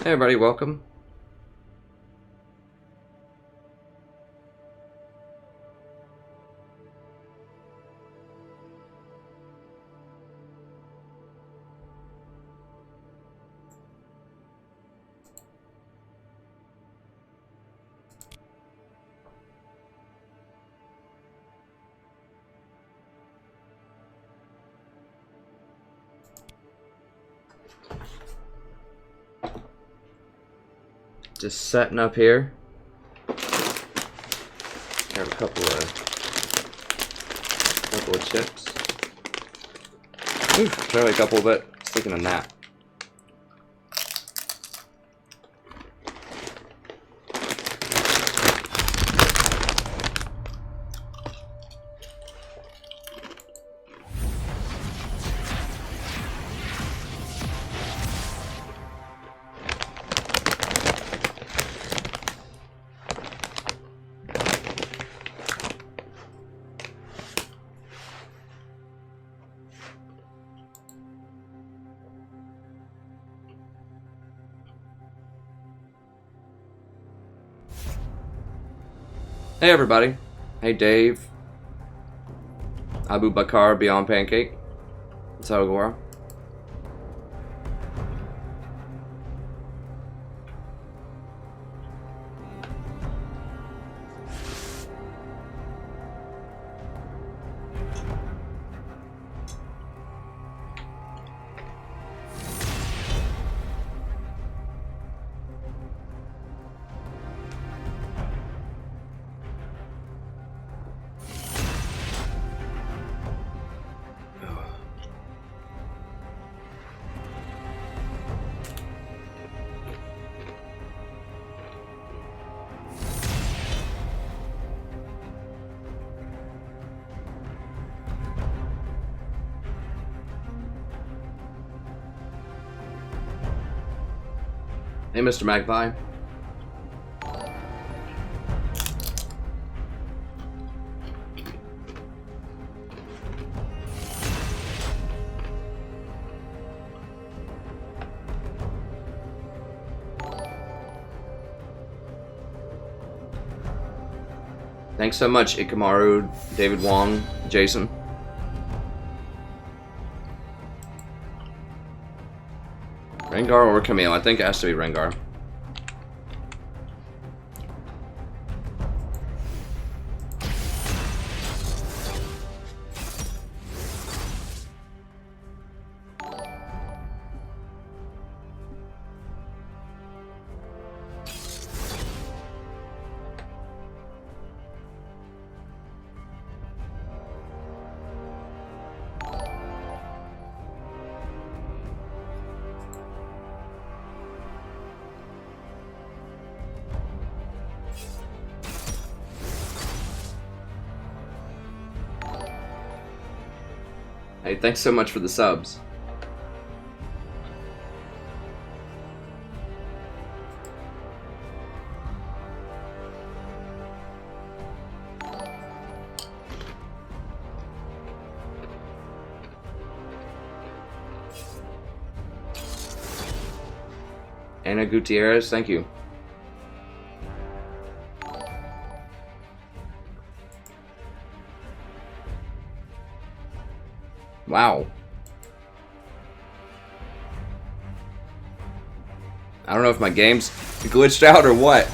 Hey everybody, welcome. Just setting up here. Grab a couple of chips. Ooh, probably a couple, but it's taking a nap. Hey everybody. Hey Dave. Abu Bakar Beyond Pancake. Sagora. Hey Mr. Magpie. Thanks so much, Ikamaru, David Wong, Jason. Rengar or Camille? I think it has to be Rengar. Hey, thanks so much for the subs. Ana Gutierrez, thank you. Wow. I don't know if my game's glitched out or what.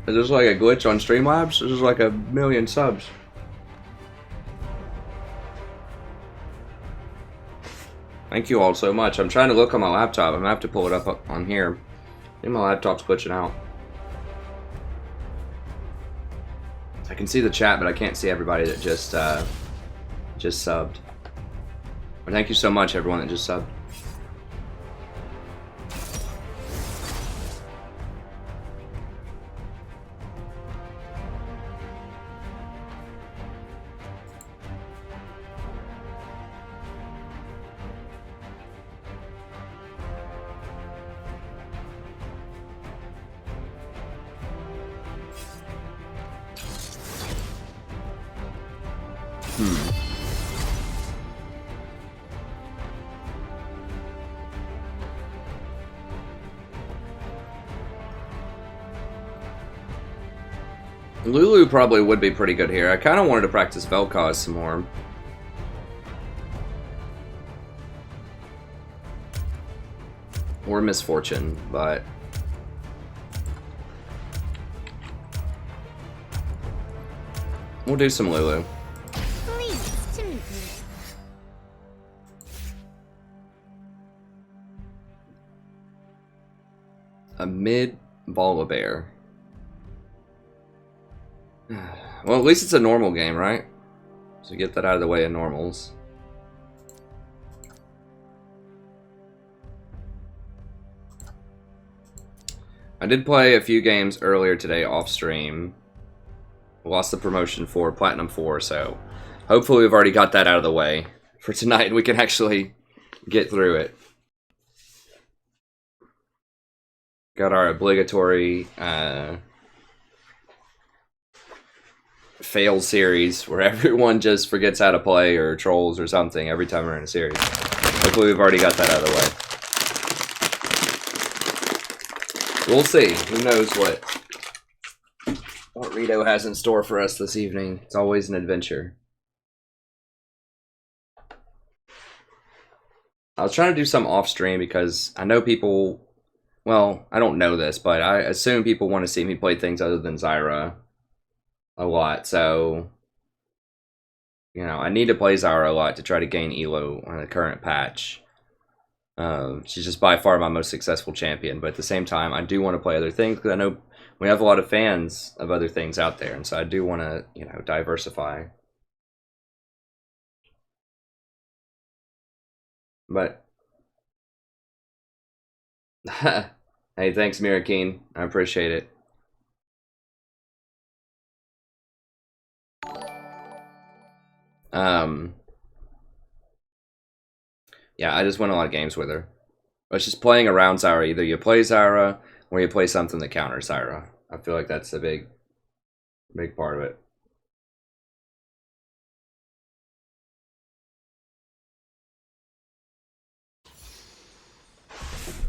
Is this like a glitch on Streamlabs? This is like 1,000,000 subs. Thank you all so much. I'm trying to look on my laptop. I'm gonna have to pull it up on here. I think my laptop's glitching out. I can see the chat, but I can't see everybody that just subbed. But thank you so much, everyone that just subbed. Lulu probably would be pretty good here. I kind of wanted to practice Vel'Koz some more. Or Misfortune, but... we'll do some Lulu. Pleased to meet you. A mid Volibear. Well, at least it's a normal game, right? So get that out of the way in normals. I did play a few games earlier today off stream. Lost the promotion for Platinum 4, so hopefully we've already got that out of the way for tonight and we can actually get through it. Got our obligatory fail series where everyone just forgets how to play or trolls or something every time we're in a series. Hopefully we've already got that out of the way. We'll see. Who knows what Rito has in store for us this evening. It's always an adventure. I was trying to do some off stream because I know people, well, I don't know this, but I assume people want to see me play things other than Zyra a lot. So, you know, I need to play Zyra a lot to try to gain elo on the current patch. She's just by far my most successful champion, but at the same time, I do want to play other things because I know we have a lot of fans of other things out there, and so I do want to, you know, diversify. But hey, thanks, Mirakeen. I appreciate it. Yeah, I just won a lot of games with her. It's just playing around Zyra. Either you play Zyra or you play something that counters Zyra. I feel like that's a big part of it.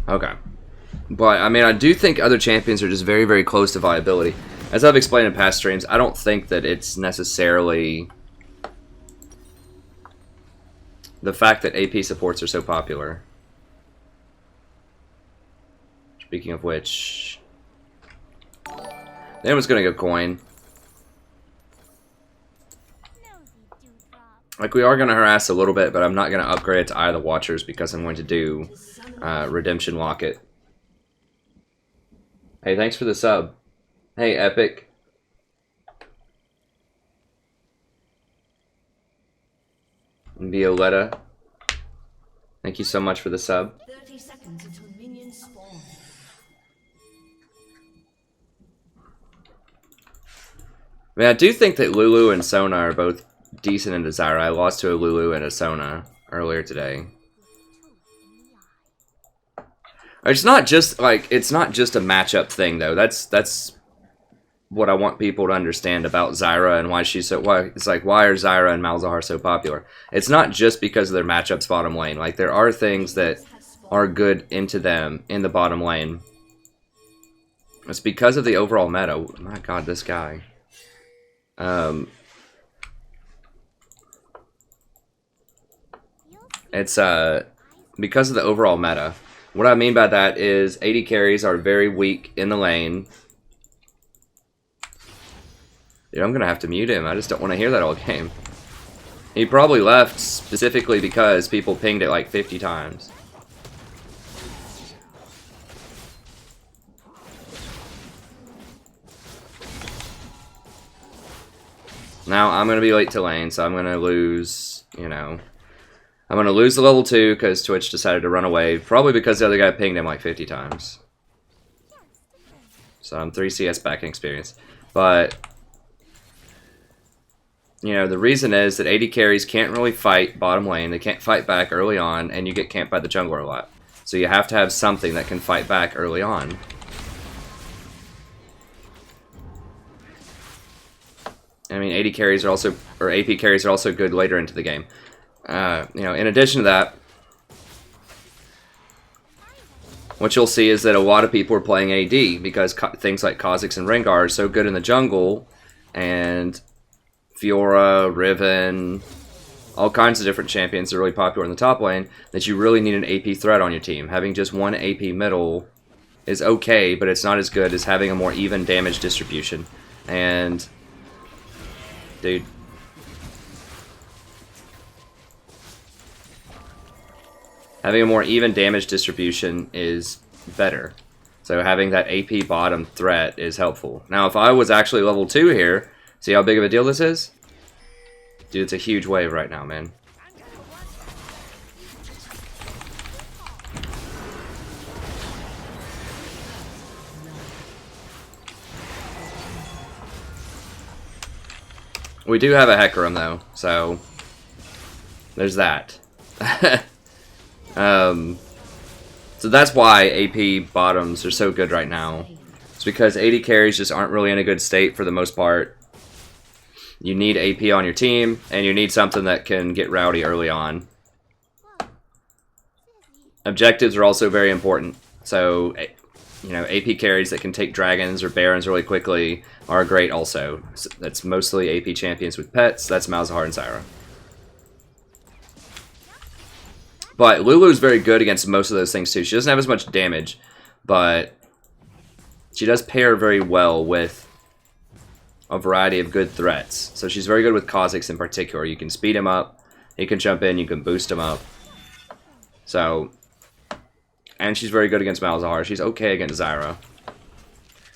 Okay. But, I mean, I do think other champions are just very, very close to viability. As I've explained in past streams, I don't think that it's necessarily the fact that AP supports are so popular. Speaking of which, then was gonna go coin. Like, we are gonna harass a little bit, but I'm not gonna upgrade it to Eye of the Watchers because I'm going to do Redemption Locket. Hey, thanks for the sub. Hey, Epic. Violetta, thank you so much for the sub. 30 seconds until minions spawn. I mean, I do think that Lulu and Sona are both decent into Zyra. I lost to a Lulu and a Sona earlier today. It's not just like, it's not just a matchup thing though. That's what I want people to understand about Zyra and why she's so, it's like, why are Zyra and Malzahar so popular? It's not just because of their matchups bottom lane. Like, there are things that are good into them in the bottom lane. It's because of the overall meta. Oh my god, this guy. It's because of the overall meta. What I mean by that is AD carries are very weak in the lane. Dude, I'm gonna have to mute him. I just don't want to hear that all game. He probably left specifically because people pinged it like 50 times. Now, I'm gonna be late to lane, so I'm gonna lose, you know. I'm gonna lose the level 2 because Twitch decided to run away. Probably because the other guy pinged him like 50 times. So I'm 3 CS back in experience. But, you know, the reason is that AD carries can't really fight bottom lane. They can't fight back early on, and you get camped by the jungler a lot. So you have to have something that can fight back early on. I mean, AD carries are also, or AP carries are also good later into the game. You know, in addition to that, what you'll see is that a lot of people are playing AD because things like Kha'Zix and Rengar are so good in the jungle and Fiora, Riven, all kinds of different champions that are really popular in the top lane, that you really need an AP threat on your team. Having just one AP middle is okay, but it's not as good as having a more even damage distribution. And, dude, having a more even damage distribution is better. So having that AP bottom threat is helpful. Now, if I was actually level 2 here, see how big of a deal this is? Dude, it's a huge wave right now, man. We do have a Hecarim, though, so there's that. So that's why AP bottoms are so good right now. It's because AD carries just aren't really in a good state for the most part. You need AP on your team, and you need something that can get rowdy early on. Objectives are also very important. So, you know, AP carries that can take dragons or barons really quickly are great also. That's mostly AP champions with pets. That's Malzahar and Zyra. But Lulu's very good against most of those things too. She doesn't have as much damage, but she does pair very well with a variety of good threats. So she's very good with Kha'Zix in particular. You can speed him up, he can jump in, you can boost him up. So, and she's very good against Malzahar. She's okay against Zyra.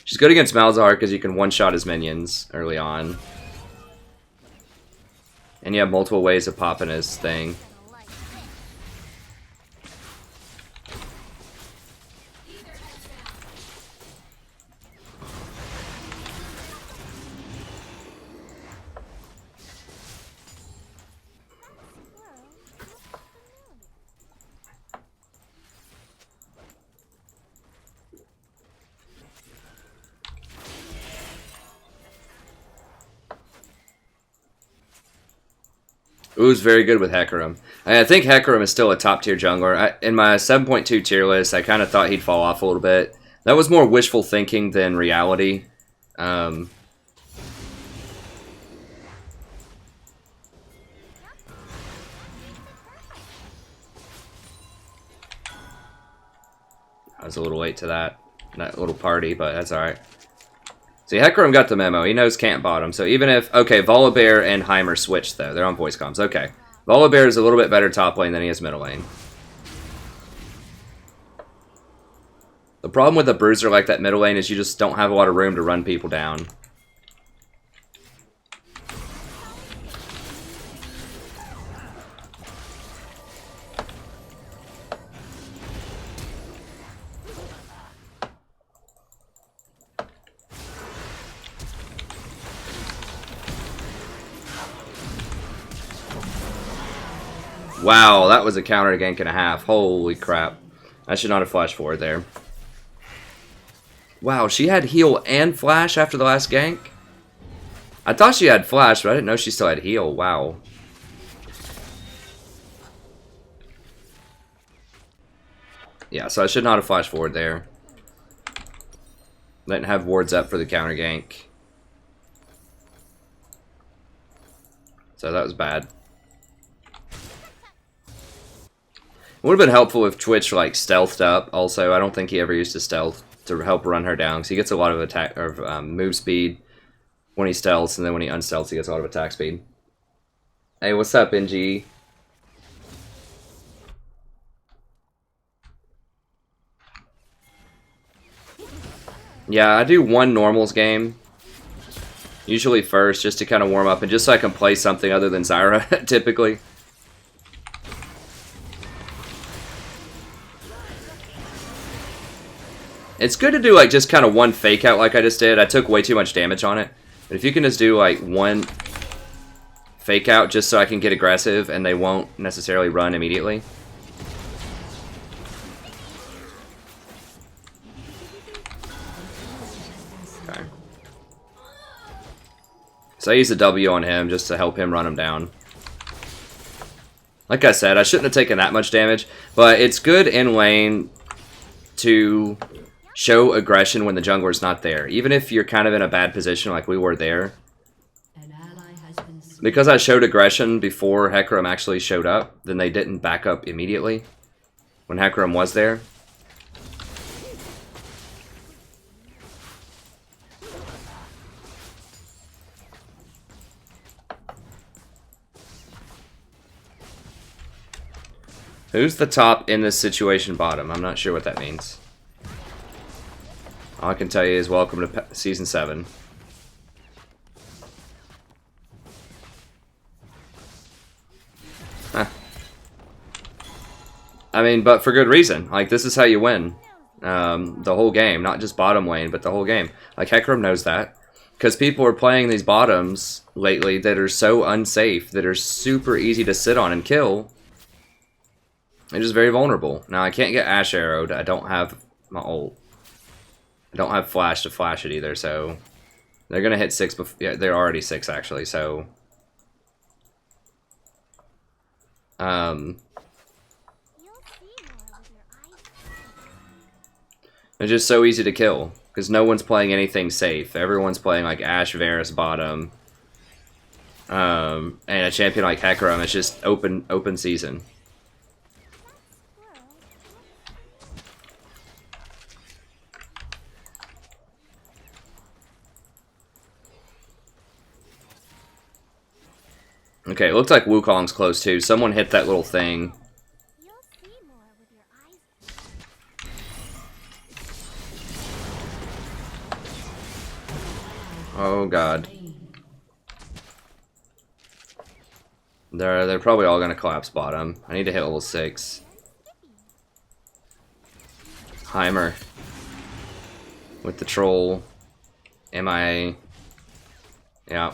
She's good against Malzahar because you can one-shot his minions early on. And you have multiple ways of popping his thing. Ooh's very good with Hecarim. I think Hecarim is still a top tier jungler. In my 7.2 tier list, I kind of thought he'd fall off a little bit. That was more wishful thinking than reality. That was a little late to that little party, but that's alright. See, Hecarim got the memo. He knows can't bottom. So even if... Okay, Volibear and Heimer switched, though. They're on voice comms. Okay. Volibear is a little bit better top lane than he is middle lane. The problem with a bruiser like that middle lane is you just don't have a lot of room to run people down. Wow, that was a counter gank and a half. Holy crap. I should not have flashed forward there. Wow, she had heal and flash after the last gank? I thought she had flash, but I didn't know she still had heal. Wow. Yeah, so I should not have flashed forward there. Didn't have wards up for the counter gank. So that was bad. It would have been helpful if Twitch like stealthed up. Also, I don't think he ever used to stealth to help run her down because he gets a lot of attack or move speed when he stealths, and then when he unstealths, he gets a lot of attack speed. Hey, what's up, NG? Yeah, I do one normals game, usually first, just to kind of warm up and just so I can play something other than Zyra, typically. It's good to do like just kind of one fake out like I just did. I took way too much damage on it. But if you can just do like one fake out just so I can get aggressive and they won't necessarily run immediately. Okay. So I used a W on him just to help him run him down. Like I said, I shouldn't have taken that much damage, but it's good in lane to show aggression when the jungler's not there. Even if you're kind of in a bad position like we were there, Because I showed aggression before Hecarim actually showed up, then they didn't back up immediately when Hecarim was there. Who's the top in this situation bottom? I'm not sure what that means. All I can tell you is welcome to Season 7. Huh. I mean, but for good reason. Like, this is how you win the whole game. Not just bottom lane, but the whole game. Like, Hecarim knows that. Because people are playing these bottoms lately that are so unsafe, that are super easy to sit on and kill. They're just very vulnerable. Now, I can't get Ash arrowed. I don't have my ult. I don't have flash to flash it either, so... They're going to hit 6 before... Yeah, they're already 6, actually, so... It's just so easy to kill. Because no one's playing anything safe. Everyone's playing, like, Ashe, Varus bottom. And a champion like Hecarim, it's just open season. Okay, it looks like Wukong's close too. Someone hit that little thing. Oh god. They're probably all gonna collapse bottom. I need to hit level 6. Heimer. With the troll. MIA. Yeah.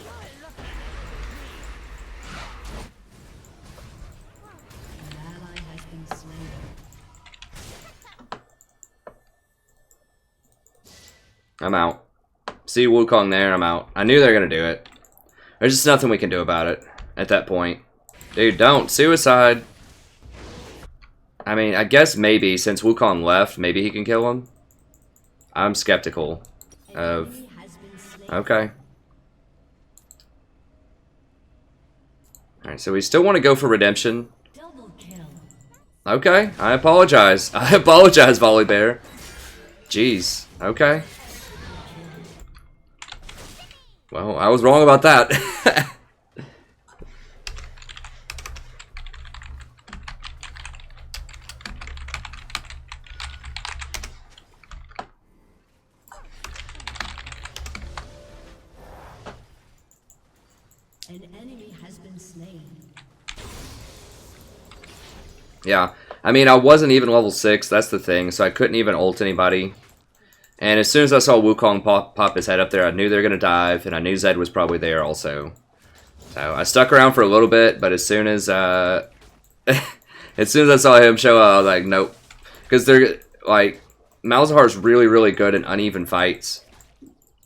I'm out. See Wukong there, I'm out. I knew they were gonna do it. There's just nothing we can do about it at that point. Dude, don't. Suicide. I mean, I guess maybe, since Wukong left, maybe he can kill him. I'm skeptical of... Okay. Alright, so we still want to go for redemption. Okay, I apologize. I apologize, Volleybear. Jeez, okay. Well, I was wrong about that. An enemy has been slain. Yeah, I mean, I wasn't even level 6, that's the thing, so I couldn't even ult anybody. And as soon as I saw Wukong pop his head up there, I knew they were going to dive, and I knew Zed was probably there also. So I stuck around for a little bit, but as soon as as soon as I saw him show up, I was like, nope. Because they're, like, Malzahar's really, really good in uneven fights.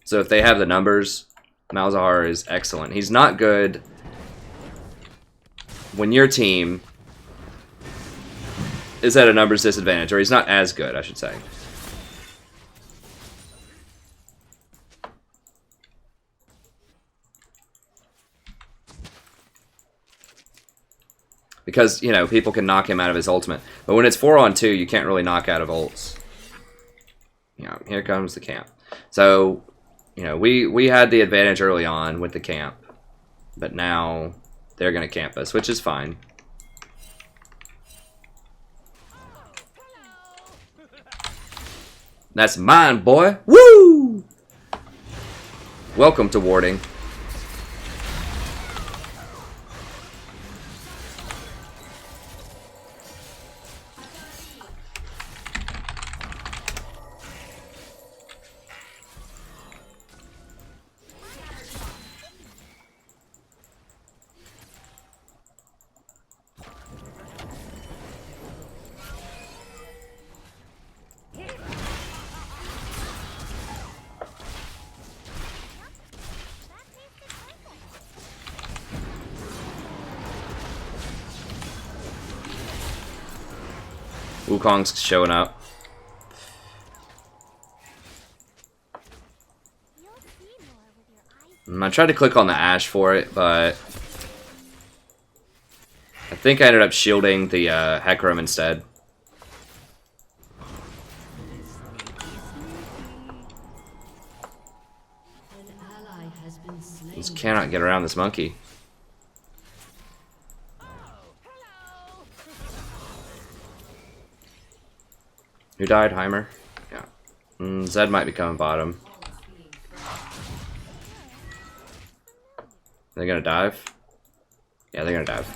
So if they have the numbers, Malzahar is excellent. He's not good when your team is at a numbers disadvantage, or he's not as good, I should say. Because, you know, people can knock him out of his ultimate. But when it's 4-on-2, you can't really knock out of ults. You know, here comes the camp. So, you know, we had the advantage early on with the camp. But now they're going to camp us, which is fine. That's mine, boy. Woo! Welcome to warding. Wukong's showing up. I tried to click on the Ashe for it, but I think I ended up shielding the Hecarim instead. An ally has been slain. Just cannot get around this monkey. Who died? Heimer? Yeah. Zed might be coming bottom. Are they gonna dive? Yeah, they're gonna dive.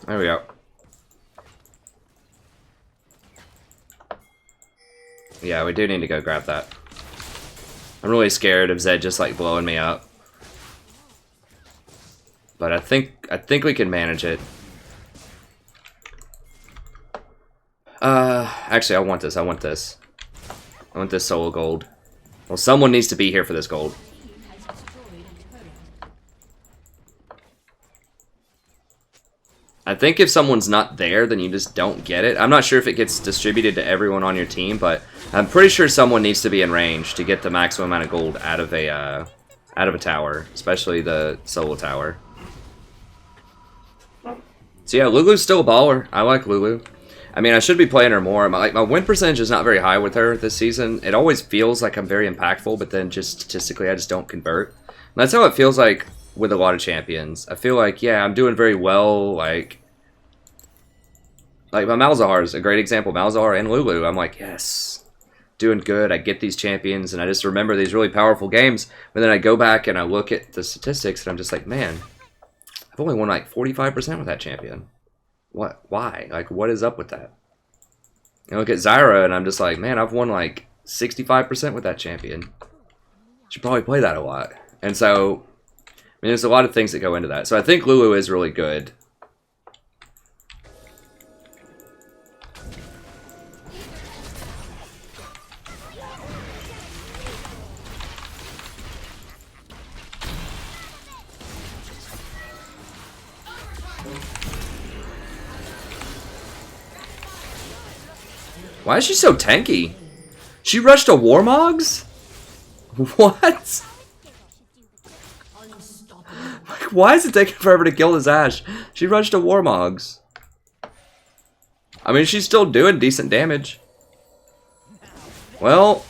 There we go. Yeah, we do need to go grab that. I'm really scared of Zed just like blowing me up. But I think we can manage it. Actually I want this. I want this solo gold. Well, someone needs to be here for this gold. I think if someone's not there, then you just don't get it. I'm not sure if it gets distributed to everyone on your team, but I'm pretty sure someone needs to be in range to get the maximum amount of gold out of a tower, especially the solo tower. So yeah, Lulu's still a baller. I like Lulu. I mean, I should be playing her more. My win percentage is not very high with her this season. It always feels like I'm very impactful, but then just statistically, I just don't convert. And that's how it feels like with a lot of champions. I feel like, yeah, I'm doing very well, like my Malzahar is a great example. Malzahar and Lulu, I'm like, yes, doing good. I get these champions, and I just remember these really powerful games. But then I go back and I look at the statistics, and I'm just like, man, I've only won like 45% with that champion. What? Why? Like, what is up with that? I look at Zyra, and I'm just like, man, I've won like 65% with that champion. Should probably play that a lot. And so, I mean, there's a lot of things that go into that. So I think Lulu is really good. Why is she so tanky? She rushed a Warmogs? What? Like, why is it taking forever to kill this Ashe? She rushed a Warmogs. I mean, she's still doing decent damage. Well,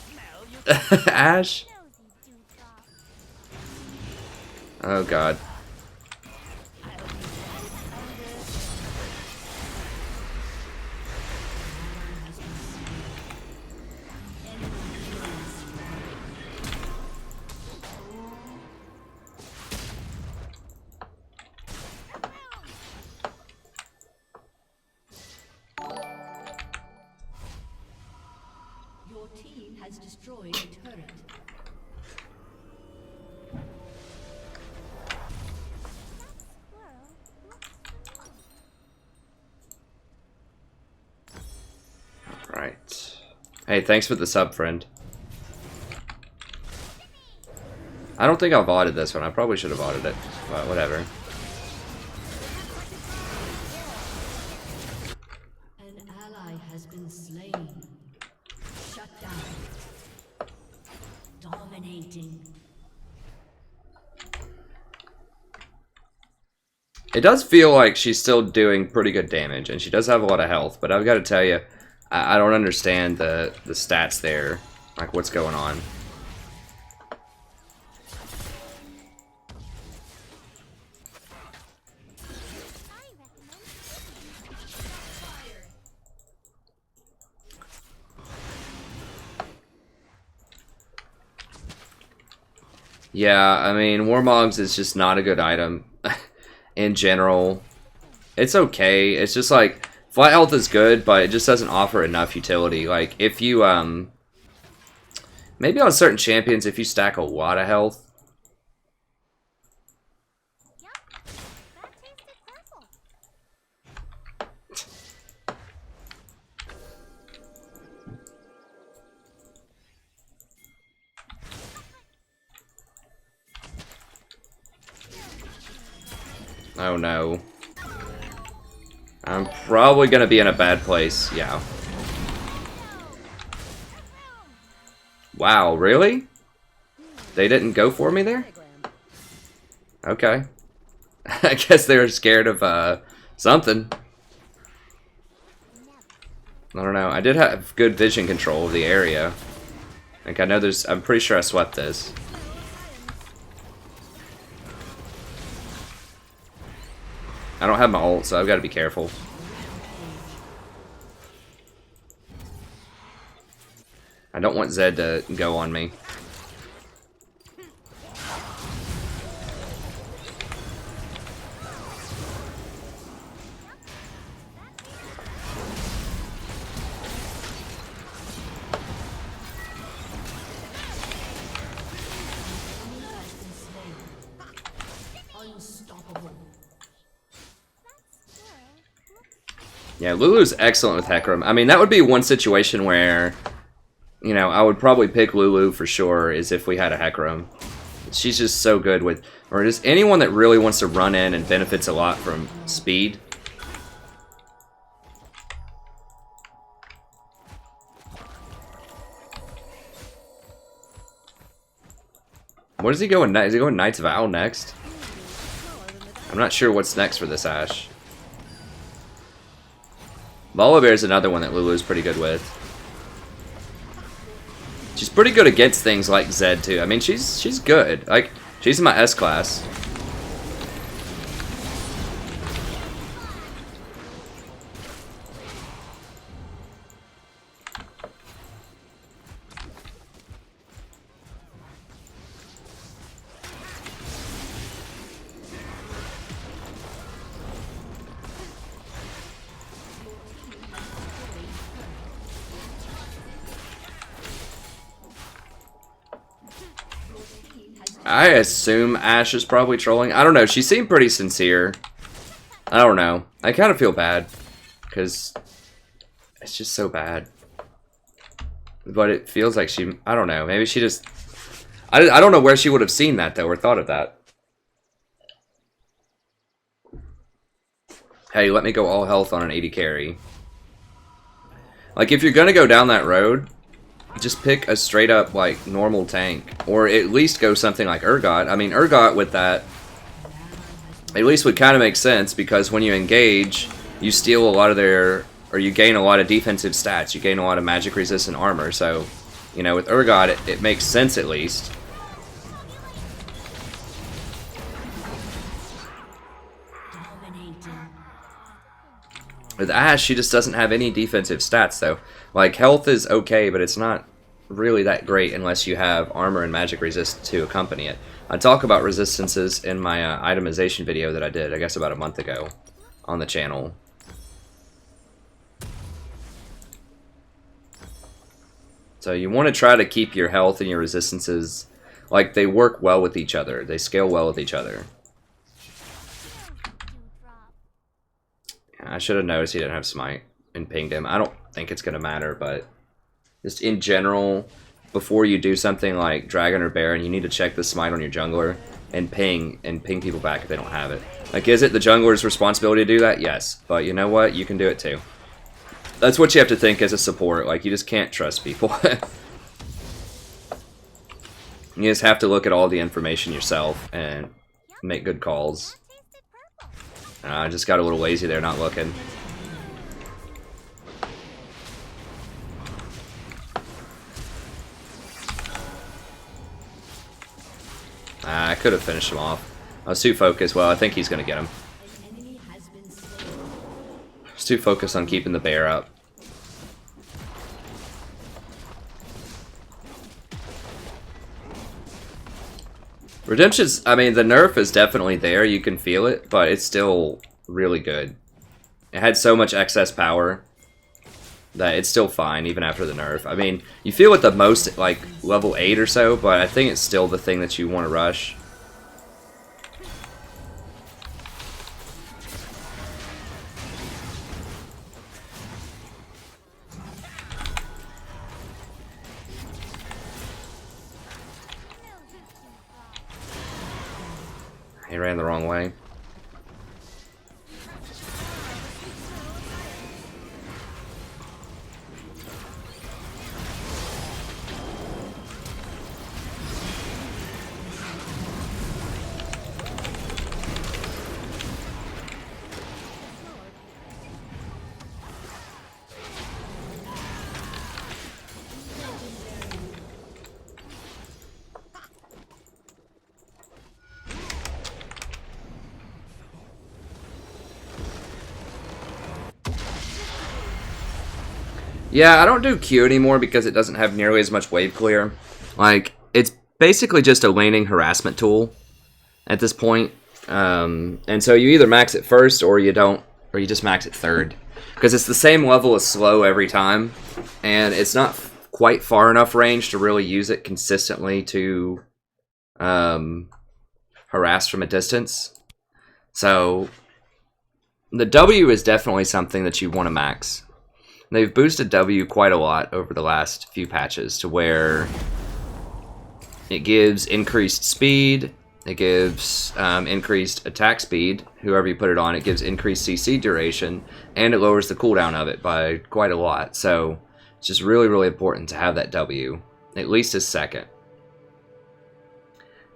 Ashe. Oh god. Your team has destroyed a turret. Right. Hey, thanks for the sub, friend. I don't think I VODed this one. I probably should have VODed it, but whatever. An ally has been slain. Shut down. Dominating. It does feel like she's still doing pretty good damage, and she does have a lot of health, but I've got to tell you, I don't understand the stats there. Like, what's going on? Yeah, I mean, Warmogs is just not a good item in general. It's okay. It's just like, flat health is good, but it just doesn't offer enough utility. Like, if you, maybe on certain champions, if you stack a lot of health. Oh no. I'm probably gonna be in a bad place. Yeah. Wow, really? They didn't go for me there? Okay. I guess they were scared of something. I don't know. I did have good vision control of the area. Like, I know there's... I'm pretty sure I swept this. I don't have my ult, so I've got to be careful. I don't want Zed to go on me. Yeah, Lulu's excellent with Hecarim. I mean, that would be one situation where, you know, I would probably pick Lulu for sure, is if we had a Hecarim. She's just so good with... Or just anyone that really wants to run in and benefits a lot from speed. What is he going next? Is he going Knight's Vow next? I'm not sure what's next for this Ashe. Volibear is another one that Lulu's pretty good with. She's pretty good against things like Zed too. I mean, she's good. Like, she's in my S class. I assume Ashe is probably trolling. I don't know. She seemed pretty sincere. I don't know. I kind of feel bad. Because it's just so bad. But it feels like she... I don't know. Maybe she just... I don't know where she would have seen that, though, or thought of that. Hey, let me go all health on an 80 carry. Like, if you're going to go down that road... Just pick a straight up, like, normal tank. Or at least go something like Urgot. I mean, Urgot with that, at least would kind of make sense, because when you engage, you steal a lot of their, or you gain a lot of defensive stats. You gain a lot of magic resistant armor. So, you know, with Urgot, it makes sense at least. With Ashe, she just doesn't have any defensive stats, though. Like, health is okay, but it's not really that great unless you have armor and magic resist to accompany it. I talk about resistances in my itemization video that I did, I guess about a month ago, on the channel. So you want to try to keep your health and your resistances, like, they work well with each other. They scale well with each other. I should have noticed he didn't have Smite and pinged him. I don't think it's going to matter, but just in general, before you do something like Dragon or Baron, you need to check the Smite on your jungler and ping people back if they don't have it. Like, is it the jungler's responsibility to do that? Yes. But you know what? You can do it too. That's what you have to think as a support. Like, you just can't trust people. You just have to look at all the information yourself and make good calls. I just got a little lazy there, not looking. I could have finished him off. I was too focused. Well, I think he's going to get him. I was too focused on keeping the bear up. Redemption's, I mean, the nerf is definitely there. You can feel it, but it's still really good. It had so much excess power that it's still fine, even after the nerf. I mean, you feel it the most, like, level 8 or so, but I think it's still the thing that you want to rush. He ran the wrong way. Yeah, I don't do Q anymore because it doesn't have nearly as much wave clear. Like, it's basically just a laning harassment tool at this point. And so you either max it first or you don't, or you just max it third. Because it's the same level of slow every time, and it's not quite far enough range to really use it consistently to harass from a distance. So the W is definitely something that you want to max. They've boosted W quite a lot over the last few patches to where it gives increased speed, it gives increased attack speed, whoever you put it on, it gives increased CC duration, and it lowers the cooldown of it by quite a lot. So it's just really, really important to have that W, at least as second.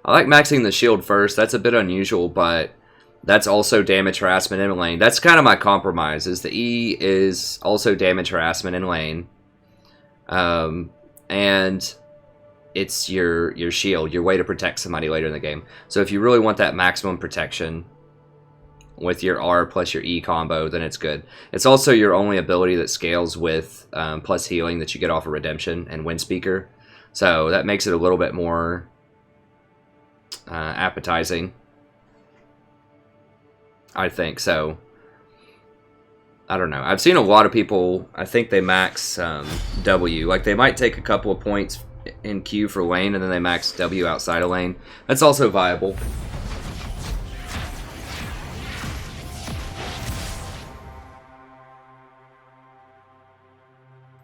I like maxing the shield first. That's a bit unusual, but that's also damage harassment in lane. That's kind of my compromise, is the E is also damage harassment in lane. And it's your shield, your way to protect somebody later in the game. So if you really want that maximum protection with your R plus your E combo, then it's good. It's also your only ability that scales with plus healing that you get off of Redemption and Windspeaker. So that makes it a little bit more appetizing, I think. So I don't know. I've seen a lot of people, I think they max W. Like, they might take a couple of points in Q for lane, and then they max W outside of lane. That's also viable.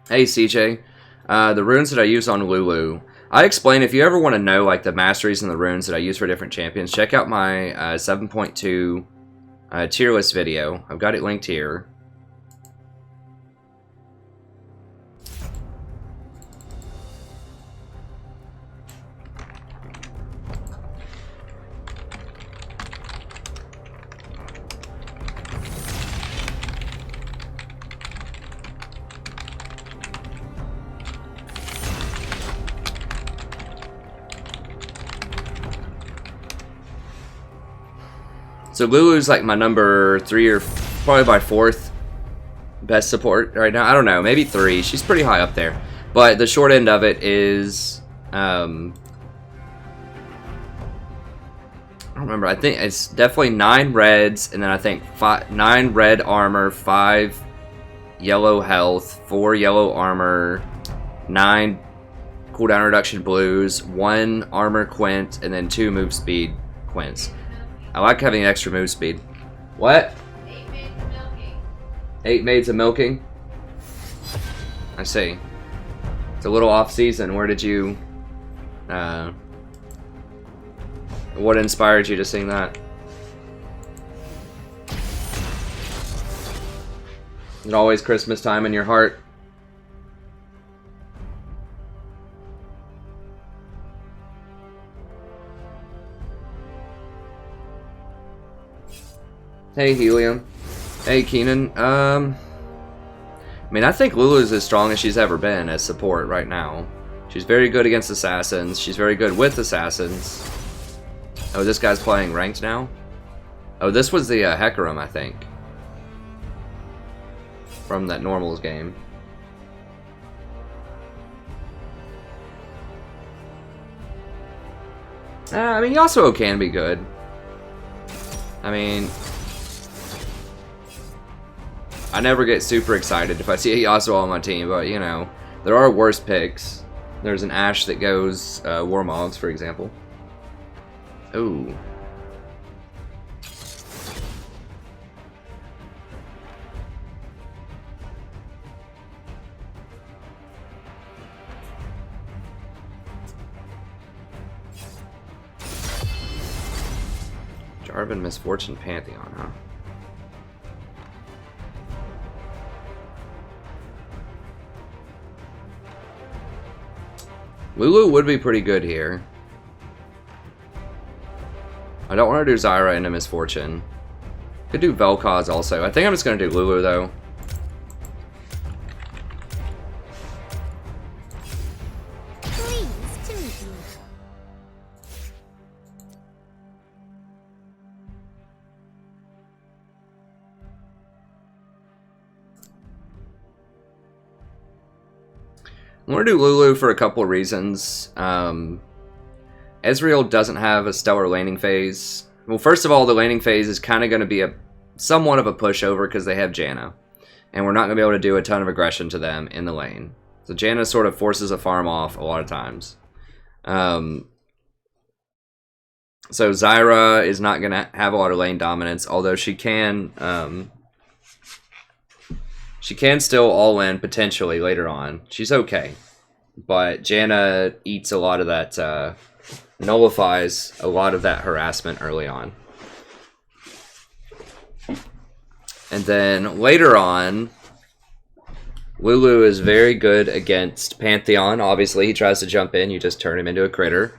Hey, CJ. The runes that I use on Lulu. I explain, if you ever want to know, like, the masteries and the runes that I use for different champions, check out my 7.2 tier list video. I've got it linked here. So Lulu's like my number 3 or probably my 4th best support right now. I don't know, maybe 3. She's pretty high up there. But the short end of it is, I don't remember. I think it's definitely 9 reds, and then I think 9 red armor, 5 yellow health, 4 yellow armor, 9 cooldown reduction blues, 1 armor quint, and then 2 move speed quints. I like having extra move speed. What? 8 maids of milking. 8 maids of milking? I see. It's a little off season. Where did you... what inspired you to sing that? Is it always Christmas time in your heart? Hey, Helium. Hey, Keenan. I mean, I think Lulu's as strong as she's ever been as support right now. She's very good against assassins. She's very good with assassins. Oh, this guy's playing ranked now? Oh, this was the Hecarim, I think. From that normals game. I mean, Yasuo can be good. I mean... I never get super excited if I see a Yasuo on my team, but, you know, there are worse picks. There's an Ashe that goes Warmogs, for example. Ooh. Jarvan Misfortune Pantheon, huh? Lulu would be pretty good here. I don't want to do Zyra into Misfortune. Could do Vel'Koz also. I think I'm just going to do Lulu, though. Pleased to meet you. I want to do Lulu for a couple of reasons. Ezreal doesn't have a stellar laning phase. Well, first of all, the laning phase is kind of going to be somewhat of a pushover because they have Janna. And we're not going to be able to do a ton of aggression to them in the lane. So Janna sort of forces a farm off a lot of times. So Zyra is not going to have a lot of lane dominance, although she can still all in potentially later on. She's okay. But Janna eats a lot of that, nullifies a lot of that harassment early on. And then later on, Lulu is very good against Pantheon. Obviously, he tries to jump in, you just turn him into a critter.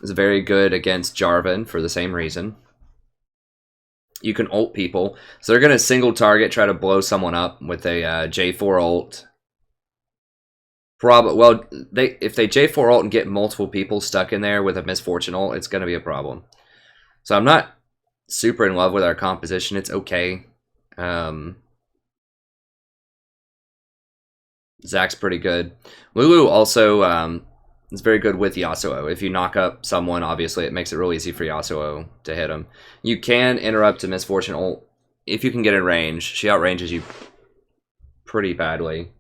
Is very good against Jarvan for the same reason. You can ult people. So they're going to single target, try to blow someone up with a J4 ult. Well, if they J4 ult and get multiple people stuck in there with a misfortune ult, it's going to be a problem. So I'm not super in love with our composition. It's okay. Zach's pretty good. Lulu also is very good with Yasuo. If you knock up someone, obviously it makes it real easy for Yasuo to hit him. You can interrupt a misfortune ult if you can get in range. She outranges you pretty badly.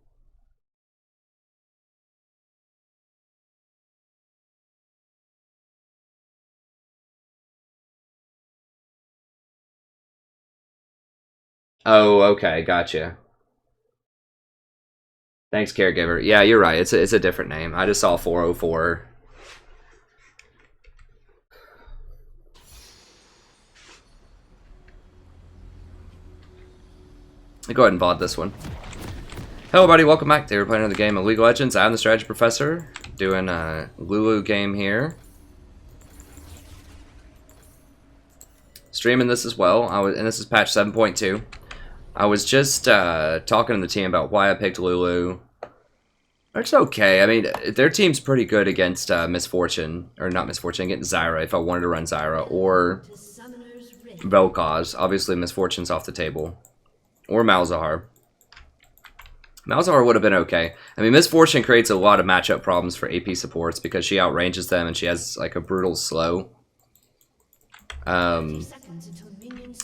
Oh, okay, gotcha. Thanks, caregiver. Yeah, you're right. It's a different name. I just saw 404. I'll go ahead and VOD this one. Hello, everybody. Welcome back. Today we're playing another game of League of Legends. I'm the strategy professor, doing a Lulu game here. Streaming this as well. And this is patch 7.2. I was just talking to the team about why I picked Lulu. It's okay. I mean, their team's pretty good against Misfortune, or not Misfortune, against Zyra, if I wanted to run Zyra, or Vel'Koz. Obviously, Misfortune's off the table. Or Malzahar. Malzahar would have been okay. I mean, Misfortune creates a lot of matchup problems for AP supports because she outranges them and she has, like, a brutal slow.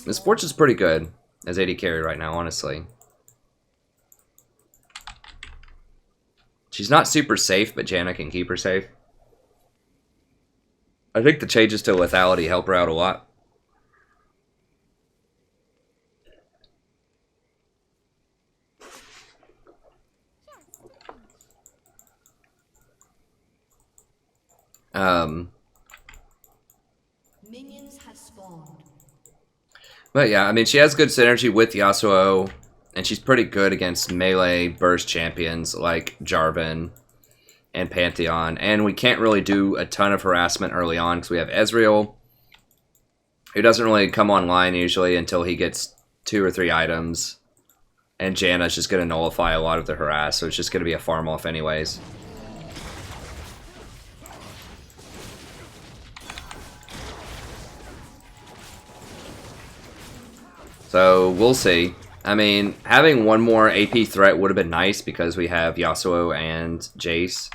Misfortune's pretty good as AD carry right now, honestly. She's not super safe, but Janna can keep her safe. I think the changes to lethality help her out a lot. Minions have spawned. But yeah, I mean, she has good synergy with Yasuo, and she's pretty good against melee burst champions like Jarvan and Pantheon. And we can't really do a ton of harassment early on because we have Ezreal, who doesn't really come online usually until he gets 2 or 3 items. And Janna's just going to nullify a lot of the harass, so it's just going to be a farm off anyways. So, we'll see. I mean, having one more AP threat would have been nice because we have Yasuo and Jace.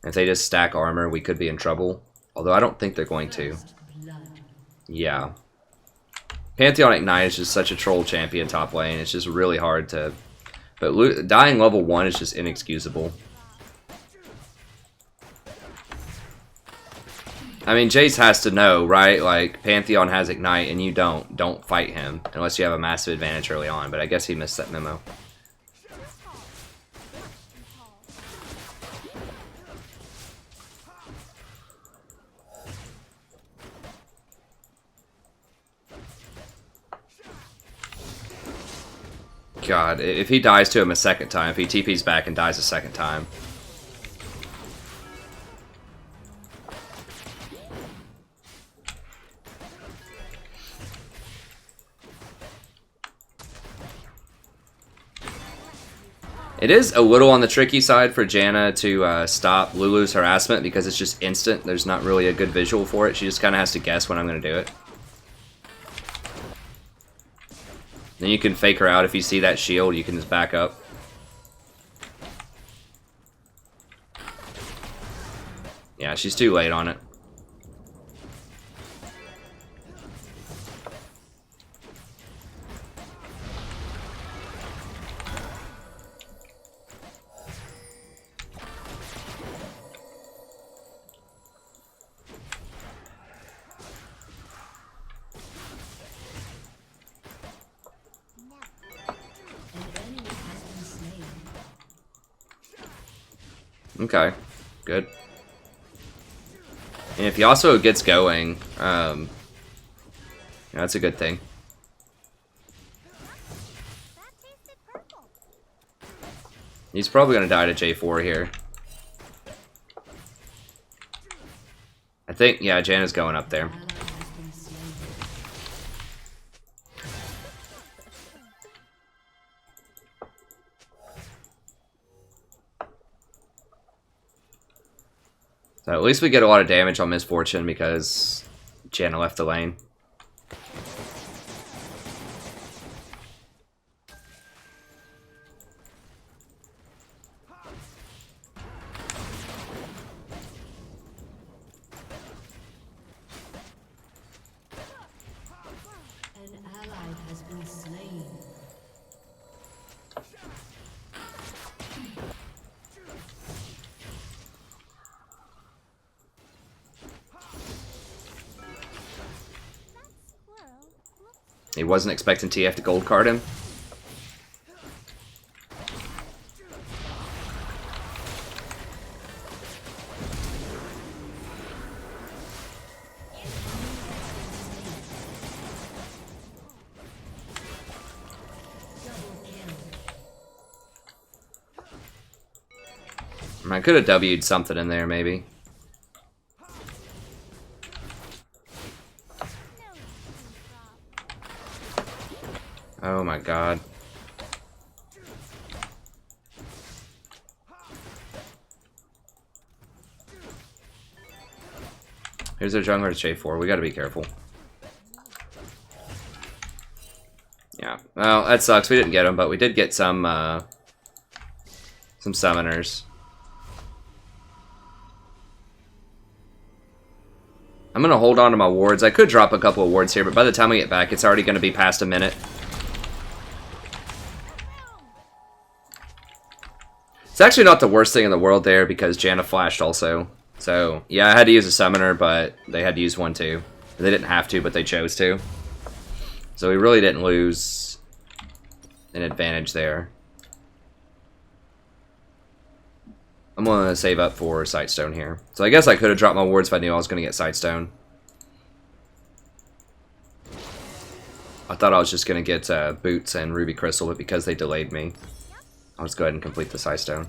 If they just stack armor, we could be in trouble. Although I don't think they're going to. Yeah. Pantheon Ignite is just such a troll champion top lane. It's just really hard to... But dying level 1 is just inexcusable. I mean, Jace has to know, right? Like, Pantheon has Ignite and you don't. Don't fight him unless you have a massive advantage early on. But I guess he missed that memo. God, if he dies to him a second time, if he TP's back and dies a second time. It is a little on the tricky side for Janna to stop Lulu's harassment because it's just instant. There's not really a good visual for it. She just kind of has to guess when I'm going to do it. Then you can fake her out. If you see that shield, you can just back up. Yeah, she's too late on it. Okay, good. And if Yasuo gets going, yeah, that's a good thing. He's probably gonna die to J4 here. I think, yeah, Janna's going up there. So at least we get a lot of damage on Misfortune because Janna left the lane. An ally has been slain. He wasn't expecting TF to gold card him. I could have W'd something in there, maybe. Oh my god. Here's their jungler to J4. We gotta be careful. Yeah. Well, that sucks. We didn't get them, but we did get some summoners. I'm gonna hold on to my wards. I could drop a couple of wards here, but by the time we get back, it's already gonna be past a minute. It's actually not the worst thing in the world there because Janna flashed also. So, yeah, I had to use a summoner, but they had to use one too. They didn't have to, but they chose to. So we really didn't lose an advantage there. I'm going to save up for Sightstone here. So I guess I could have dropped my wards if I knew I was going to get Sightstone. I thought I was just going to get Boots and Ruby Crystal, but because they delayed me, I'll just go ahead and complete the Sightstone.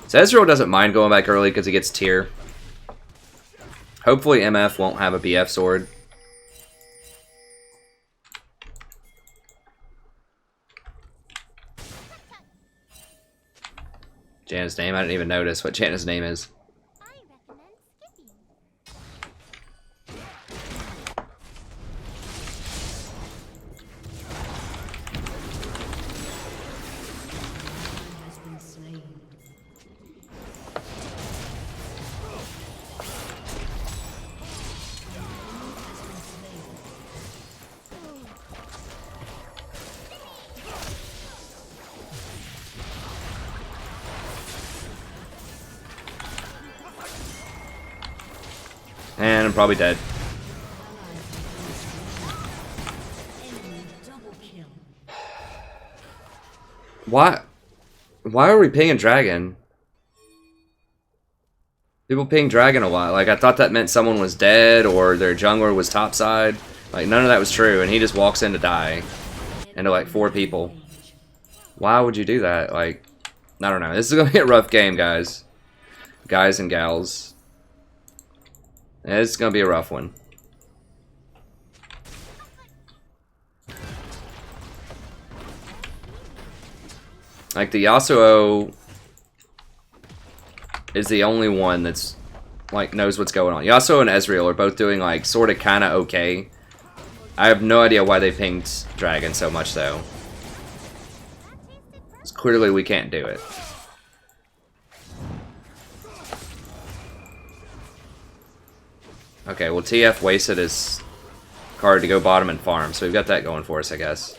So Ezreal doesn't mind going back early because he gets tier. Hopefully MF won't have a BF sword. Janna's name? I didn't even notice what Janna's name is. And I'm probably dead. Why are we pinging Dragon? People ping Dragon a lot. Like, I thought that meant someone was dead or their jungler was topside. Like, none of that was true, and he just walks in to die. Into, like, 4 people. Why would you do that? Like, I don't know. This is gonna be a rough game, guys. Guys and gals. It's gonna be a rough one. Like, the Yasuo is the only one that's, like, knows what's going on. Yasuo and Ezreal are both doing, like, sort of kind of okay. I have no idea why they pinged Dragon so much, though. It's clearly we can't do it. Okay, well TF wasted his card to go bottom and farm, so we've got that going for us, I guess.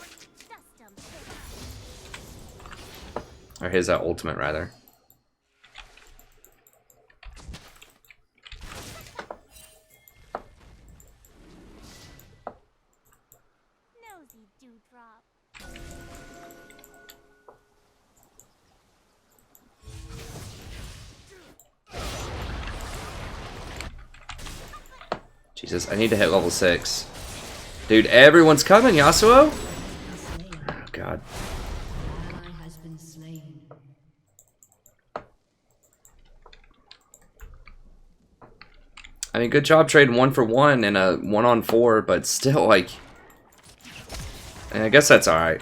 Or his ultimate, rather. Nosy dewdrop. Jesus, I need to hit level 6. Dude, everyone's coming, Yasuo? Oh, God. Ally has been slain. I mean, good job trading 1 for 1 in a 1-on-4, but still, like... I guess that's alright.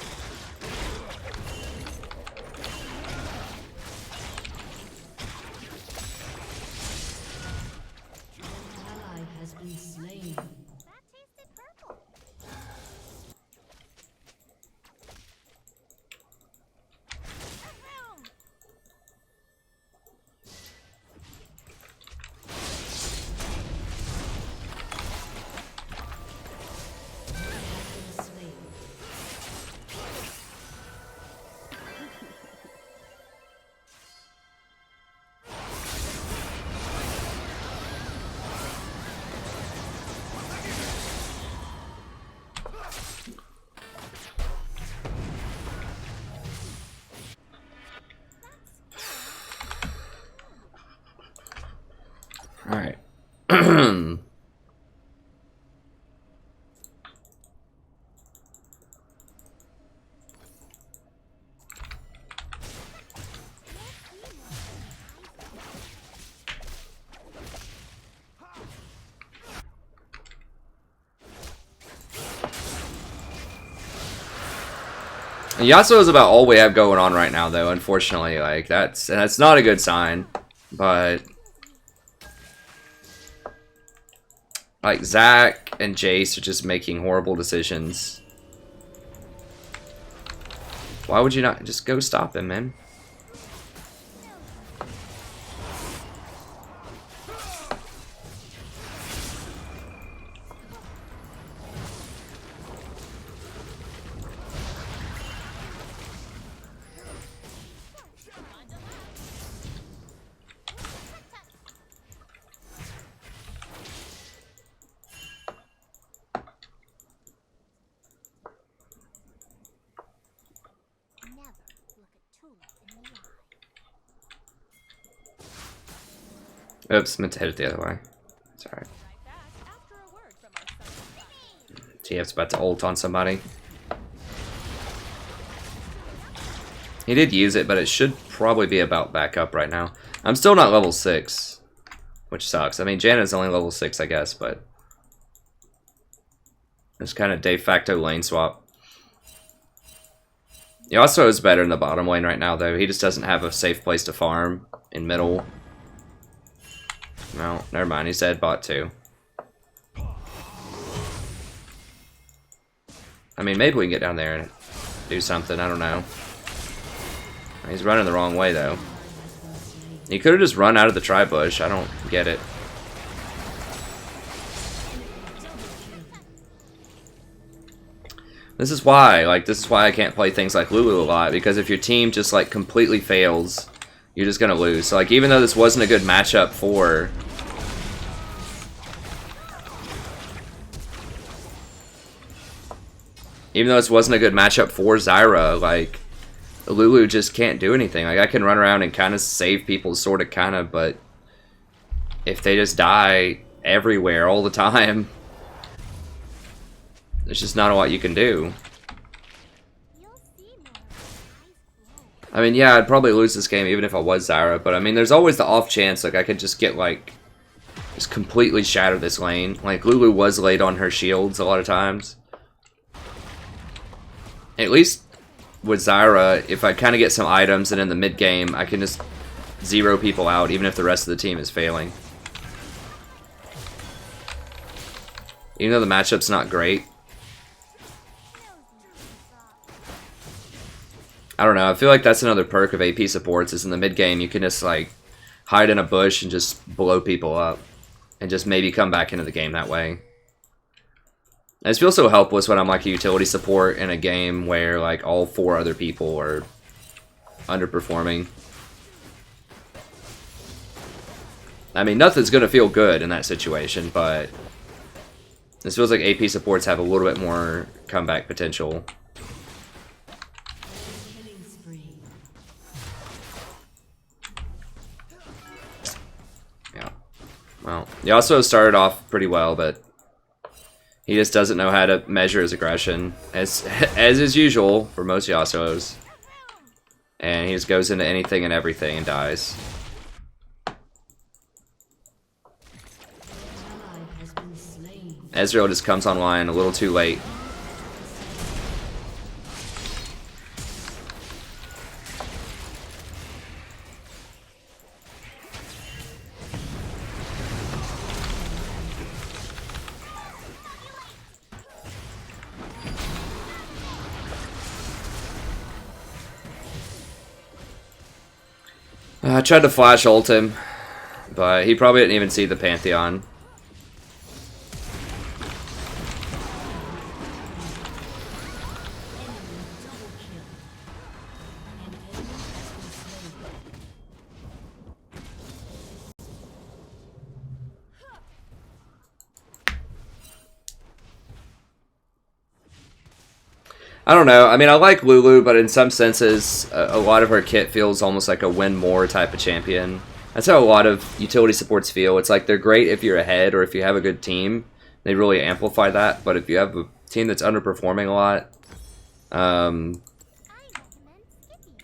Ally has been slain. That tasted purple. Ahem. Slain. Alright. Yasuo is about all we have going on right now, though. Unfortunately, like that's not a good sign. But like Zach and Jace are just making horrible decisions. Why would you not just go stop him, man? Never look a tulip in the eye. Oops, meant to hit it the other way. It's alright. TF's about to ult on somebody. He did use it, but it should probably be about back up right now. I'm still not level 6, which sucks. I mean, Janna's only level 6, I guess, but it's kind of de facto lane swap. Yasuo is better in the bottom lane right now, though. He just doesn't have a safe place to farm in middle. No, never mind. He's dead bot too. I mean, maybe we can get down there and do something. I don't know. He's running the wrong way, though. He could have just run out of the tri-bush. I don't get it. This is why I can't play things like Lulu a lot, because if your team just like completely fails, you're just gonna lose. So like, even though this wasn't a good matchup for Zyra, like Lulu just can't do anything. Like, I can run around and kind of save people, sort of, kind of, but if they just die everywhere all the time, there's just not a lot you can do. You'll see more eyes glow. I mean, yeah, I'd probably lose this game even if I was Zyra, but I mean, there's always the off chance, like, I could just get, like, just completely shatter this lane. Like, Lulu was laid on her shields a lot of times. At least with Zyra, if I kind of get some items and in the mid game, I can just zero people out, even if the rest of the team is failing. Even though the matchup's not great. I don't know, I feel like that's another perk of AP supports, is in the mid game you can just like hide in a bush and just blow people up. and just maybe come back into the game that way. I just feel so helpless when I'm like a utility support in a game where like all 4 other people are underperforming. I mean, nothing's gonna feel good in that situation, but this feels like AP supports have a little bit more comeback potential. Yeah. Well, Yasuo started off pretty well, but he just doesn't know how to measure his aggression, as is usual for most Yasuos. And he just goes into anything and everything and dies. Ezreal just comes online a little too late. I tried to flash ult him, but he probably didn't even see the Pantheon. I don't know. I mean, I like Lulu, but in some senses, a lot of her kit feels almost like a win more type of champion. That's how a lot of utility supports feel. It's like they're great if you're ahead or if you have a good team. They really amplify that. But if you have a team that's underperforming a lot,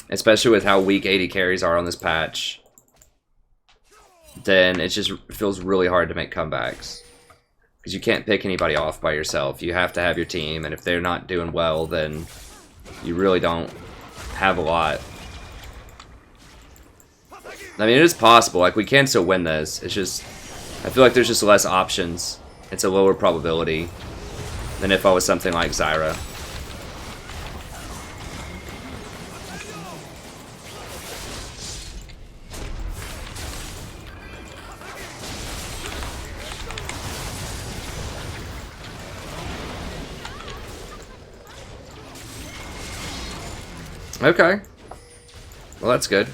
especially with how weak AD carries are on this patch, then it just feels really hard to make comebacks. Because you can't pick anybody off by yourself. You have to have your team, and if they're not doing well, then you really don't have a lot. I mean, it is possible. Like, we can still win this. It's just, I feel like there's just less options. It's a lower probability than if I was something like Zyra. Okay. Well, that's good.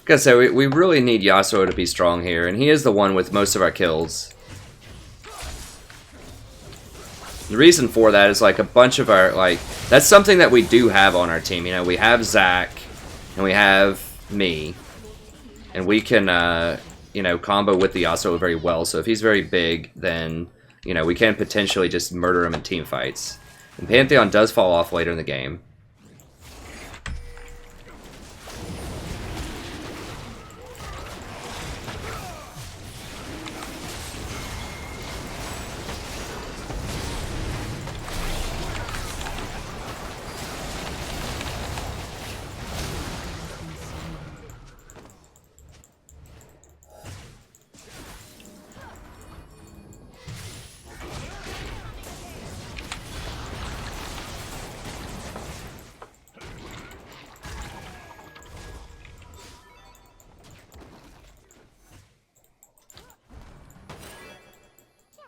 Gotta say, we really need Yasuo to be strong here, and he is the one with most of our kills. The reason for that is, like, a bunch of our, like, that's something that we do have on our team. You know, we have Zac, and we have me, and we can, you know, combo with the Yasuo very well. So if he's very big, then, you know, we can potentially just murder him in team fights. And Pantheon does fall off later in the game.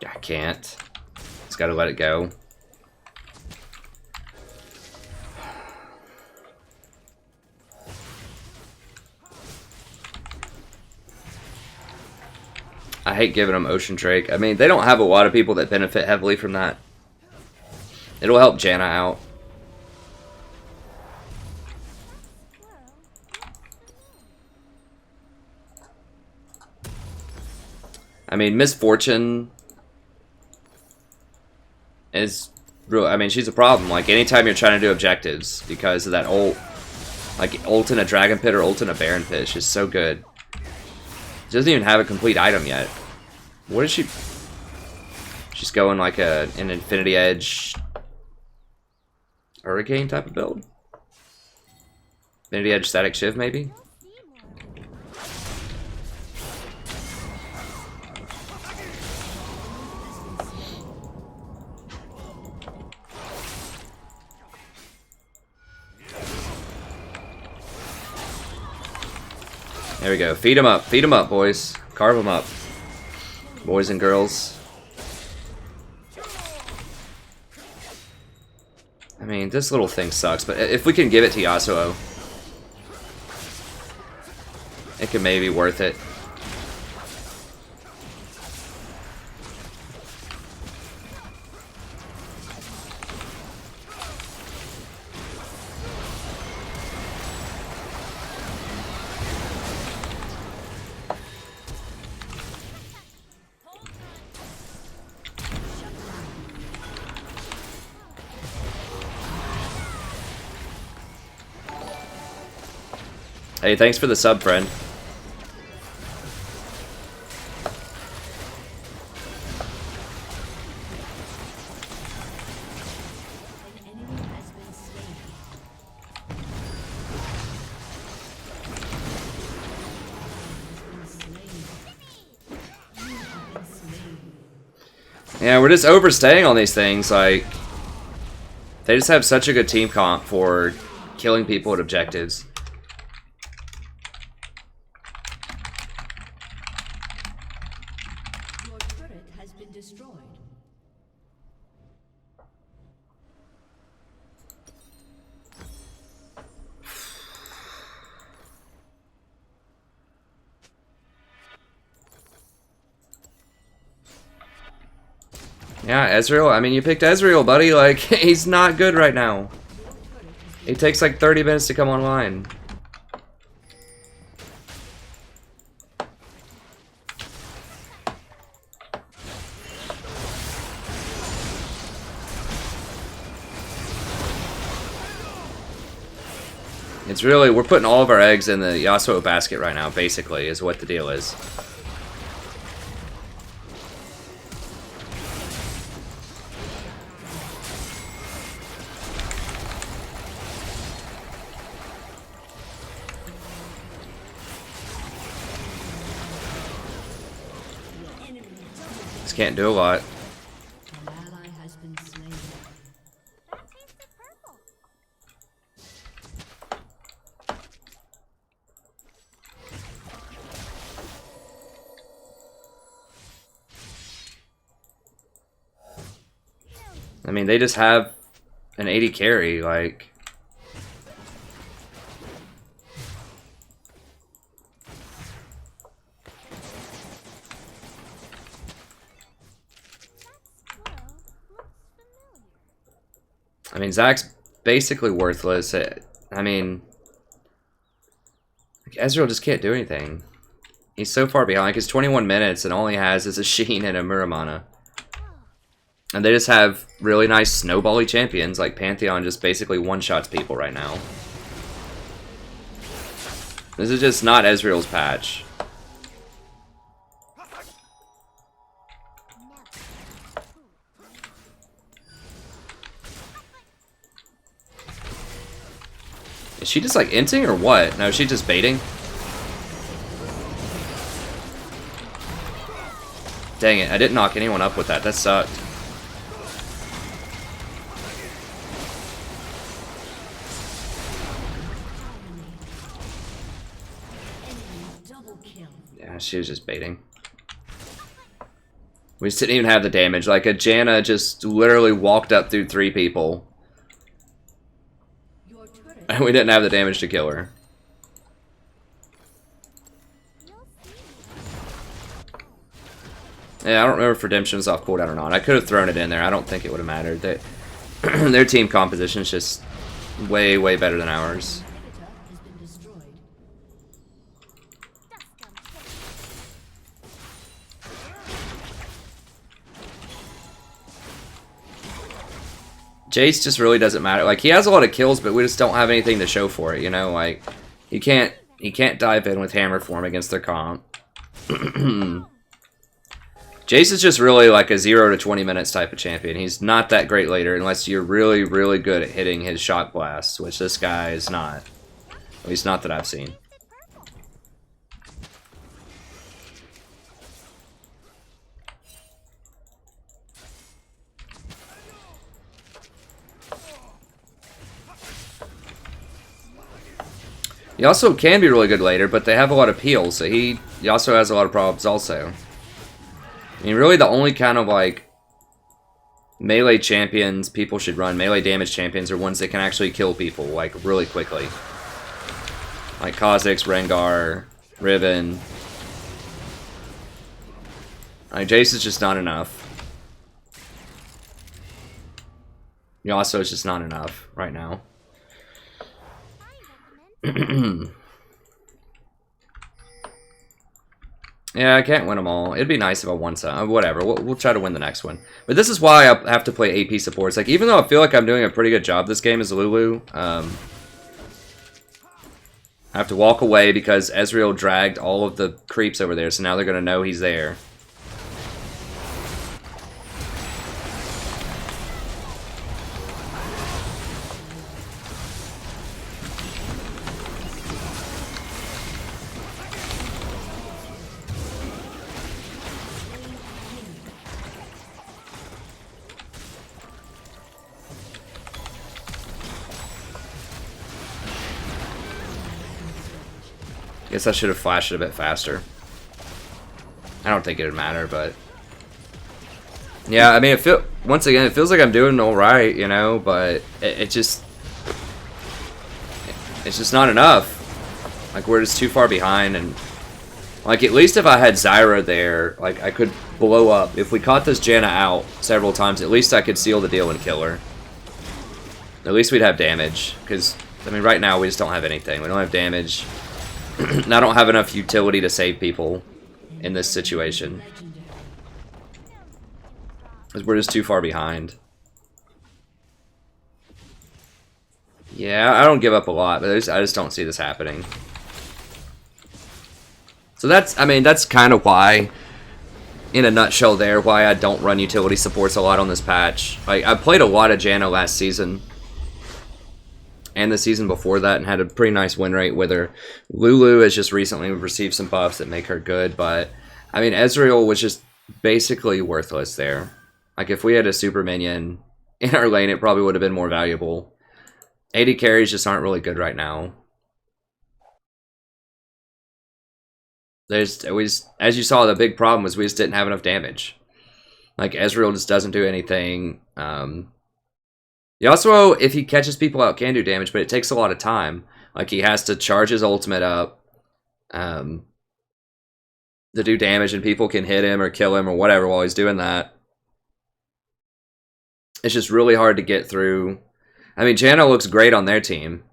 I can't. Just gotta let it go. I hate giving them Ocean Drake. I mean, they don't have a lot of people that benefit heavily from that. It'll help Janna out. I mean, Misfortune is real. I mean, she's a problem. Like, anytime you're trying to do objectives, because of that ult, like ult in a Dragon Pit or ult in a Baron Pit, she's so good. She doesn't even have a complete item yet. What is she? She's going like an Infinity Edge Hurricane type of build. Infinity Edge Static Shiv, maybe. There we go. Feed them up, boys. Carve them up, boys and girls. I mean, this little thing sucks, but if we can give it to Yasuo, it could maybe be worth it. Hey, thanks for the sub, friend. An enemy has been slain. Yeah, we're just overstaying on these things. Like, they just have such a good team comp for killing people at objectives. Your turret has been destroyed. Yeah, Ezreal. I mean, you picked Ezreal, buddy. Like, he's not good right now. It takes like 30 minutes to come online. It's really, we're putting all of our eggs in the Yasuo basket right now, basically, is what the deal is. Just can't do a lot. An ally has been slain. That tasted purple. I mean, they just have an 80 carry, like... That squirrel looks familiar. I mean, Zach's basically worthless. I mean... like, Ezreal just can't do anything. He's so far behind. Like, it's 21 minutes and all he has is a Sheen and a Muramana. And they just have really nice snowbally champions, like Pantheon just basically one-shots people right now. This is just not Ezreal's patch. Is she just like inting or what? No, she's just baiting. Dang it, I didn't knock anyone up with that. That sucked. Yeah, she was just baiting. We just didn't even have the damage. Like, a Janna just literally walked up through 3 people. And we didn't have the damage to kill her. Yeah, I don't remember if Redemption was off cooldown or not. I could have thrown it in there. I don't think it would have mattered. Their team composition is just way, way better than ours. Jace just really doesn't matter. Like, he has a lot of kills, but we just don't have anything to show for it, you know? Like, he can't dive in with hammer form against their comp. Jace is just really like a 0 to 20 minutes type of champion. He's not that great later unless you're really, really good at hitting his shock blasts, which this guy is not. At least not that I've seen. He also can be really good later, but they have a lot of peel, so he also has a lot of problems also. I mean, really the only kind of like melee champions people should run, melee damage champions, are ones that can actually kill people like really quickly. Like Kha'Zix, Rengar, Riven. Like Jace is just not enough. Yasuo is just not enough right now. Yeah, I can't win them all. It'd be nice if I won some. Whatever, we'll try to win the next one. But this is why I have to play AP supports. Like, even though I feel like I'm doing a pretty good job this game as Lulu, I have to walk away because Ezreal dragged all of the creeps over there, so now they're going to know he's there. Guess I should have flashed it a bit faster. I don't think it would matter, but yeah, I mean, once again, it feels like I'm doing all right, you know, but it's just not enough. Like, we're just too far behind, and like, at least if I had Zyra there, like, I could blow up. If we caught this Janna out several times, at least I could seal the deal and kill her. At least we'd have damage, because I mean, right now we just don't have anything. We don't have damage. And I don't have enough utility to save people in this situation. Because we're just too far behind. Yeah, I don't give up a lot, but I just don't see this happening. So I mean, that's kind of why, in a nutshell there, why I don't run utility supports a lot on this patch. Like, I played a lot of Janna last season. And the season before that, and had a pretty nice win rate with her. Lulu has just recently received some buffs that make her good, but I mean, Ezreal was just basically worthless there. Like, if we had a super minion in our lane, it probably would have been more valuable. AD carries just aren't really good right now. As you saw, the big problem was we just didn't have enough damage. Like, Ezreal just doesn't do anything. Yasuo, if he catches people out, can do damage, but it takes a lot of time. Like, he has to charge his ultimate up to do damage, and people can hit him or kill him or whatever while he's doing that. It's just really hard to get through. I mean, Janna looks great on their team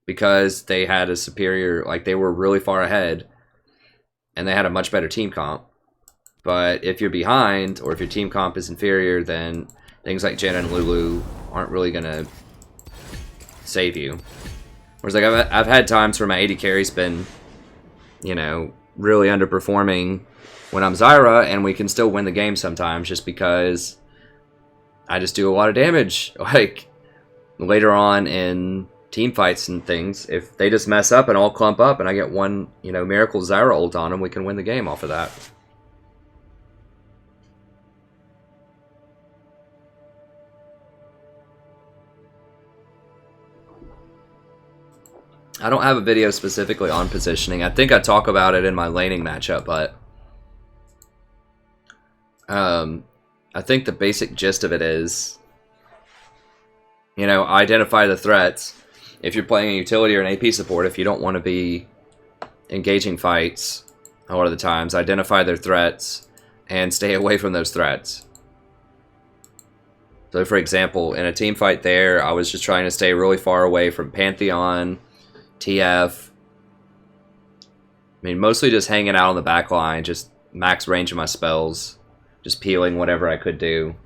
because they had a superior, like, they were really far ahead, and they had a much better team comp. But if you're behind, or if your team comp is inferior, then things like Janna and Lulu aren't really gonna save you. Whereas, like, I've had times where my AD carry's been, you know, really underperforming when I'm Zyra, and we can still win the game sometimes just because I just do a lot of damage. Like, later on in team fights and things, if they just mess up and all clump up and I get one, you know, miracle Zyra ult on them, we can win the game off of that. I don't have a video specifically on positioning. I think I talk about it in my laning matchup, but I think the basic gist of it is, you know, identify the threats. If you're playing a utility or an AP support, if you don't want to be engaging fights a lot of the times, identify their threats and stay away from those threats. So, for example, in a team fight there, I was just trying to stay really far away from Pantheon, TF. I mean, mostly just hanging out on the back line, just max range of my spells, just peeling whatever I could do.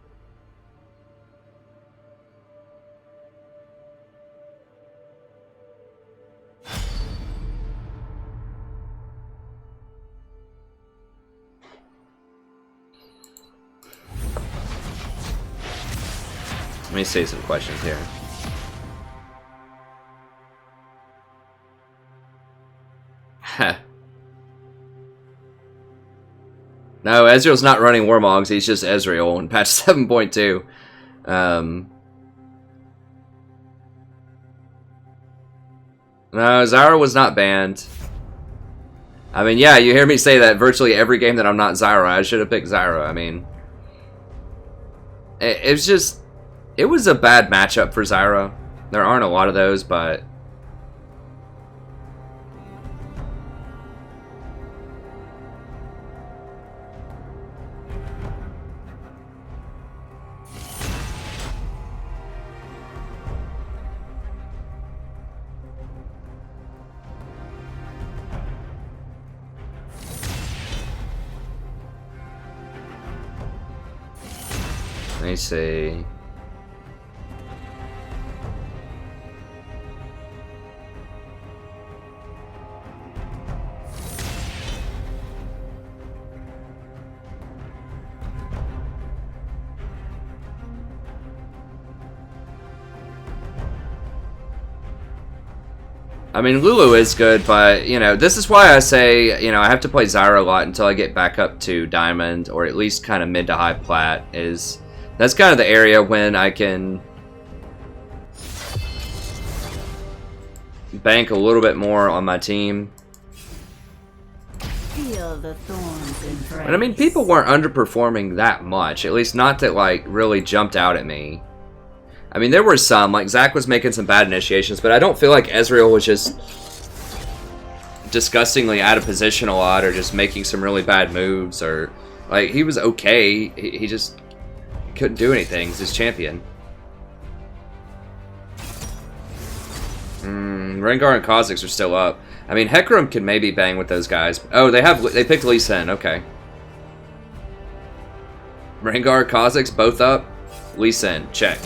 Let me see some questions here. No, Ezreal's not running Warmogs, he's just Ezreal in patch 7.2. No, Zyra was not banned. I mean, yeah, you hear me say that virtually every game that I'm not Zyra. I should have picked Zyra. I mean, it was just, it was a bad matchup for Zyra. There aren't a lot of those, but let me see. I mean, Lulu is good, but, you know, this is why I say, you know, I have to play Zyra a lot until I get back up to Diamond, or at least kind of mid to high plat, is... That's kind of the area when I can bank a little bit more on my team. Feel the thorns embrace. And I mean, people weren't underperforming that much, at least not that, like, really jumped out at me. I mean, there were some, like, Zach was making some bad initiations, but I don't feel like Ezreal was just disgustingly out of position a lot, or just making some really bad moves, or, like, he was okay, he just couldn't do anything, he's his champion. Rengar and Kha'Zix are still up. I mean, Hecarim can maybe bang with those guys. Oh, they picked Lee Sin, okay. Rengar, Kha'Zix, both up. Lee Sin, check.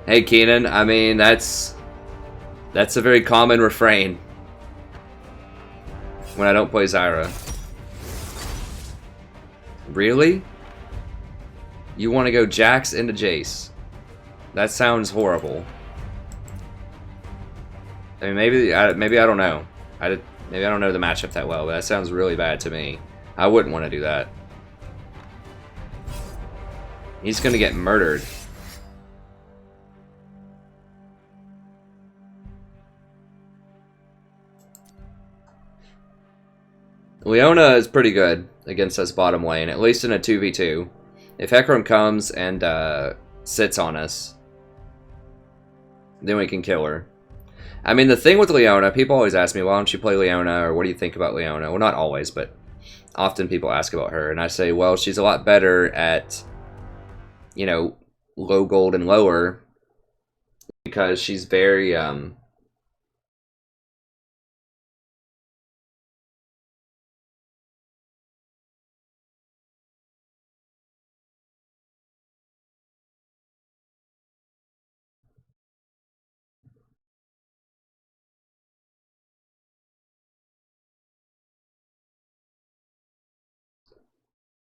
Hey Keenan, I mean, that's a very common refrain when I don't play Zyra. Really? You want to go Jax into Jace? That sounds horrible. I mean, maybe I don't know. Maybe I don't know the matchup that well, but that sounds really bad to me. I wouldn't want to do that. He's gonna get murdered. Leona is pretty good against us bottom lane, at least in a 2v2. If Hecarim comes and sits on us, then we can kill her. I mean, the thing with Leona, people always ask me, why don't you play Leona, or what do you think about Leona? Well, not always, but often people ask about her, and I say, well, she's a lot better at, you know, low gold and lower, because she's very,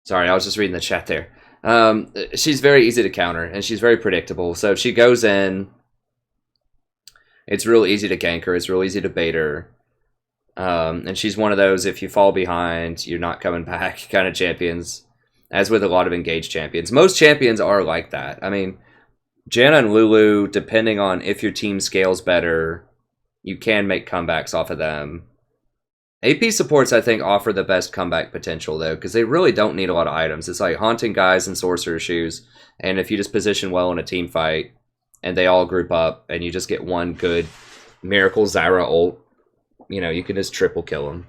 sorry, I was just reading the chat there. She's very easy to counter, and she's very predictable. So if she goes in, it's real easy to gank her. It's real easy to bait her. And she's one of those, if you fall behind, you're not coming back kind of champions. As with a lot of engaged champions. Most champions are like that. I mean, Janna and Lulu, depending on if your team scales better, you can make comebacks off of them. AP supports, I think, offer the best comeback potential, though, because they really don't need a lot of items. It's like Haunting Guys and Sorcerer Shoes, and if you just position well in a team fight, and they all group up, and you just get one good Miracle Zyra ult, you know, you can just triple kill them.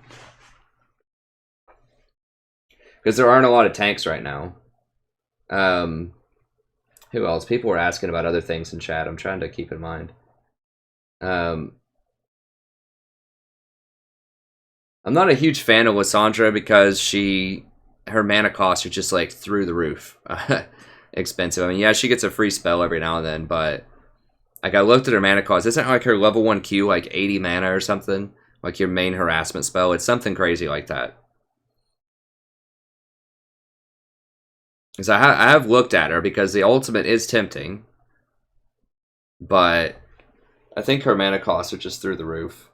Because there aren't a lot of tanks right now. Who else? People were asking about other things in chat. I'm trying to keep in mind. I'm not a huge fan of Lissandra because her mana costs are just like through the roof expensive. I mean, yeah, she gets a free spell every now and then, but like I looked at her mana cost. Isn't like her level 1 Q like 80 mana or something? Like your main harassment spell. It's something crazy like that. Because I have looked at her because the ultimate is tempting, but I think her mana costs are just through the roof.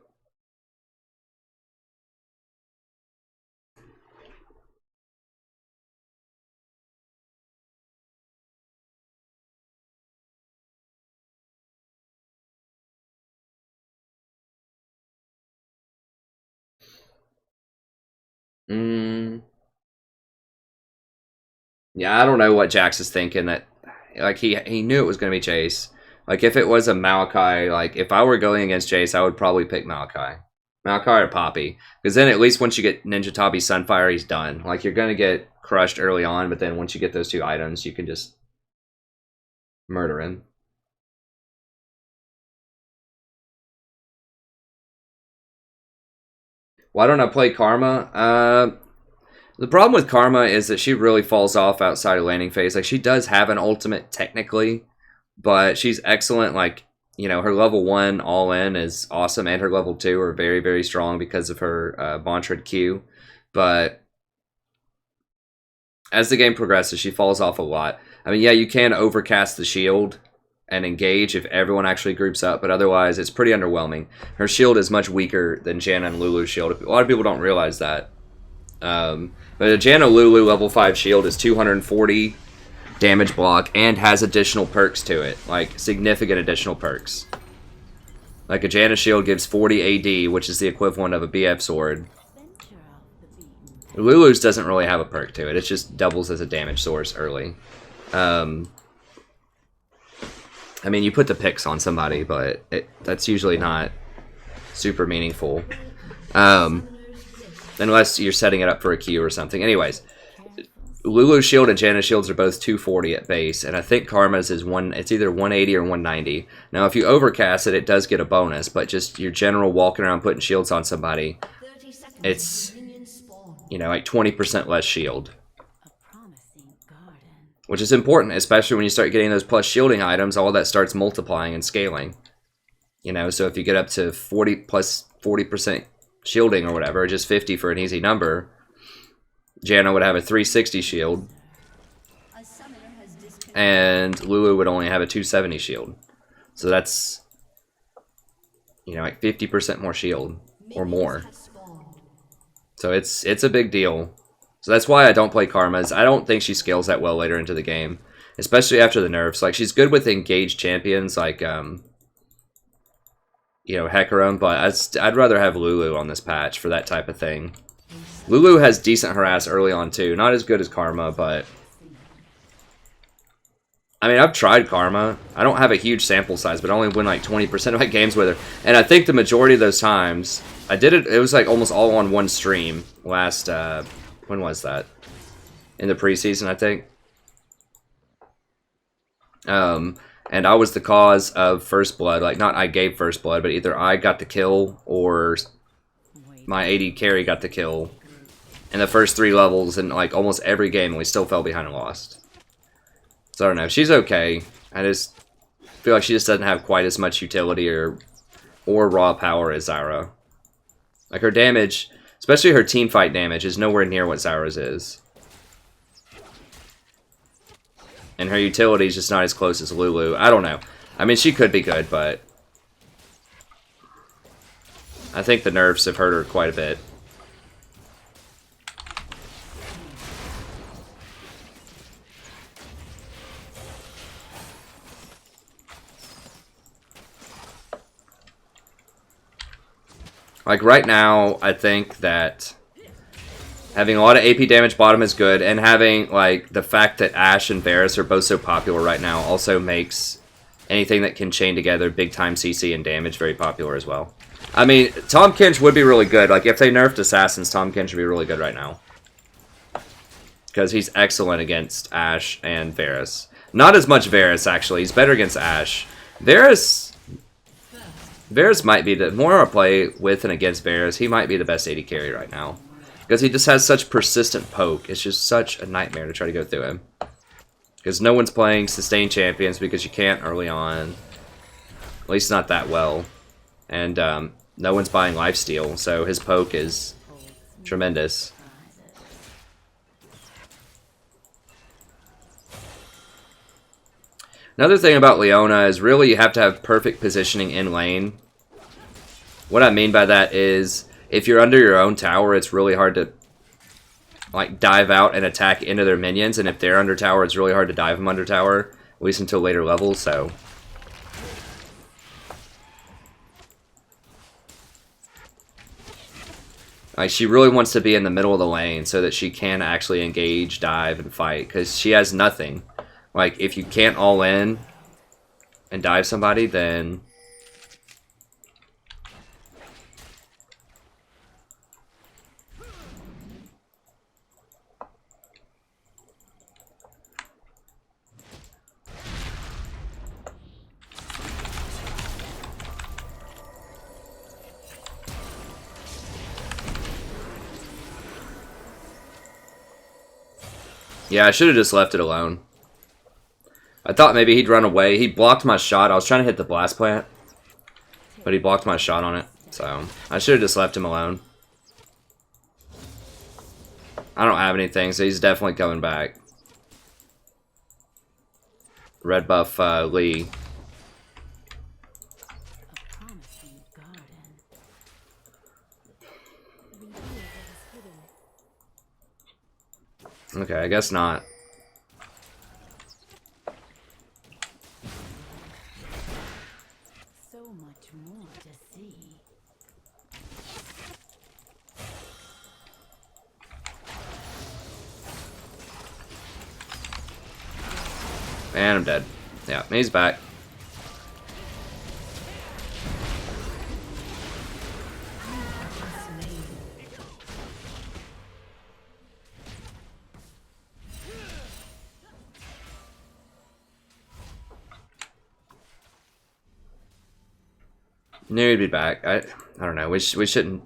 Mm, yeah, I don't know what Jax is thinking. That like he knew it was going to be Chase. Like if it was a Maokai, like if I were going against Chase, I would probably pick Maokai. Maokai or Poppy. Because then at least once you get Ninja Tabi Sunfire, he's done. Like you're going to get crushed early on, but then once you get those 2 items, you can just murder him. Why don't I play Karma? The problem with Karma is that she really falls off outside of landing phase. Like she does have an ultimate technically, but she's excellent. Like, you know, her level 1 all in is awesome, and her level 2 are very, very strong because of her Bontrud Q. But as the game progresses, she falls off a lot. I mean, yeah, you can overcast the shield and engage if everyone actually groups up, but otherwise it's pretty underwhelming. Her shield is much weaker than Janna and Lulu's shield. A lot of people don't realize that. But a Janna Lulu level 5 shield is 240 damage block and has additional perks to it, like significant additional perks. Like a Janna shield gives 40 AD, which is the equivalent of a BF sword. Lulu's doesn't really have a perk to it. It just doubles as a damage source early. I mean, you put the picks on somebody, but that's usually not super meaningful. Unless you're setting it up for a Q or something. Anyways, Lulu's shield and Janna's shields are both 240 at base, and I think Karma's is it's either 180 or 190. Now, if you overcast it, it does get a bonus, but just your general walking around putting shields on somebody, it's, you know, like 20% less shield. Which is important, especially when you start getting those plus shielding items, all that starts multiplying and scaling. You know, so if you get up to 40 plus 40% shielding or whatever, just 50 for an easy number, Janna would have a 360 shield, and Lulu would only have a 270 shield. So that's, you know, like 50% more shield or more. So it's a big deal. So that's why I don't play Karma's. I don't think she scales that well later into the game, especially after the nerfs. Like she's good with engaged champions, like you know, Hecarim, but I'd rather have Lulu on this patch for that type of thing. Lulu has decent harass early on too, not as good as Karma, but I mean, I've tried Karma. I don't have a huge sample size, but I only win like 20% of my games with her, and I think the majority of those times I did it. It was like almost all on one stream last. When was that? In the preseason, I think. And I was the cause of First Blood. Like, not I gave First Blood, but either I got the kill or my AD carry got the kill in the first 3 levels in like almost every game, and we still fell behind and lost. So I don't know. She's okay. I just feel like she just doesn't have quite as much utility or raw power as Zyra. Like her damage, especially her team fight damage, is nowhere near what Zyra's is. And her utility is just not as close as Lulu. I don't know. I mean, she could be good, but I think the nerfs have hurt her quite a bit. Like right now, I think that having a lot of AP damage bottom is good, and having like the fact that Ashe and Varus are both so popular right now also makes anything that can chain together big time CC and damage very popular as well. I mean, Tahm Kench would be really good. Like if they nerfed Assassins, Tahm Kench would be really good right now. Because he's excellent against Ashe and Varus. Not as much Varus actually, he's better against Ashe. Varus might be the more I play with and against Varus, he might be the best AD carry right now. Because he just has such persistent poke. It's just such a nightmare to try to go through him. Because no one's playing sustained champions because you can't early on. At least not that well. And no one's buying lifesteal, so his poke is tremendous. Another thing about Leona is really you have to have perfect positioning in lane. What I mean by that is if you're under your own tower, it's really hard to like dive out and attack into their minions, and if they're under tower, it's really hard to dive them under tower, at least until later levels, so Like, she really wants to be in the middle of the lane so that she can actually engage, dive, and fight. Because she has nothing. Like, if you can't all in and dive somebody, then... Yeah, I should have just left it alone. I thought maybe he'd run away. He blocked my shot. I was trying to hit the blast plant, but he blocked my shot on it. So, I should have just left him alone. I don't have anything, so he's definitely coming back. Red buff Lee. A promising garden. Okay, I guess not. So much more to see. And I'm dead. Yeah, he's back. Knew he'd be back. I don't know. We shouldn't.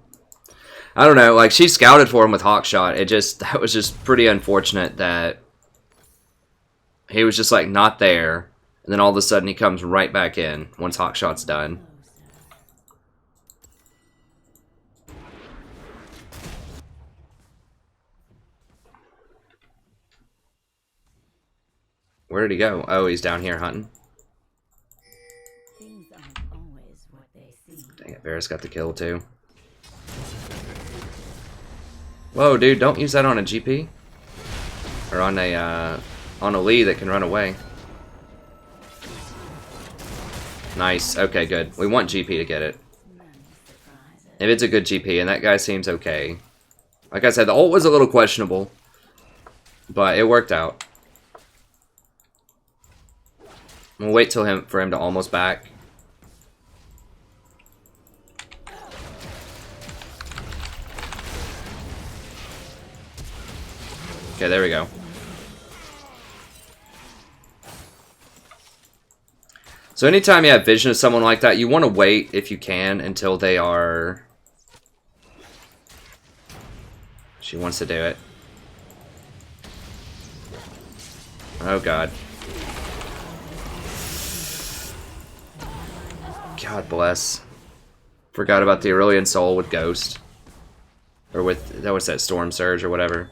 I don't know. Like, she scouted for him with Hawkshot. That was just pretty unfortunate that he was just like not there, and then all of a sudden he comes right back in once Hawkshot's done. Where did he go? Oh, he's down here hunting. Things aren't always what they seem. Dang it, Varus got the kill too. Whoa, dude, don't use that on a GP. Or on a Lee that can run away. Nice, okay, good. We want GP to get it. If it's a good GP, and that guy seems okay. Like I said, the ult was a little questionable. But it worked out. We'll wait till for him to almost back. Okay, there we go. So anytime you have vision of someone like that, you want to wait, if you can, until they are... She wants to do it. Oh, God. God bless. Forgot about the Aurelian Soul with Ghost. Or with, that was that Storm Surge or whatever.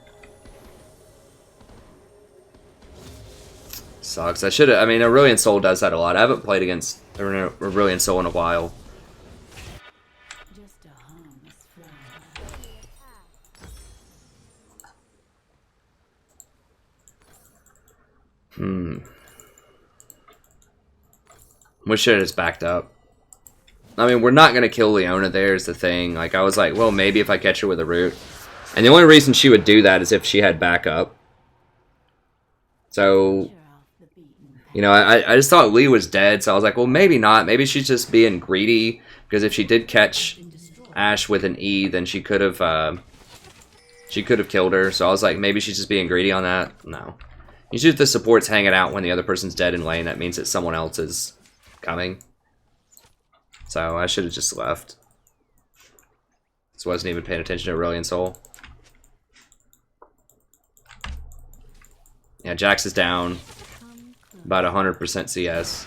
Sucks. I should have, I mean, Aurelian Soul does that a lot. I haven't played against Aurelian Soul in a while. Just a harmless flower. We should have just backed up. I mean, we're not going to kill Leona there is the thing. Like, I was like, well, maybe if I catch her with a root. And the only reason she would do that is if she had backup. So, you know, I just thought Lee was dead. So I was like, well, maybe not. Maybe she's just being greedy. Because if she did catch Ashe with an E, then she could have killed her. So I was like, maybe she's just being greedy on that. No. Usually if the support's hanging out when the other person's dead in lane, that means that someone else is coming. So I should have just left. Just wasn't even paying attention to Aurelian Soul. Yeah, Jax is down. About 100% CS.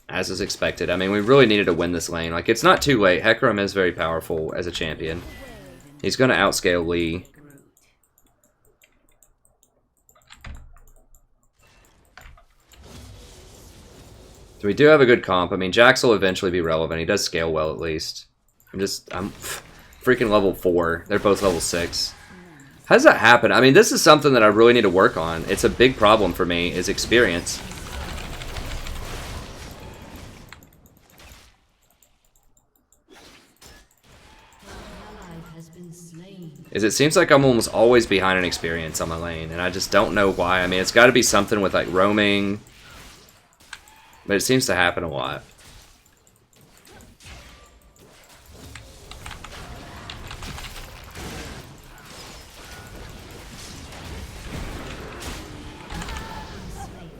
As is expected. I mean, we really needed to win this lane. Like, it's not too late. Hecarim is very powerful as a champion. He's going to outscale Lee. So we do have a good comp. I mean, Jax will eventually be relevant. He does scale well, at least. I'm freaking level 4. They're both level 6. How does that happen? I mean, this is something that I really need to work on. It's a big problem for me, is experience. been slain. Is it seems like I'm almost always behind in experience on my lane, and I just don't know why. I mean, it's got to be something with like roaming, but it seems to happen a lot.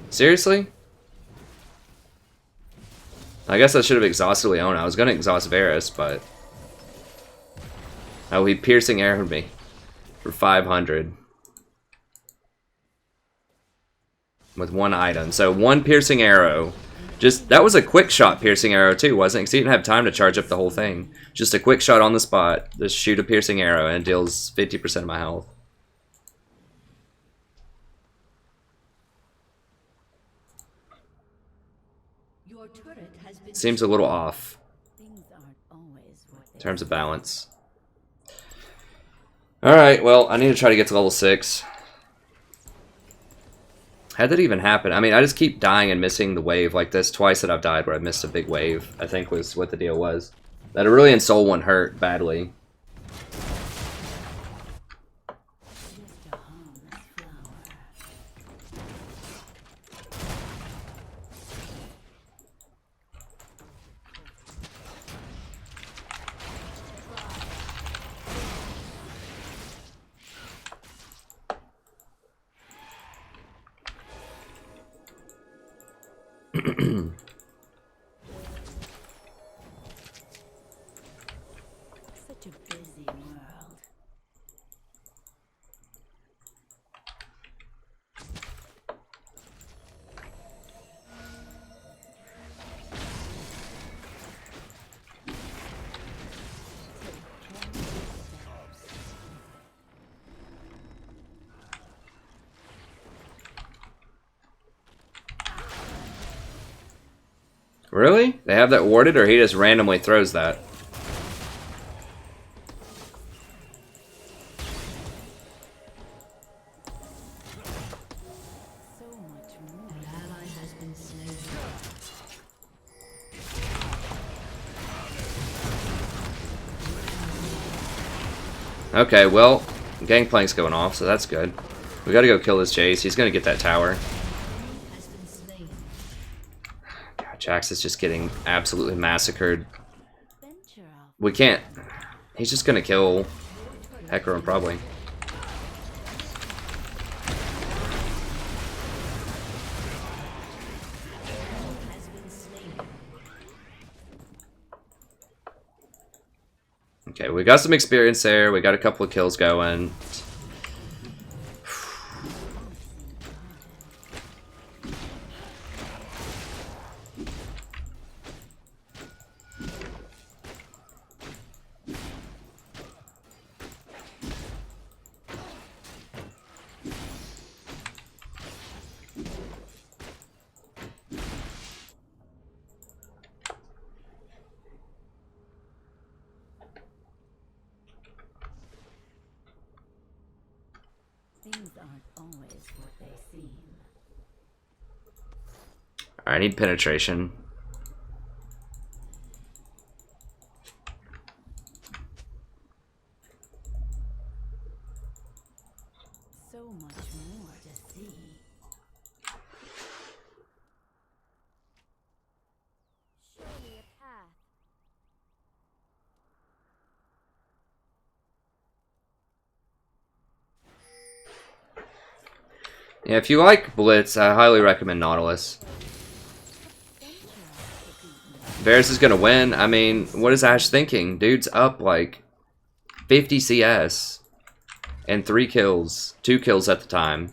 Seriously? I guess I should have exhausted Leona. I was going to exhaust Varus, but... Oh, he piercing arrowed me for 500. With one item. So one piercing arrow. Just, that was a quick shot piercing arrow too, wasn't it? Because he didn't have time to charge up the whole thing. Just a quick shot on the spot. Just shoot a piercing arrow and it deals 50% of my health. Your turret has been Seems a little off Things aren't always what in they terms of balance. Alright, well, I need to try to get to level 6. How'd that even happen? I mean, I just keep dying and missing the wave like this. Twice that I've died where I missed a big wave, I think was what the deal was. That Aurelion Soul one hurt badly. just a harmless flower. such a busy world. Really? They have that warded, or he just randomly throws that? So much more. An ally has been slain. Okay, well, Gangplank's going off, so that's good. We gotta go kill this Jace. He's gonna get that tower. Has been slain. God, Jax is just getting absolutely massacred. Venture off. We can't... He's just gonna kill Hecarim, probably. Has been slain. Okay, we got some experience there. We got a couple of kills going. Things aren't always what they seem. Alright, I need penetration. So much more to see. Show me a path. Yeah, if you like Blitz, I highly recommend Nautilus. Venture off the beaten. Varus is gonna win. I mean, what is Ash thinking? Dude's up like 50 CS and 3 kills. 2 kills at the time.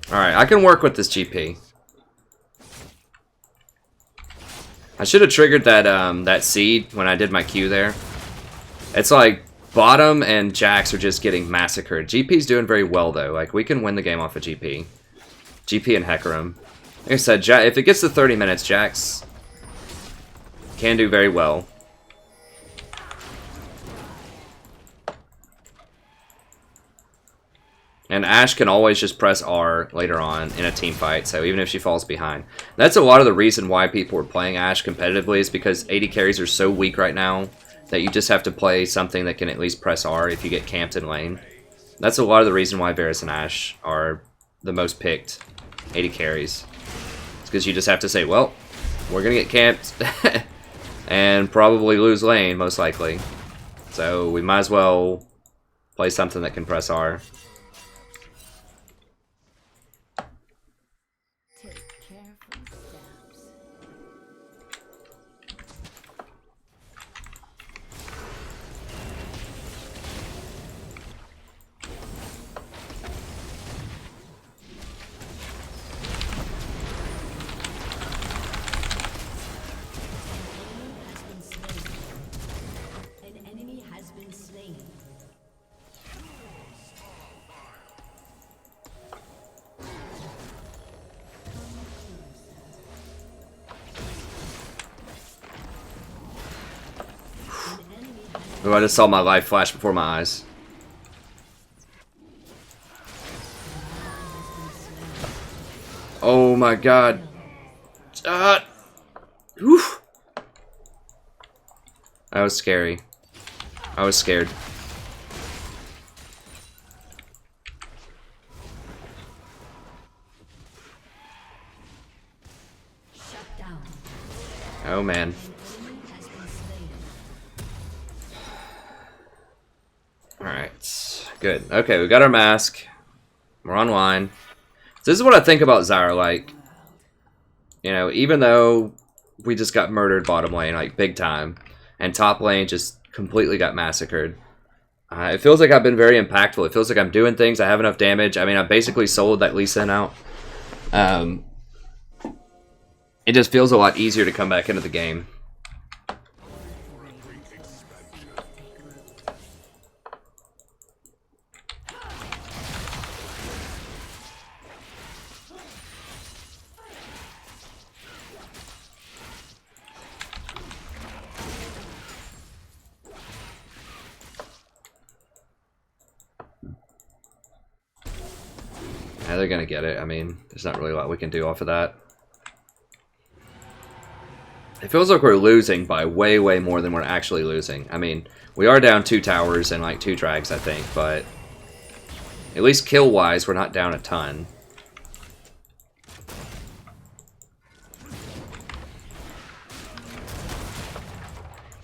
Alright, I can work with this GP. I should have triggered that that seed when I did my Q there. It's like bottom and Jax are just getting massacred. GP's doing very well though. Like we can win the game off of GP. GP and Hecarim. Like I said, if it gets to 30 minutes, Jax can do very well. And Ashe can always just press R later on in a team fight, so even if she falls behind. That's a lot of the reason why people are playing Ashe competitively is because AD carries are so weak right now that you just have to play something that can at least press R if you get camped in lane. That's a lot of the reason why Varus and Ashe are the most picked AD carries. It's because you just have to say, well, we're going to get camped and probably lose lane, most likely. So we might as well play something that can press R. Oh, I just saw my life flash before my eyes. Oh my god. Oof. That was scary. I was scared. Oh man. Alright. Good. Okay, we got our mask. We're online. So this is what I think about Zyra, like, you know, even though we just got murdered bottom lane, like, big time, and top lane just completely got massacred, it feels like I've been very impactful. It feels like I'm doing things, I have enough damage. I mean, I basically soloed that Lee Sin out. It just feels a lot easier to come back into the game. Yeah, they're gonna get it. I mean, there's not really a lot we can do off of that. It feels like we're losing by way, way more than we're actually losing. I mean, we are down 2 towers and like 2 drags, I think, but at least kill-wise, we're not down a ton.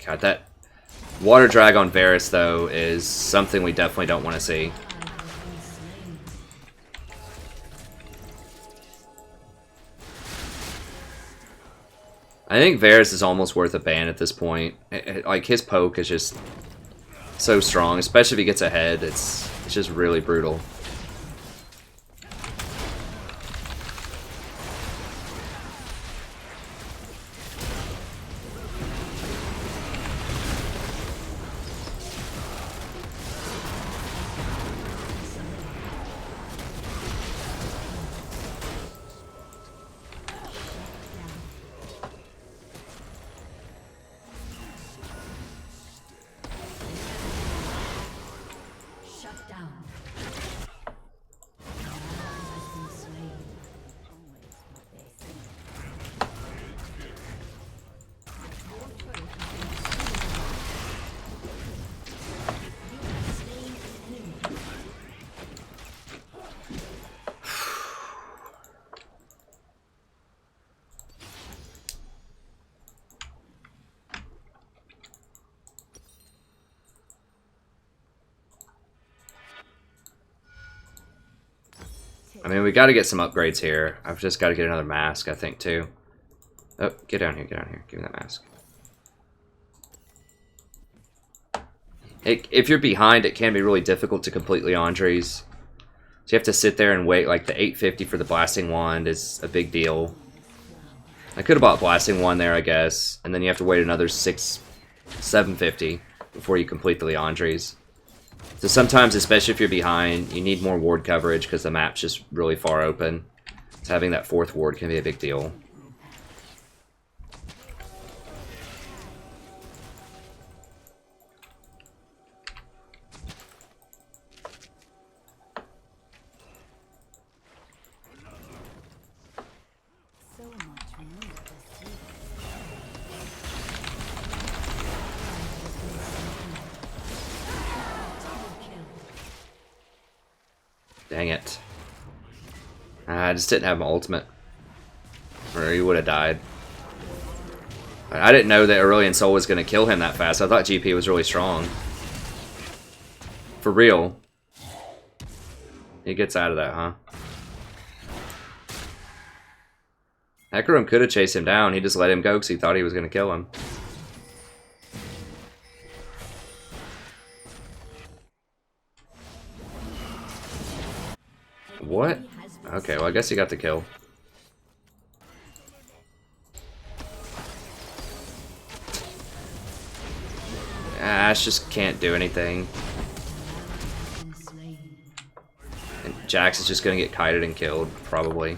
God, that water drag on Varus, though, is something we definitely don't want to see. I think Varus is almost worth a ban at this point. Like, his poke is just so strong, especially if he gets ahead. It's just really brutal. I mean, we got to get some upgrades here. I've just got to get another mask, I think, too. Oh, get down here, get down here. Give me that mask. If you're behind, it can be really difficult to complete Leandre's. So you have to sit there and wait. Like, the 850 for the Blasting Wand is a big deal. I could have bought Blasting 1 there, I guess. And then you have to wait another 750 before you complete the Leandries. So sometimes, especially if you're behind, you need more ward coverage because the map's just really far open. So having that 4th ward can be a big deal. So much more to see. Dang it. I just didn't have my ultimate. Or he would have died. I didn't know that Aurelion Sol was going to kill him that fast. I thought GP was really strong. For real. He gets out of that, huh? Hecarim could have chased him down. He just let him go because he thought he was going to kill him. What? Okay, well, I guess he got the kill. Ash just can't do anything. And Jax is just going to get kited and killed, probably.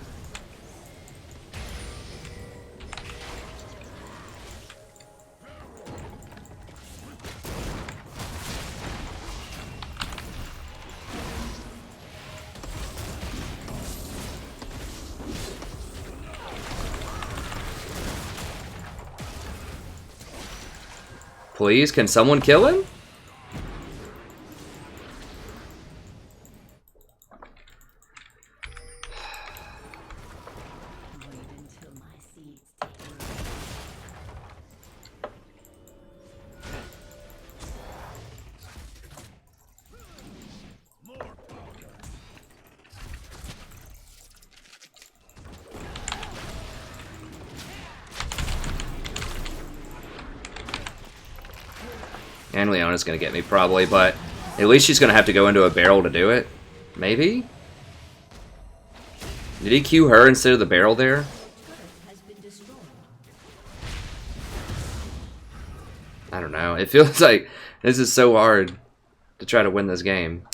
Please, can someone kill him? Wait until my seeds take root. And Leona's gonna get me, probably, but at least she's gonna have to go into a barrel to do it. Maybe? Did he Q her instead of the barrel there? I don't know. It feels like this is so hard to try to win this game.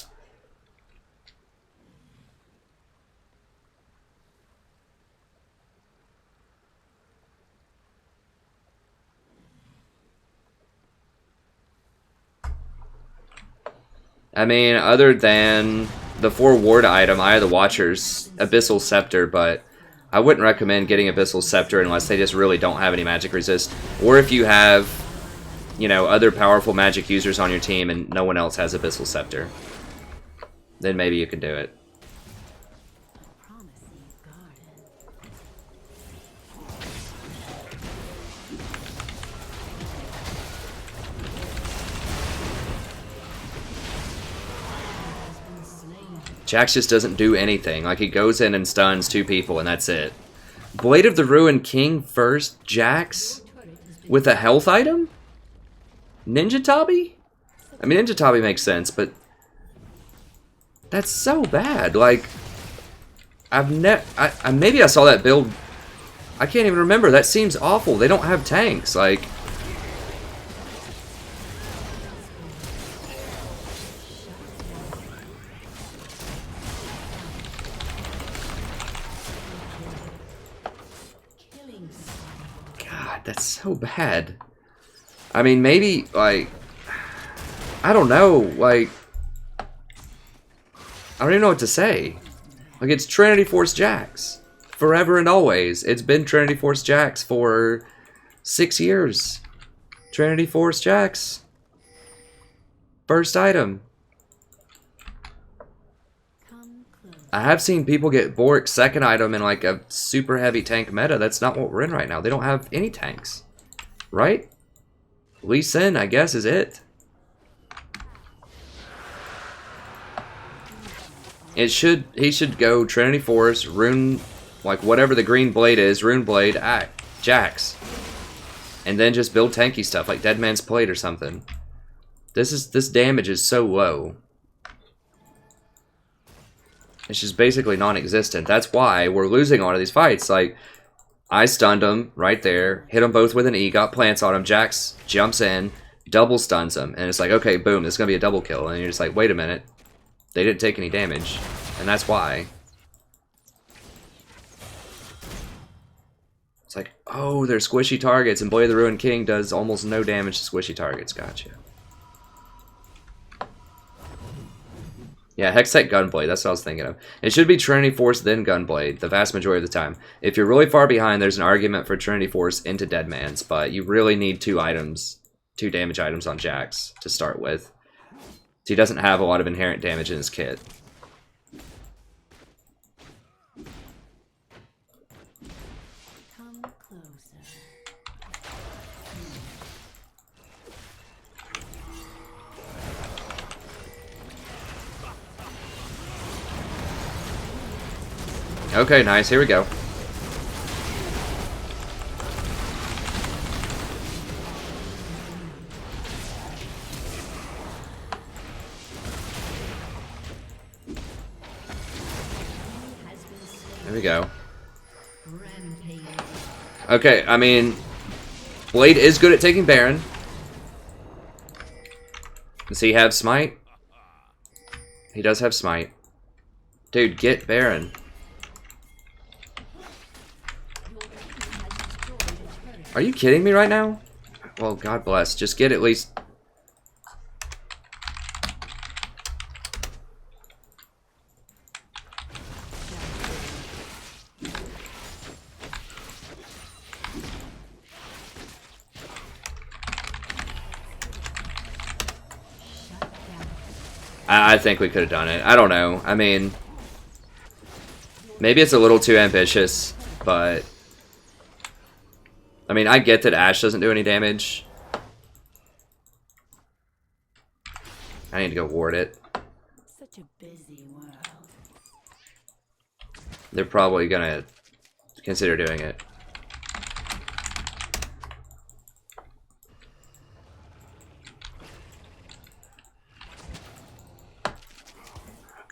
I mean, other than the 4 ward item, Eye of the Watcher's Abyssal Scepter, but I wouldn't recommend getting Abyssal Scepter unless they just really don't have any magic resist. Or if you have, you know, other powerful magic users on your team and no one else has Abyssal Scepter. Then maybe you can do it. Promising garden. Jax just doesn't do anything. Like, he goes in and stuns 2 people and that's it. Blade of the Ruined King first, Jax? With a health item? Ninja Tabi? I mean, Ninja Tabi makes sense, but that's so bad. Like, maybe I saw that build. I can't even remember. That seems awful. They don't have tanks. Like, God, that's so bad. I mean, maybe, like, I don't know, like, I don't even know what to say. Like, it's Trinity Force Jax. Forever and always. It's been Trinity Force Jax for 6 years. Trinity Force Jax. First item. Come close. I have seen people get Bork's second item in, like, a super heavy tank meta. That's not what we're in right now. They don't have any tanks. Right? Lee Sin, I guess, is it. He should go Trinity Force, Rune, like whatever the green blade is, Rune Blade, Jax. And then just build tanky stuff like Dead Man's Plate or something. This damage is so low. It's just basically non-existent. That's why we're losing all of these fights. Like, I stunned him right there, hit them both with an E, got plants on him. Jax jumps in, double stuns him, and it's like, okay, boom, this is gonna be a double kill. And you're just like, wait a minute, they didn't take any damage, and that's why. It's like, oh, they're squishy targets, and Blade of the Ruined King does almost no damage to squishy targets. Gotcha. Yeah, Hextech Gunblade, that's what I was thinking of. It should be Trinity Force, then Gunblade, the vast majority of the time. If you're really far behind, there's an argument for Trinity Force into Deadman's, but you really need 2 damage items on Jax to start with. So he doesn't have a lot of inherent damage in his kit. Come closer. Okay, nice. Here we go. There we go. Okay, I mean, Blade is good at taking Baron. Does he have Smite? He does have Smite. Dude, get Baron. Are you kidding me right now? Well, God bless. Just get at least... I think we could have done it. I don't know. I mean, maybe it's a little too ambitious, but... I mean, I get that Ashe doesn't do any damage. I need to go ward it. Such a busy world. They're probably gonna consider doing it.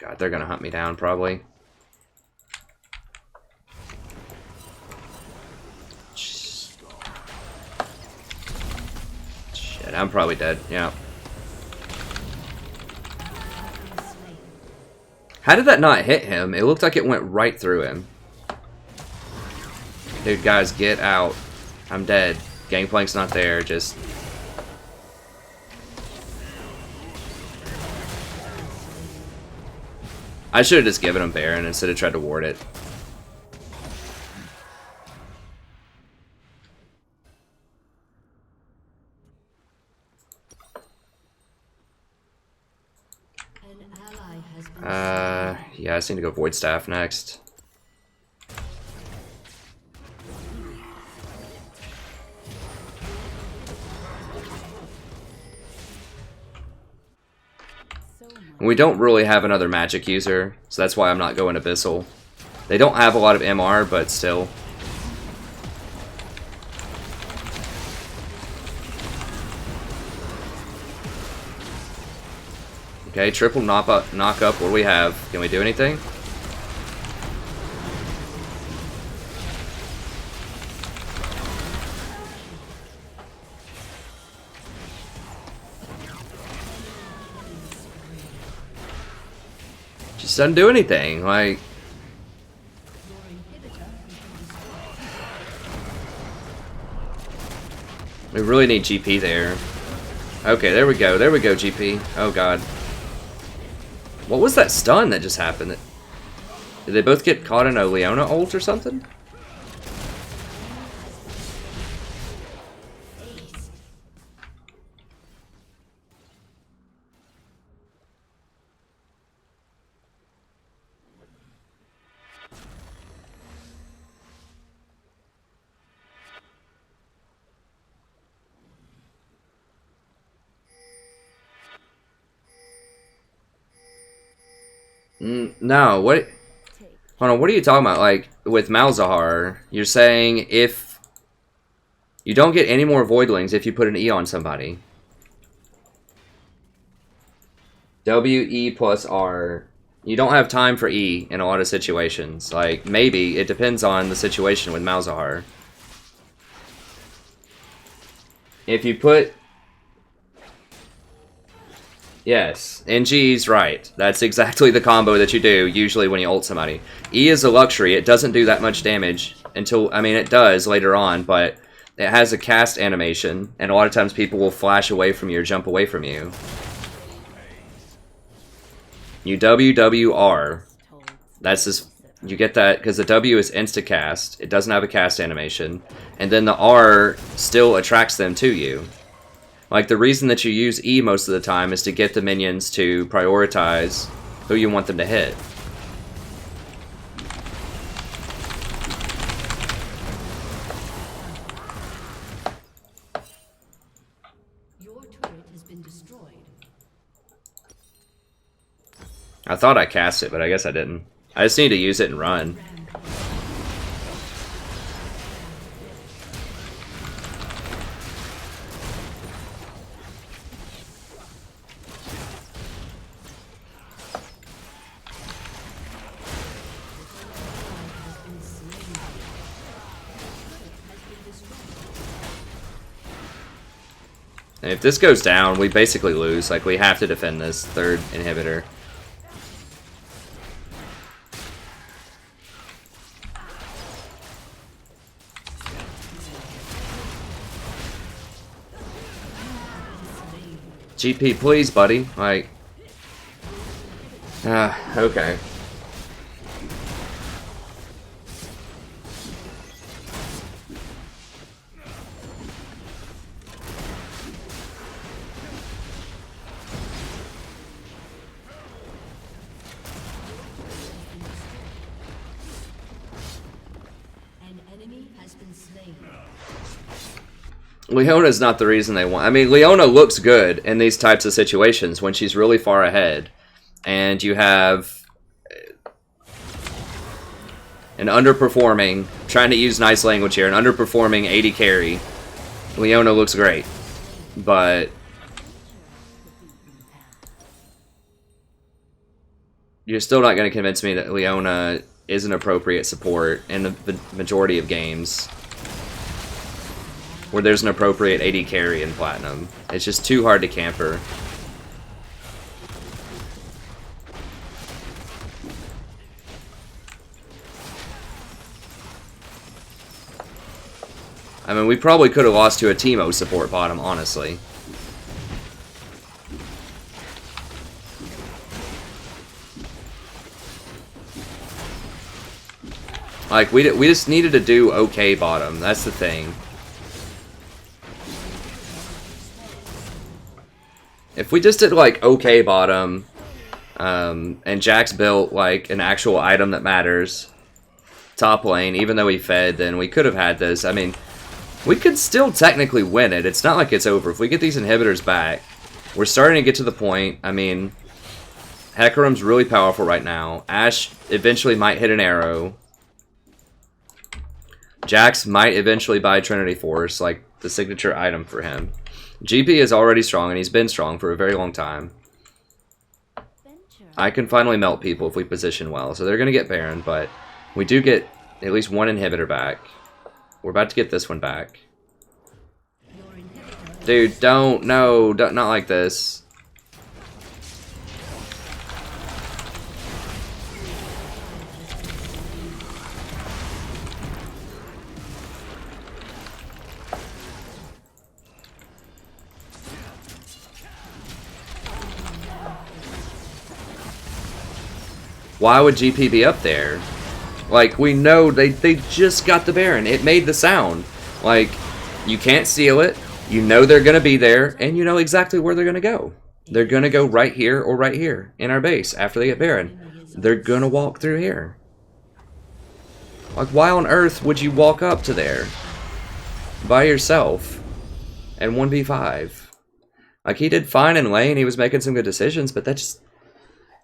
God, they're gonna hunt me down probably. Shit, I'm probably dead. Yeah. How did that not hit him? It looked like it went right through him. Dude, guys, get out. I'm dead. Gangplank's not there, just... I should have just given him Baron instead of tried to ward it. Yeah, I just need to go Void Staff next. We don't really have another magic user, so that's why I'm not going Abyssal. They don't have a lot of MR, but still. Okay, triple knock up. What do we have? Can we do anything? Just doesn't do anything. Like, we really need GP there. Okay, there we go. There we go, GP. Oh god. What was that stun that just happened? Did they both get caught in a Leona ult or something? No, what? Hold on, what are you talking about? Like, with Malzahar, you're saying if you don't get any more Voidlings if you put an E on somebody. W, E plus R. You don't have time for E in a lot of situations. Like, maybe. It depends on the situation with Malzahar. If you put... Yes, NG's right. That's exactly the combo that you do, usually when you ult somebody. E is a luxury. It doesn't do that much damage until... I mean, it does later on, but it has a cast animation, and a lot of times people will flash away from you or jump away from you. You WWR. That's just... You get that because the W is insta-cast. It doesn't have a cast animation. And then the R still attracts them to you. Like, the reason that you use E most of the time is to get the minions to prioritize who you want them to hit. Your turret has been destroyed. I thought I cast it, but I guess I didn't. I just need to use it and run. And if this goes down, we basically lose. Like, we have to defend this third inhibitor. GP, please, buddy. Like... okay. Leona's not the reason they want... I mean, Leona looks good in these types of situations when she's really far ahead. And you have an underperforming... Trying to use nice language here. An underperforming 80 carry. Leona looks great. But... You're still not going to convince me that Leona is an appropriate support in the majority of games where there's an appropriate AD carry in Platinum. It's just too hard to camper. I mean, we probably could have lost to a Teemo support bottom, honestly. Like, we just needed to do okay bottom. That's the thing. If we just did, like, okay bottom, and Jax built, like, an actual item that matters, top lane, even though he fed, then we could have had this. I mean, we could still technically win it. It's not like it's over. If we get these inhibitors back, we're starting to get to the point. I mean, Hecarim's really powerful right now. Ashe eventually might hit an arrow. Jax might eventually buy Trinity Force, like the signature item for him. GP is already strong, and he's been strong for a very long time. I can finally melt people if we position well. So they're going to get Baron, but we do get at least one inhibitor back. We're about to get this one back. Dude, don't. No, don't, not like this. Why would GP be up there? Like, we know they just got the Baron. It made the sound. Like, you can't steal it. You know they're going to be there, and you know exactly where they're going to go. They're going to go right here or right here in our base after they get Baron. They're going to walk through here. Like, why on earth would you walk up to there by yourself and 1v5? Like, he did fine in lane. He was making some good decisions, but that just...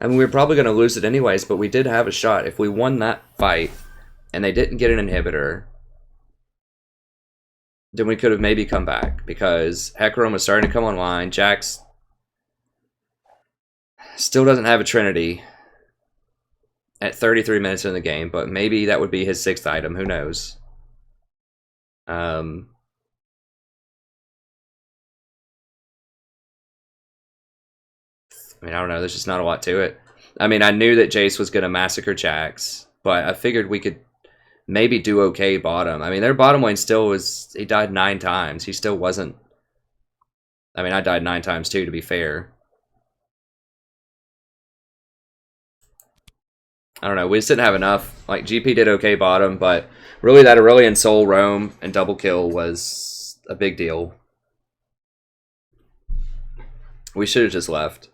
I mean, we were probably going to lose it anyways, but we did have a shot. If we won that fight and they didn't get an inhibitor, then we could have maybe come back because Hecarim was starting to come online. Jax still doesn't have a Trinity. at 33 minutes in the game, but maybe that would be his 6th item. Who knows? I mean, I don't know. There's just not a lot to it. I mean, I knew that Jace was going to massacre Jax, but I figured we could maybe do okay bottom. I mean, their bottom lane still was... He died 9 times. He still wasn't... I mean, I died 9 times too, to be fair. I don't know. We just didn't have enough. Like, GP did okay bottom, but really that Aurelion Soul roam and double kill was a big deal. We should have just left.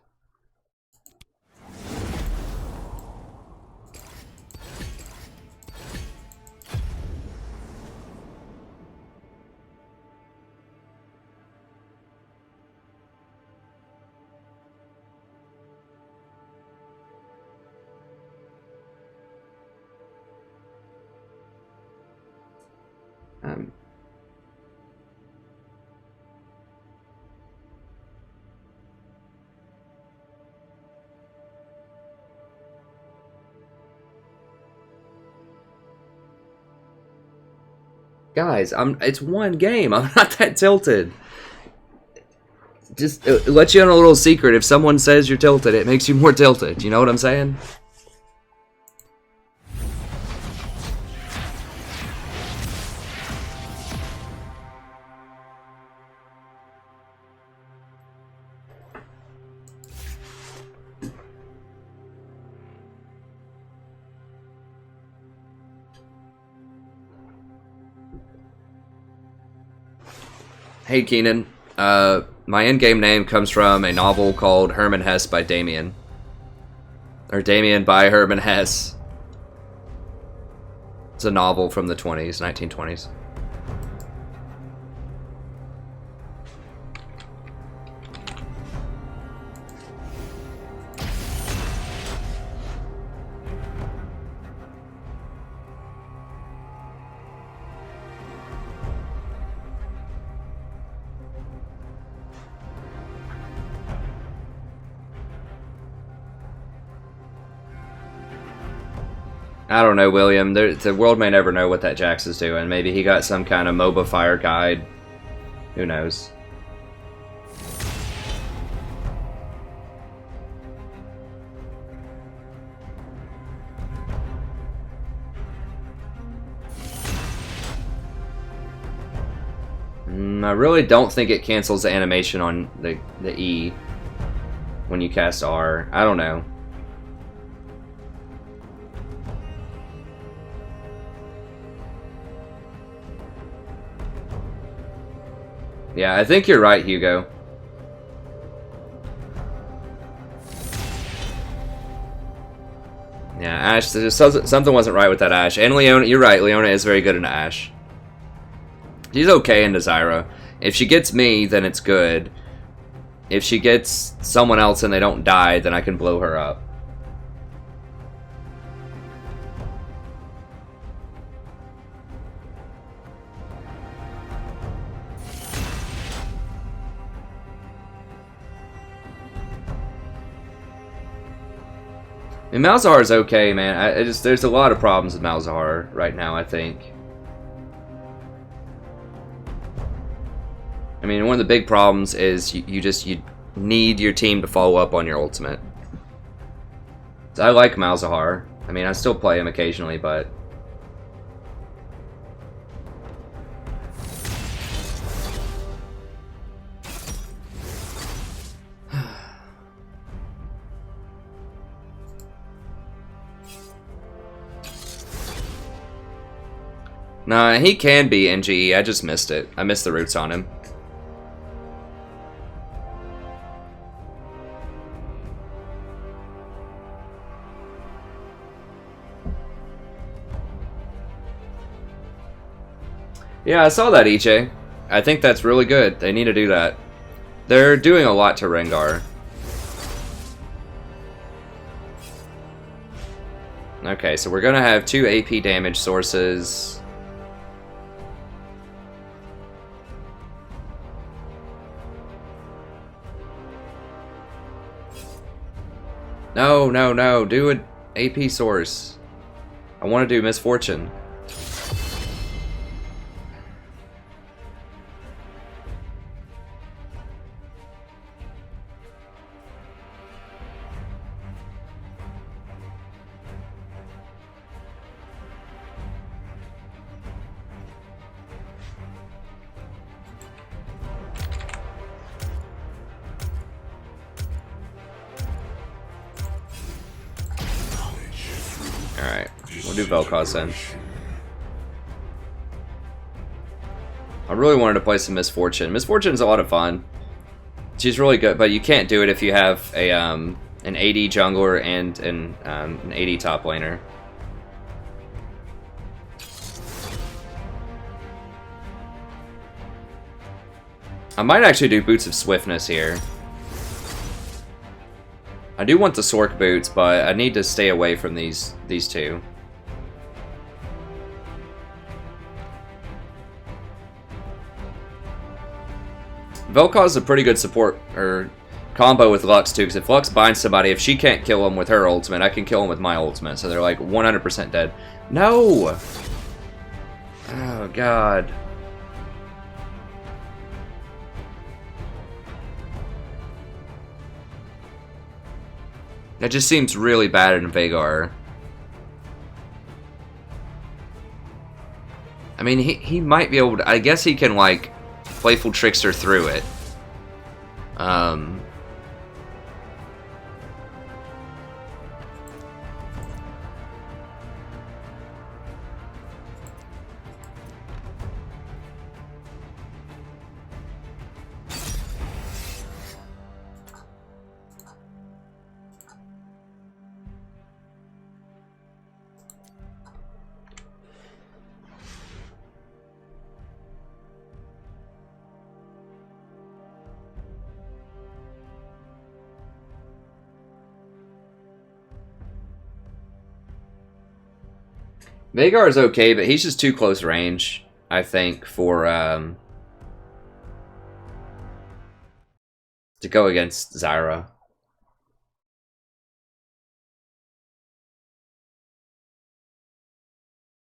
Guys, it's one game. I'm not that tilted. Just let you in a little secret. If someone says you're tilted, it makes you more tilted. You know what I'm saying? Hey, Keenan. My in-game name comes from a novel called Herman Hesse by Damien. Or Damien by Herman Hesse. It's a novel from the 1920s. I don't know, William. The world may never know what that Jax is doing. Maybe he got some kind of MOBA fire guide. Who knows? I really don't think it cancels the animation on the E when you cast R. I don't know. Yeah, I think you're right, Hugo. Yeah, Ashe, something wasn't right with that Ashe. And Leona, you're right, Leona is very good in Ashe. She's okay into Zyra. If she gets me, then it's good. If she gets someone else and they don't die, then I can blow her up. I mean, Malzahar is okay, man. There's a lot of problems with Malzahar right now, I think. I mean, one of the big problems is you need your team to follow up on your ultimate. So I like Malzahar. I mean, I still play him occasionally, but... Nah, he can be NGE. I just missed it. I missed the roots on him. Yeah, I saw that, EJ. I think that's really good. They need to do that. They're doing a lot to Rengar. Okay, so we're gonna have 2 AP damage sources. No, no, no, do it. AP source. I want to do misfortune. Alright, we'll do Vel'Koz then. I really wanted to play some Misfortune. Misfortune's a lot of fun. She's really good, but you can't do it if you have a an AD jungler and an AD top laner. I might actually do Boots of Swiftness here. I do want the Sork boots, but I need to stay away from these two. Vel'Koz is a pretty good support or combo with Lux too, because if Lux binds somebody, if she can't kill him with her ultimate, I can kill him with my ultimate, so they're like 100% dead. No! Oh god. That just seems really bad in Veigar. I mean, he might be able to... I guess he can, like, Playful Trickster through it. Veigar is okay, but he's just too close range, I think, for to go against Zyra.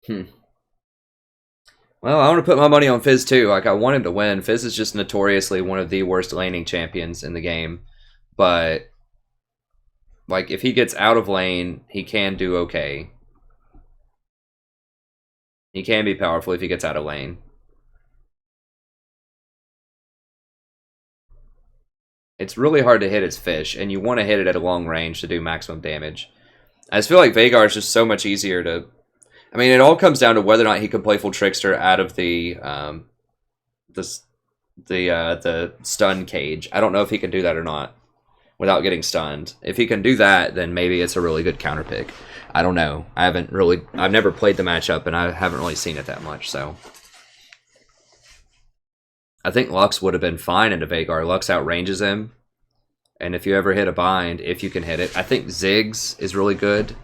Well, I want to put my money on Fizz too. Like, I want him to win. Fizz is just notoriously one of the worst laning champions in the game. But, like, if he gets out of lane, he can do okay. He can be powerful if he gets out of lane. It's really hard to hit his fish, and you want to hit it at a long range to do maximum damage. I just feel like Veigar is just so much easier to... I mean, it all comes down to whether or not he can Playful Trickster out of the stun cage. I don't know if he can do that or not without getting stunned. If he can do that, then maybe it's a really good counter pick. I don't know. I've never played the matchup, and I haven't really seen it that much, so. I think Lux would have been fine into Veigar. Lux outranges him, and if you ever hit a bind, if you can hit it. I think Ziggs is really good.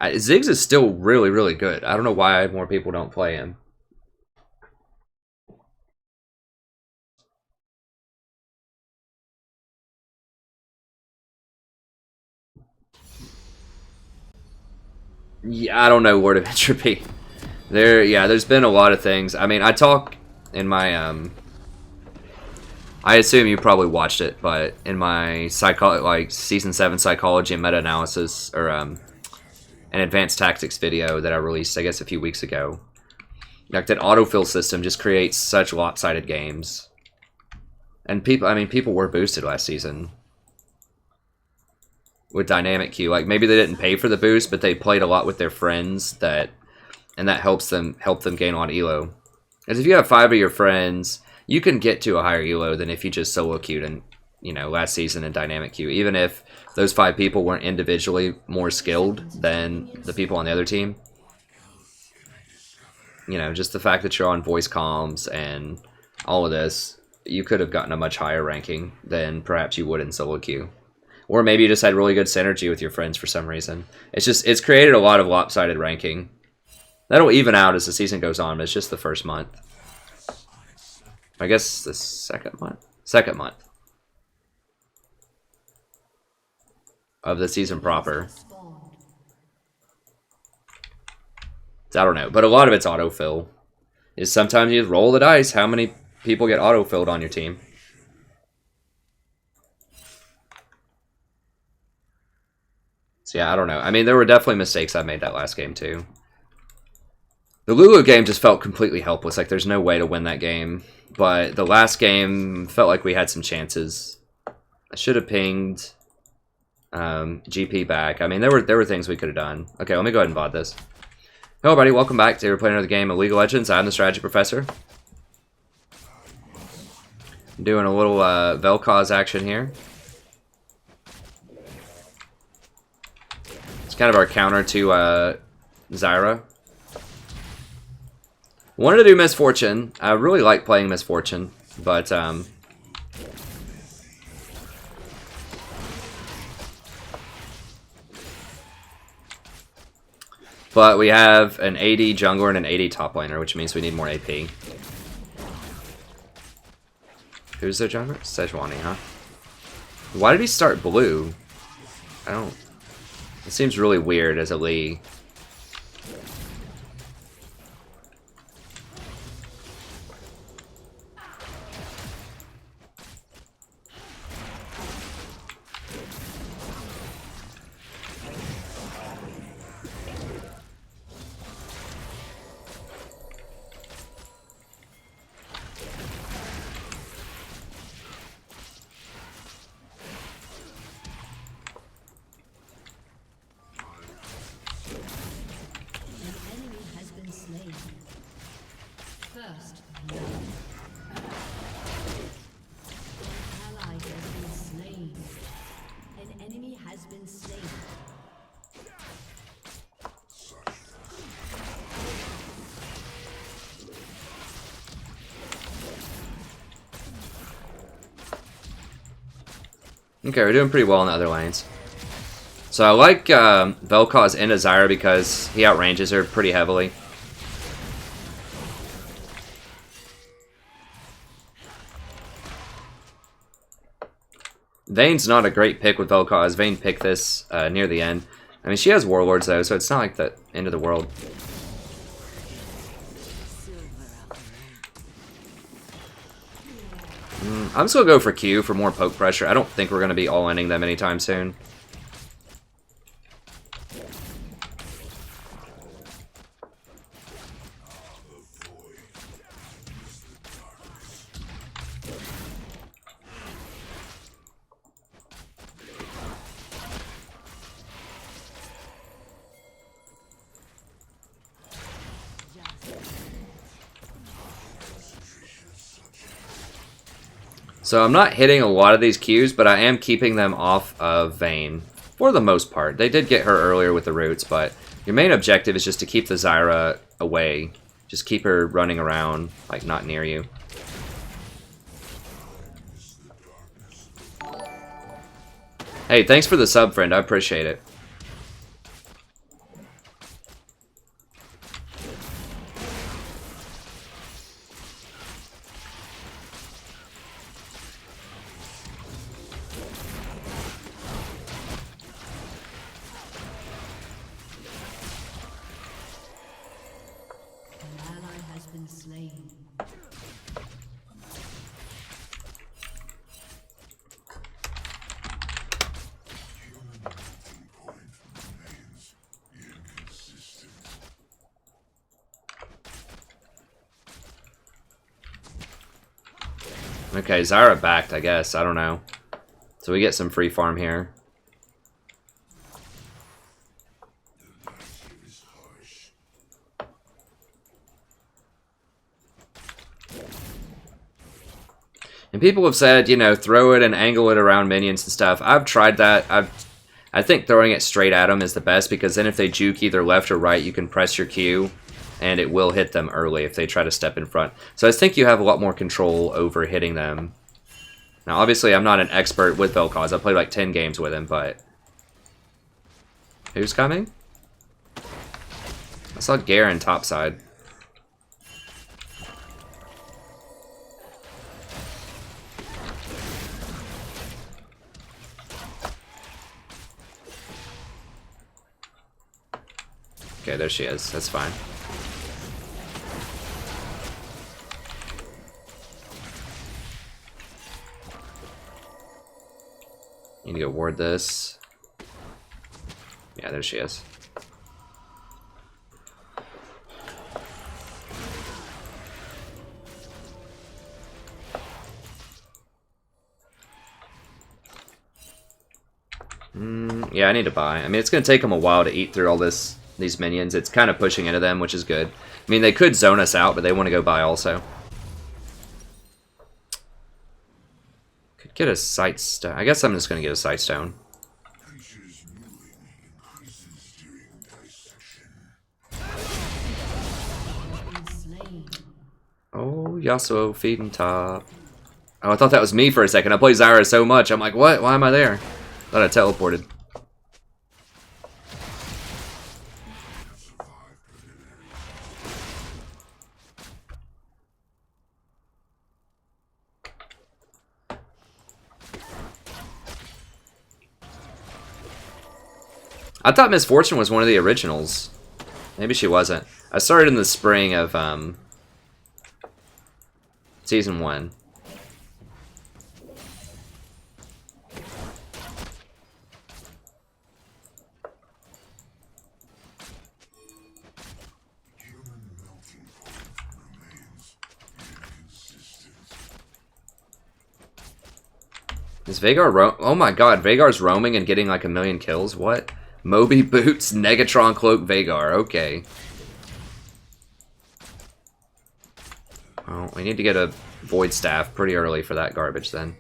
Ziggs is still really, really good. I don't know why more people don't play him. Yeah, I don't know Word of Entropy. There's been a lot of things. I mean, I talk in my I assume you probably watched it, but in my season 7 psychology and meta-analysis, or an advanced tactics video that I released, I guess, a few weeks ago, like, that autofill system just creates such lopsided games. And people were boosted last season with dynamic queue. Like, maybe they didn't pay for the boost, but they played a lot with their friends, and that help them gain on elo. Because if you have 5 of your friends, you can get to a higher elo than if you just solo queued in, last season in dynamic queue. Even if those 5 people weren't individually more skilled than the people on the other team. Just the fact that you're on voice comms and all of this, you could have gotten a much higher ranking than perhaps you would in solo queue. Or maybe you just had really good synergy with your friends for some reason. It's created a lot of lopsided ranking. That'll even out as the season goes on, but it's just the first month. I guess the second month? Second month of the season proper. I don't know, but a lot of it's autofill. Is sometimes you roll the dice how many people get autofilled on your team. So yeah, I don't know. I mean, there were definitely mistakes I made that last game too. The Lulu game just felt completely helpless. Like there's no way to win that game. But the last game felt like we had some chances. I should have pinged GP back. I mean, there were things we could have done. Okay, let me go ahead and VOD this. Hello, everybody. Welcome back. Today we're playing another game of League of Legends. I'm the Strategy Professor. I'm doing a little Vel'Koz action here. It's kind of our counter to Zyra. Wanted to do Misfortune. I really like playing Misfortune, but we have an AD jungler and an AD top laner, which means we need more AP. Who's their jungler? Sejuani, huh? Why did he start blue? I don't... It seems really weird as a Lee. Okay, we're doing pretty well in the other lanes. So I like Vel'Koz into Zyra because he outranges her pretty heavily. Vayne's not a great pick with Vel'Koz. Vayne picked this near the end. I mean, she has Warlords though, so it's not like the end of the world. I'm just going to go for Q for more poke pressure. I don't think we're going to be all-ending them anytime soon. So I'm not hitting a lot of these Qs, but I am keeping them off of Vayne for the most part. They did get her earlier with the roots, but your main objective is just to keep the Zyra away. Just keep her running around, like not near you. Hey, thanks for the sub, friend. I appreciate it. Okay, Zyra backed, I guess. I don't know. So we get some free farm here. And people have said, you know, throw it and angle it around minions and stuff. I've tried that. I think throwing it straight at them is the best, because then if they juke either left or right, you can press your Q and it will hit them early if they try to step in front. So I think you have a lot more control over hitting them. Now, obviously, I'm not an expert with Vel'Koz. I played like 10 games with him, but... Who's coming? I saw Garen topside. Okay, there she is. That's fine. Need to go ward this. Yeah, there she is. Yeah, I need to buy. I mean, it's going to take them a while to eat through all these minions. It's kind of pushing into them, which is good. I mean, they could zone us out, but they want to go buy also. Could get a sight stone. I guess I'm just going to get a sight stone. Oh, Yasuo feeding top. Oh, I thought that was me for a second. I play Zyra so much. I'm like, what? Why am I there? Thought I teleported. I thought Miss Fortune was one of the originals. Maybe she wasn't. I started in the spring of season 1. Is Veigar oh my god, Veigar's roaming and getting like 1,000,000 kills? What? Moby Boots, Negatron Cloak, Veigar. Okay. Well, we need to get a Void Staff pretty early for that garbage then.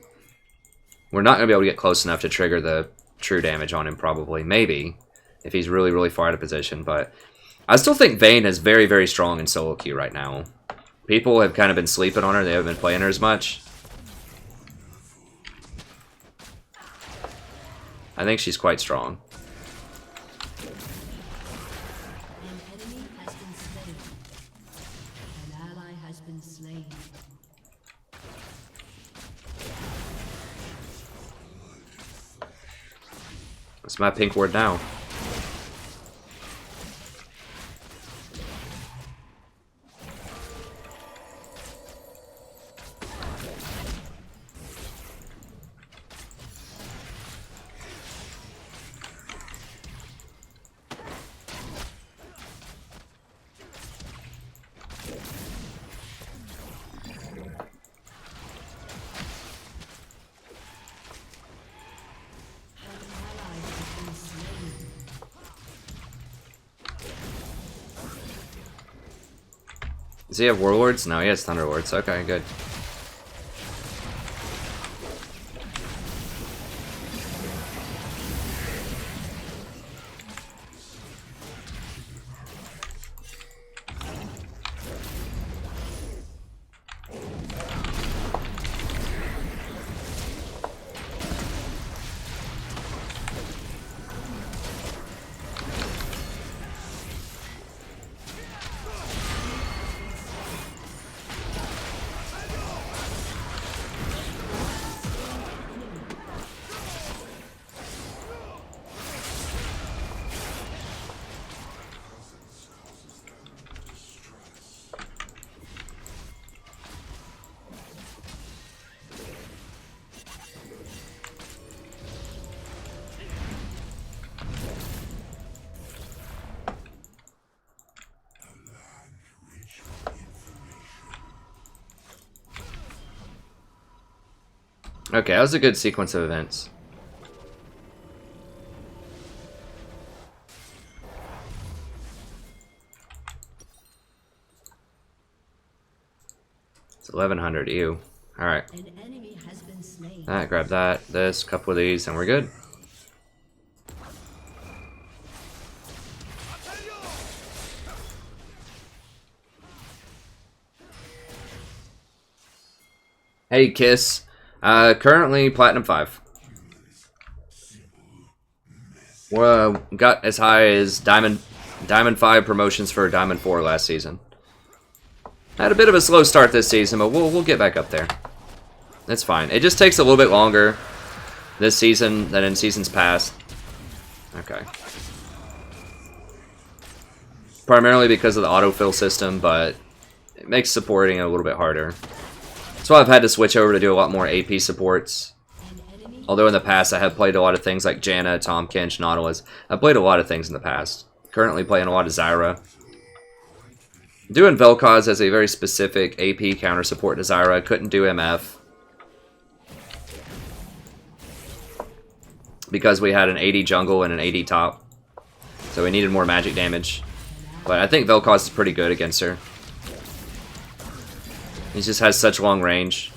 We're not going to be able to get close enough to trigger the true damage on him probably. Maybe. If he's really, really far out of position. But I still think Vayne is very, very strong in solo queue right now. People have kind of been sleeping on her. They haven't been playing her as much. I think she's quite strong. What's my pink word now? Does he have Warlords? No, he has Thunderlords. Okay, good. Okay, that was a good sequence of events. It's 1100, ew. Alright. Alright, grab that, this, couple of these, and we're good. Hey, Kiss. Currently Platinum 5. Got as high as Diamond 5 promotions for Diamond 4 last season. Had a bit of a slow start this season, but we'll get back up there. That's fine. It just takes a little bit longer this season than in seasons past. Okay. Primarily because of the autofill system, but it makes supporting it a little bit harder. So I've had to switch over to do a lot more AP supports Although in the past I have played a lot of things like Janna, Tahm Kench, Nautilus. I've played a lot of things in the past. Currently playing a lot of Zyra. Doing Vel'Koz as a very specific AP counter support to Zyra. Couldn't do MF. Because we had an 80 jungle and an 80 top. So we needed more magic damage. But I think Vel'Koz is pretty good against her. He just has such long range.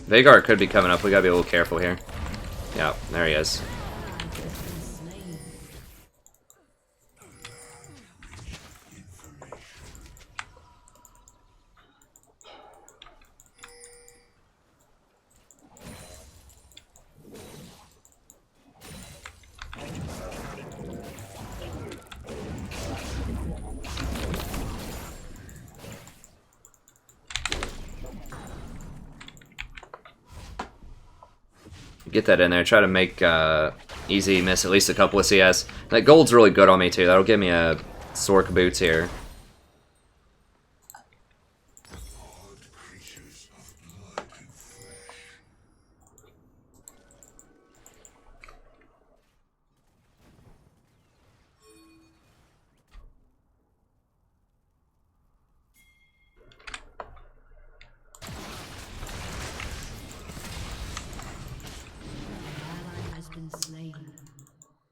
Veigar could be coming up. We gotta be a little careful here. Yeah, there he is. Get that in there. Try to make easy miss at least a couple of CS. That gold's really good on me too. That'll give me a Sork boots here.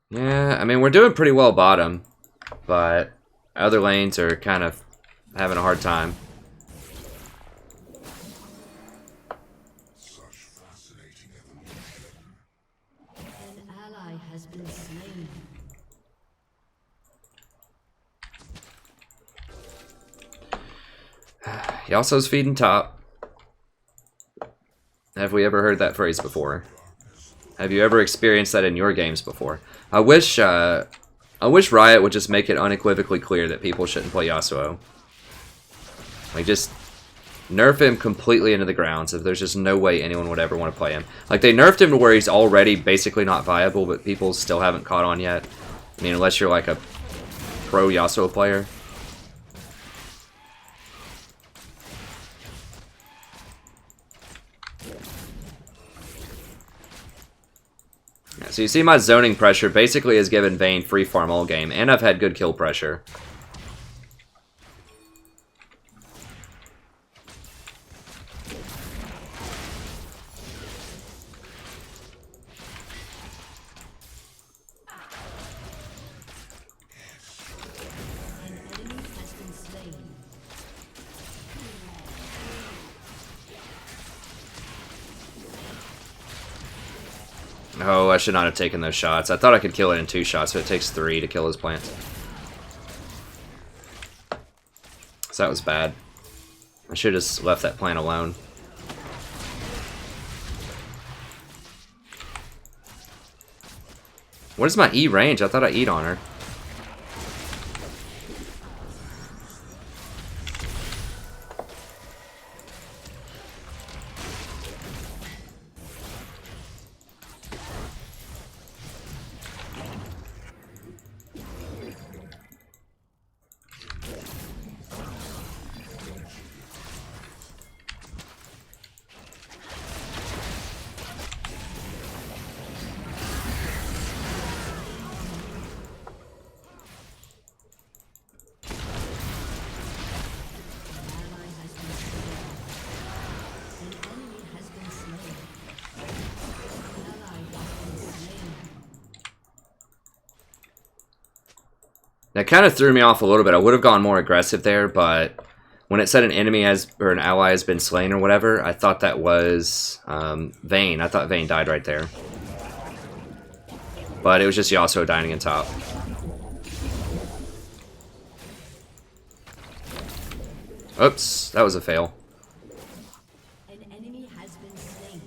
Yeah, I mean, we're doing pretty well bottom, but other lanes are kind of having a hard time. An ally has been slain. Yasuo's feeding top. Have we ever heard that phrase before? Have you ever experienced that in your games before? I wish Riot would just make it unequivocally clear that people shouldn't play Yasuo. Like, just nerf him completely into the ground, so there's just no way anyone would ever want to play him. Like, they nerfed him to where he's already basically not viable, but people still haven't caught on yet. I mean, unless you're like a pro Yasuo player. So you see my zoning pressure basically has given Vayne free farm all game, and I've had good kill pressure. Oh, I should not have taken those shots. I thought I could kill it in 2 shots, but it takes 3 to kill his plants. So that was bad. I should have just left that plant alone. What is my E range? I thought I E'd on her. That kind of threw me off a little bit. I would have gone more aggressive there, but when it said an enemy has, or an ally has been slain or whatever, I thought that was Vayne. I thought Vayne died right there. But it was just Yasuo dying in top. Oops, that was a fail. An enemy has been slain.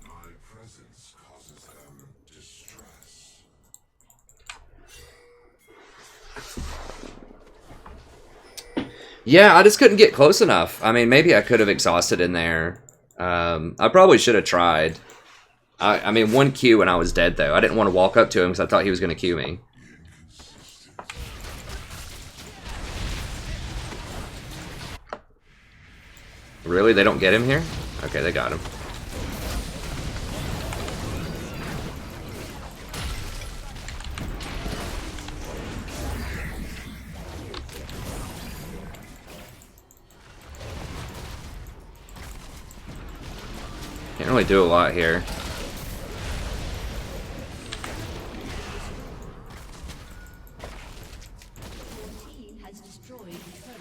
My presence causes them distress. Yeah, I just couldn't get close enough. I mean, maybe I could have exhausted in there. I probably should have tried. I mean, 1Q and I was dead, though. I didn't want to walk up to him because I thought he was going to Q me. Really? They don't get him here? Okay, they got him. Can't really do a lot here. Your team has destroyed a turret.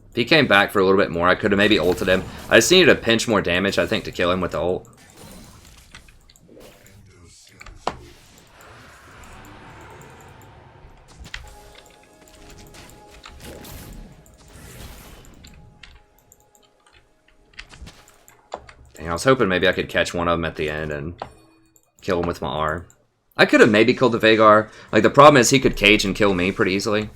If he came back for a little bit more, I could have maybe ulted him. I just needed to pinch more damage, I think, to kill him with the ult. Dang, I was hoping maybe I could catch one of them at the end and kill him with my R. I could have maybe killed the Veigar. Like, the problem is he could cage and kill me pretty easily.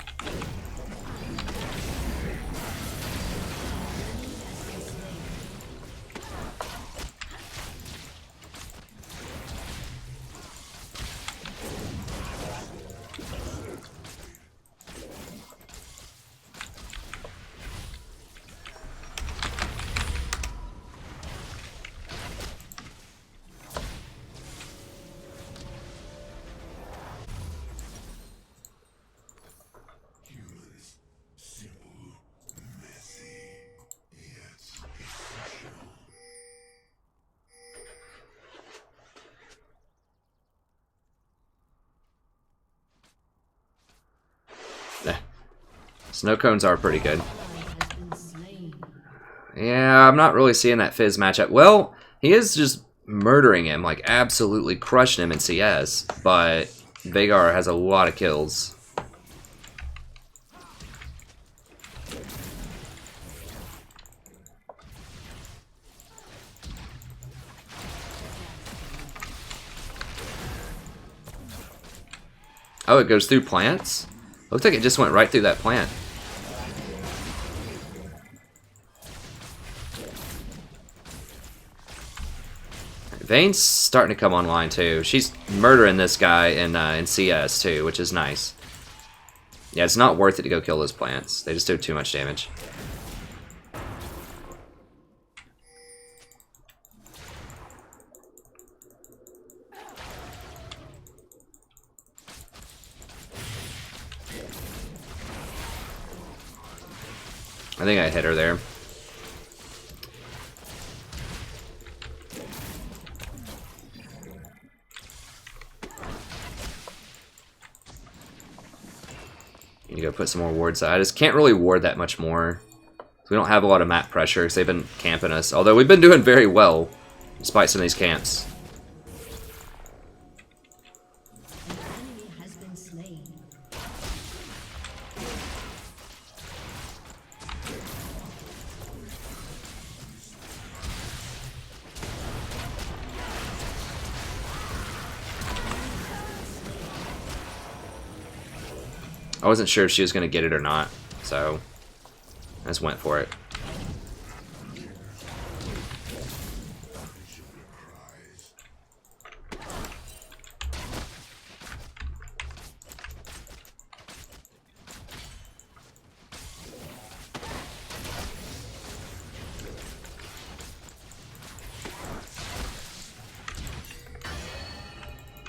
Humans, simple, messy, yet essential. Snow cones are pretty good. Has been slain. Yeah, I'm not really seeing that Fizz matchup. Well, he is just murdering him, like absolutely crushing him in CS, but Veigar has a lot of kills. Oh, it goes through plants? Looks like it just went right through that plant. Vayne's starting to come online too. She's murdering this guy in CS too, which is nice. Yeah, it's not worth it to go kill those plants. They just do too much damage. I think I hit her there. Need to go put some more wards. I just can't really ward that much more. We don't have a lot of map pressure because they've been camping us. Although we've been doing very well despite some of these camps. An enemy has been slain. I wasn't sure if she was going to get it or not, so I just went for it.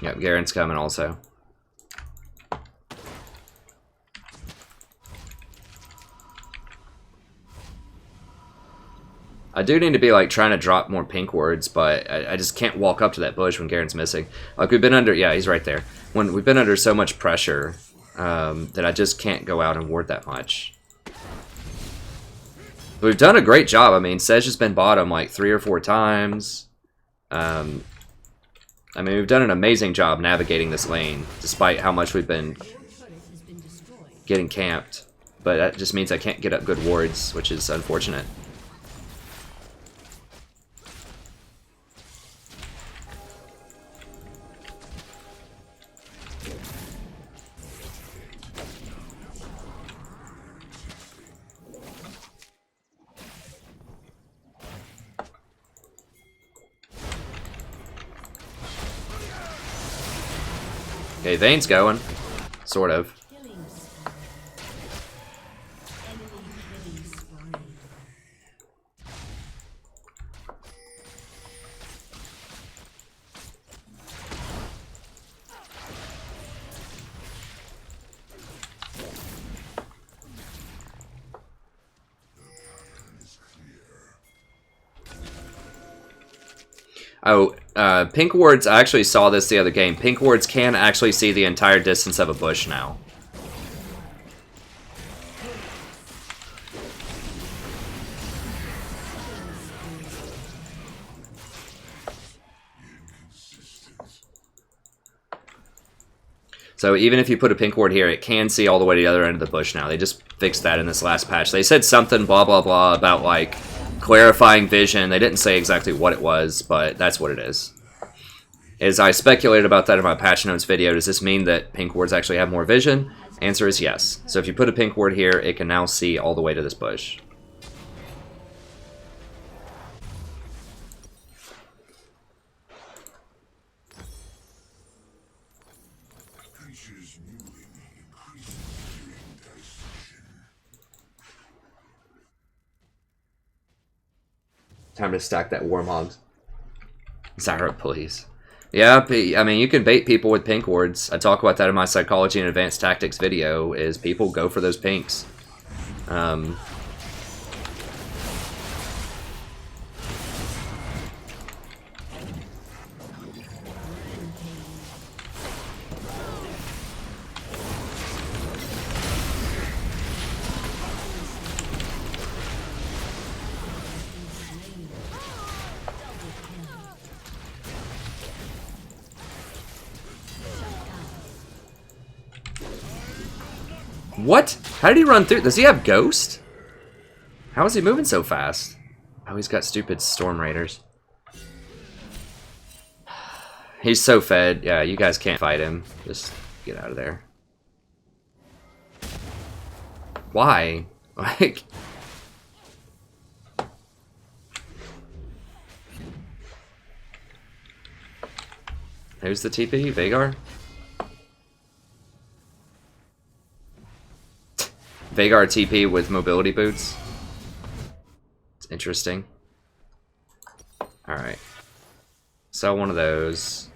Yep, Garen's coming also. I do need to be like trying to drop more pink words, but I just can't walk up to that bush when Garen's missing. Like we've been under, yeah, he's right there. When we've been under so much pressure that I just can't go out and ward that much. But we've done a great job. I mean, Sej has been bottom like 3 or 4 times. I mean, we've done an amazing job navigating this lane, despite how much we've been getting camped. But that just means I can't get up good wards, which is unfortunate. Okay, Vayne's going. Sort of. Oh, pink wards, I actually saw this the other game. Pink wards can actually see the entire distance of a bush now. So even if you put a pink ward here, it can see all the way to the other end of the bush now. They just fixed that in this last patch. They said something blah blah blah about like clarifying vision. They didn't say exactly what it was, but that's what it is. As I speculated about that in my patch notes video, does this mean that pink wards actually have more vision? Answer is yes. So if you put a pink ward here, it can now see all the way to this bush. Creatures moving increases during dissection. Time to stack that Warmog. Zyra, please. Yeah, I mean, you can bait people with pink wards. I talk about that in my Psychology and Advanced Tactics video, is people go for those pinks. What? How did he run through? Does he have Ghost? How is he moving so fast? Oh, he's got stupid Storm Raiders. He's so fed. Yeah, you guys can't fight him. Just get out of there. Why? Like... Who's the TP? Veigar? Veigar TP with mobility boots. It's interesting. Alright. Sell one of those.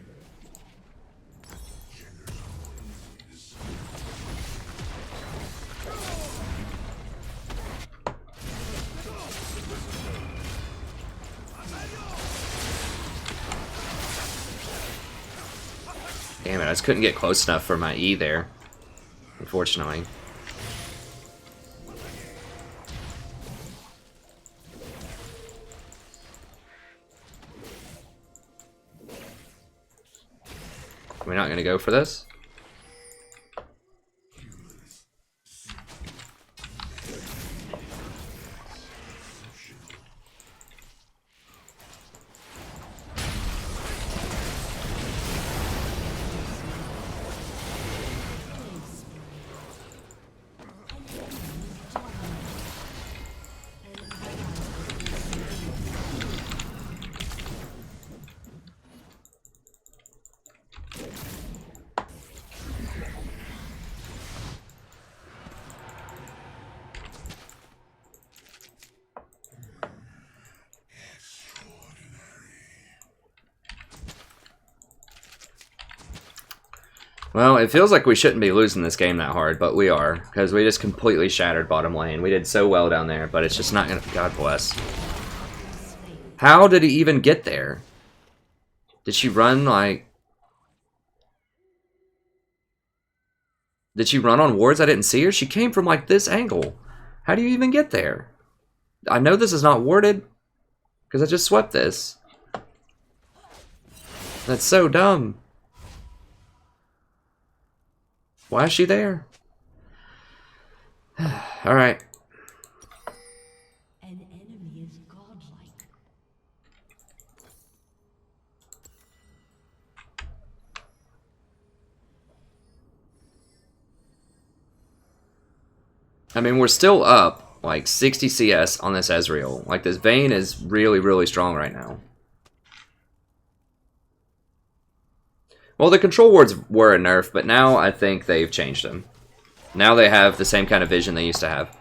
Damn it, I just couldn't get close enough for my E there. Unfortunately. We're not gonna go for this? Well, it feels like we shouldn't be losing this game that hard, but we are. Because we just completely shattered bottom lane. We did so well down there, but it's just not going to... God bless. How did he even get there? Did she run, like... Did she run on wards? I didn't see her. She came from, like, this angle. How do you even get there? I know this is not warded. Because I just swept this. That's so dumb. Why is she there? Alright. An enemy is godlike. I mean, we're still up, like, 60 CS on this Ezreal. Like, this Vayne is really, really strong right now. Well, the control wards were a nerf, but now I think they've changed them. Now they have the same kind of vision they used to have.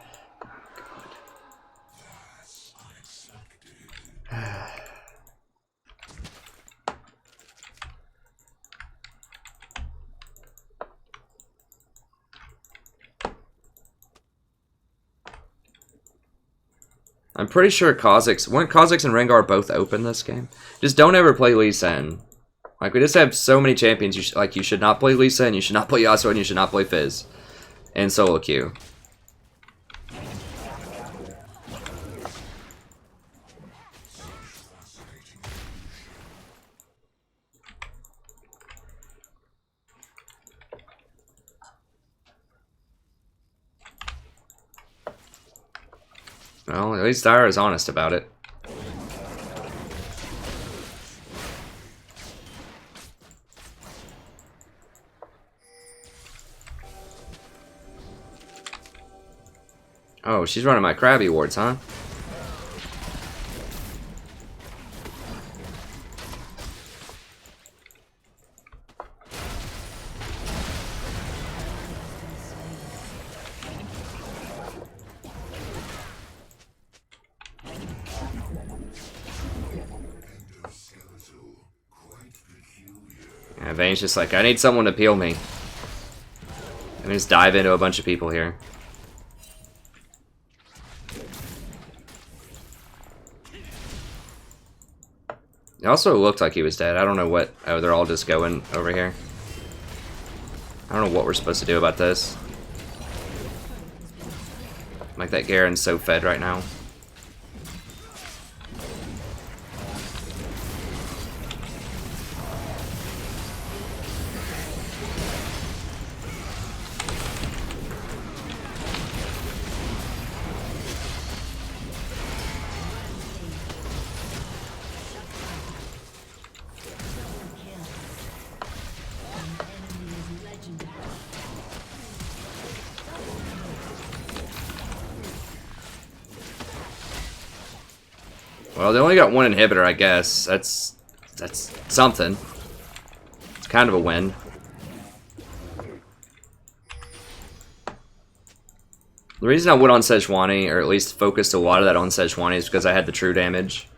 I'm pretty sure weren't Kha'Zix and Rengar both open this game? Just don't ever play Lee Sin. Like, we just have so many champions. You should not play Lee Sin, you should not play Yasuo, and you should not play Fizz. And solo queue. Well, at least Zyra is honest about it. Oh, she's running my Krabby wards, huh? Yeah, Vayne's just like, I need someone to peel me. Let me just dive into a bunch of people here. It also looked like he was dead. I don't know what... Oh, they're all just going over here. I don't know what we're supposed to do about this. Like, that Garen's so fed right now. Well, they only got one inhibitor, I guess. That's something. It's kind of a win. The reason I went on Sejuani, or at least focused a lot of that on Sejuani, is because I had the true damage.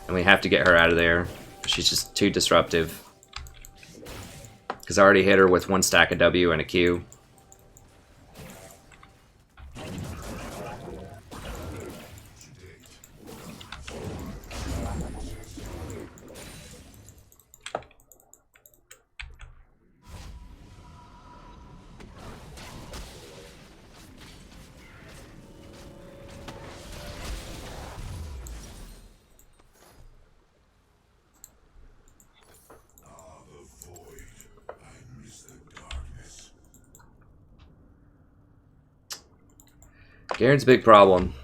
And we have to get her out of there. She's just too disruptive. Because I already hit her with one stack of W and a Q. Garen's a big problem.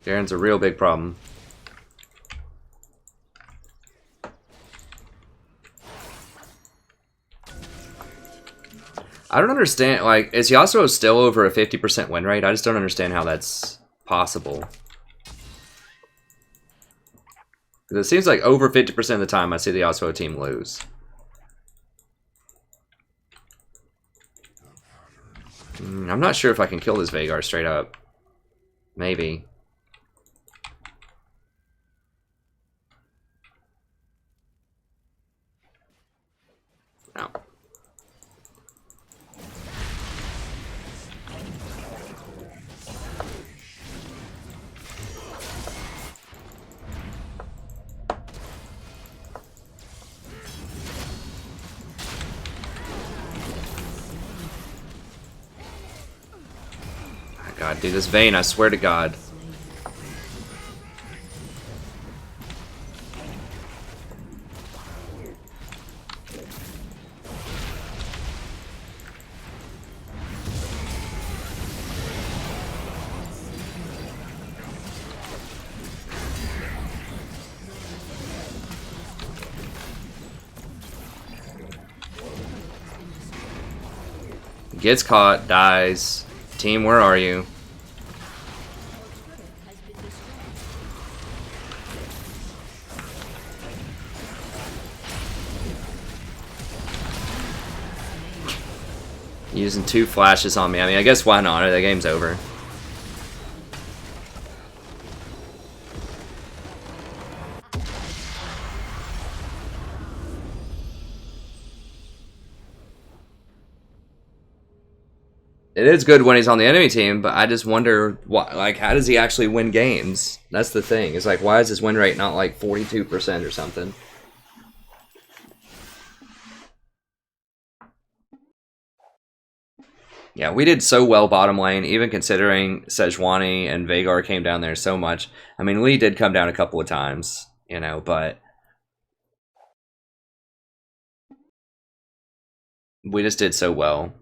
Garen's a real big problem. I don't understand, like, is Yasuo still over a 50% win rate? I just don't understand how that's possible. Because it seems like over 50% of the time I see the Yasuo team lose. I'm not sure if I can kill this Veigar straight up. Maybe. No. God, dude, this Vayne, I swear to God. Gets caught, dies. Team, where are you? Using 2 flashes on me. I mean, I guess why not? The game's over. It is good when he's on the enemy team, but I just wonder, what, like, how does he actually win games? That's the thing. It's like, why is his win rate not like 42% or something? Yeah, we did so well bottom lane, even considering Sejuani and Veigar came down there so much. I mean, Lee did come down a couple of times, you know, but we just did so well.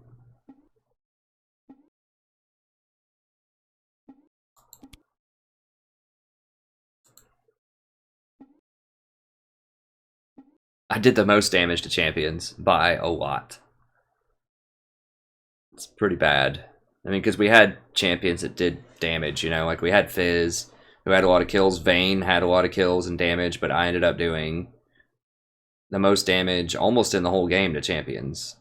I did the most damage to champions by a lot. It's pretty bad. I mean, because we had champions that did damage, you know, like we had Fizz, who had a lot of kills. Vayne had a lot of kills and damage, but I ended up doing the most damage almost in the whole game to champions.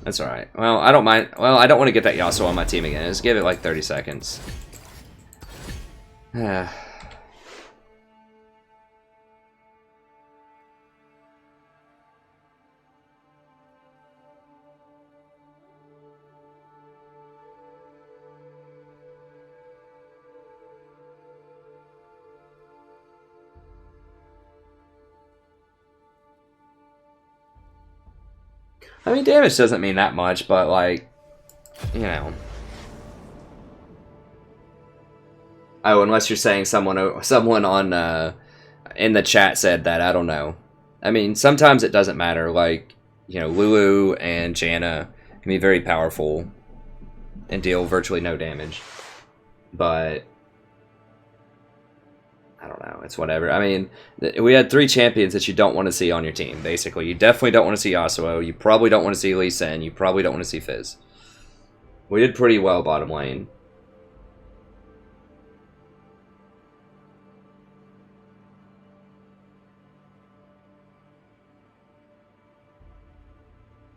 That's alright. Well, I don't mind. Well, I don't want to get that Yasuo on my team again. Just give it like 30 seconds. I mean, damage doesn't mean that much, but like, you know. Oh, unless you're saying someone on in the chat said that, I don't know. I mean, sometimes it doesn't matter. Like, you know, Lulu and Janna can be very powerful and deal virtually no damage. But I don't know. It's whatever. I mean, we had 3 champions that you don't want to see on your team, basically. You definitely don't want to see Yasuo. You probably don't want to see Lee Sin. You probably don't want to see Fizz. We did pretty well bottom lane.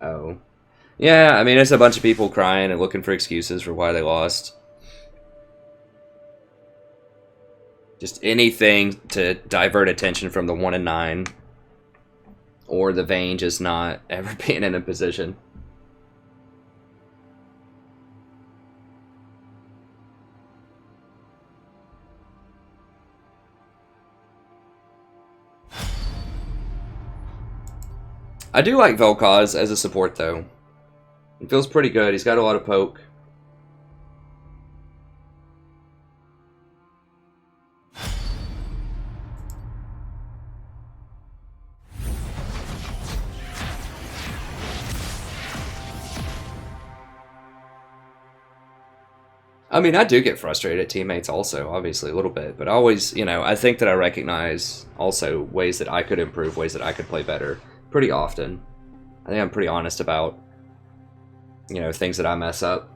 Oh. Yeah, I mean, it's a bunch of people crying and looking for excuses for why they lost. Just anything to divert attention from the 1 and 9. Or the Vayne just not ever being in a position. I do like Vel'Koz as a support, though. It feels pretty good. He's got a lot of poke. I mean, I do get frustrated at teammates also, obviously, a little bit. But I always, you know, I think that I recognize also ways that I could improve, ways that I could play better pretty often. I think I'm pretty honest about, you know, things that I mess up.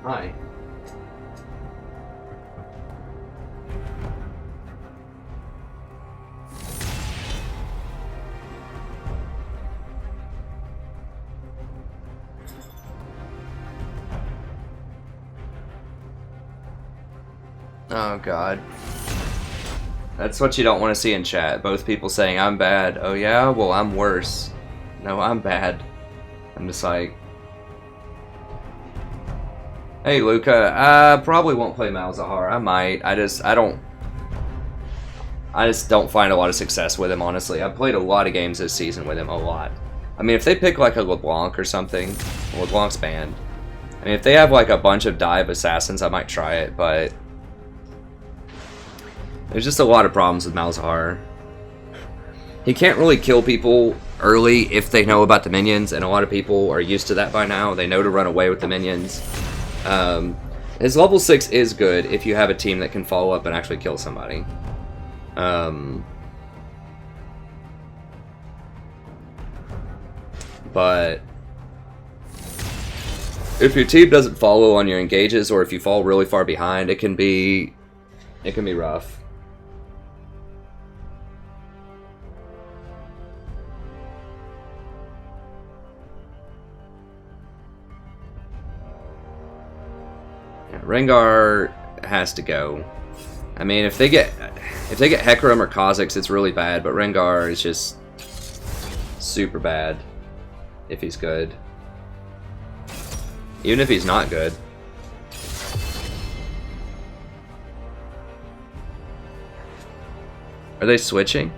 Hi. Oh god. That's what you don't want to see in chat. Both people saying, I'm bad. Oh yeah? Well, I'm worse. No, I'm bad. I'm just like... Hey, Luca. I probably won't play Malzahar. I might. I just don't find a lot of success with him, honestly. I've played a lot of games this season with him. A lot. I mean, if they pick like a LeBlanc or something... LeBlanc's banned. I mean, if they have like a bunch of dive assassins, I might try it, but... There's just a lot of problems with Malzahar. He can't really kill people early if they know about the minions, and a lot of people are used to that by now. They know to run away with the minions. His level 6 is good if you have a team that can follow up and actually kill somebody. But if your team doesn't follow on your engages, or if you fall really far behind, it can be rough. Rengar has to go. I mean, if they get Hecarim or Kha'Zix, it's really bad, but Rengar is just super bad if he's good. Even if he's not good. Are they switching?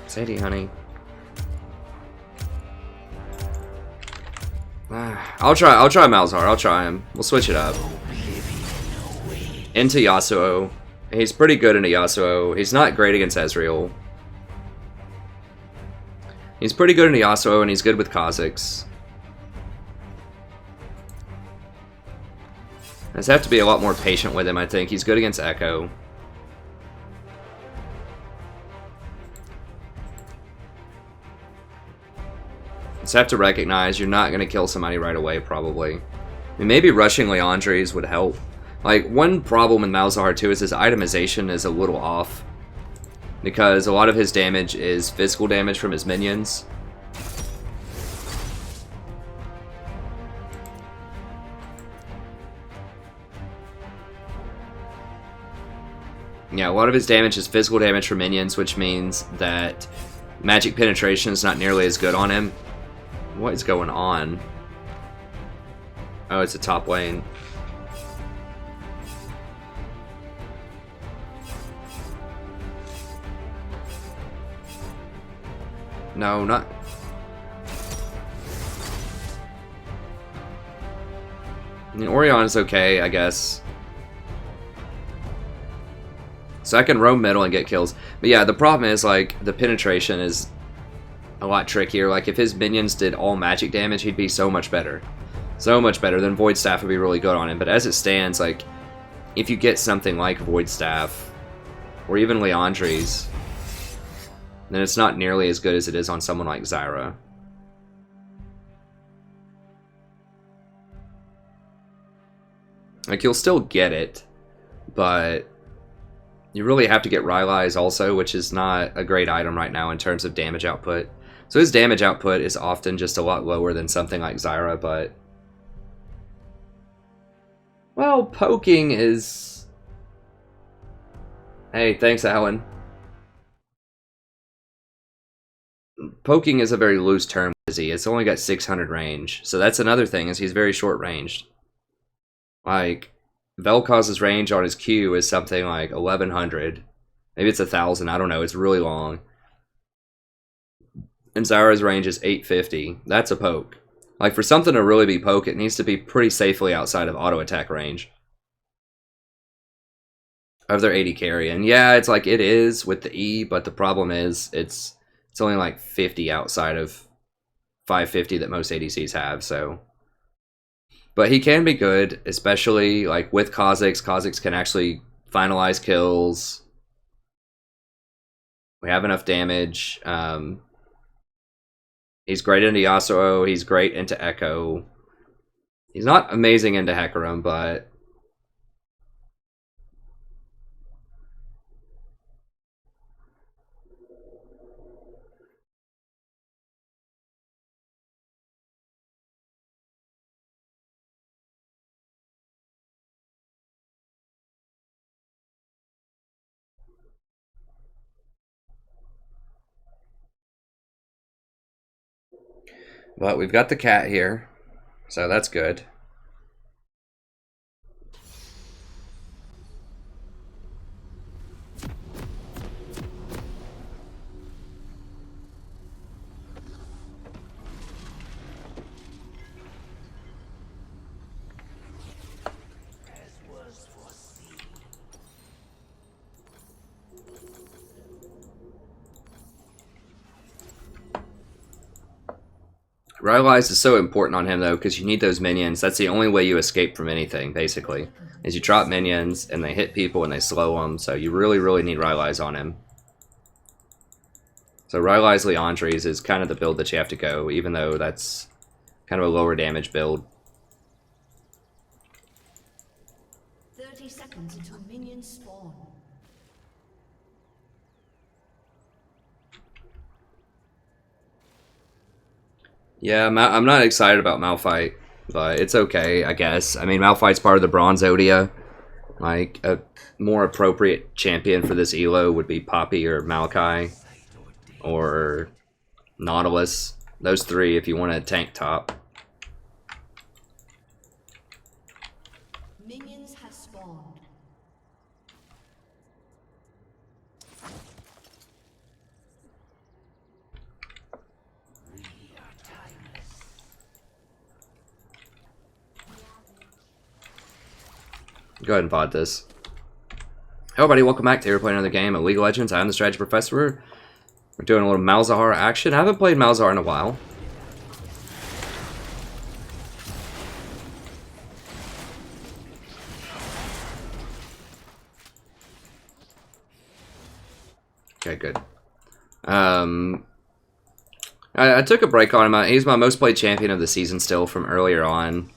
Sadie, honey. I'll try Malzahar. I'll try him. We'll switch it up. Into Yasuo. He's pretty good into Yasuo. He's not great against Ezreal. He's pretty good into Yasuo, and he's good with Kha'Zix. I just have to be a lot more patient with him, I think. He's good against Echo. Just have to recognize you're not going to kill somebody right away, probably. I mean, maybe rushing Leandres would help. Like, one problem with Malzahar too is his itemization is a little off. Because a lot of his damage is physical damage from his minions. Yeah, a lot of his damage is physical damage from minions, which means that magic penetration is not nearly as good on him. What is going on? Oh, it's a top lane. No, not... I mean, Orion is okay, I guess. So I can roam middle and get kills. But yeah, the problem is, like, the penetration is a lot trickier. Like, if his minions did all magic damage, he'd be so much better. So much better. Then Void Staff would be really good on him. But as it stands, like, if you get something like Void Staff, or even Leandres, then it's not nearly as good as it is on someone like Zyra. Like, you'll still get it, but you really have to get Rylai's also, which is not a great item right now in terms of damage output. So his damage output is often just a lot lower than something like Zyra, but... Well, poking is... Hey, thanks, Alan. Poking is a very loose term, it's only got 600 range. So that's another thing, is he's very short ranged. Like, Vel'Koz's range on his Q is something like 1100. Maybe it's 1000, I don't know, it's really long. And Zyra's range is 850. That's a poke. Like, for something to really be poke, it needs to be pretty safely outside of auto attack range of their 80 carry. And yeah, it's like, it is with the E, but the problem is it's only like 50 outside of 550 that most ADCs have, so... But he can be good, especially like with Kha'Zix. Kha'Zix can actually finalize kills. We have enough damage. He's great into Yasuo. He's great into Echo. He's not amazing into Hecarim, but But we've got the cat here, so that's good. Revitalize is so important on him though, because you need those minions. That's the only way you escape from anything, basically. Is you drop minions and they hit people and they slow them. So you really, really need Revitalize on him. So Revitalize Leandres is kind of the build that you have to go, even though that's kind of a lower damage build. 30 seconds until minions spawn. Yeah, I'm not excited about Malphite, but it's okay, I guess. I mean, Malphite's part of the Bronze Odia. Like, a more appropriate champion for this elo would be Poppy or Maokai or Nautilus. Those three if you want a tank top. Minions have spawned. Go ahead and pod this. Hey everybody, welcome back to here playing another game of League of Legends. I'm the Strategy Professor. We're doing a little Malzahar action. I haven't played Malzahar in a while. Okay, good. I took a break on him. He's my most played champion of the season still from earlier on.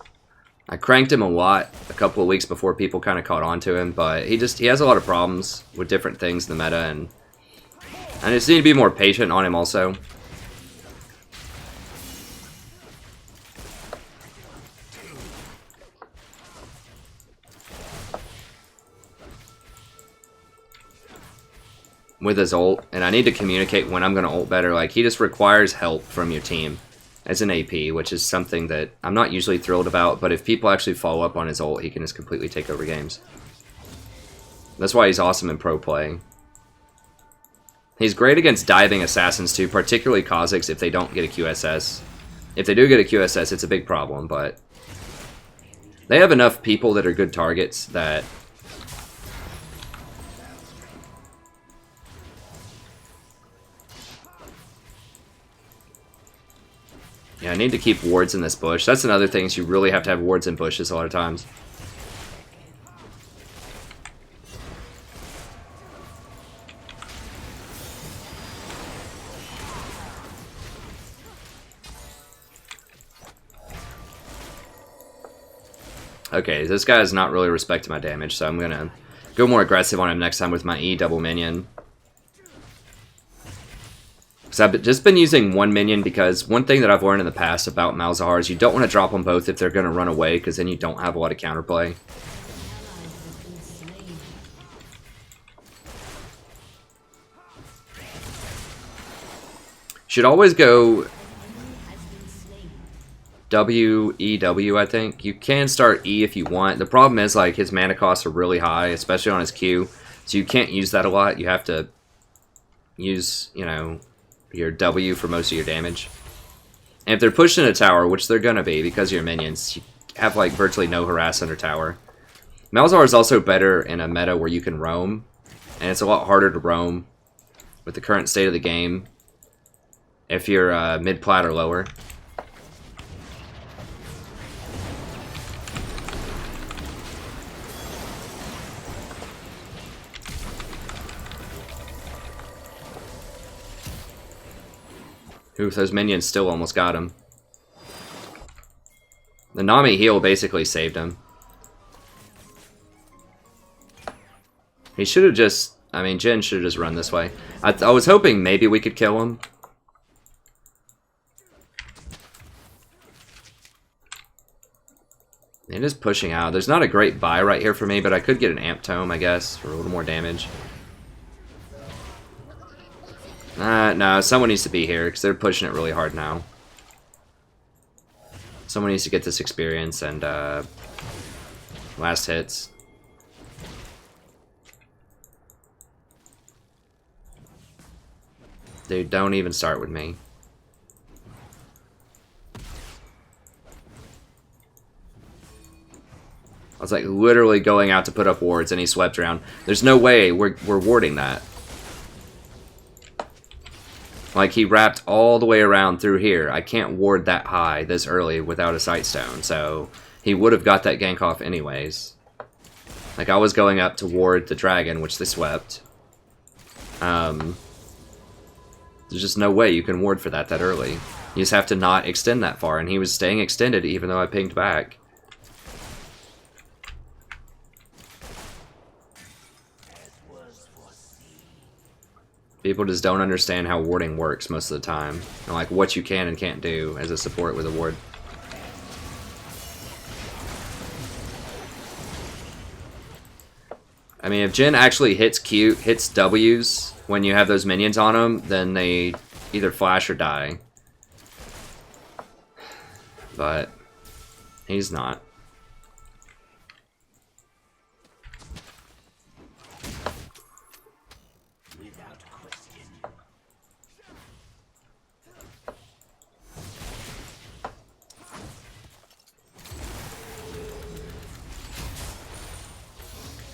I cranked him a lot a couple of weeks before people kind of caught on to him, but he has a lot of problems with different things in the meta, and I just need to be more patient on him also. With his ult, and I need to communicate when I'm going to ult better. Like, he just requires help from your team as an AP, which is something that I'm not usually thrilled about, but if people actually follow up on his ult, he can just completely take over games. That's why he's awesome in pro play. He's great against diving assassins too, particularly Kha'Zix if they don't get a QSS. If they do get a QSS, it's a big problem, but they have enough people that are good targets that yeah, I need to keep wards in this bush. That's another thing, is you really have to have wards in bushes a lot of times. Okay, this guy is not really respecting my damage, so I'm gonna go more aggressive on him next time with my E double minion. So I've just been using one minion because one thing that I've learned in the past about Malzahar is you don't want to drop them both if they're going to run away, because then you don't have a lot of counterplay. Should always go W, E, W, I think. You can start E if you want. The problem is, like, his mana costs are really high, especially on his Q, so you can't use that a lot. You have to use, you know, your W for most of your damage. And if they're pushing a tower, which they're gonna be because of your minions, you have like virtually no harass under tower. Malzahar is also better in a meta where you can roam, and it's a lot harder to roam with the current state of the game if you're mid-plat or lower. Oof, those minions still almost got him. The Nami heal basically saved him. He should have just... I mean, Jhin should have just run this way. I was hoping maybe we could kill him. It is pushing out. There's not a great buy right here for me, but I could get an Amp Tome, I guess, for a little more damage. No, someone needs to be here, because they're pushing it really hard now. Someone needs to get this experience and last hits. Dude, don't even start with me. I was like literally going out to put up wards and he swept around. There's no way we're warding that. Like, he wrapped all the way around through here. I can't ward that high this early without a Sightstone, so he would have got that gank off anyways. Like, I was going up to ward the dragon, which they swept. There's just no way you can ward for that early. You just have to not extend that far, and he was staying extended even though I pinged back. People just don't understand how warding works most of the time. And like what you can and can't do as a support with a ward. I mean, if Jhin actually hits W's when you have those minions on them, then they either flash or die. But he's not.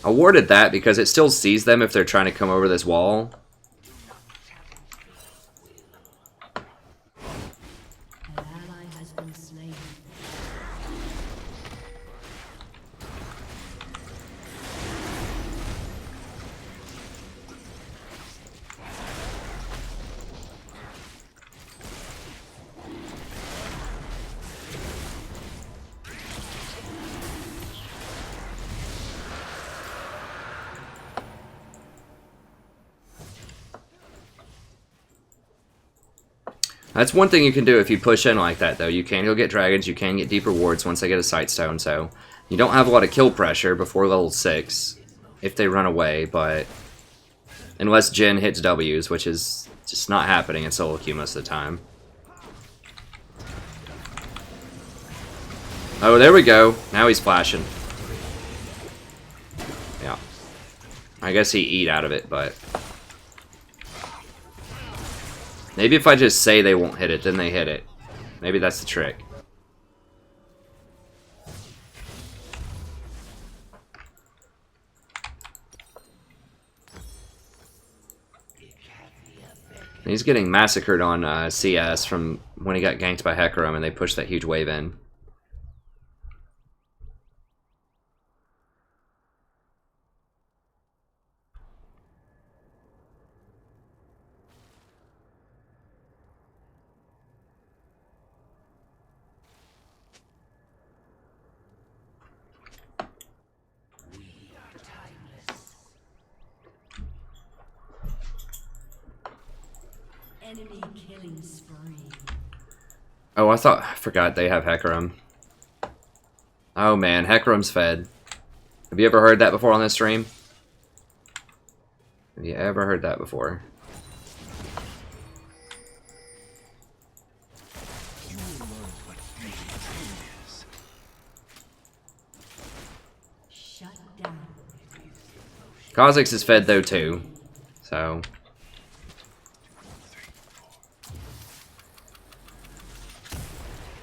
I warded that because it still sees them if they're trying to come over this wall. An ally has been slain. That's one thing you can do if you push in like that, though. You can go get dragons, you can get deeper wards once they get a Sightstone, so you don't have a lot of kill pressure before level 6 if they run away, but unless Jhin hits W's, which is just not happening in solo queue most of the time. Oh, there we go. Now he's flashing. Yeah. I guess he eat out of it, but maybe if I just say they won't hit it, then they hit it. Maybe that's the trick. He's getting massacred on CS from when he got ganked by Hecarim and they pushed that huge wave in. Enemy killing spree. Oh, I forgot they have Hecarim. Oh man, Hecarim's fed. Have you ever heard that before on this stream? Have you ever heard that before? You will learn what beauty is. Shut down. Kha'Zix is fed though too, so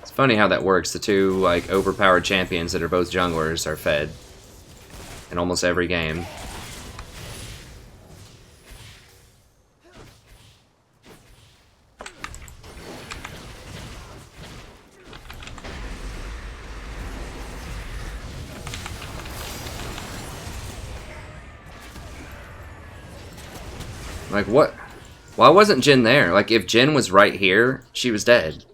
it's funny how that works. The two like overpowered champions that are both junglers are fed in almost every game. Like, what? Why wasn't Jhin there? Like, if Jhin was right here, she was dead.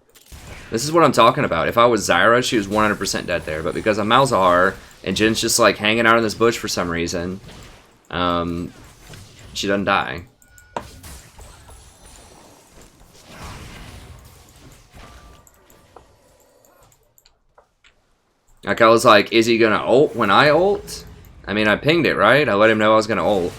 This is what I'm talking about. If I was Zyra, she was 100% dead there. But because I'm Malzahar, and Jin's just, like, hanging out in this bush for some reason, she doesn't die. Like, I was like, is he gonna ult when I ult? I mean, I pinged it, right? I let him know I was gonna ult.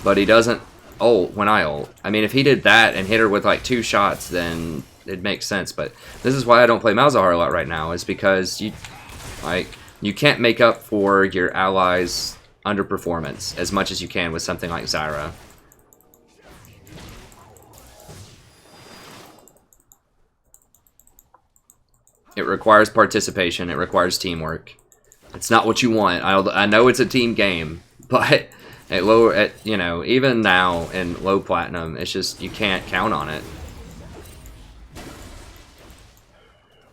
But he doesn't ult when I ult. I mean, if he did that and hit her with like 2 shots, then it makes sense. But this is why I don't play Malzahar a lot right now, is because you can't make up for your allies' underperformance as much as you can with something like Zyra. It requires participation. It requires teamwork. It's not what you want. I know it's a team game, but you know, even now in low platinum, it's just you can't count on it.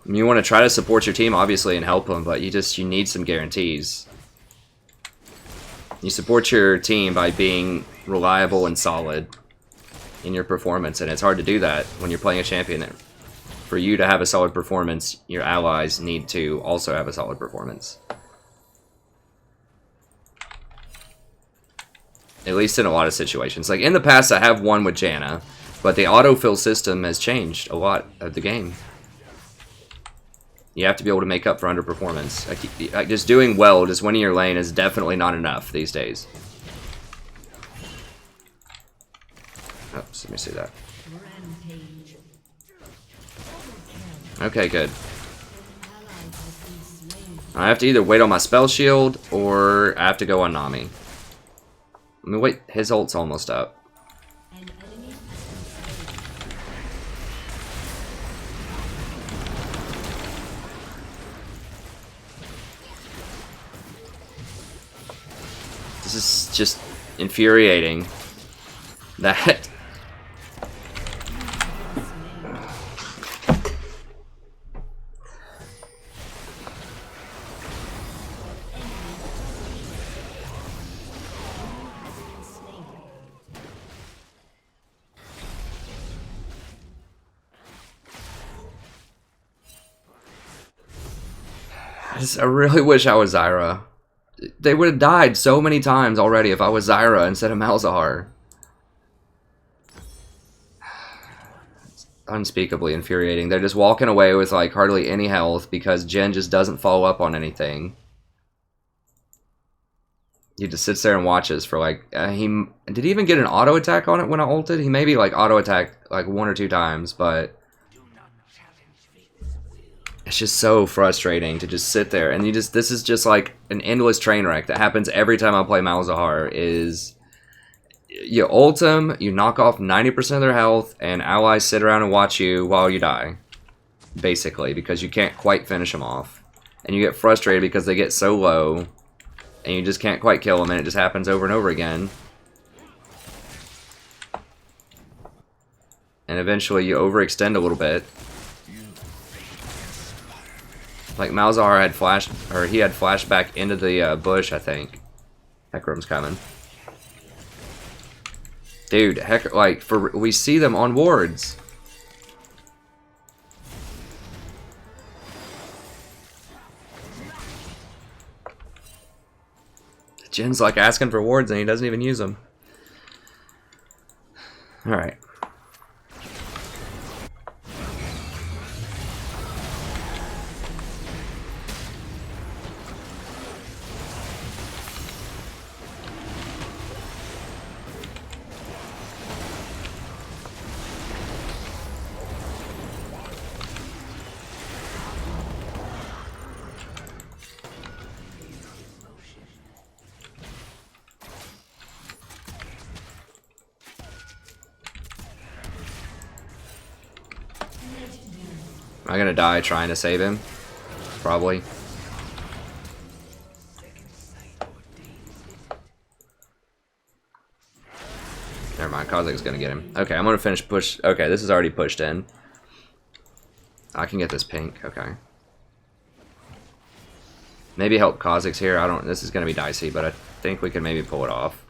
You want to try to support your team, obviously, and help them, but you need some guarantees. You support your team by being reliable and solid in your performance, and it's hard to do that when you're playing a champion. For you to have a solid performance, your allies need to also have a solid performance. At least in a lot of situations. Like in the past, I have won with Janna, but the autofill system has changed a lot of the game. You have to be able to make up for underperformance. Like just doing well, just winning your lane is definitely not enough these days. Oops, let me see that. Okay, good. I have to either wait on my spell shield or I have to go on Nami. I mean, wait, his ult's almost up. This is just infuriating. That... I really wish I was Zyra. They would have died so many times already if I was Zyra instead of Malzahar. It's unspeakably infuriating. They're just walking away with like hardly any health because Jen just doesn't follow up on anything. He just sits there and watches for like did he even get an auto attack on it when I ulted? He maybe like auto attacked like 1 or 2 times, but it's just so frustrating to just sit there and this is just like an endless train wreck that happens every time I play Malzahar. Is you ult them, you knock off 90% of their health, and allies sit around and watch you while you die, basically, because you can't quite finish them off, and you get frustrated because they get so low and you just can't quite kill them, and it just happens over and over again, and eventually you overextend a little bit. Like Malzahar had flashed, or he had flashed back into the bush, I think. Hecarim's coming. Dude, we see them on wards. Jin's like asking for wards and he doesn't even use them. Alright. Am I gonna die trying to save him? Probably. Never mind, Kozik's gonna get him. Okay, I'm gonna finish push. Okay, this is already pushed in. I can get this pink, okay. Maybe help Kozik's here. This is gonna be dicey, but I think we can maybe pull it off.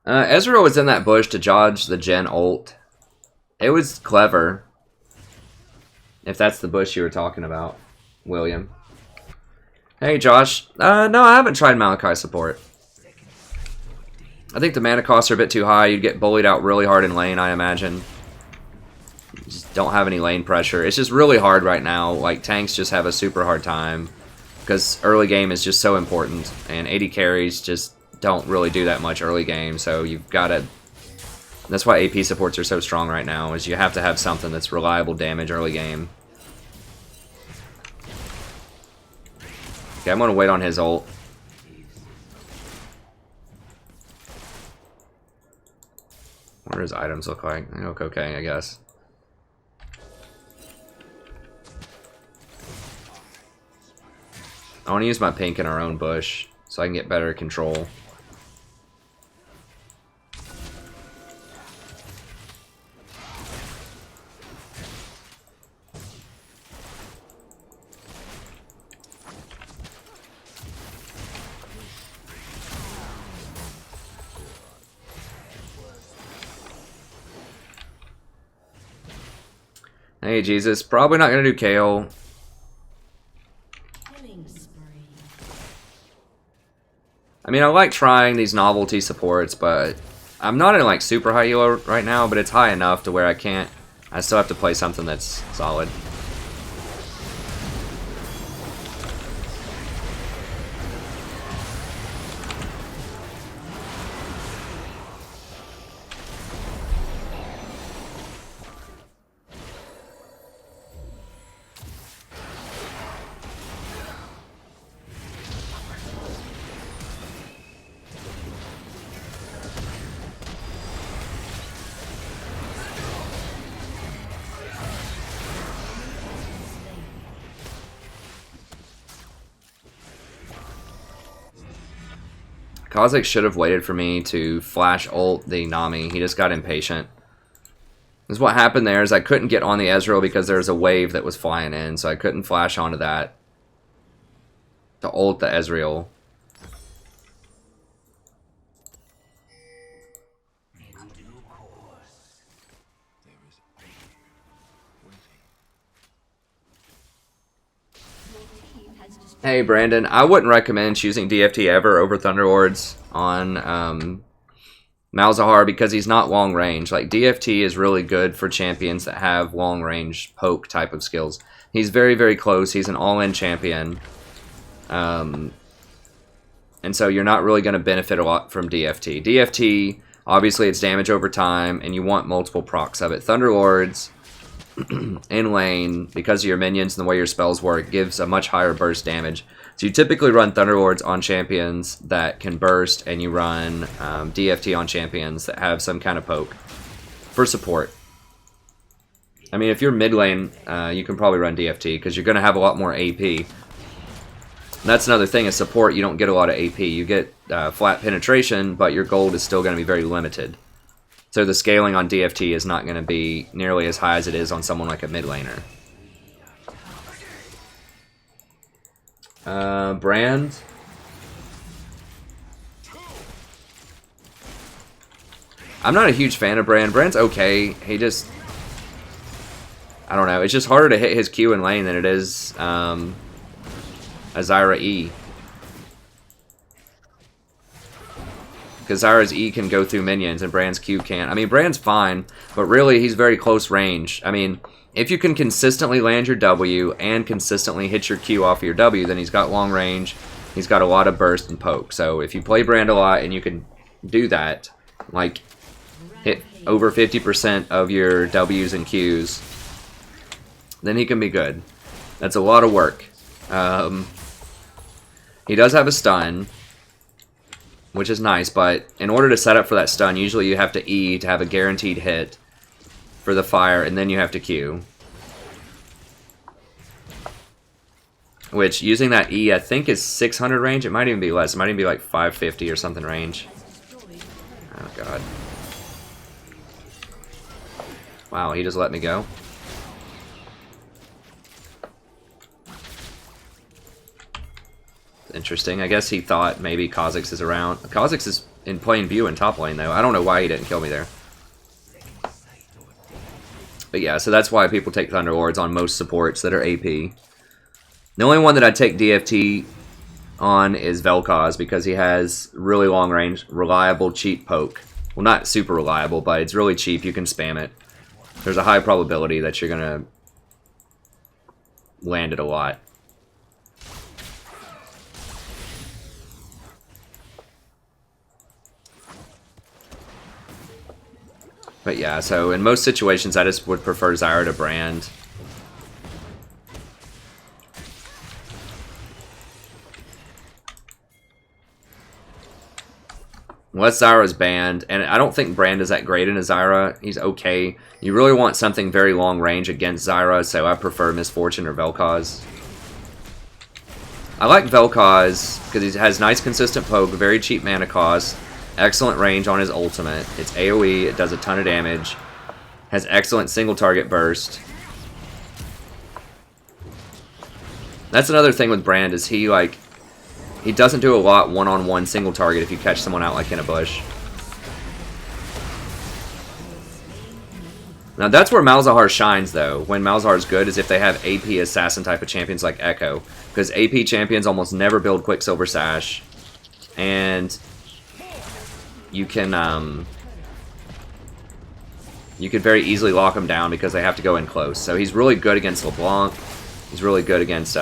Ezreal was in that bush to dodge the Gen ult. It was clever. If that's the bush you were talking about, William. Hey, Josh. No, I haven't tried Maokai support. I think the mana costs are a bit too high. You'd get bullied out really hard in lane, I imagine. You just don't have any lane pressure. It's just really hard right now. Like, tanks just have a super hard time. Because early game is just so important. And 80 carries just don't really do that much early game. So you've got to... That's why AP supports are so strong right now, is you have to have something that's reliable damage early game. Okay, I'm going to wait on his ult. What do his items look like? They look okay, I guess. I want to use my pink in our own bush so I can get better control. Hey, Jesus. Probably not going to do KO. I mean, I like trying these novelty supports, but I'm not in like super high elo right now, but it's high enough to where I still have to play something that's solid. Kha'Zix should have waited for me to flash ult the Nami. He just got impatient. This is what happened there is I couldn't get on the Ezreal because there was a wave that was flying in, so I couldn't flash onto that to ult the Ezreal. Hey Brandon, I wouldn't recommend choosing DFT ever over Thunderlords on Malzahar because he's not long range. Like DFT is really good for champions that have long range poke type of skills. He's very, very close. He's an all-in champion. And so you're not really going to benefit a lot from DFT. DFT, obviously it's damage over time and you want multiple procs of it. Thunderlords in lane, because of your minions and the way your spells work, gives a much higher burst damage. So you typically run Thunderlords on champions that can burst, and you run DFT on champions that have some kind of poke for support. I mean, if you're mid lane, you can probably run DFT because you're going to have a lot more AP. And that's another thing, is support, you don't get a lot of AP. You get flat penetration, but your gold is still going to be very limited. So the scaling on DFT is not going to be nearly as high as it is on someone like a mid laner. Brand. I'm not a huge fan of Brand. Brand's okay. He just... I don't know. It's just harder to hit his Q in lane than it is a Zyra E. Because Zyra's E can go through minions and Brand's Q can't. I mean, Brand's fine, but really he's very close range. I mean, if you can consistently land your W and consistently hit your Q off of your W, then he's got long range. He's got a lot of burst and poke. So if you play Brand a lot and you can do that, like hit over 50% of your Ws and Qs, then he can be good. That's a lot of work. He does have a stun, which is nice, but in order to set up for that stun, usually you have to E to have a guaranteed hit for the fire, and then you have to Q. Which, using that E, I think is 600 range. It might even be less. It might even be like 550 or something range. Oh, God. Wow, he just let me go. Interesting. I guess he thought maybe Kha'Zix is around. Kha'Zix is in plain view in top lane, though. I don't know why he didn't kill me there. But yeah, so that's why people take Thunderlords on most supports that are AP. The only one that I'd take DFT on is Vel'Koz because he has really long range, reliable, cheap poke. Well, not super reliable, but it's really cheap. You can spam it. There's a high probability that you're going to land it a lot. But yeah, so in most situations, I just would prefer Zyra to Brand. Unless Zyra's banned, and I don't think Brand is that great in a Zyra. He's okay. You really want something very long range against Zyra, so I prefer Misfortune or Vel'Koz. I like Vel'Koz because he has nice consistent poke, very cheap mana cost, excellent range on his ultimate. It's AoE, it does a ton of damage, has excellent single target burst. That's another thing with Brand is he doesn't do a lot one-on-one single target if you catch someone out like in a bush. Now that's where Malzahar shines though. When Malzahar's good is if they have AP assassin type of champions like Echo. Because AP champions almost never build Quicksilver Sash. And you can very easily lock them down because they have to go in close. So he's really good against LeBlanc. He's really good against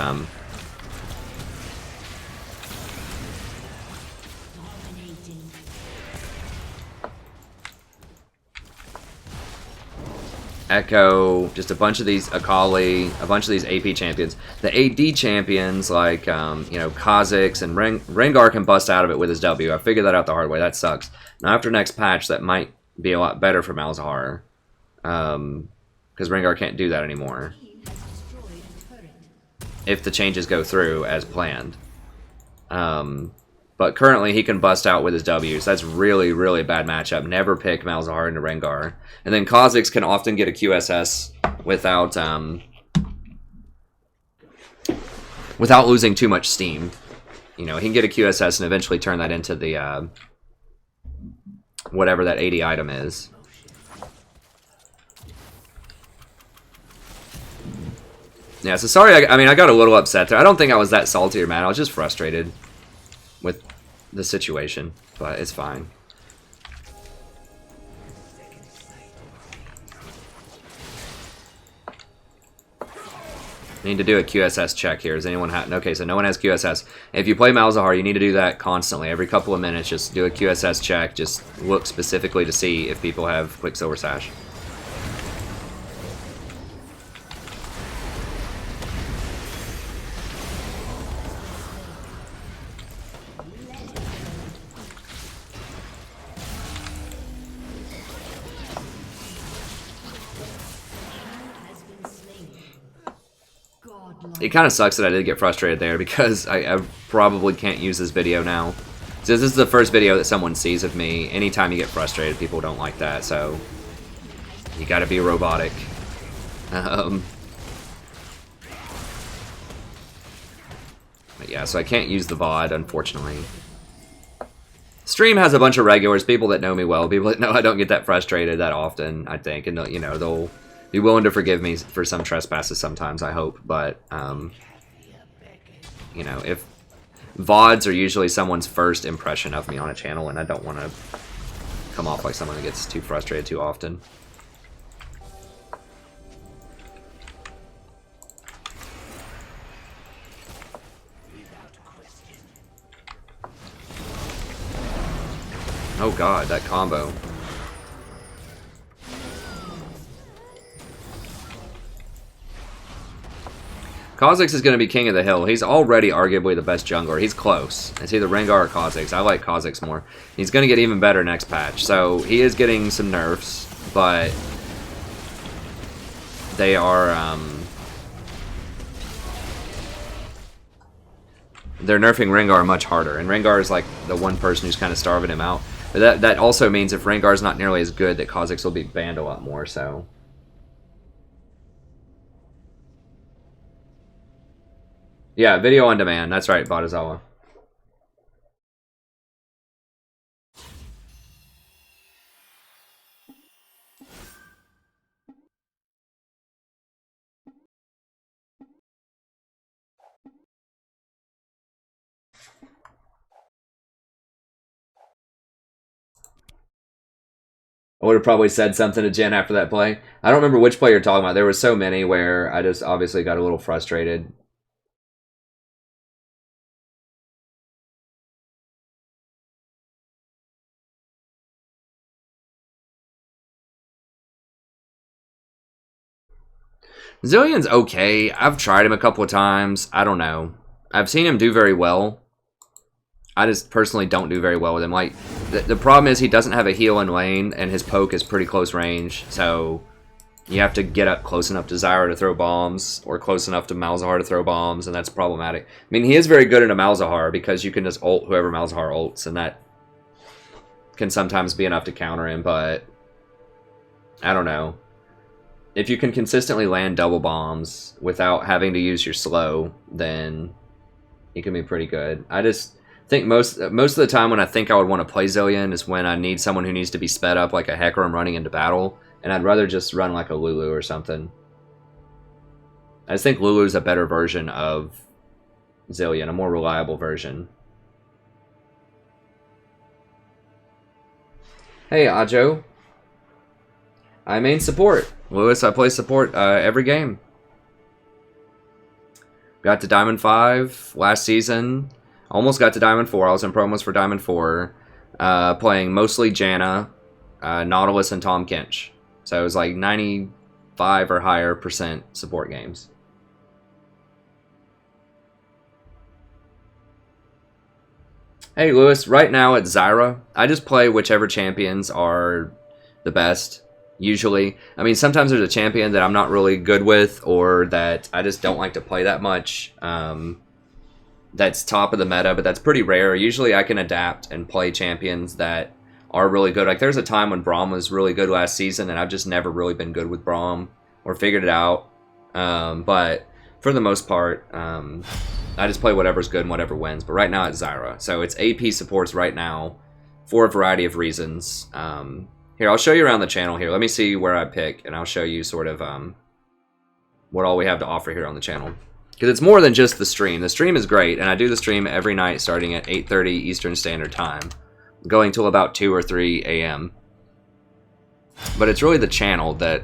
Echo, just a bunch of these Akali, a bunch of these AP champions. The AD champions like you know, Kha'Zix and Rengar can bust out of it with his W. I figured that out the hard way. That sucks. Now after next patch, that might be a lot better for Malzahar, because Rengar can't do that anymore if the changes go through as planned. But currently he can bust out with his W, so that's really, really bad matchup. Never pick Malzahar into Rengar. And then Kha'Zix can often get a QSS without losing too much steam. You know, he can get a QSS and eventually turn that into the whatever that 80 item is. Yeah, so sorry, I mean, I got a little upset there. I don't think I was that salty or mad. I was just frustrated with the situation, but it's fine. Need to do a QSS check here. Does anyone have... Okay, so no one has QSS. If you play Malzahar, you need to do that constantly. Every couple of minutes, just do a QSS check. Just look specifically to see if people have Quicksilver Sash. It kind of sucks that I did get frustrated there because I probably can't use this video now. So this is the first video that someone sees of me. Anytime you get frustrated, people don't like that, so you gotta be robotic. But yeah, so I can't use the VOD, unfortunately. Stream has a bunch of regulars, people that know me well, people that know I don't get that frustrated that often, I think, and you know, they'll be willing to forgive me for some trespasses sometimes, I hope, but, you know, if VODs are usually someone's first impression of me on a channel, and I don't want to come off like someone that gets too frustrated too often. Oh god, that combo. Kha'Zix is going to be king of the hill. He's already arguably the best jungler. He's close. It's either Rengar or Kha'Zix. I like Kha'Zix more. He's going to get even better next patch. So he is getting some nerfs, but they are they're nerfing Rengar much harder, and Rengar is like the one person who's kind of starving him out. But that also means if Rengar's not nearly as good, that Kha'Zix will be banned a lot more. So. Yeah, video on demand. That's right, Badazawa. I would have probably said something to Jen after that play. I don't remember which play you're talking about. There were so many where I just obviously got a little frustrated. Zillion's okay. I've tried him a couple of times. I don't know. I've seen him do very well. I just personally don't do very well with him. Like, the problem is he doesn't have a heal in lane, and his poke is pretty close range, so you have to get up close enough to Zyra to throw bombs, or close enough to Malzahar to throw bombs, and that's problematic. I mean, he is very good in a Malzahar, because you can just ult whoever Malzahar ults, and that can sometimes be enough to counter him, but I don't know. If you can consistently land double bombs without having to use your slow, then he can be pretty good. I just think most of the time when I think I would want to play Zillion is when I need someone who needs to be sped up like a Hecarim running into battle, and I'd rather just run like a Lulu or something. I just think Lulu's a better version of Zillion, a more reliable version. Hey, Ajo. I main support. Lewis, I play support every game. Got to Diamond 5 last season. Almost got to Diamond 4. I was in promos for Diamond 4. Playing mostly Janna, Nautilus, and Tom Kench. So it was like 95 or higher % support games. Hey, Lewis. Right now it's Zyra. I just play whichever champions are the best. Usually. I mean, sometimes there's a champion that I'm not really good with, or that I just don't like to play that much. That's top of the meta, but that's pretty rare. Usually I can adapt and play champions that are really good. Like, there's a time when Braum was really good last season, and I've just never really been good with Braum, or figured it out. But for the most part, I just play whatever's good and whatever wins. But right now it's Zyra. So it's AP supports right now for a variety of reasons. Here, I'll show you around the channel here. Let me see where I pick, and I'll show you sort of what all we have to offer here on the channel. Because it's more than just the stream. The stream is great, and I do the stream every night starting at 8:30 Eastern Standard Time, going till about 2 or 3 a.m. But it's really the channel that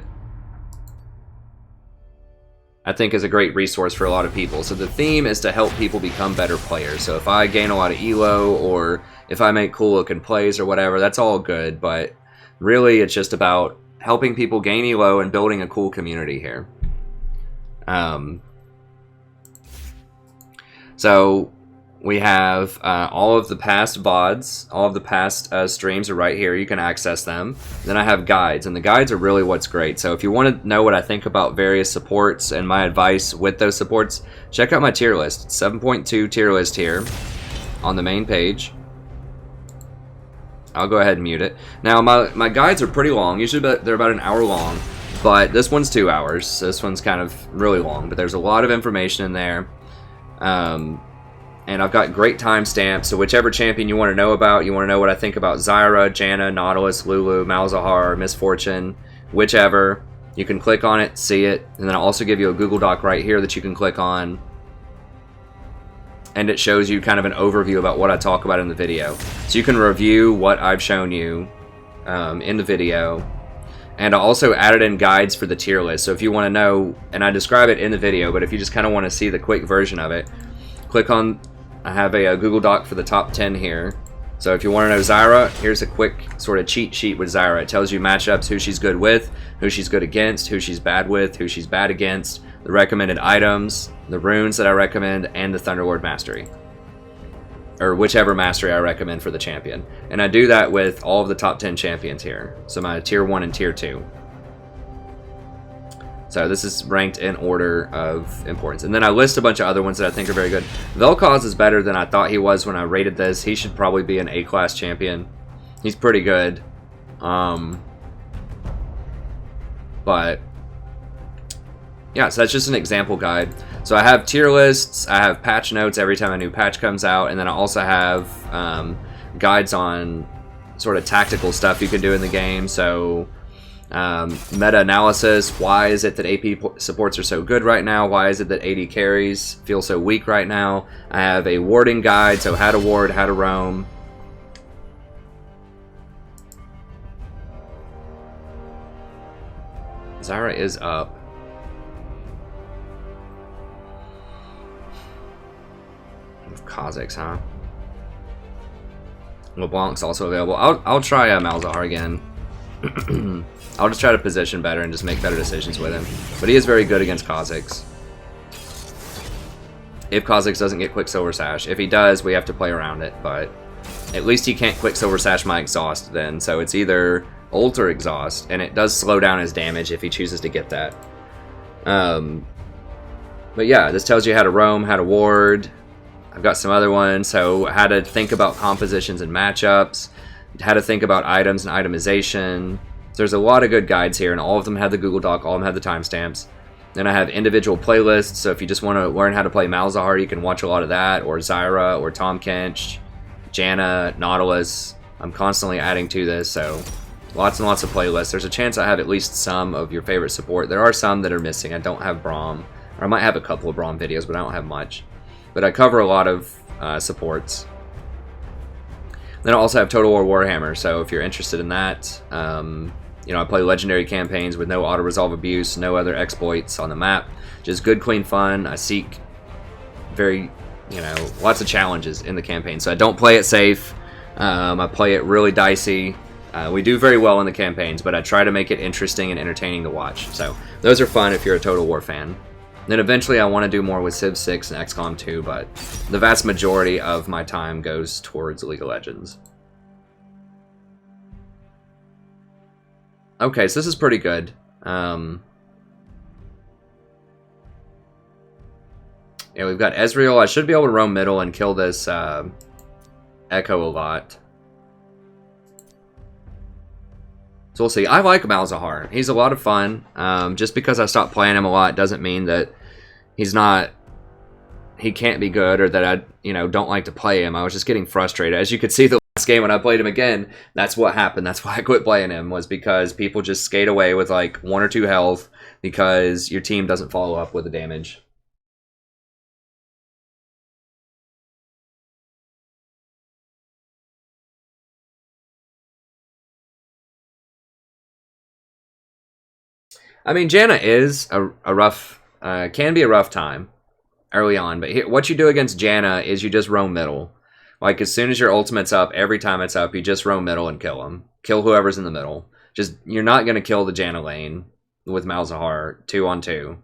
I think is a great resource for a lot of people. So the theme is to help people become better players. So if I gain a lot of elo, or if I make cool looking plays or whatever, that's all good, but really, it's just about helping people gain elo and building a cool community here. So we have all of the past VODs, all of the past streams are right here. You can access them. Then I have guides, and the guides are really what's great. So if you want to know what I think about various supports and my advice with those supports, check out my tier list. It's 7.2 tier list here on the main page. I'll go ahead and mute it. Now, my guides are pretty long. Usually they're about an hour long, but this one's 2 hours. So this one's kind of really long, but there's a lot of information in there. And I've got great timestamps, so whichever champion you want to know about, you want to know what I think about Zyra, Janna, Nautilus, Lulu, Malzahar, Misfortune, whichever, you can click on it, see it, and then I'll also give you a Google Doc right here that you can click on. And it shows you kind of an overview about what I talk about in the video. So you can review what I've shown you in the video. And I also added in guides for the tier list. So if you want to know, and I describe it in the video, but if you just kind of want to see the quick version of it, click on, I have a Google Doc for the top 10 here. So if you want to know Zyra, here's a quick sort of cheat sheet with Zyra. It tells you matchups, who she's good with, who she's good against, who she's bad with, who she's bad against, the recommended items, the runes that I recommend, and the Thunderlord Mastery. Or whichever mastery I recommend for the champion. And I do that with all of the top 10 champions here. So my tier 1 and tier 2. So this is ranked in order of importance. And then I list a bunch of other ones that I think are very good. Vel'Koz is better than I thought he was when I rated this. He should probably be an A-class champion. He's pretty good. But yeah, so that's just an example guide. So I have tier lists, I have patch notes every time a new patch comes out, and then I also have guides on sort of tactical stuff you can do in the game. So meta-analysis, why is it that AP supports are so good right now? Why is it that AD carries feel so weak right now? I have a warding guide, so how to ward, how to roam. Zyra is up. Kha'Zix, huh? LeBlanc's also available. I'll try Malzahar again. I'll just try to position better and just make better decisions with him. But he is very good against Kha'Zix. If Kha'Zix doesn't get Quicksilver Sash. If he does, we have to play around it. But at least he can't Quicksilver Sash my Exhaust then. So it's either ult or Exhaust. And it does slow down his damage if he chooses to get that. But yeah, this tells you how to roam, how to ward. I've got some other ones, so how to think about compositions and matchups, how to think about items and itemization. There's a lot of good guides here, and all of them have the Google Doc, all of them have the timestamps. Then I have individual playlists, so if you just want to learn how to play Malzahar, you can watch a lot of that, or Zyra, or Tahm Kench, Janna, Nautilus. I'm constantly adding to this, so lots and lots of playlists. There's a chance I have at least some of your favorite support. There are some that are missing. I don't have Braum, or I might have a couple of Braum videos, but I don't have much. But I cover a lot of supports. Then I also have Total War Warhammer, so if you're interested in that, you know, I play legendary campaigns with no auto-resolve abuse, no other exploits on the map. Just good, clean fun. I seek very, you know, lots of challenges in the campaign. So I don't play it safe. I play it really dicey. We do very well in the campaigns, but I try to make it interesting and entertaining to watch. So those are fun if you're a Total War fan. Then eventually I want to do more with Civ 6 and XCOM 2, but the vast majority of my time goes towards League of Legends. Okay, so this is pretty good. Yeah, we've got Ezreal. I should be able to roam middle and kill this Echo a lot. So we'll see. I like Malzahar. He's a lot of fun. Just because I stopped playing him a lot doesn't mean that he can't be good or that I, you know, don't like to play him. I was just getting frustrated. As you could see the last game when I played him again, that's what happened. That's why I quit playing him, was because people just skate away with like 1 or 2 health because your team doesn't follow up with the damage. I mean, Janna is a rough, can be a rough time early on, but what you do against Janna is you just roam middle. Like, as soon as your ultimate's up, every time it's up, you just roam middle and kill him. Kill whoever's in the middle. You're not going to kill the Janna lane with Malzahar 2-on-2.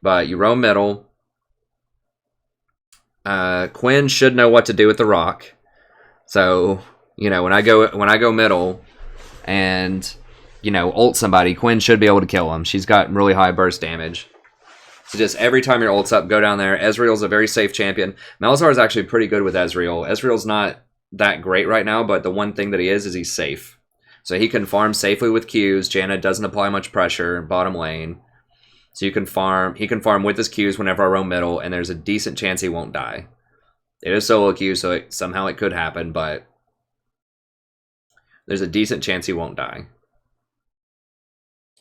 But you roam middle. Quinn should know what to do with the rock. So, you know, when I go middle and, you know, ult somebody, Quinn should be able to kill him. She's got really high burst damage. So just every time your ult's up, go down there. Ezreal's a very safe champion. Malzahar is actually pretty good with Ezreal. Ezreal's not that great right now, but the one thing that he is he's safe. So he can farm safely with Qs. Janna doesn't apply much pressure, bottom lane. So he can farm with his Qs whenever I roam middle, and there's a decent chance he won't die. It is solo Q, so somehow it could happen, but there's a decent chance he won't die.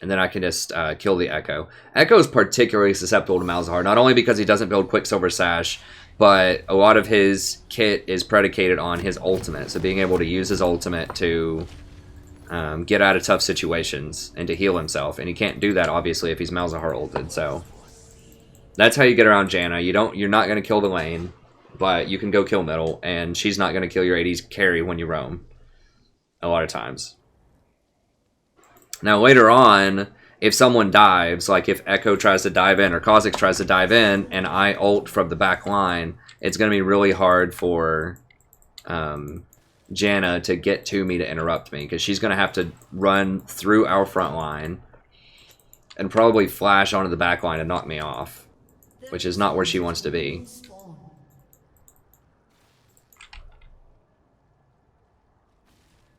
And then I can just kill the Echo. Echo is particularly susceptible to Malzahar, not only because he doesn't build Quicksilver Sash, but a lot of his kit is predicated on his ultimate. So being able to use his ultimate to get out of tough situations and to heal himself. And he can't do that, obviously, if he's Malzahar ulted. So that's how you get around Janna. You're not going to kill the lane, but you can go kill middle, and she's not going to kill your AD's carry when you roam a lot of times. Now, later on, if someone dives, like if Echo tries to dive in or Kha'Zix tries to dive in and I ult from the back line, it's going to be really hard for Janna to get to me to interrupt me, because she's going to have to run through our front line and probably flash onto the back line and knock me off, which is not where she wants to be.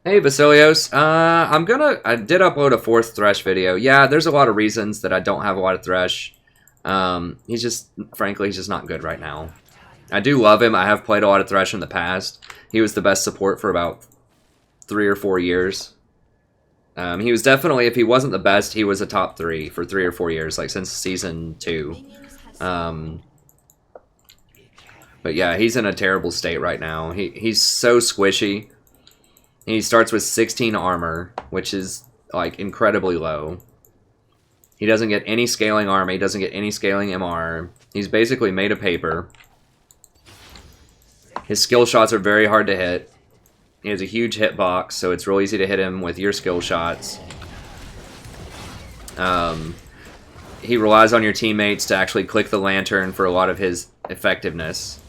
Hey Vasilios, I did upload a 4th Thresh video. Yeah, there's a lot of reasons that I don't have a lot of Thresh. Frankly, he's just not good right now. I do love him. I have played a lot of Thresh in the past. He was the best support for about 3 or 4 years. He was definitely, if he wasn't the best, he was a top 3 for 3 or 4 years, like since season 2. But yeah, he's in a terrible state right now. He's so squishy. He starts with 16 armor, which is like incredibly low. He doesn't get any scaling armor. He doesn't get any scaling MR. He's basically made of paper. His skill shots are very hard to hit. He has a huge hitbox, so it's real easy to hit him with your skill shots. He relies on your teammates to actually click the lantern for a lot of his effectiveness.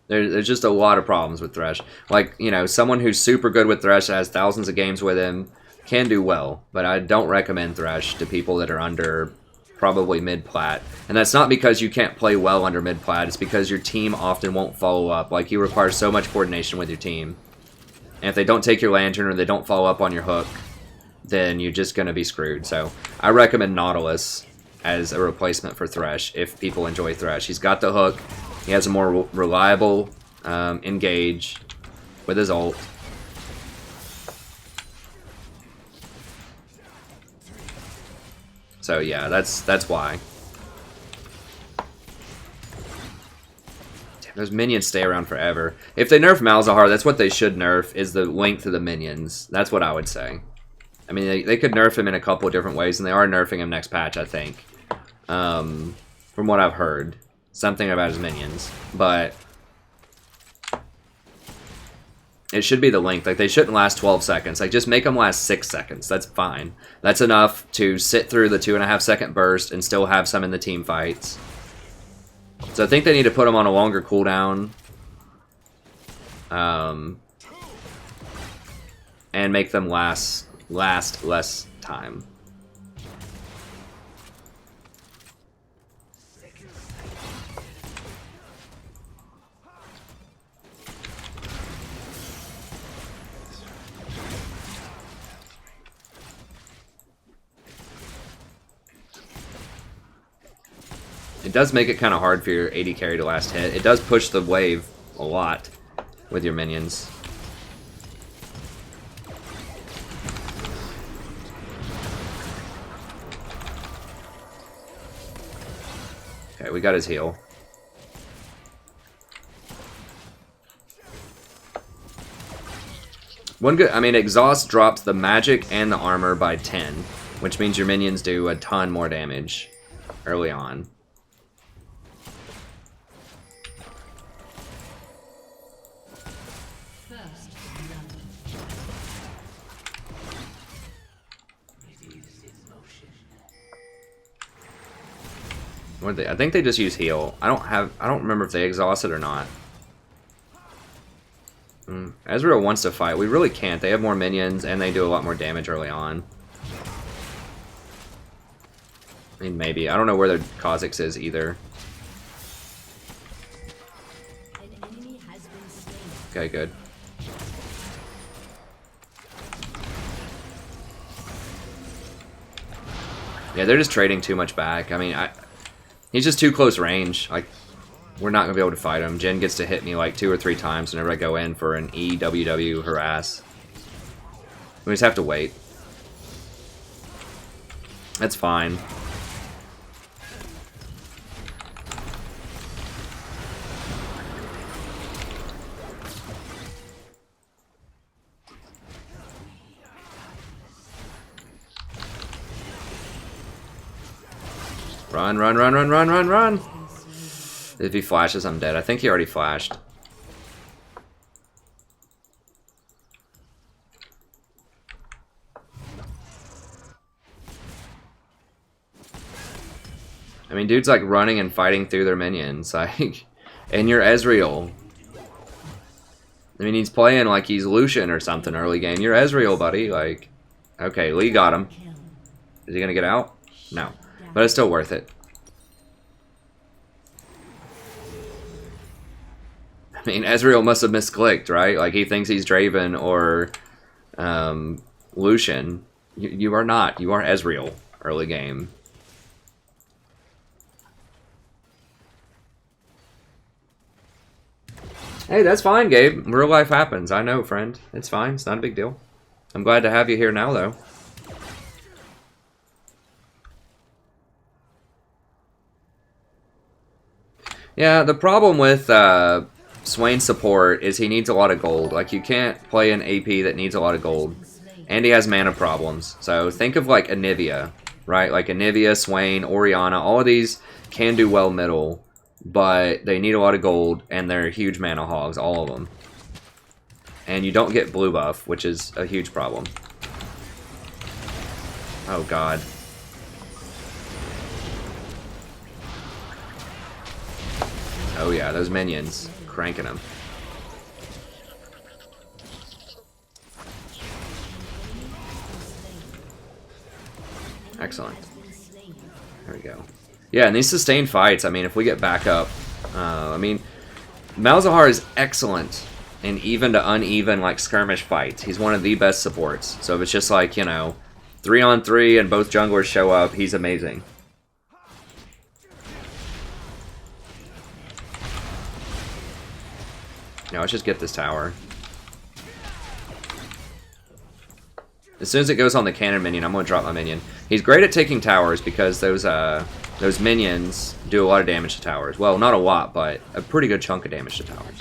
There's just a lot of problems with Thresh. Like, you know, someone who's super good with Thresh, has thousands of games with him, can do well. But I don't recommend Thresh to people that are under probably mid-plat. And that's not because you can't play well under mid-plat. It's because your team often won't follow up. Like, you require so much coordination with your team. And if they don't take your lantern or they don't follow up on your hook, then you're just going to be screwed. So I recommend Nautilus as a replacement for Thresh if people enjoy Thresh. He's got the hook. He has a more reliable engage with his ult. So yeah, that's why. Damn, those minions stay around forever. If they nerf Malzahar, that's what they should nerf, is the length of the minions. That's what I would say. I mean, they could nerf him in a couple of different ways, and they are nerfing him next patch, I think. From what I've heard. Something about his minions. But it should be the length. Like, they shouldn't last 12 seconds. Like, just make them last 6 seconds. That's fine. That's enough to sit through the 2.5 second burst and still have some in the team fights. So I think they need to put them on a longer cooldown. And make them last less time. It does make it kind of hard for your AD carry to last hit. It does push the wave a lot with your minions. Okay, we got his heal. One good, I mean, Exhaust drops the magic and the armor by 10, which means your minions do a ton more damage early on. What they? I think they just use heal. I don't remember if they exhausted or not. Ezreal wants to fight. We really can't. They have more minions and they do a lot more damage early on. I mean, maybe. I don't know where their Kha'Zix is either. Okay, good. Yeah, they're just trading too much back. I mean, he's just too close range. Like, we're not going to be able to fight him. Jen gets to hit me like 2 or 3 times whenever I go in for an EWW harass. We just have to wait. That's fine. Run, run, run, run, run, run, run! If he flashes, I'm dead. I think he already flashed. I mean, dude's like running and fighting through their minions. Like, and you're Ezreal. I mean, he's playing like he's Lucian or something early game. You're Ezreal, buddy. Like, okay, Lee got him. Is he gonna get out? No. But it's still worth it. I mean, Ezreal must have misclicked, right? Like, he thinks he's Draven or Lucian. You are not. You are Ezreal early game. Hey, that's fine, Gabe. Real life happens. I know, friend. It's fine. It's not a big deal. I'm glad to have you here now, though. Yeah, the problem with Swain's support is he needs a lot of gold. Like, you can't play an AP that needs a lot of gold. And he has mana problems. So think of like Anivia, right? Like Anivia, Swain, Orianna, all of these can do well middle, but they need a lot of gold, and they're huge mana hogs, all of them. And you don't get blue buff, which is a huge problem. Oh god. Oh yeah, those minions. Cranking them. Excellent. There we go. Yeah, and these sustained fights, I mean, if we get back up, I mean, Malzahar is excellent in even to uneven, like, skirmish fights. He's one of the best supports. So if it's just like, you know, 3-on-3 and both junglers show up, he's amazing. Now let's just get this tower. As soon as it goes on the cannon minion, I'm going to drop my minion. He's great at taking towers because those minions do a lot of damage to towers. Well, not a lot, but a pretty good chunk of damage to towers.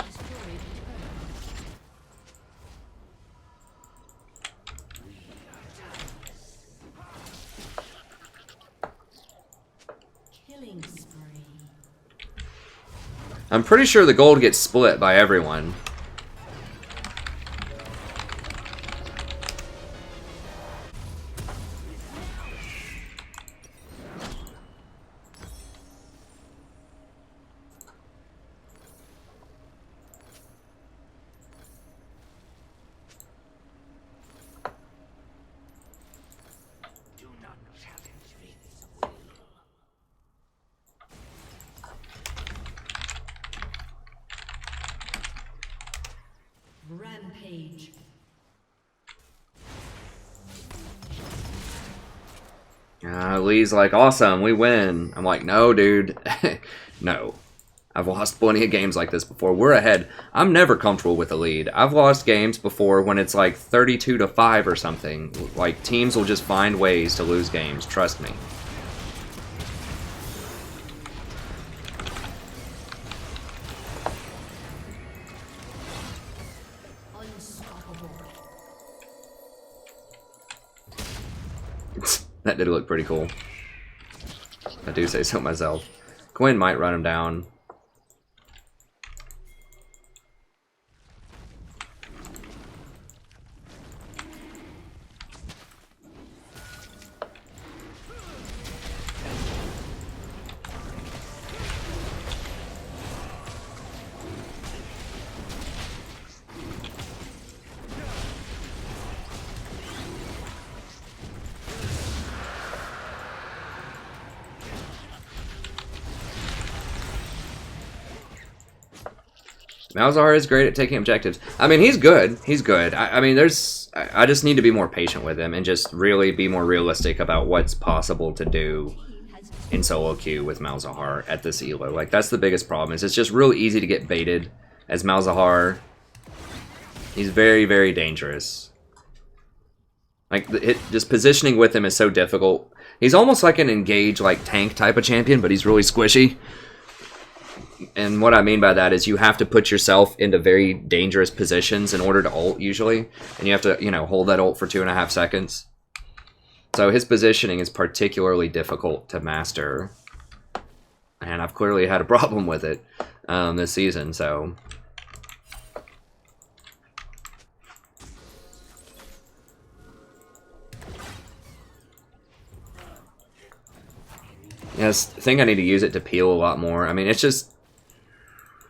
Killing spree. I'm pretty sure the gold gets split by everyone. Rampage. Lee's like, awesome, we win. I'm like, no, dude. No. I've lost plenty of games like this before. We're ahead. I'm never comfortable with a lead. I've lost games before when it's like 32-5 or something. Like, teams will just find ways to lose games. Trust me. That did look pretty cool. I do say so myself. Quinn might run him down. Malzahar is great at taking objectives. I mean, he's good. He's good. I mean, I just need to be more patient with him and just really be more realistic about what's possible to do in solo queue with Malzahar at this elo. Like, that's the biggest problem. Is it's just real easy to get baited as Malzahar. He's very, very dangerous. Like, just positioning with him is so difficult. He's almost like an engage, like, tank type of champion, but he's really squishy. And what I mean by that is you have to put yourself into very dangerous positions in order to ult, usually. And you have to, you know, hold that ult for 2.5 seconds. So his positioning is particularly difficult to master. And I've clearly had a problem with it this season, so... Yes, I think I need to use it to peel a lot more. I mean, it's just...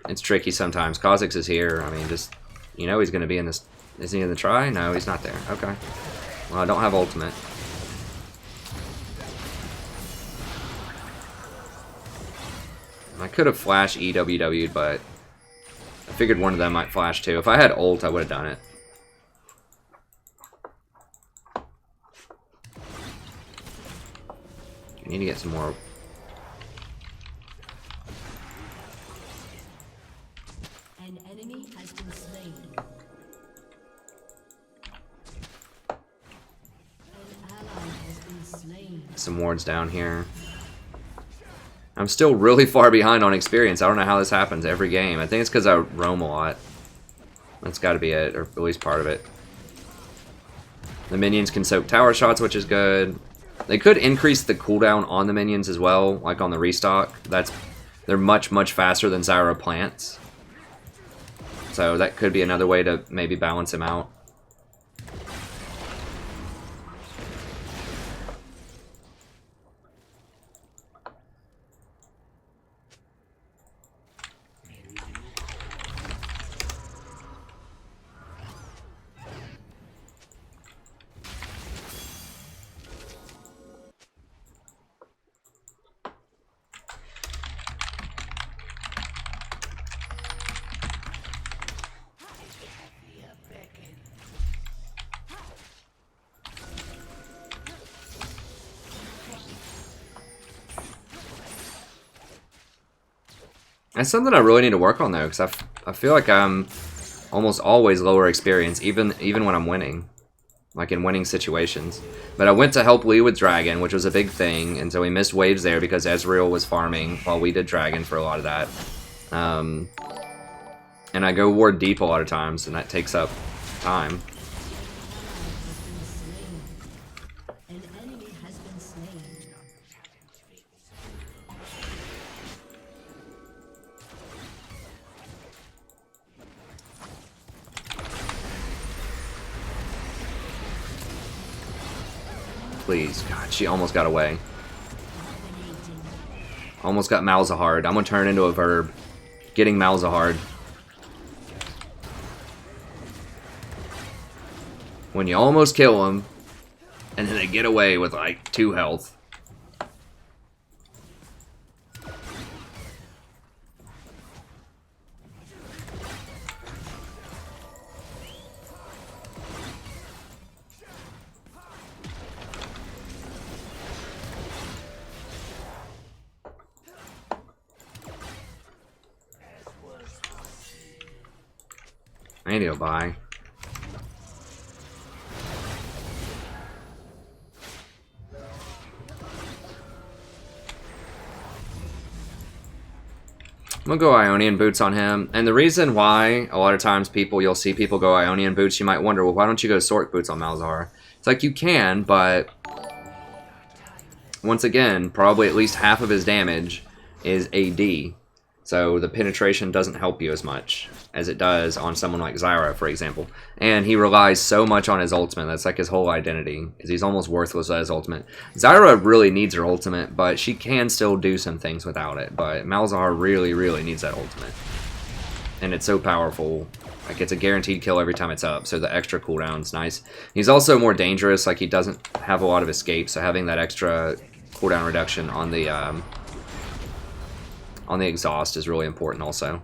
It's tricky sometimes. Kha'Zix is here. I mean, just... You know he's going to be in this... Is he in the try? No, he's not there. Okay. Well, I don't have ultimate. I could have flash EWW'd, but... I figured one of them might flash too. If I had ult, I would have done it. I need to get some more... An enemy has been slain. An ally has been slain. Some wards down here. I'm still really far behind on experience. I don't know how this happens every game. I think it's because I roam a lot. That's got to be it, or at least part of it. The minions can soak tower shots, which is good. They could increase the cooldown on the minions as well, like on the restock. They're much, much faster than Zyra plants. So that could be another way to maybe balance him out. That's something I really need to work on though, because I feel like I'm almost always lower experience, even when I'm winning, like in winning situations. But I went to help Lee with Dragon, which was a big thing, and so we missed waves there because Ezreal was farming while we did Dragon for a lot of that. And I go ward deep a lot of times, and that takes up time. An enemy has been slain. Please, God, she almost got away. Almost got Malzahard. I'm gonna turn it into a verb. Getting Malzahard. When you almost kill them, and then they get away with like 2 health. I need to go buy. I'm gonna go Ionian Boots on him, and the reason why a lot of times you'll see people go Ionian Boots, you might wonder, well, why don't you go Sork Boots on Malzahar? It's like you can, but once again, probably at least half of his damage is AD, so the penetration doesn't help you as much as it does on someone like Zyra, for example. And he relies so much on his ultimate. That's like his whole identity, because he's almost worthless at his ultimate. Zyra really needs her ultimate, but she can still do some things without it. But Malzahar really, really needs that ultimate. And it's so powerful. Like, it's a guaranteed kill every time it's up, so the extra cooldown's nice. He's also more dangerous, like he doesn't have a lot of escape, so having that extra cooldown reduction on the exhaust is really important also.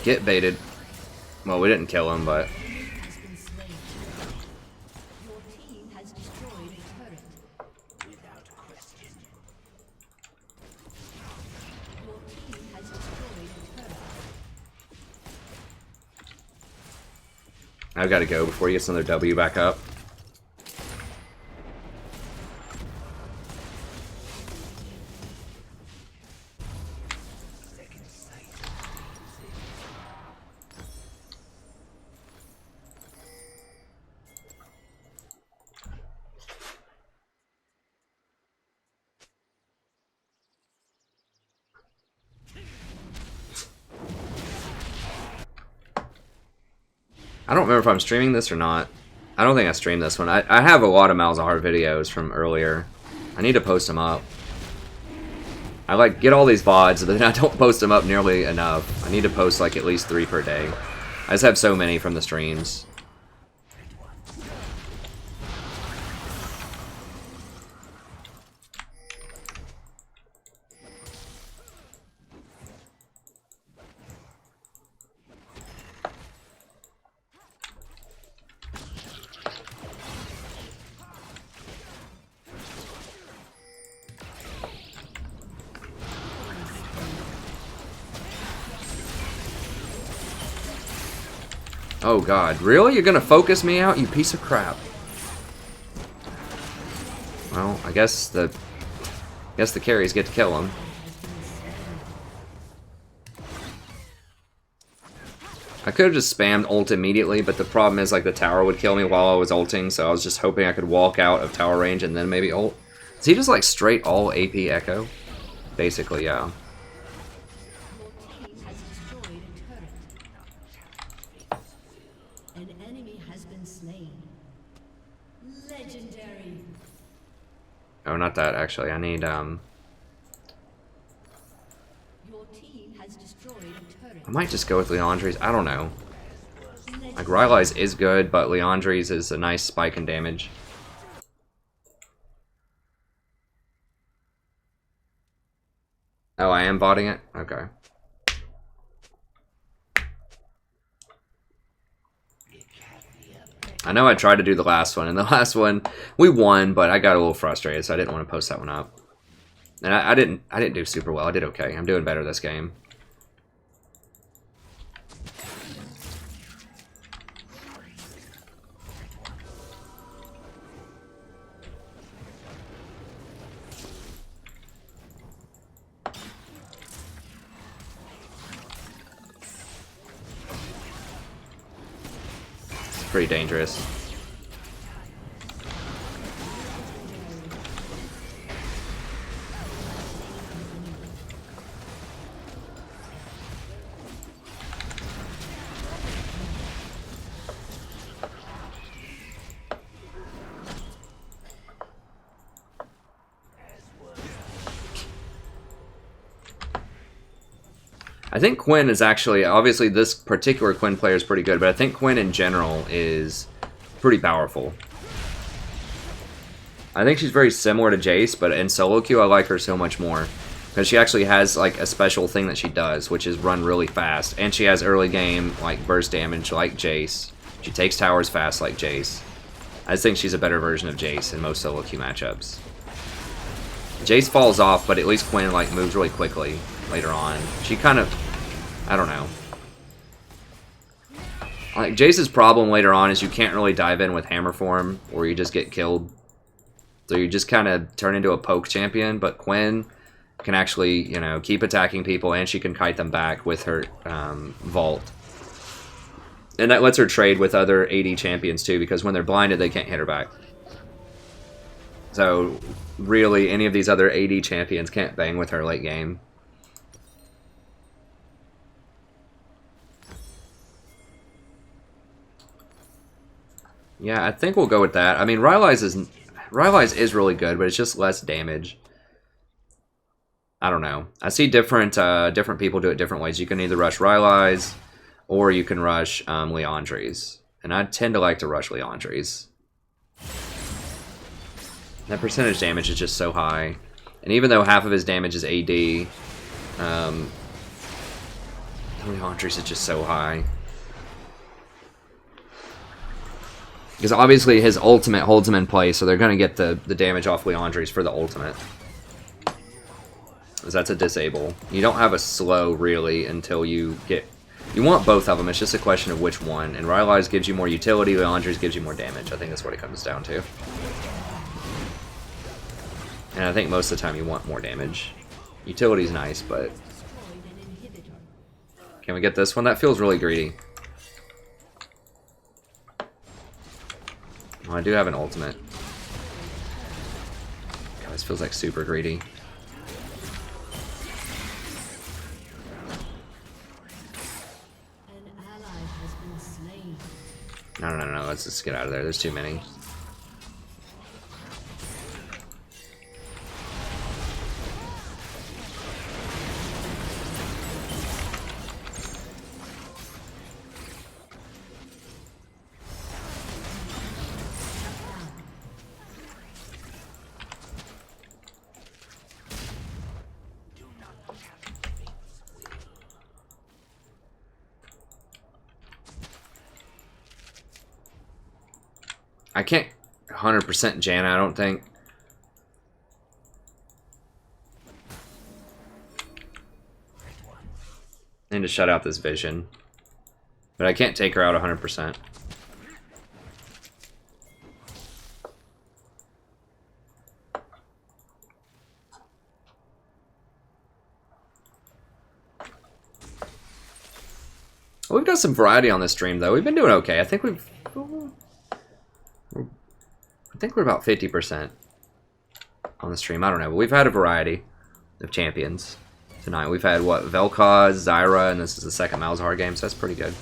Get baited. Well, we didn't kill him, but... Has been slain. Your team has destroyed a turret. Without question. Your team has destroyed a turret. I've got to go before he gets another W back up. I don't remember if I'm streaming this or not. I don't think I streamed this one. I have a lot of Malzahar videos from earlier. I need to post them up. I like get all these VODs, but then I don't post them up nearly enough. I need to post like at least 3 per day. I just have so many from the streams. Oh god, really? You're gonna focus me out, you piece of crap. Well, I guess the carries get to kill him. I could have just spammed ult immediately, but the problem is like the tower would kill me while I was ulting, so I was just hoping I could walk out of tower range and then maybe ult. Is he just like straight all AP Echo? Basically, yeah. Your team has destroyed a turret. An enemy has been slain. Legendary. Oh, not that actually. I need Your team has destroyed a turret. I might just go with Leandri's. I don't know. Like Rylai's is good, but Leandri's is a nice spike in damage. Oh, I am botting it? Okay. I know I tried to do the last one, and the last one we won, but I got a little frustrated, so I didn't want to post that one up. And I didn't do super well. I did okay. I'm doing better this game. Pretty dangerous. I think Quinn is actually, obviously this particular Quinn player is pretty good, but I think Quinn in general is pretty powerful. I think she's very similar to Jace, but in solo queue I like her so much more. Because she actually has like a special thing that she does, which is run really fast. And she has early game like burst damage like Jace. She takes towers fast like Jace. I just think she's a better version of Jace in most solo queue matchups. Jace falls off, but at least Quinn like moves really quickly later on. She kind of, I don't know. Like Jace's problem later on is you can't really dive in with hammer form, or you just get killed. So you just kind of turn into a poke champion. But Quinn can actually, you know, keep attacking people, and she can kite them back with her vault. And that lets her trade with other AD champions too, because when they're blinded, they can't hit her back. So really, any of these other AD champions can't bang with her late game. Yeah, I think we'll go with that. I mean, Rylai's is really good, but it's just less damage. I don't know. I see different people do it different ways. You can either rush Rylai's, or you can rush Leandri's. And I tend to like to rush Leandri's. That percentage damage is just so high. And even though half of his damage is AD, Leandri's is just so high. Because obviously his ultimate holds him in place, so they're going to get the damage off Leandri's for the ultimate. Because that's a disable. You don't have a slow, really, until you get... You want both of them, it's just a question of which one. And Rylai's gives you more utility, Leandri's gives you more damage. I think that's what it comes down to. And I think most of the time you want more damage. Utility's nice, but... Can we get this one? That feels really greedy. Oh, I do have an ultimate. God, this feels like super greedy. No, let's just get out of there. There's too many. I can't 100% Janna, I don't think. I need to shut out this vision. But I can't take her out 100%. We've got some variety on this stream, though. We've been doing okay. I think we're about 50% on the stream. I don't know, but we've had a variety of champions tonight. We've had, what, Vel'Koz, Zyra, and this is the second Malzahar game, so that's pretty good.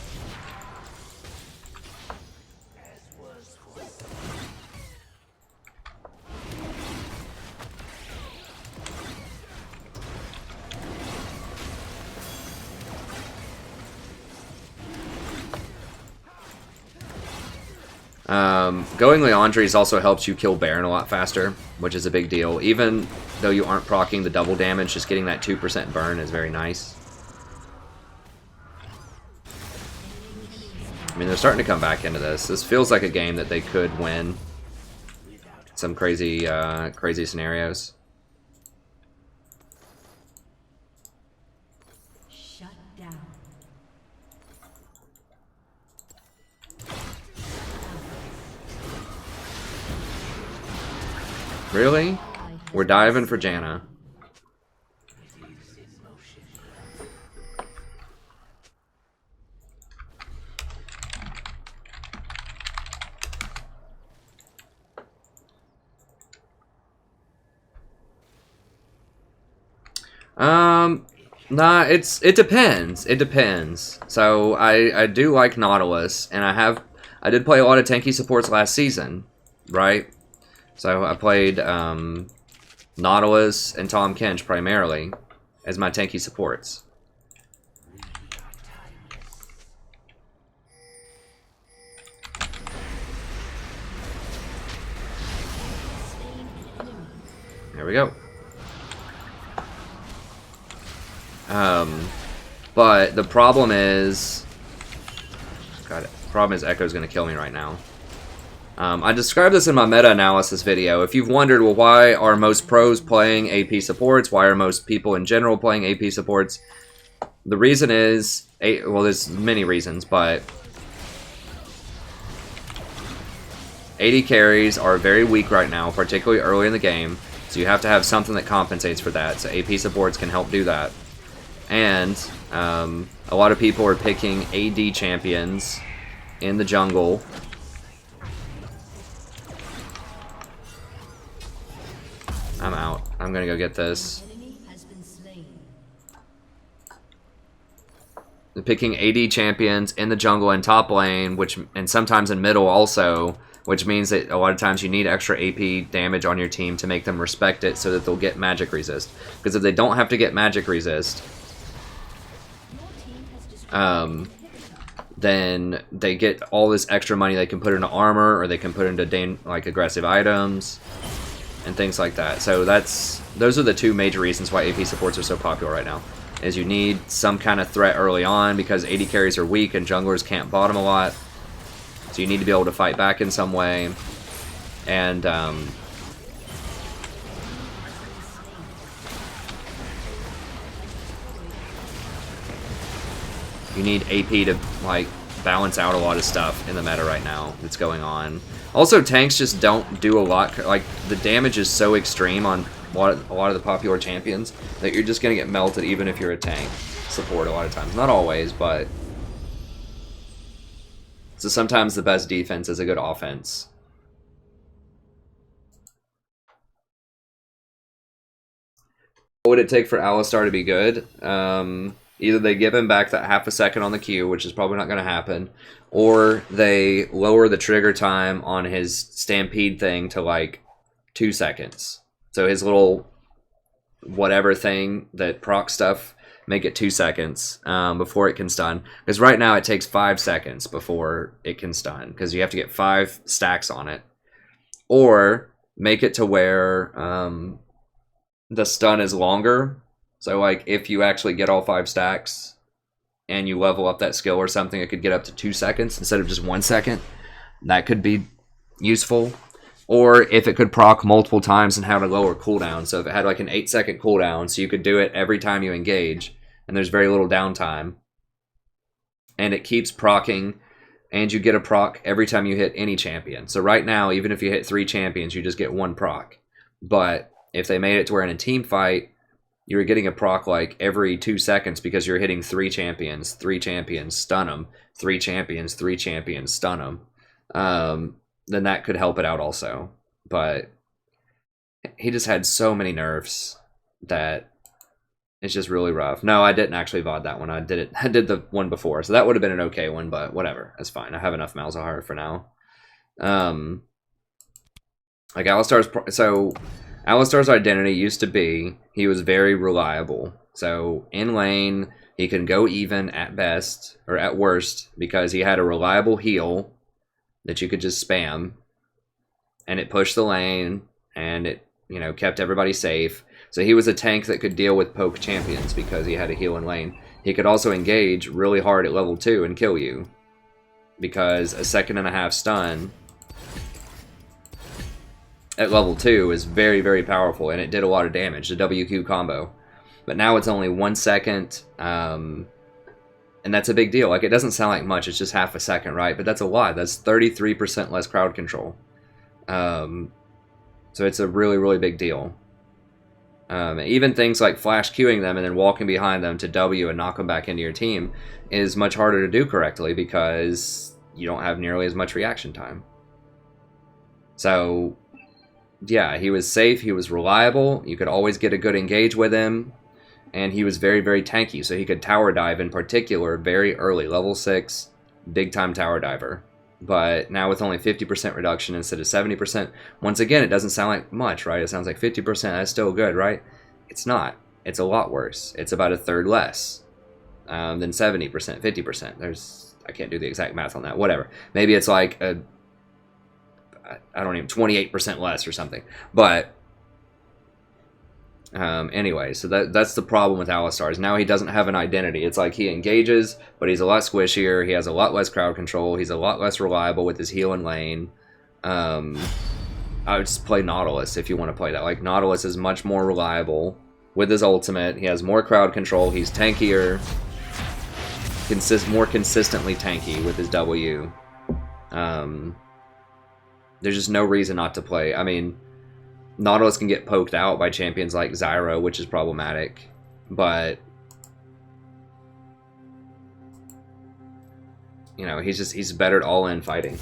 Going Leandries also helps you kill Baron a lot faster, which is a big deal. Even though you aren't proccing the double damage, just getting that 2% burn is very nice. I mean, they're starting to come back into this. This feels like a game that they could win. Some crazy, crazy scenarios. Shut down. Really? We're diving for Janna. Nah, it depends. It depends. So I do like Nautilus, and I did play a lot of tanky supports last season, right? So I played Nautilus and Tom Kench primarily as my tanky supports. There we go. But the problem is... God, the problem is Echo's going to kill me right now. I described this in my meta-analysis video. If you've wondered, well, why are most pros playing AP supports? Why are most people in general playing AP supports? The reason is... well, there's many reasons, but... AD carries are very weak right now, particularly early in the game. So you have to have something that compensates for that. So AP supports can help do that. And a lot of people are picking AD champions in the jungle. I'm out. I'm gonna go get this. They're picking AD champions in the jungle and top lane, and sometimes in middle also, which means that a lot of times you need extra AP damage on your team to make them respect it so that they'll get magic resist. Because if they don't have to get magic resist, then they get all this extra money they can put into armor, or they can put into like aggressive items and things like that. So those are the two major reasons why AP supports are so popular right now. Is you need some kind of threat early on because AD carries are weak and junglers can't bottom a lot. So you need to be able to fight back in some way. And you need AP to like balance out a lot of stuff in the meta right now that's going on. Also, tanks just don't do a lot. Like, the damage is so extreme on a lot of the popular champions that you're just going to get melted even if you're a tank support a lot of times. Not always, but... So sometimes the best defense is a good offense. What would it take for Alistar to be good? Either they give him back that half a second on the Q, which is probably not going to happen, or they lower the trigger time on his Stampede thing to like 2 seconds. So his little whatever thing that proc stuff, make it 2 seconds before it can stun. Because right now it takes 5 seconds before it can stun, because you have to get 5 stacks on it. Or make it to where the stun is longer. So, like, if you actually get all 5 stacks and you level up that skill or something, it could get up to 2 seconds instead of just 1 second. That could be useful. Or if it could proc multiple times and have a lower cooldown. So if it had like an 8-second cooldown, so you could do it every time you engage, and there's very little downtime. and it keeps procking, and you get a proc every time you hit any champion. So right now, even if you hit 3 champions, you just get 1 proc. But if they made it to where in a team fight, you were getting a proc like every 2 seconds because you're hitting 3 champions, stun them, 3 champions, stun them, then that could help it out also. But he just had so many nerfs that it's just really rough. No, I didn't actually VOD that one. I did the one before, so that would have been an okay one, but whatever. That's fine. I have enough Malzahar for now. Like Alistar's identity used to be he was very reliable. So in lane, he can go even at best, or at worst, because he had a reliable heal that you could just spam, and it pushed the lane, and it, you know, kept everybody safe. So he was a tank that could deal with poke champions because he had a heal in lane. He could also engage really hard at level 2 and kill you, because a 1.5 stun at level 2 is very, very powerful, and it did a lot of damage, the WQ combo. But now it's only 1 second, and that's a big deal. Like, it doesn't sound like much, it's just half a second, right? But that's a lot. That's 33% less crowd control. So it's a really, really big deal. Even things like flash queuing them and then walking behind them to W and knock them back into your team is much harder to do correctly because you don't have nearly as much reaction time. So, yeah, he was safe, he was reliable, you could always get a good engage with him, and he was very, very tanky, so he could tower dive in particular very early, level 6, big-time tower diver. But now with only 50% reduction instead of 70%, once again, it doesn't sound like much, right? It sounds like 50%, that's still good, right? It's not. It's a lot worse. It's about a third less than 70%, 50%. I can't do the exact math on that, whatever. Maybe it's like I don't even, 28% less or something. But anyway, so that's the problem with Alistar. Now he doesn't have an identity. It's like he engages, but he's a lot squishier. He has a lot less crowd control. He's a lot less reliable with his heal and lane. I would just play Nautilus if you want to play that. Like, Nautilus is much more reliable with his ultimate. He has more crowd control. He's tankier. More consistently tanky with his W. There's just no reason not to play. I mean, Nautilus can get poked out by champions like Zyra, which is problematic, but you know, he's better at all-in fighting.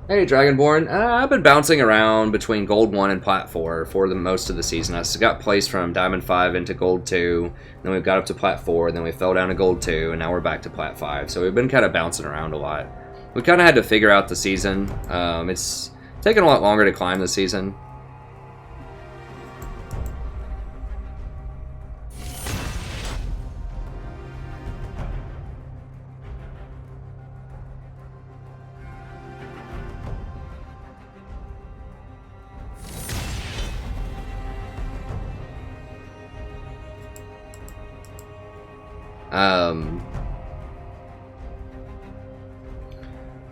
Hey, Dragonborn. I've been bouncing around between Gold 1 and Plat 4 for the most of the season. I got placed from Diamond 5 into Gold 2, then we got up to Plat 4, then we fell down to Gold 2, and now we're back to Plat 5. So we've been kind of bouncing around a lot. We kind of had to figure out the season. It's taken a lot longer to climb this season.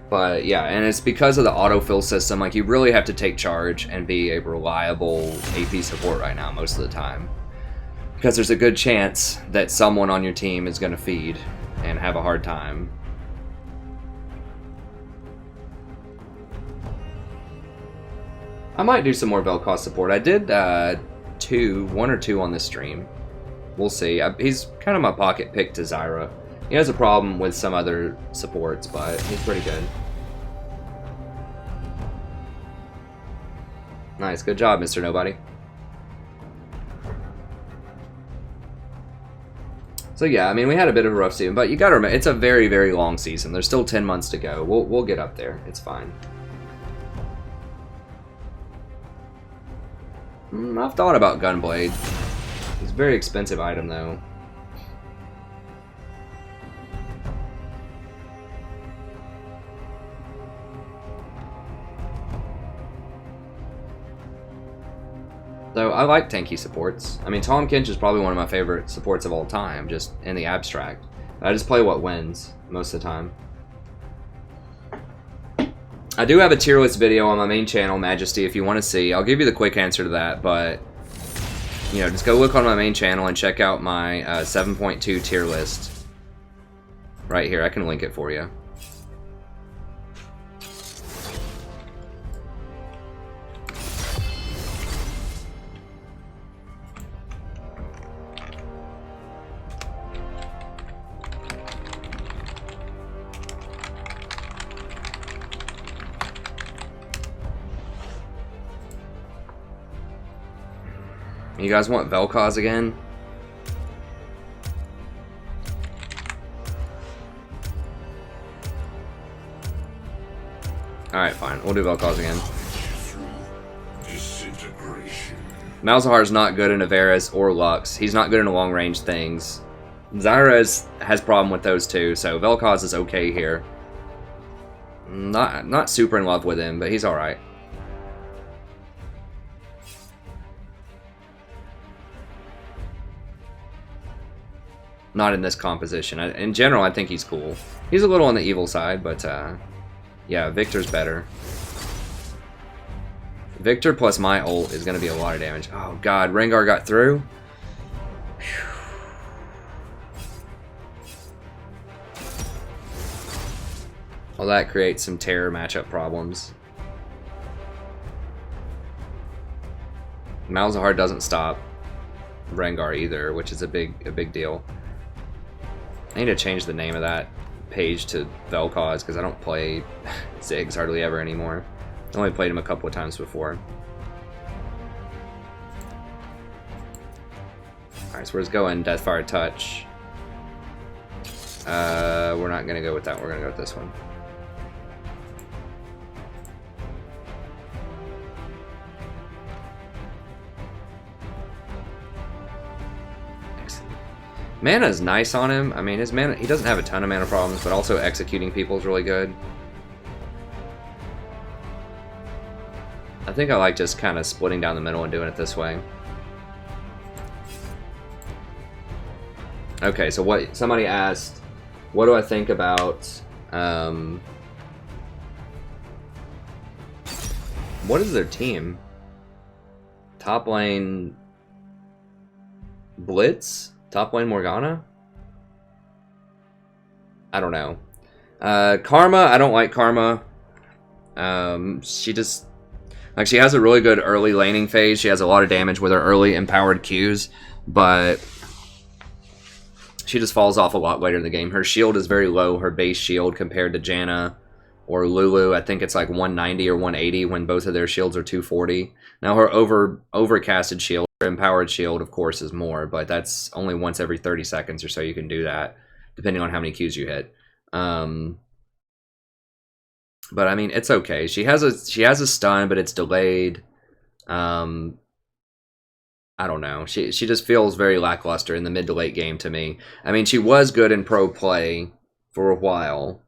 But yeah, and it's because of the autofill system. Like, you really have to take charge and be a reliable AP support right now most of the time, because there's a good chance that someone on your team is going to feed and have a hard time. I might do some more Vel'Koz support. I did one or two on this stream. We'll see. He's kind of my pocket pick to Zyra. He has a problem with some other supports, but he's pretty good. Nice, good job, Mr. Nobody. So yeah, I mean, we had a bit of a rough season, but you gotta remember, it's a very, very long season. There's still 10 months to go. We'll get up there. It's fine. I've thought about Gunblade. It's a very expensive item, though. So I like tanky supports. I mean, Tahm Kench is probably one of my favorite supports of all time, just in the abstract. I just play what wins most of the time. I do have a tier list video on my main channel, Majesty, if you want to see. I'll give you the quick answer to that, but, you know, just go look on my main channel and check out my 7.2 tier list. Right here, I can link it for you. You guys want Vel'Koz again? Alright, fine. We'll do Vel'Koz again. Malzahar's not good in Avaris or Lux. He's not good in long-range things. Zyra has problem with those two, so Vel'Koz is okay here. Not super in love with him, but he's alright. Not in this composition. In general, I think he's cool. He's a little on the evil side, but yeah, Victor's better. Victor plus my ult is going to be a lot of damage. Oh god, Rengar got through? Whew. Well, that creates some terror matchup problems. Malzahar doesn't stop Rengar either, which is a big deal. I need to change the name of that page to Vel'Koz because I don't play Ziggs hardly ever anymore. I only played him a couple of times before. Alright, so we're just going Deathfire Touch. We're not going to go with that. We're going to go with this one. Mana is nice on him. I mean, his mana, he doesn't have a ton of mana problems, but also executing people is really good. I think I like just kind of splitting down the middle and doing it this way. Okay, so what somebody asked, what do I think about what is their team? Top lane Blitz? Top lane Morgana? I don't know. Karma, I don't like Karma. She just... Like, she has a really good early laning phase. She has a lot of damage with her early empowered Qs, but she just falls off a lot later in the game. Her shield is very low, her base shield, compared to Janna or Lulu. I think it's like 190 or 180 when both of their shields are 240. Now, her overcasted shield, her empowered shield, of course, is more, but that's only once every 30 seconds or so you can do that, depending on how many Qs you hit. But I mean, it's okay. She has a stun, but it's delayed. I don't know. She just feels very lackluster in the mid to late game to me. I mean, she was good in pro play for a while.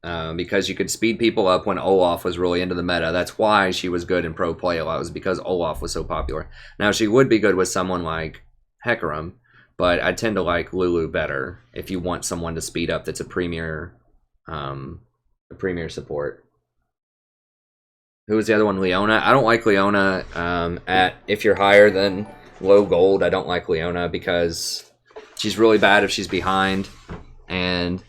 Because you could speed people up when Olaf was really into the meta. That's why she was good in pro play a lot, was because Olaf was so popular. Now, she would be good with someone like Hecarim, but I tend to like Lulu better if you want someone to speed up that's a premier support. Who was the other one? Leona? I don't like Leona if you're higher than low gold. I don't like Leona because she's really bad if she's behind. And,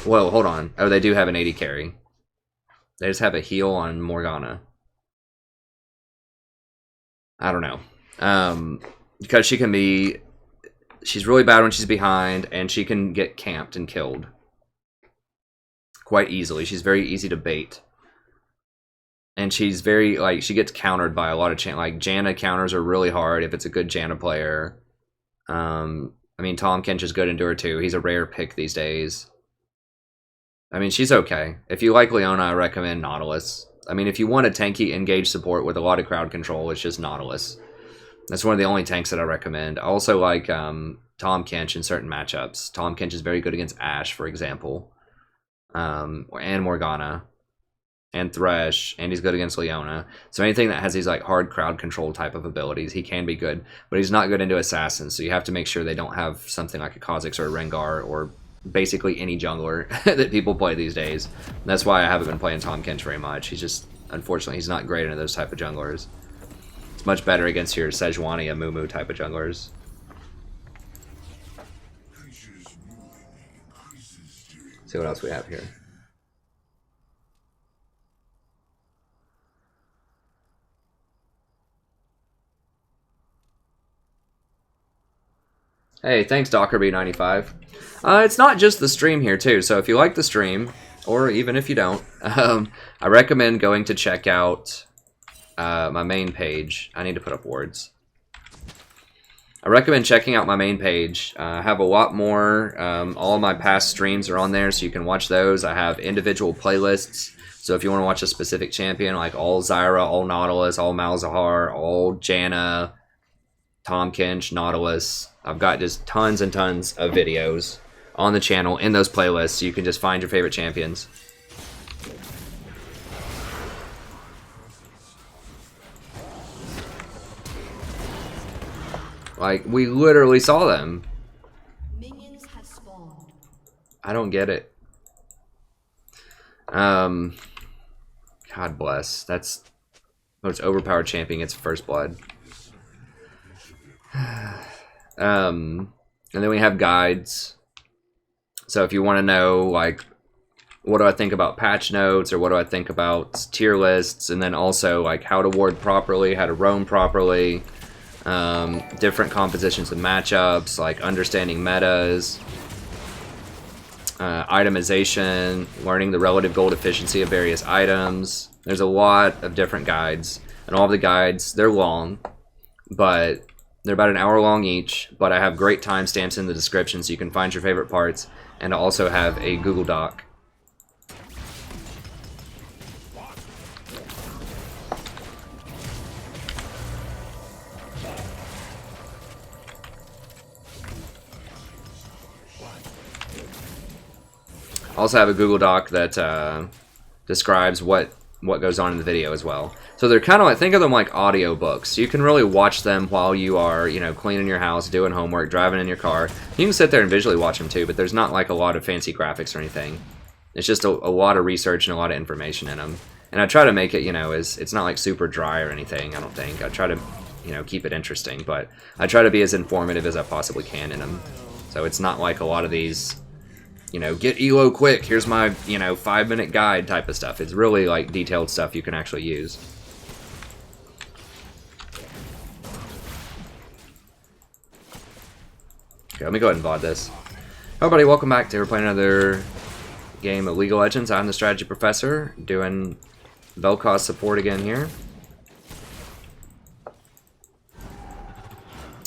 whoa, hold on. Oh, they do have an 80 carry. They just have a heal on Morgana. I don't know. Because she can be... She's really bad when she's behind, and she can get camped and killed quite easily. She's very easy to bait. And she's very, like, she gets countered by a lot of like, Janna counters are really hard if it's a good Janna player. I mean, Tahm Kench is good into her too. He's a rare pick these days. I mean, she's okay. If you like Leona, I recommend Nautilus. I mean, if you want a tanky engage support with a lot of crowd control, it's just Nautilus. That's one of the only tanks that I recommend. I also like Tahm Kench in certain matchups. Tahm Kench is very good against Ashe, for example. And Morgana. And Thresh, and he's good against Leona. So anything that has these like hard crowd control type of abilities, he can be good. But he's not good into Assassins, so you have to make sure they don't have something like a Kha'Zix or a Rengar or basically any jungler that people play these days. And that's why I haven't been playing Tahm Kench very much. He's just, unfortunately, he's not great into those type of junglers. It's much better against your Sejuani and Mumu type of junglers. See what else we have here. Hey, thanks Dockerby95. It's not just the stream here too, so if you like the stream, or even if you don't, I recommend going to check out my main page. I need to put up words. I recommend checking out my main page. I have a lot more. All my past streams are on there, so you can watch those. I have individual playlists, so if you want to watch a specific champion, like all Zyra, all Nautilus, all Malzahar, all Janna, Tahm Kench, Nautilus, I've got just tons and tons of videos on the channel in those playlists, so you can just find your favorite champions. Like, we literally saw them. Minions have spawned. I don't get it. God bless. That's most overpowered champion gets first blood. And then we have guides. So if you want to know, like, what do I think about patch notes, or what do I think about tier lists, and then also like how to ward properly, how to roam properly, different compositions of matchups, like understanding metas, itemization, learning the relative gold efficiency of various items. There's a lot of different guides, and all of the guides, they're long, but they're about an hour long each, but I have great timestamps in the description so you can find your favorite parts, and I also have a Google Doc. I also have a Google Doc that describes what goes on in the video as well. So they're kind of like, think of them like audio books. You can really watch them while you are, you know, cleaning your house, doing homework, driving in your car. You can sit there and visually watch them too, but there's not like a lot of fancy graphics or anything. It's just a lot of research and a lot of information in them. And I try to make it, you know, it's not like super dry or anything, I don't think. I try to, you know, keep it interesting, but I try to be as informative as I possibly can in them. So it's not like a lot of these, you know, get elo quick, here's my, you know, 5-minute guide type of stuff. It's really like detailed stuff you can actually use. Okay, let me go ahead and VOD this. Hello everybody, welcome back. Today we're playing another game of League of Legends. I'm the Strategy Professor, doing Vel'Koz support again here.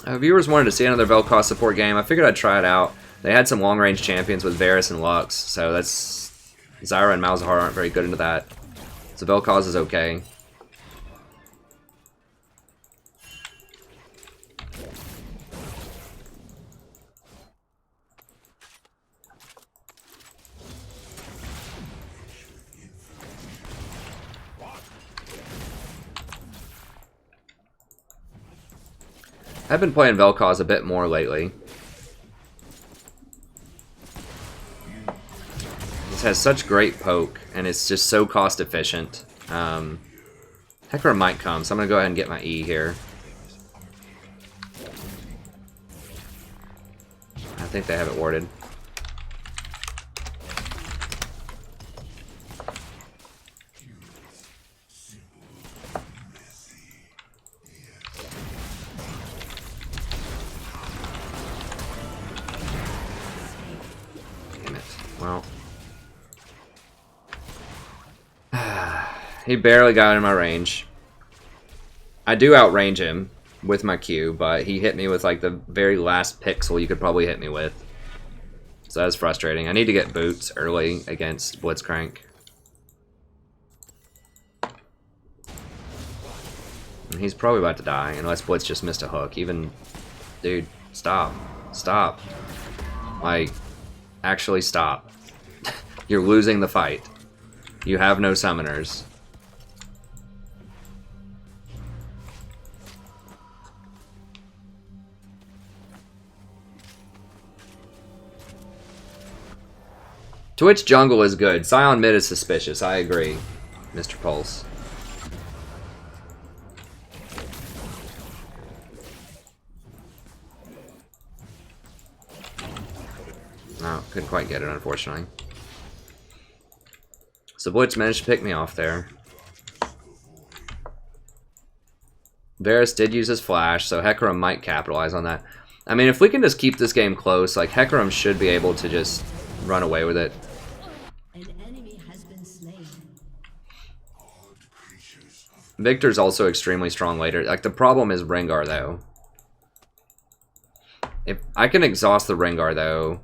Viewers wanted to see another Vel'Koz support game. I figured I'd try it out. They had some long-range champions with Varus and Lux, so that's... Zyra and Malzahar aren't very good into that. So Vel'Koz is okay. I've been playing Vel'Koz a bit more lately. This has such great poke, and it's just so cost efficient. Hecarim might come, so I'm gonna go ahead and get my E here. I think they have it warded. Damn it. Well. He barely got in my range. I do outrange him with my Q, but he hit me with like the very last pixel you could probably hit me with. So that's frustrating. I need to get boots early against Blitzcrank. And he's probably about to die, unless Blitz just missed a hook. Even... Dude, stop. Stop. Like, actually stop. You're losing the fight. You have no summoners. Twitch jungle is good. Scion mid is suspicious. I agree, Mr. Pulse. No, couldn't quite get it, unfortunately. So Blitz managed to pick me off there. Varus did use his flash, so Hecarim might capitalize on that. I mean, if we can just keep this game close, like, Hecarim should be able to just run away with it. An enemy has been slain. Victor's also extremely strong later. Like, the problem is Rengar, though. If I can exhaust the Rengar, though,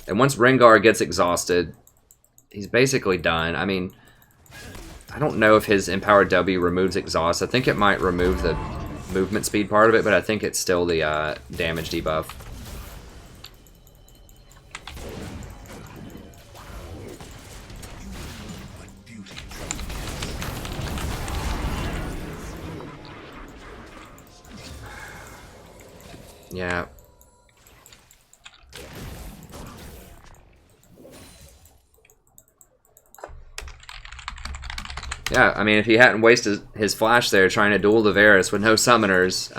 and once Rengar gets exhausted, he's basically done. I mean, I don't know if his Empowered W removes exhaust. I think it might remove the movement speed part of it, but I think it's still the damage debuff. Yeah. Yeah, I mean, if he hadn't wasted his flash there trying to duel the Varus with no summoners,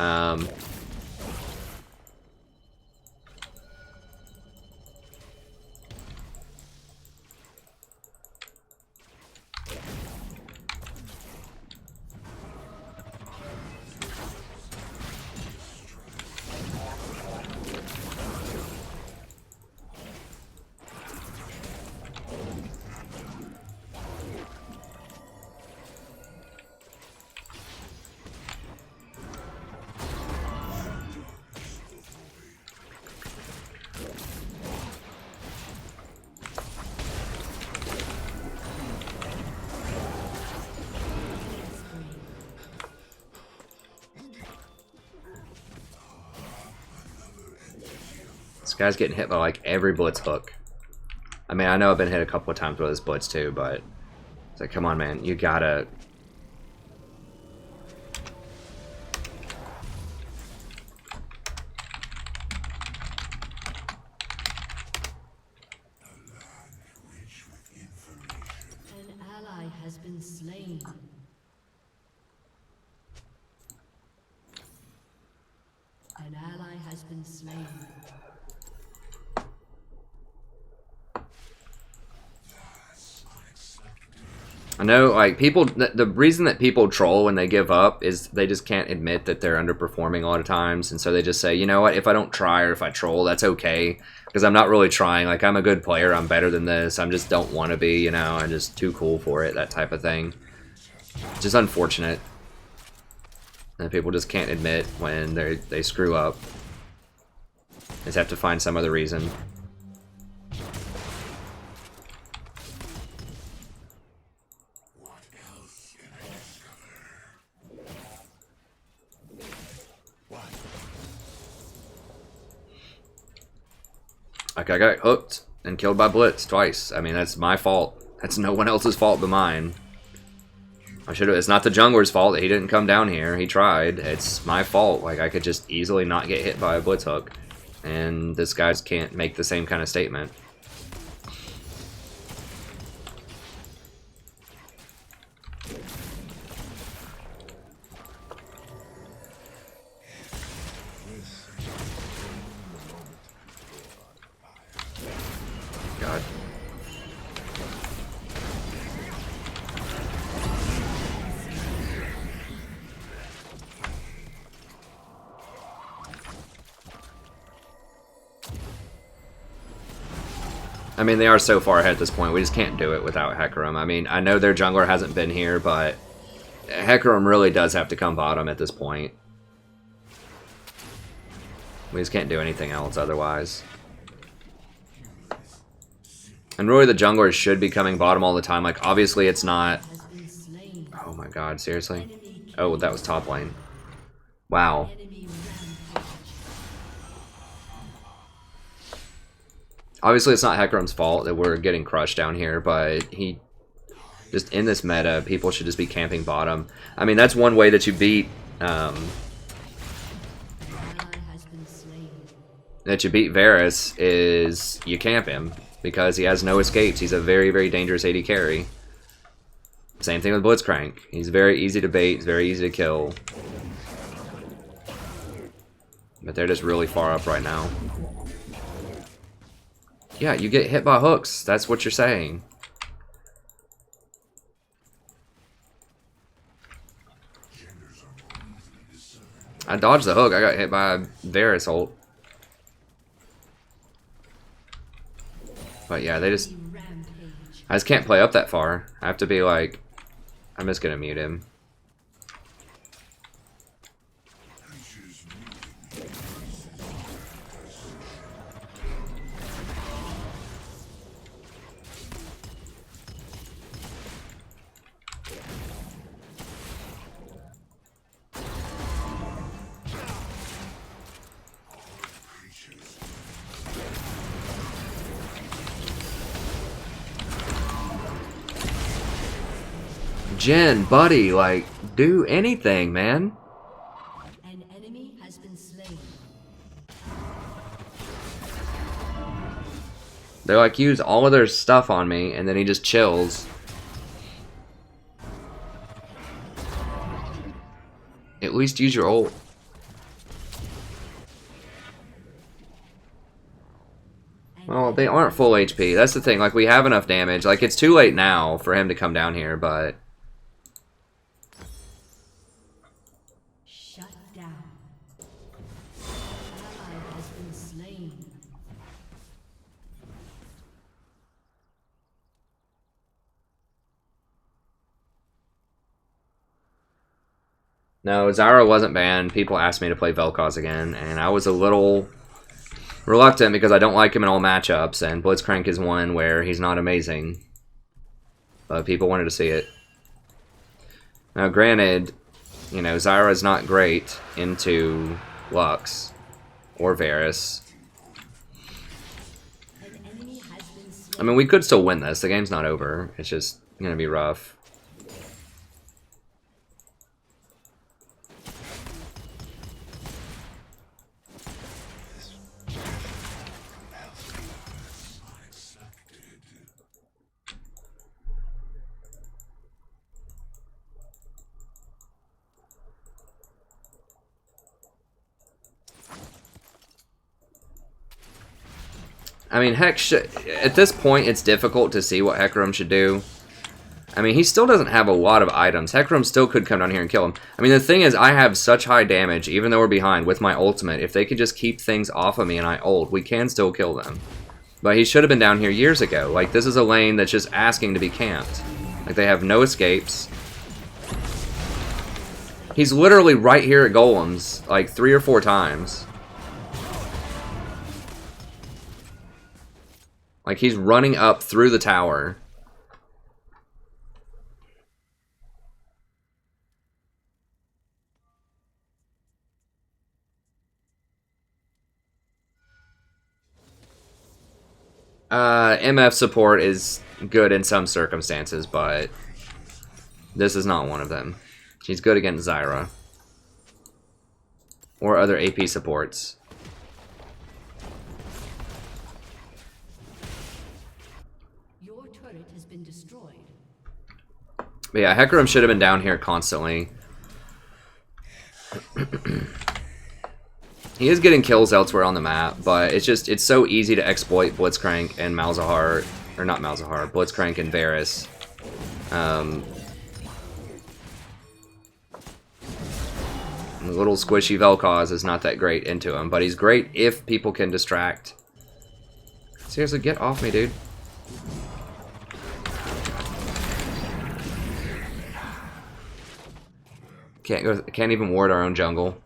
this guy's getting hit by like every blitz hook. I mean, I know I've been hit a couple of times with this blitz too, but it's like, come on, man, you gotta. An ally has been slain. An ally has been slain. I know, like, people, the reason that people troll when they give up is they just can't admit that they're underperforming a lot of times, and so they just say, you know what, if I don't try or if I troll, that's okay, because I'm not really trying, like, I'm a good player, I'm better than this, I just don't want to be, you know, I'm just too cool for it, that type of thing. It's just unfortunate that people just can't admit when they screw up. They just have to find some other reason. Like, I got hooked and killed by Blitz twice. I mean, that's my fault. That's no one else's fault but mine. I should have. It's not the jungler's fault that he didn't come down here. He tried. It's my fault. Like, I could just easily not get hit by a Blitz hook. And this guy can't make the same kind of statement. God. I mean, they are so far ahead at this point. We just can't do it without Hecarim. I mean, I know their jungler hasn't been here, but Hecarim really does have to come bottom at this point. We just can't do anything else otherwise. And really, the junglers should be coming bottom all the time. Like, obviously, it's not... Oh my god, seriously? Oh, that was top lane. Wow. Obviously, it's not Hecarim's fault that we're getting crushed down here, but he... Just in this meta, people should just be camping bottom. I mean, that's one way that you beat... that you beat Varus is you camp him, because he has no escapes. He's a very, very dangerous AD carry. Same thing with Blitzcrank. He's very easy to bait, he's very easy to kill. But they're just really far up right now. Yeah, you get hit by hooks. That's what you're saying. I dodged the hook. I got hit by a Varus ult. But yeah, they just... I just can't play up that far. I have to be like... I'm just gonna mute him. Jen, buddy, like, do anything, man. An enemy has been slain. They like use all of their stuff on me, and then he just chills. At least use your ult. Well, they aren't full HP. That's the thing. Like, we have enough damage. Like, it's too late now for him to come down here, but... Shut down. Ally has been slain. No, Zyra wasn't banned. People asked me to play Vel'Koz again, and I was a little reluctant because I don't like him in all matchups, and Blitzcrank is one where he's not amazing. But people wanted to see it. Now, granted, you know, Zyra's not great into Lux or Varus. An enemy has been slain. I mean, we could still win this. The game's not over. It's just gonna be rough. I mean, Heck at this point, it's difficult to see what Hecarim should do. I mean, he still doesn't have a lot of items. Hecarim still could come down here and kill him. I mean, the thing is, I have such high damage, even though we're behind, with my ultimate. If they could just keep things off of me and I ult, we can still kill them. But he should have been down here years ago. Like, this is a lane that's just asking to be camped. Like, they have no escapes. He's literally right here at golems, like, 3 or 4 times. Like, he's running up through the tower. MF support is good in some circumstances, but this is not one of them. She's good against Zyra. Or other AP supports. Your turret has been destroyed. But yeah, Hecarim should have been down here constantly. He is getting kills elsewhere on the map, but it's so easy to exploit Blitzcrank and Malzahar, or not Malzahar, Blitzcrank and Varus. The little squishy Vel'Koz is not that great into him, but he's great if people can distract. Seriously, get off me, dude. Can't even ward our own jungle.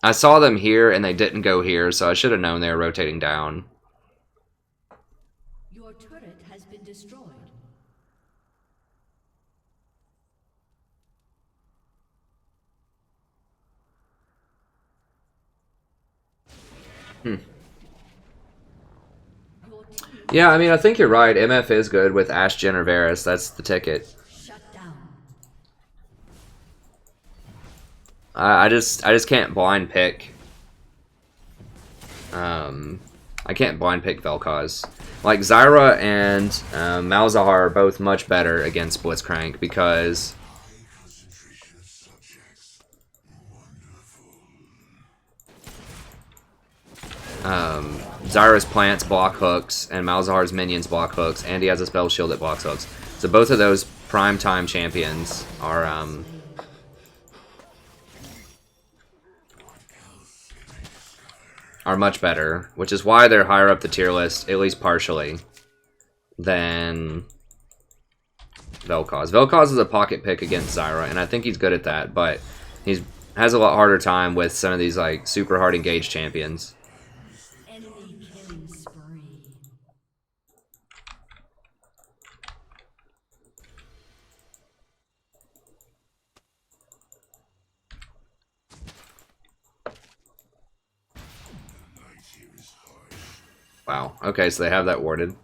I saw them here and they didn't go here, so I should have known they were rotating down. Your turret has been destroyed. Yeah, I mean, I think you're right. MF is good with Ashe, Jhin, or Varus. That's the ticket. Shut down. I just can't blind pick I can't blind pick Vel'Koz. Like, Zyra and Malzahar are both much better against Blitzcrank because Zyra's plants block hooks and Malzahar's minions block hooks, and he has a spell shield that blocks hooks. So both of those prime time champions are much better, which is why they're higher up the tier list, at least partially, than Vel'Koz. Vel'Koz is a pocket pick against Zyra, and I think he's good at that, but he has a lot harder time with some of these like super hard engaged champions. Enemy killing spree. Wow. Okay, so they have that warded.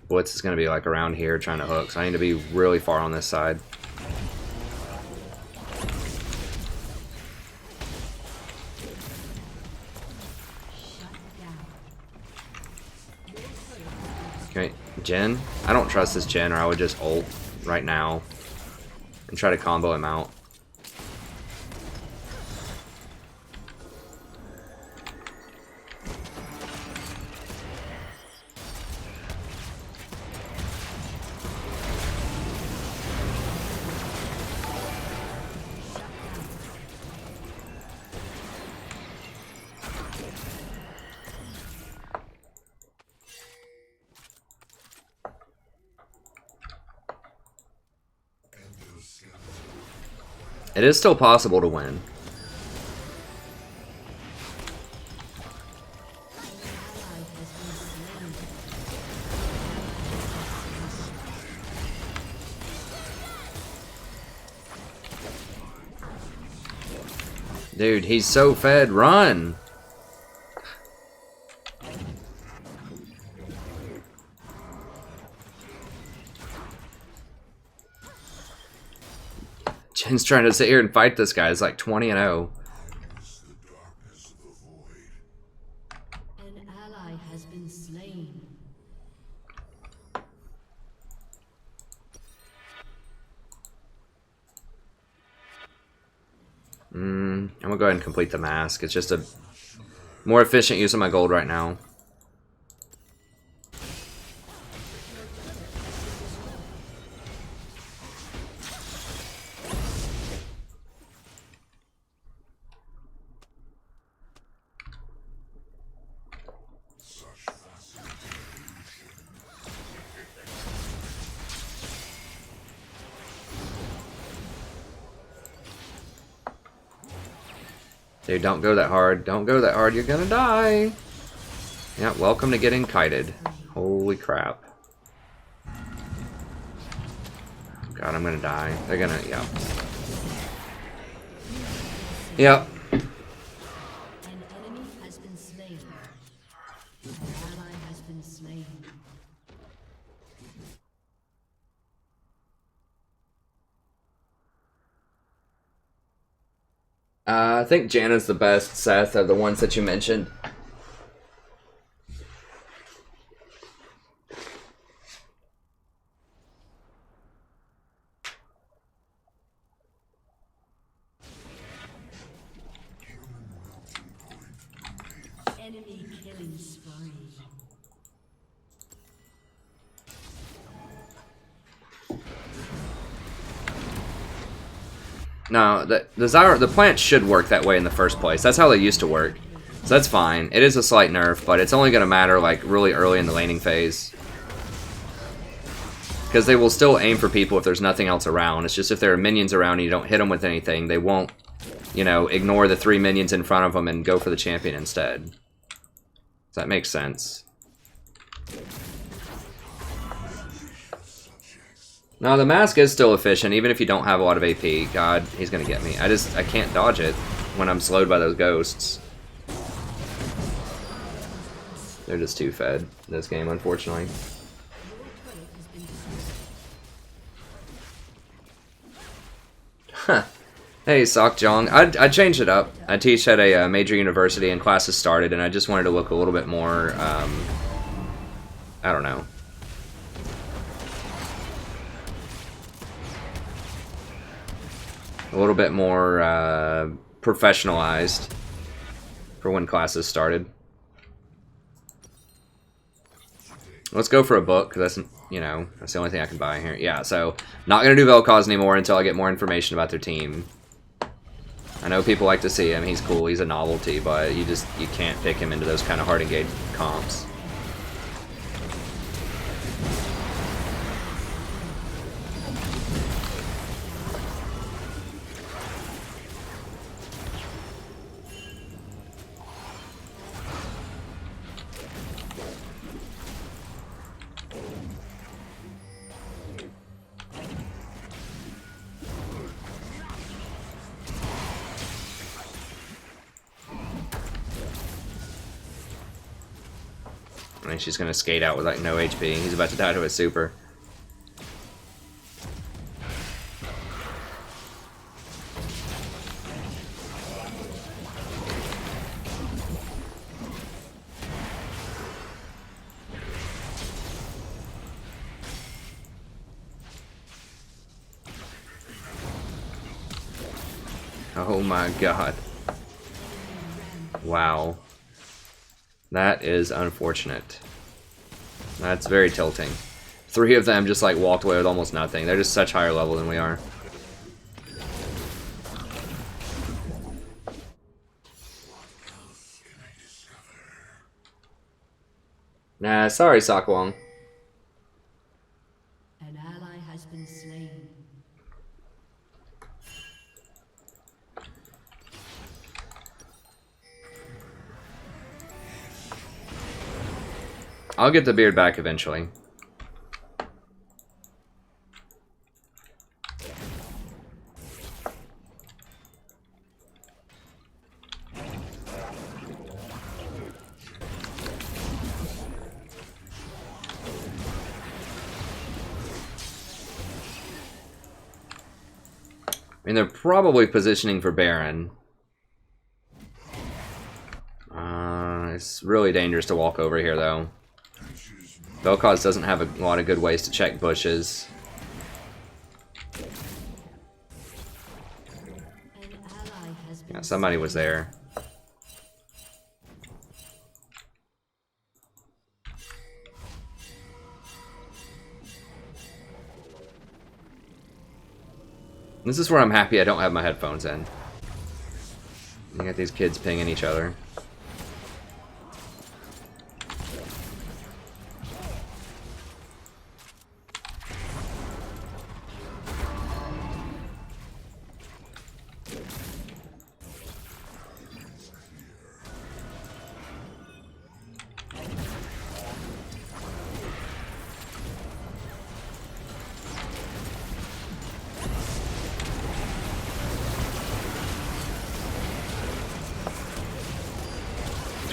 Blitz is going to be like around here trying to hook, so I need to be really far on this side. Okay, Jhin. I don't trust this Jhin, or I would just ult right now and try to combo him out. It is still possible to win. Dude, he's so fed. Run! Jin's trying to sit here and fight this guy. It's like 20-0. An ally has been slain. I'm gonna go ahead and complete the mask. It's just a more efficient use of my gold right now. Dude, don't go that hard. Don't go that hard. You're gonna die. Yeah, welcome to getting kited. Holy crap. God, I'm gonna die. They're gonna, yeah. Yep. An enemy has been slain. An ally has been slain. I think Janna's the best, Seth, of the ones that you mentioned. Enemy killing spree. No, the plant should work that way in the first place. That's how they used to work. So that's fine. It is a slight nerf, but it's only going to matter like really early in the laning phase. Because they will still aim for people if there's nothing else around. It's just if there are minions around and you don't hit them with anything, they won't, you know, ignore the 3 minions in front of them and go for the champion instead. Does that make sense? Now the mask is still efficient, even if you don't have a lot of AP. God, he's gonna get me. I can't dodge it when I'm slowed by those ghosts. They're just too fed in this game, unfortunately. Huh. Hey, Jong. I changed it up. I teach at a major university and classes started, and I just wanted to look a little bit more, I don't know. A little bit more professionalized for when classes started. Let's go for a book, because that's, you know, that's the only thing I can buy here. Yeah, so not going to do Vel'Koz anymore until I get more information about their team. I know people like to see him. He's cool. He's a novelty, but you can't pick him into those kind of hard engaged comps. I think she's gonna skate out with like no HP. He's about to die to a super. Oh my god. Wow. That is unfortunate. That's very tilting. 3 of them just like walked away with almost nothing. They're just such higher level than we are. Nah, sorry, Sakwong. An ally has been slain. I'll get the beard back eventually. I mean, they're probably positioning for Baron. It's really dangerous to walk over here, though. Vel'Koz doesn't have a lot of good ways to check bushes. Yeah, somebody was there. This is where I'm happy I don't have my headphones in. You got these kids pinging each other.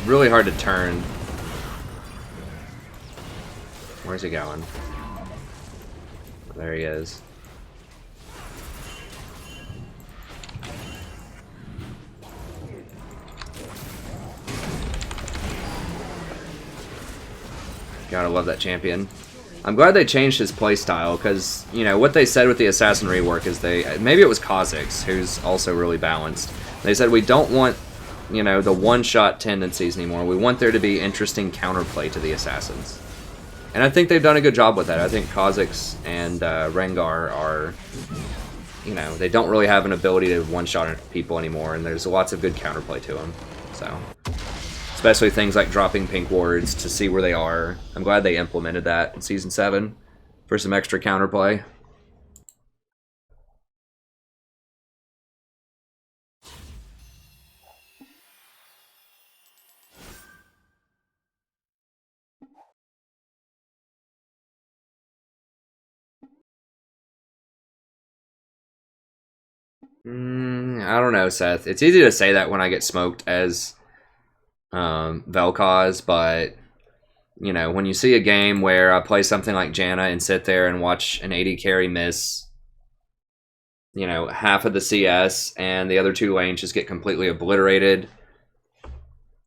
Really hard to turn. Where's he going? There he is. Gotta love that champion. I'm glad they changed his playstyle, because, you know, what they said with the assassin rework is maybe it was Kha'Zix, who's also really balanced. They said we don't want, you know, the one-shot tendencies anymore. We want there to be interesting counterplay to the assassins. And I think they've done a good job with that. I think Kha'Zix and Rengar are, you know, they don't really have an ability to one-shot people anymore, and there's lots of good counterplay to them. So, especially things like dropping pink wards to see where they are. I'm glad they implemented that in Season 7 for some extra counterplay. I don't know, Seth. It's easy to say that when I get smoked as Vel'Koz, but you know, when you see a game where I play something like Janna and sit there and watch an AD carry miss, you know, half of the CS and the other 2 lanes just get completely obliterated,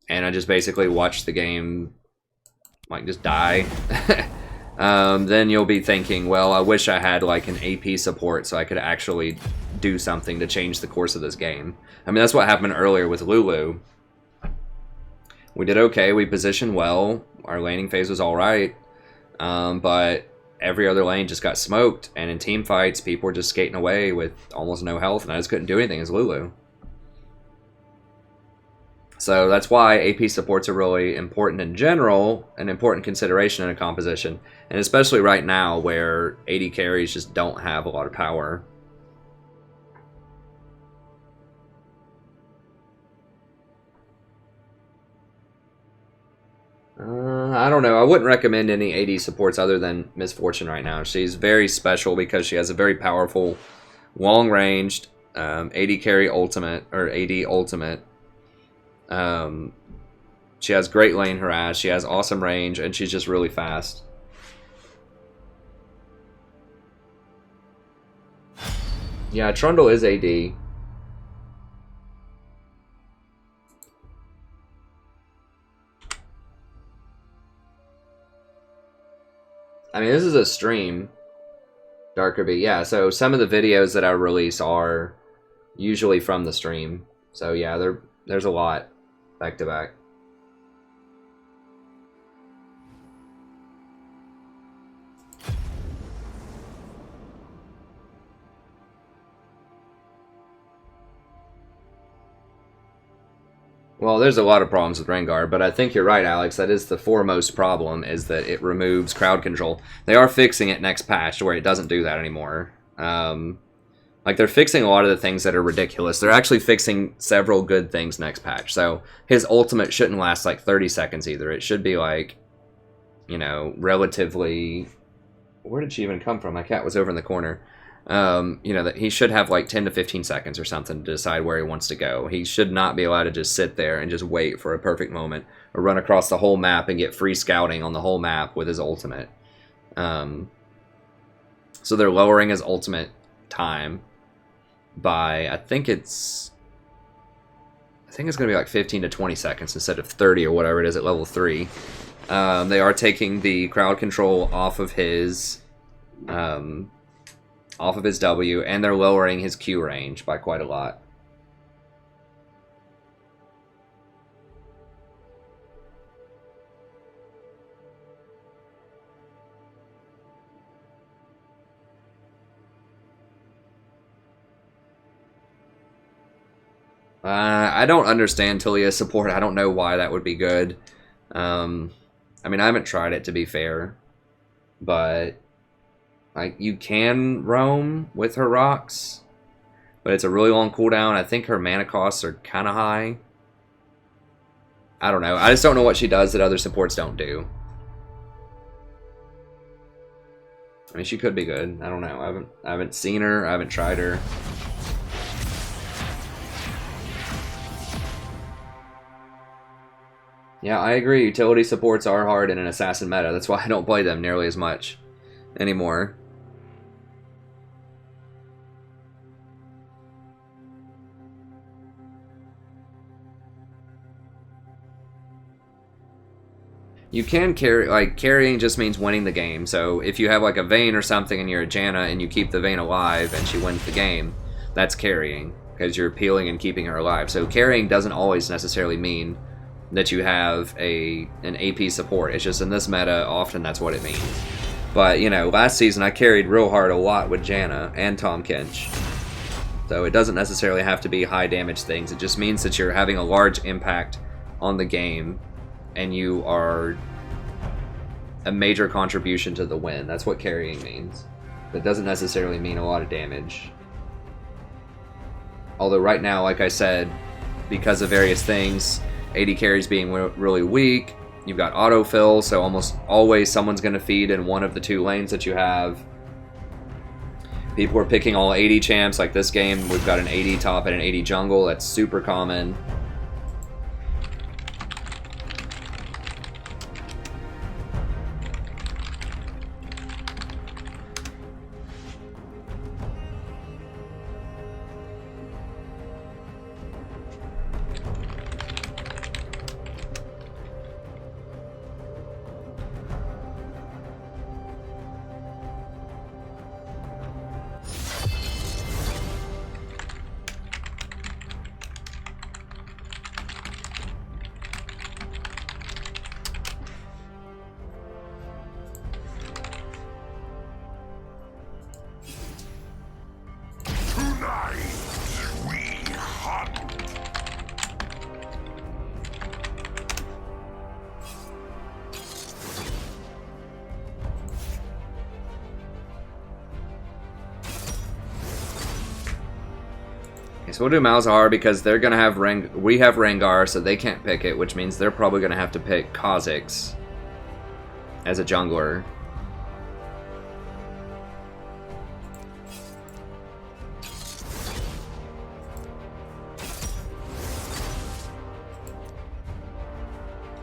and I just basically watch the game like just die, then you'll be thinking, well, I wish I had like an AP support so I could actually do something to change the course of this game. I mean, that's what happened earlier with Lulu. We did okay, we positioned well, our laning phase was alright, but every other lane just got smoked, and in team fights, people were just skating away with almost no health, and I just couldn't do anything as Lulu. So that's why AP supports are really important in general, an important consideration in a composition, and especially right now where AD carries just don't have a lot of power. I don't know. I wouldn't recommend any AD supports other than Misfortune right now. She's very special because she has a very powerful, long-ranged AD carry ultimate, or AD ultimate. She has great lane harass, she has awesome range, and she's just really fast. Yeah, Trundle is AD. I mean, this is a stream, Darkerby. Yeah, so some of the videos that I release are usually from the stream. So yeah, there's a lot back to back. Well, there's a lot of problems with Rengar, but I think you're right, Alex. That is the foremost problem, is that it removes crowd control. They are fixing it next patch to where it doesn't do that anymore. Like, they're fixing a lot of the things that are ridiculous. They're actually fixing several good things next patch. So, his ultimate shouldn't last, like, 30 seconds either. It should be, like, you know, relatively... Where did she even come from? My cat was over in the corner. You know, that he should have like 10 to 15 seconds or something to decide where he wants to go. He should not be allowed to just sit there and just wait for a perfect moment or run across the whole map and get free scouting on the whole map with his ultimate. So they're lowering his ultimate time by, I think it's going to be like 15 to 20 seconds instead of 30 or whatever it is at level 3. They are taking the crowd control off of his W, and they're lowering his Q range by quite a lot. I don't understand Talia's support. I don't know why that would be good. I mean, I haven't tried it, to be fair, but like, you can roam with her rocks, but it's a really long cooldown. I think her mana costs are kind of high. I don't know. I just don't know what she does that other supports don't do. I mean, she could be good. I don't know. I haven't seen her. I haven't tried her. Yeah, I agree. Utility supports are hard in an assassin meta. That's why I don't play them nearly as much anymore. You can carry, like, carrying just means winning the game. So if you have like a Vayne or something and you're a Janna and you keep the Vayne alive and she wins the game, that's carrying, because you're peeling and keeping her alive. So carrying doesn't always necessarily mean that you have an AP support. It's just in this meta, often that's what it means. But, you know, last season I carried real hard a lot with Janna and Tahm Kench. So it doesn't necessarily have to be high damage things. It just means that you're having a large impact on the game and you are a major contribution to the win. That's what carrying means. That doesn't necessarily mean a lot of damage. Although right now, like I said, because of various things, AD carries being really weak, you've got autofill, so almost always someone's going to feed in one of the 2 lanes that you have. People are picking all AD champs, like this game, we've got an AD top and an AD jungle. That's super common. So we'll do Malzahar because they're gonna have we have Rengar, so they can't pick it, which means they're probably gonna have to pick Kha'Zix as a jungler.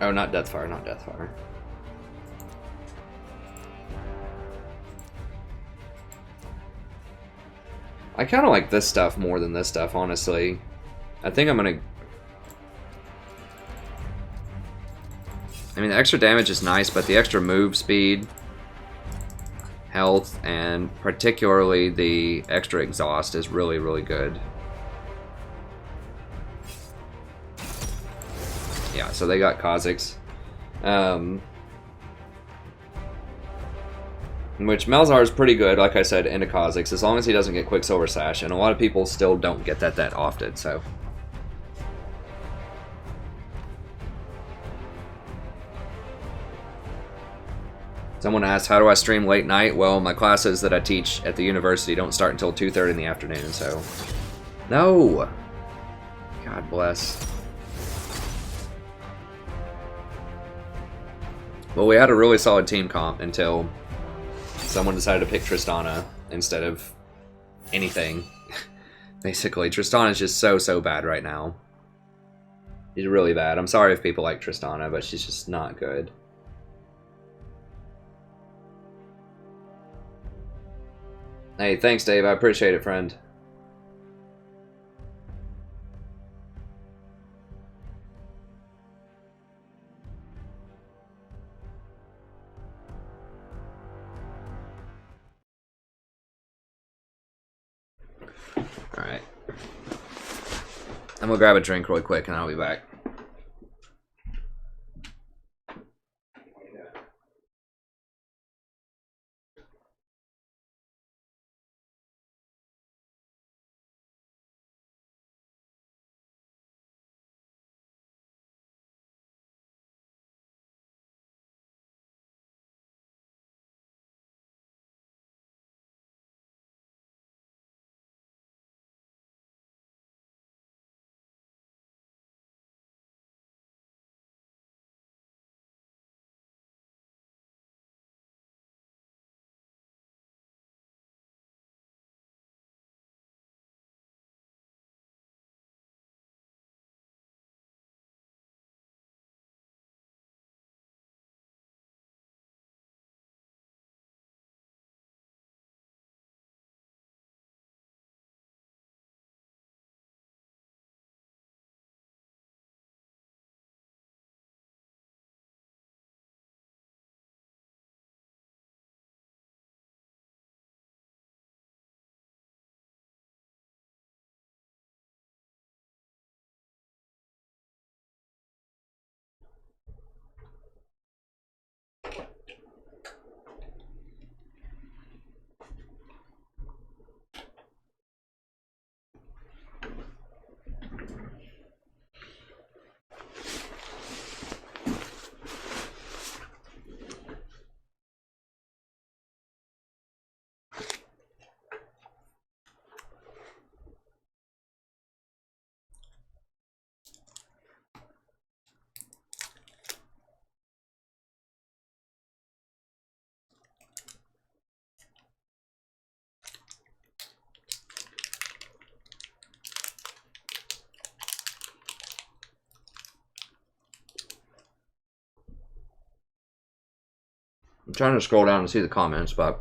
Oh, not Deathfire, not Deathfire. I kind of like this stuff more than this stuff, honestly. I think I'm gonna... I mean, the extra damage is nice, but the extra move speed, health, and particularly the extra exhaust is really, really good. Yeah, so they got Kha'Zix. Which Malzahar is pretty good, like I said, into Kha'Zix, as long as he doesn't get Quicksilver Sash, and a lot of people still don't get that often, so... Someone asked, how do I stream late night? Well, my classes that I teach at the university don't start until 2:30 in the afternoon, so... No! God bless. Well, we had a really solid team comp until someone decided to pick Tristana instead of anything. Basically, Tristana's just so bad right now. She's really bad. I'm sorry if people like Tristana, but she's just not good. Hey, thanks, Dave. I appreciate it, friend. Alright. I'm gonna grab a drink really quick and I'll be back. I'm trying to scroll down and see the comments, but...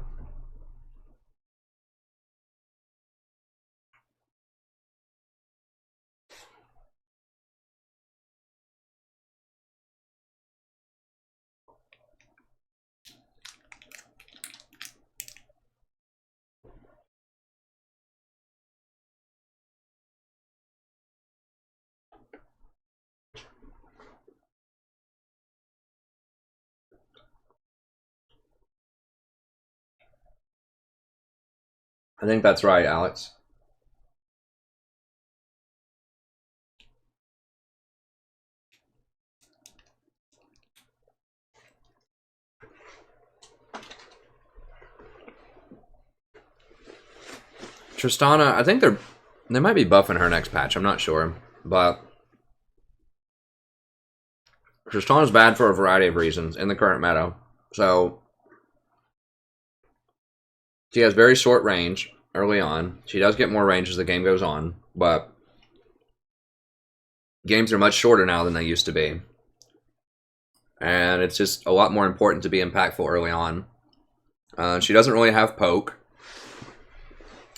I think that's right, Alex. Tristana, I think they're They might be buffing her next patch, I'm not sure. But Tristana's bad for a variety of reasons in the current meta. So she has very short range early on. She does get more range as the game goes on, but games are much shorter now than they used to be. And it's just a lot more important to be impactful early on. She doesn't really have poke.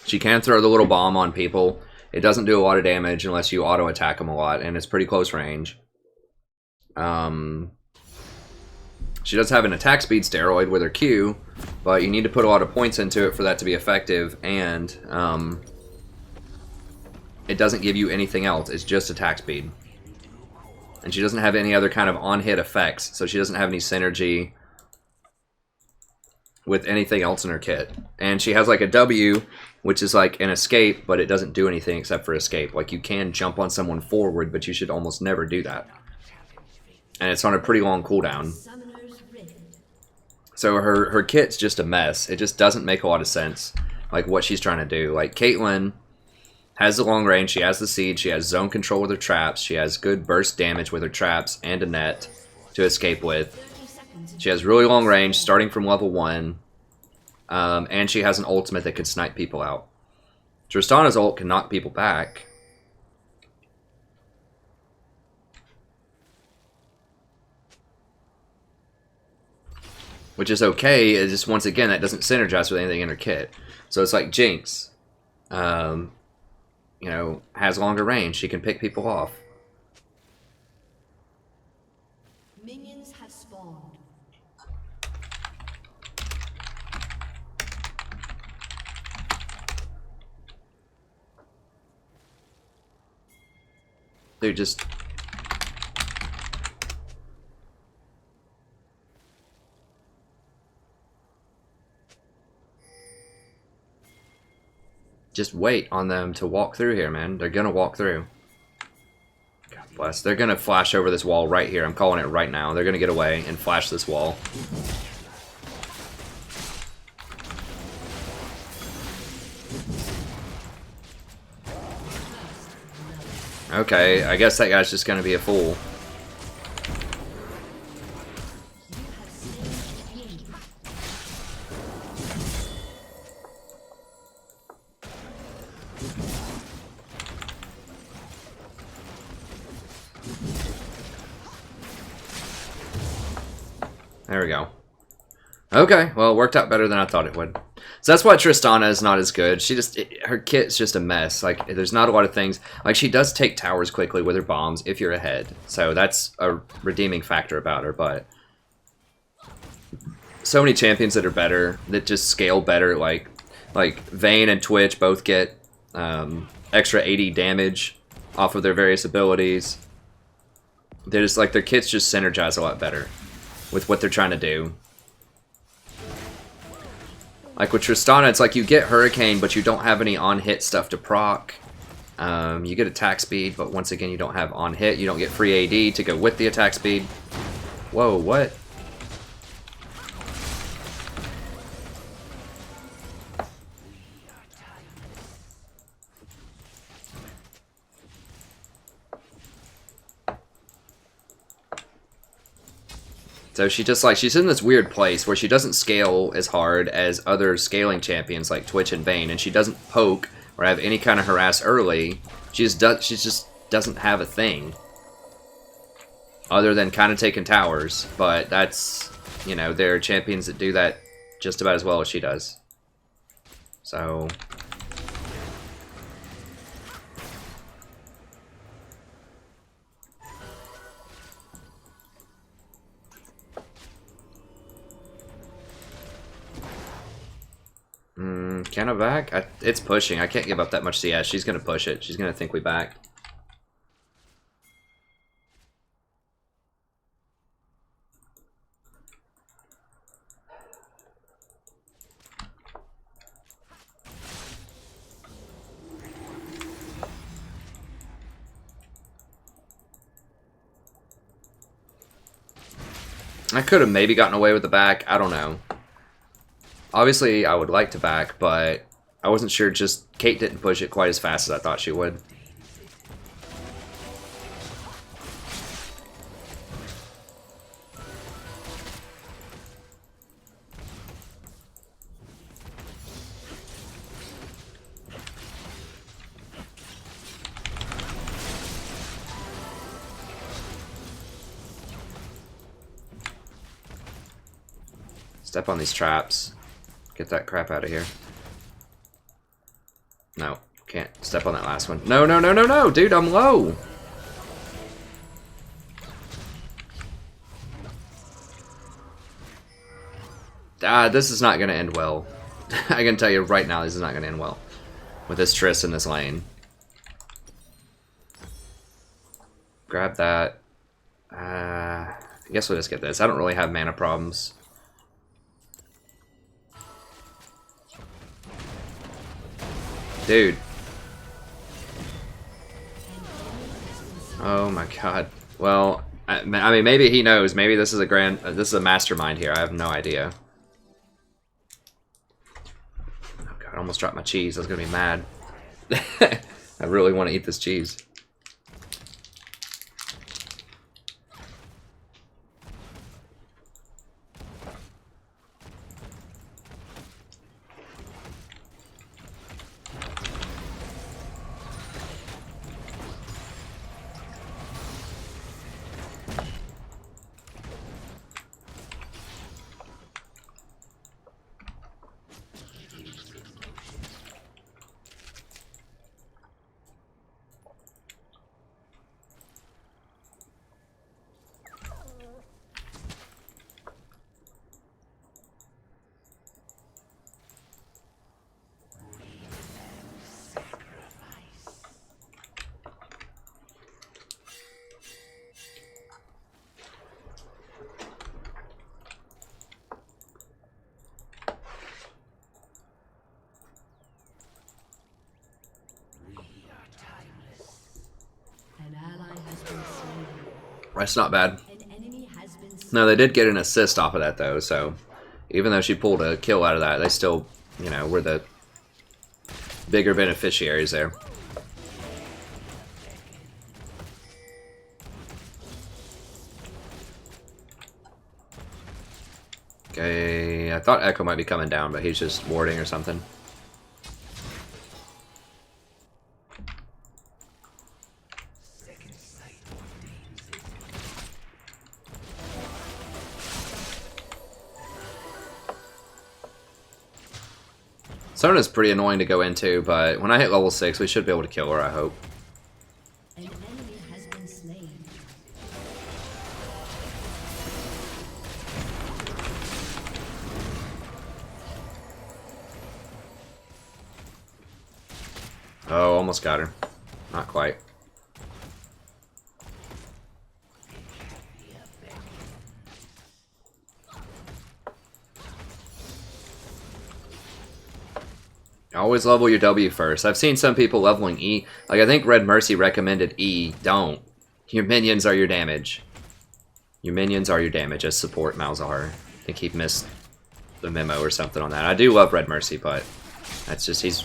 She can throw the little bomb on people. It doesn't do a lot of damage unless you auto attack them a lot, and it's pretty close range. She does have an attack speed steroid with her Q, but you need to put a lot of points into it for that to be effective, and it doesn't give you anything else. It's just attack speed. And she doesn't have any other kind of on-hit effects, so she doesn't have any synergy with anything else in her kit. And she has like a W, which is like an escape, but it doesn't do anything except for escape. Like you can jump on someone forward, but you should almost never do that. And it's on a pretty long cooldown. So her kit's just a mess. It just doesn't make a lot of sense, like what she's trying to do. Like Caitlyn has the long range, she has the seed, she has zone control with her traps, she has good burst damage with her traps and a net to escape with. She has really long range starting from level 1, and she has an ultimate that can snipe people out. Tristana's ult can knock people back. Which is okay, it's just once again that doesn't synergize with anything in her kit. So it's like Jinx. You know, has longer range. She can pick people off. Minions have spawned. They're just... Just wait on them to walk through here, man. They're gonna walk through. God bless. They're gonna flash over this wall right here. I'm calling it right now. They're gonna get away and flash this wall. Okay, I guess that guy's just gonna be a fool. There we go. Okay, well, it worked out better than I thought it would. So that's why Tristana is not as good. She just, her kit's just a mess. Like, there's not a lot of things. Like, she does take towers quickly with her bombs if you're ahead. So that's a redeeming factor about her, but so many champions that are better, that just scale better. Like Vayne and Twitch both get extra 80 damage off of their various abilities. They're just, like, their kits just synergize a lot better with what they're trying to do. Like with Tristana, it's like you get Hurricane, but you don't have any on-hit stuff to proc. You get attack speed, but once again, you don't have on-hit. You don't get free AD to go with the attack speed. Whoa, what? So she just, like, she's in this weird place where she doesn't scale as hard as other scaling champions like Twitch and Vayne, and she doesn't poke or have any kind of harass early. She just doesn't have a thing other than kind of taking towers, but that's, you know, there are champions that do that just about as well as she does. So... can I back? It's pushing. I can't give up that much CS. She's going to push it. She's going to think we back. I could have maybe gotten away with the back. I don't know. Obviously, I would like to back, but I wasn't sure, just Kate didn't push it quite as fast as I thought she would. Step on these traps. Get that crap out of here. No, can't step on that last one. No, no, no, no, no, dude, I'm low. This is not going to end well. I can tell you right now, this is not going to end well. With this Triss in this lane. Grab that. I guess we'll just get this. I don't really have mana problems. Dude. Oh my god. Well, I mean, maybe he knows. Maybe this is a mastermind here. I have no idea. Oh god, I almost dropped my cheese. I was gonna be mad. I really want to eat this cheese. That's not bad. No, they did get an assist off of that, though, so even though she pulled a kill out of that, they still, you know, were the bigger beneficiaries there. Okay, I thought Echo might be coming down, but he's just warding or something. Sona's pretty annoying to go into, but when I hit level 6, we should be able to kill her, I hope. An enemy has been slain. Oh, almost got her. Not quite. Always level your W first. I've seen some people leveling E. Like, I think Red Mercy recommended E. Don't. Your minions are your damage. Your minions are your damage as support, Malzahar. I think he missed the memo or something on that. I do love Red Mercy, but that's just, he's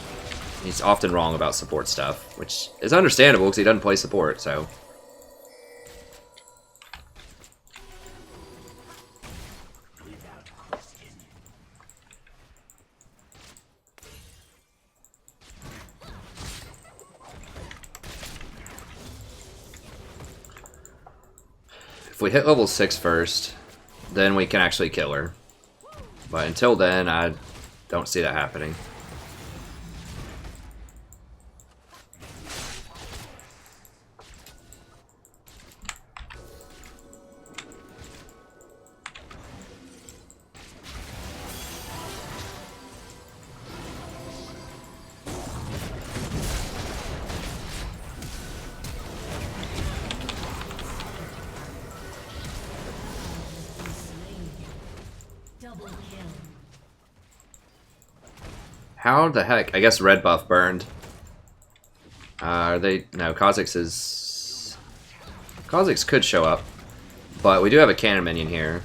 often wrong about support stuff, which is understandable because he doesn't play support, so. If we hit level 6 first, then we can actually kill her. But until then, I don't see that happening. How the heck? I guess red buff burned. Are they? No, Kha'Zix could show up. But we do have a cannon minion here.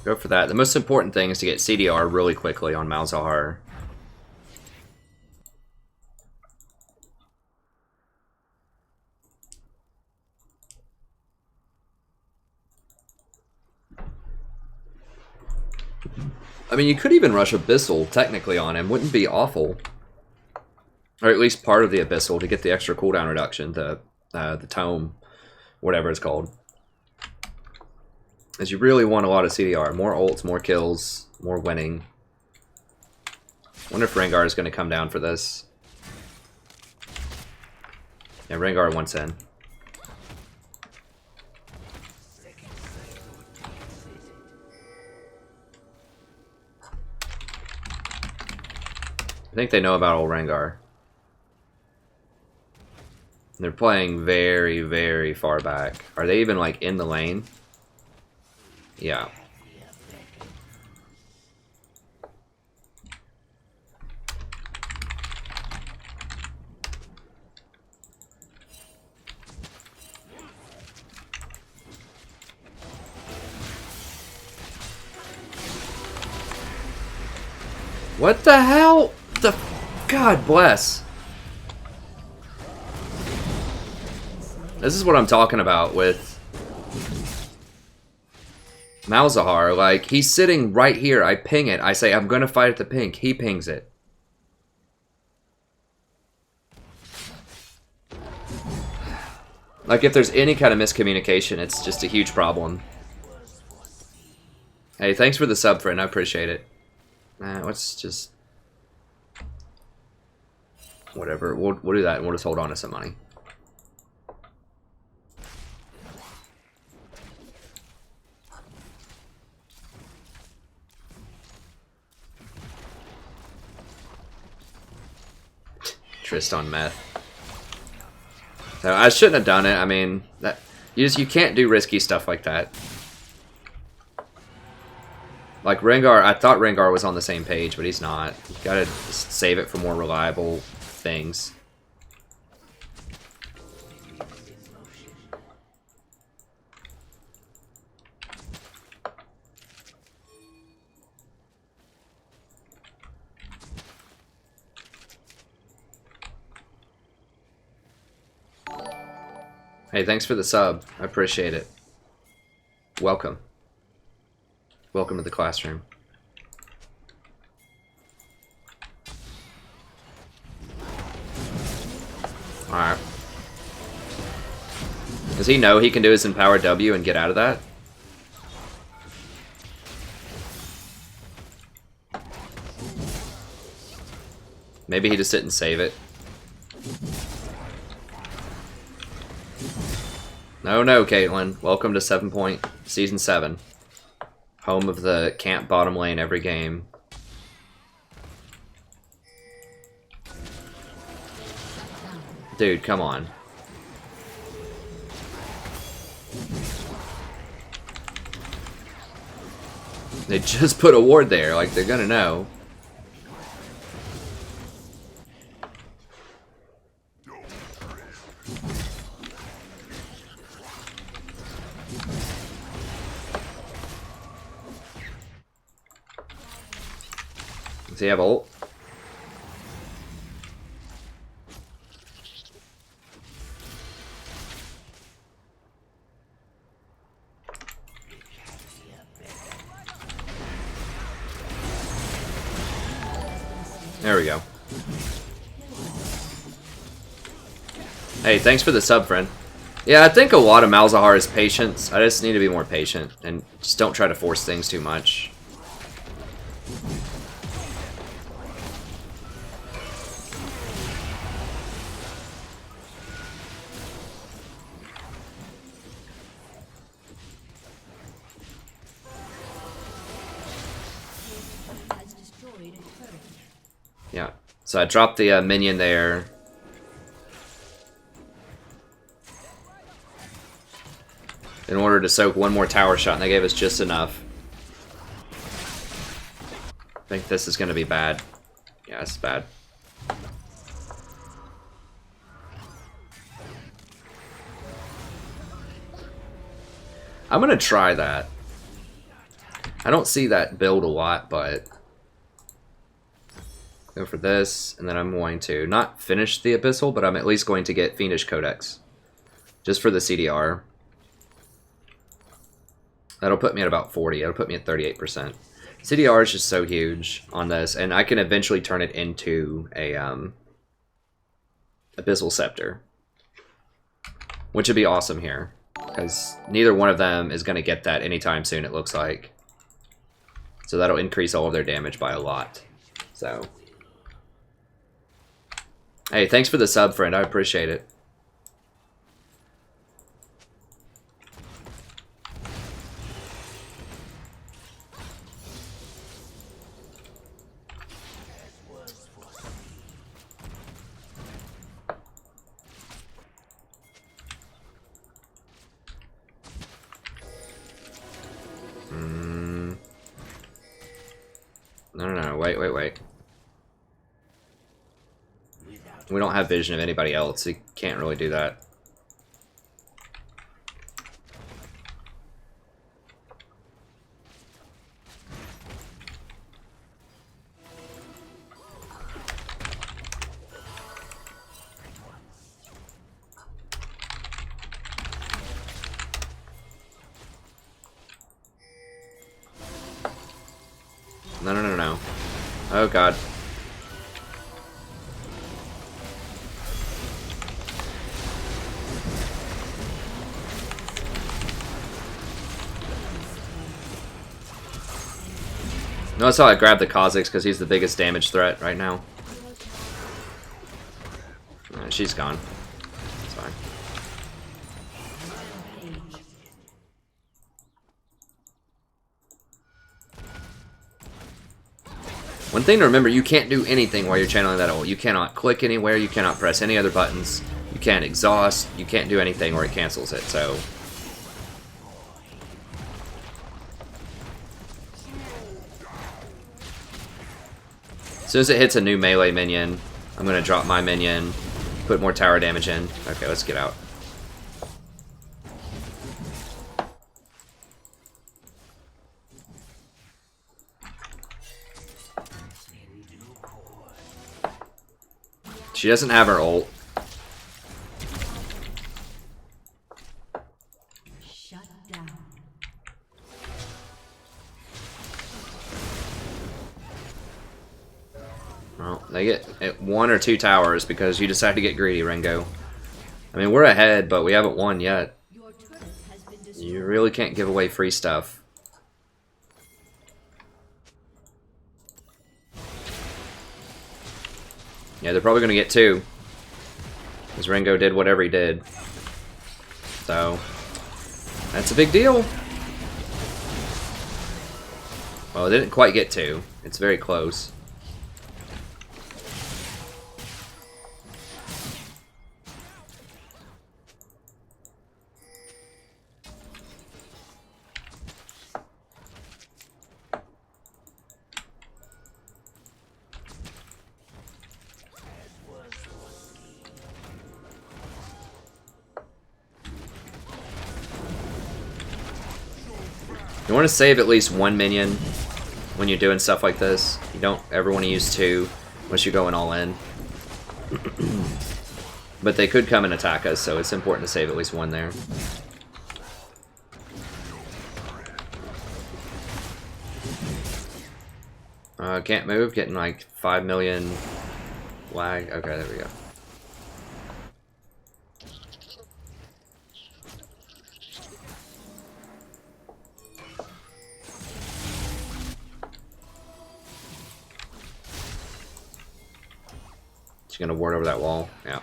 Go for that. The most important thing is to get CDR really quickly on Malzahar. I mean, you could even rush Abyssal, technically, on him. Wouldn't be awful. Or at least part of the Abyssal to get the extra cooldown reduction, the Tome, whatever it's called. As you really want a lot of CDR. More ults, more kills, more winning. Wonder if Rengar is going to come down for this. Yeah, Rengar wants in. I think they know about old Rengar. They're playing very, very far back. Are they even, like, in the lane? Yeah. What the hell? God bless. This is what I'm talking about with Malzahar. Like, he's sitting right here. I ping it. I say, I'm going to fight at the pink. He pings it. Like, if there's any kind of miscommunication, it's just a huge problem. Hey, thanks for the sub, friend. I appreciate it. Let's just... Whatever. We'll do that, and we'll just hold on to some money. Tristan meth. So I shouldn't have done it. I mean, that you can't do risky stuff like that. Like Rengar, I thought Rengar was on the same page, but he's not. You gotta save it for more reliable things. Hey, thanks for the sub. I appreciate it. Welcome. Welcome to the classroom. Alright. Does he know he can do his Empower W and get out of that? Maybe he just didn't save it. No, Caitlyn. Welcome to Season 7. Home of the camp bottom lane every game. Dude, come on. They just put a ward there, like they're gonna know. Does he have ult? There we go. Hey, thanks for the sub, friend. Yeah, I think a lot of Malzahar is patience. I just need to be more patient and just don't try to force things too much. Yeah, so I dropped the minion there. In order to soak one more tower shot, and they gave us just enough. I think this is going to be bad. Yeah, it's bad. I'm going to try that. I don't see that build a lot, but go for this, and then I'm going to not finish the Abyssal, but I'm at least going to get Fiendish Codex. Just for the CDR. That'll put me at about 40. That'll put me at 38%. CDR is just so huge on this, and I can eventually turn it into a Abyssal Scepter. Which would be awesome here. Because neither one of them is going to get that anytime soon, it looks like. So that'll increase all of their damage by a lot. So. Hey, thanks for the sub, friend. I appreciate it. No, wait. We don't have vision of anybody else. He can't really do that. No. Oh, God. Notice how I grabbed the Kha'Zix because he's the biggest damage threat right now. She's gone. It's fine. One thing to remember, you can't do anything while you're channeling that ult. You cannot click anywhere, you cannot press any other buttons, you can't exhaust, you can't do anything or it cancels it, so... As soon as it hits a new melee minion, I'm going to drop my minion, put more tower damage in. Okay, let's get out. She doesn't have her ult. Shut down. Well, they get 1 or 2 towers because you decided to get greedy, Rengo. I mean, we're ahead, but we haven't won yet. Your turret has been destroyed. You really can't give away free stuff. Yeah, they're probably going to get 2. Because Rengo did whatever he did. So, that's a big deal. Well, it didn't quite get 2. It's very close. You want to save at least 1 minion when you're doing stuff like this. You don't ever want to use 2 unless you're going all in. But they could come and attack us, so it's important to save at least 1 there. Can't move, getting like 5 million lag. Okay, there we go. She's gonna ward over that wall. Yeah.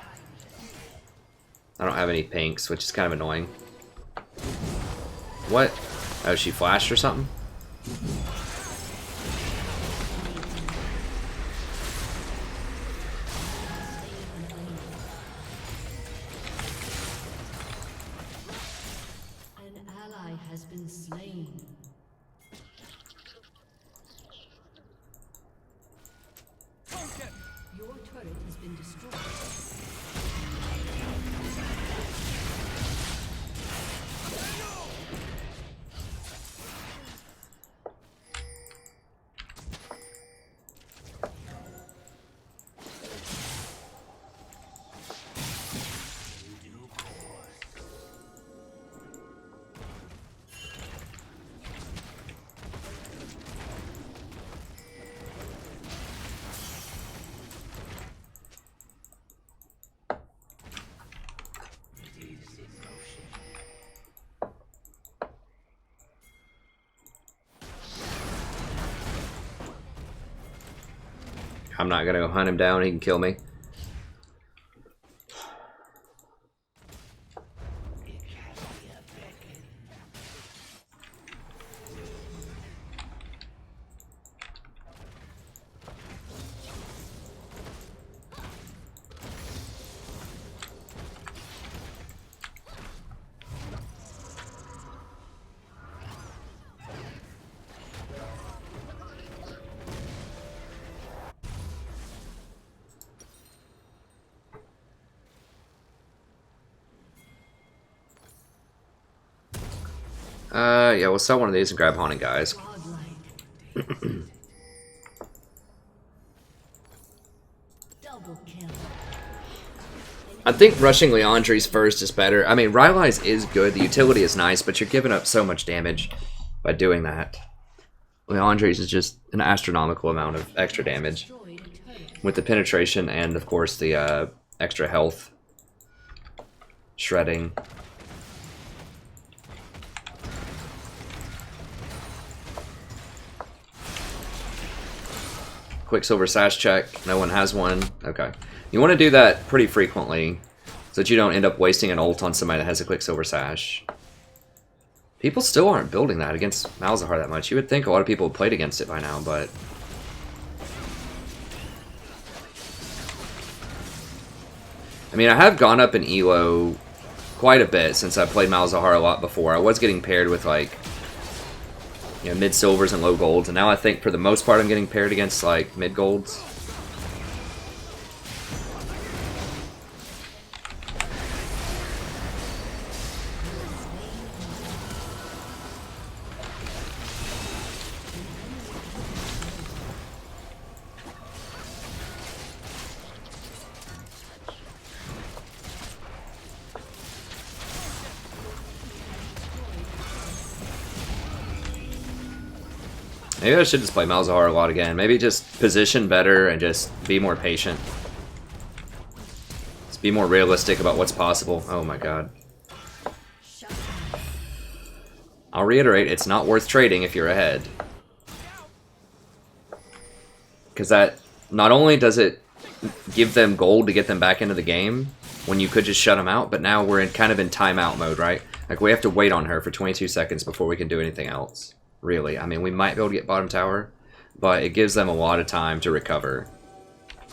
I don't have any pinks, which is kind of annoying. What? Oh, she flashed or something? An ally has been slain. Your turret has been destroyed. I'm not gonna go hunt him down. He can kill me. Yeah, we'll sell one of these and grab Haunted Guys. Double kill. I think rushing Leandri's first is better. I mean, Rylai's is good. The utility is nice, but you're giving up so much damage by doing that. Leandri's is just an astronomical amount of extra damage. Destroyed a turret. With the penetration and, of course, the extra health. Shredding. Quicksilver Sash check. No one has one. Okay. You want to do that pretty frequently so that you don't end up wasting an ult on somebody that has a Quicksilver Sash. People still aren't building that against Malzahar that much. You would think a lot of people have played against it by now, but... I mean, I have gone up in ELO quite a bit since I played Malzahar a lot before. I was getting paired with, like, you know, mid-silvers and low golds, and now I think for the most part I'm getting paired against, like, mid-golds. Maybe I should just play Malzahar a lot again. Maybe just position better and just be more patient. Just be more realistic about what's possible. Oh my god. I'll reiterate, it's not worth trading if you're ahead. Because that, not only does it give them gold to get them back into the game, when you could just shut them out, but now we're in kind of in timeout mode, right? Like, we have to wait on her for 22 seconds before we can do anything else. Really. I mean, we might be able to get bottom tower, but it gives them a lot of time to recover.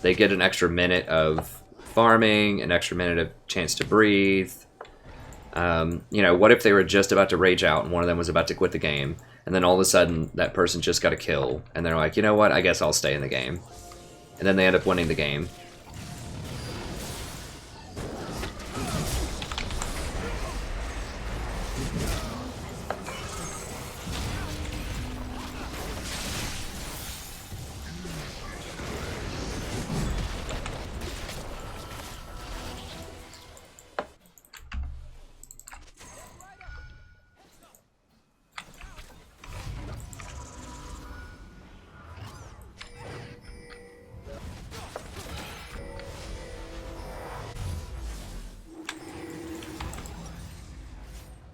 They get an extra minute of farming, an extra minute of chance to breathe. You know, what if they were just about to rage out and one of them was about to quit the game, and then all of a sudden that person just got a kill, and they're like, you know what, I guess I'll stay in the game. And then they end up winning the game.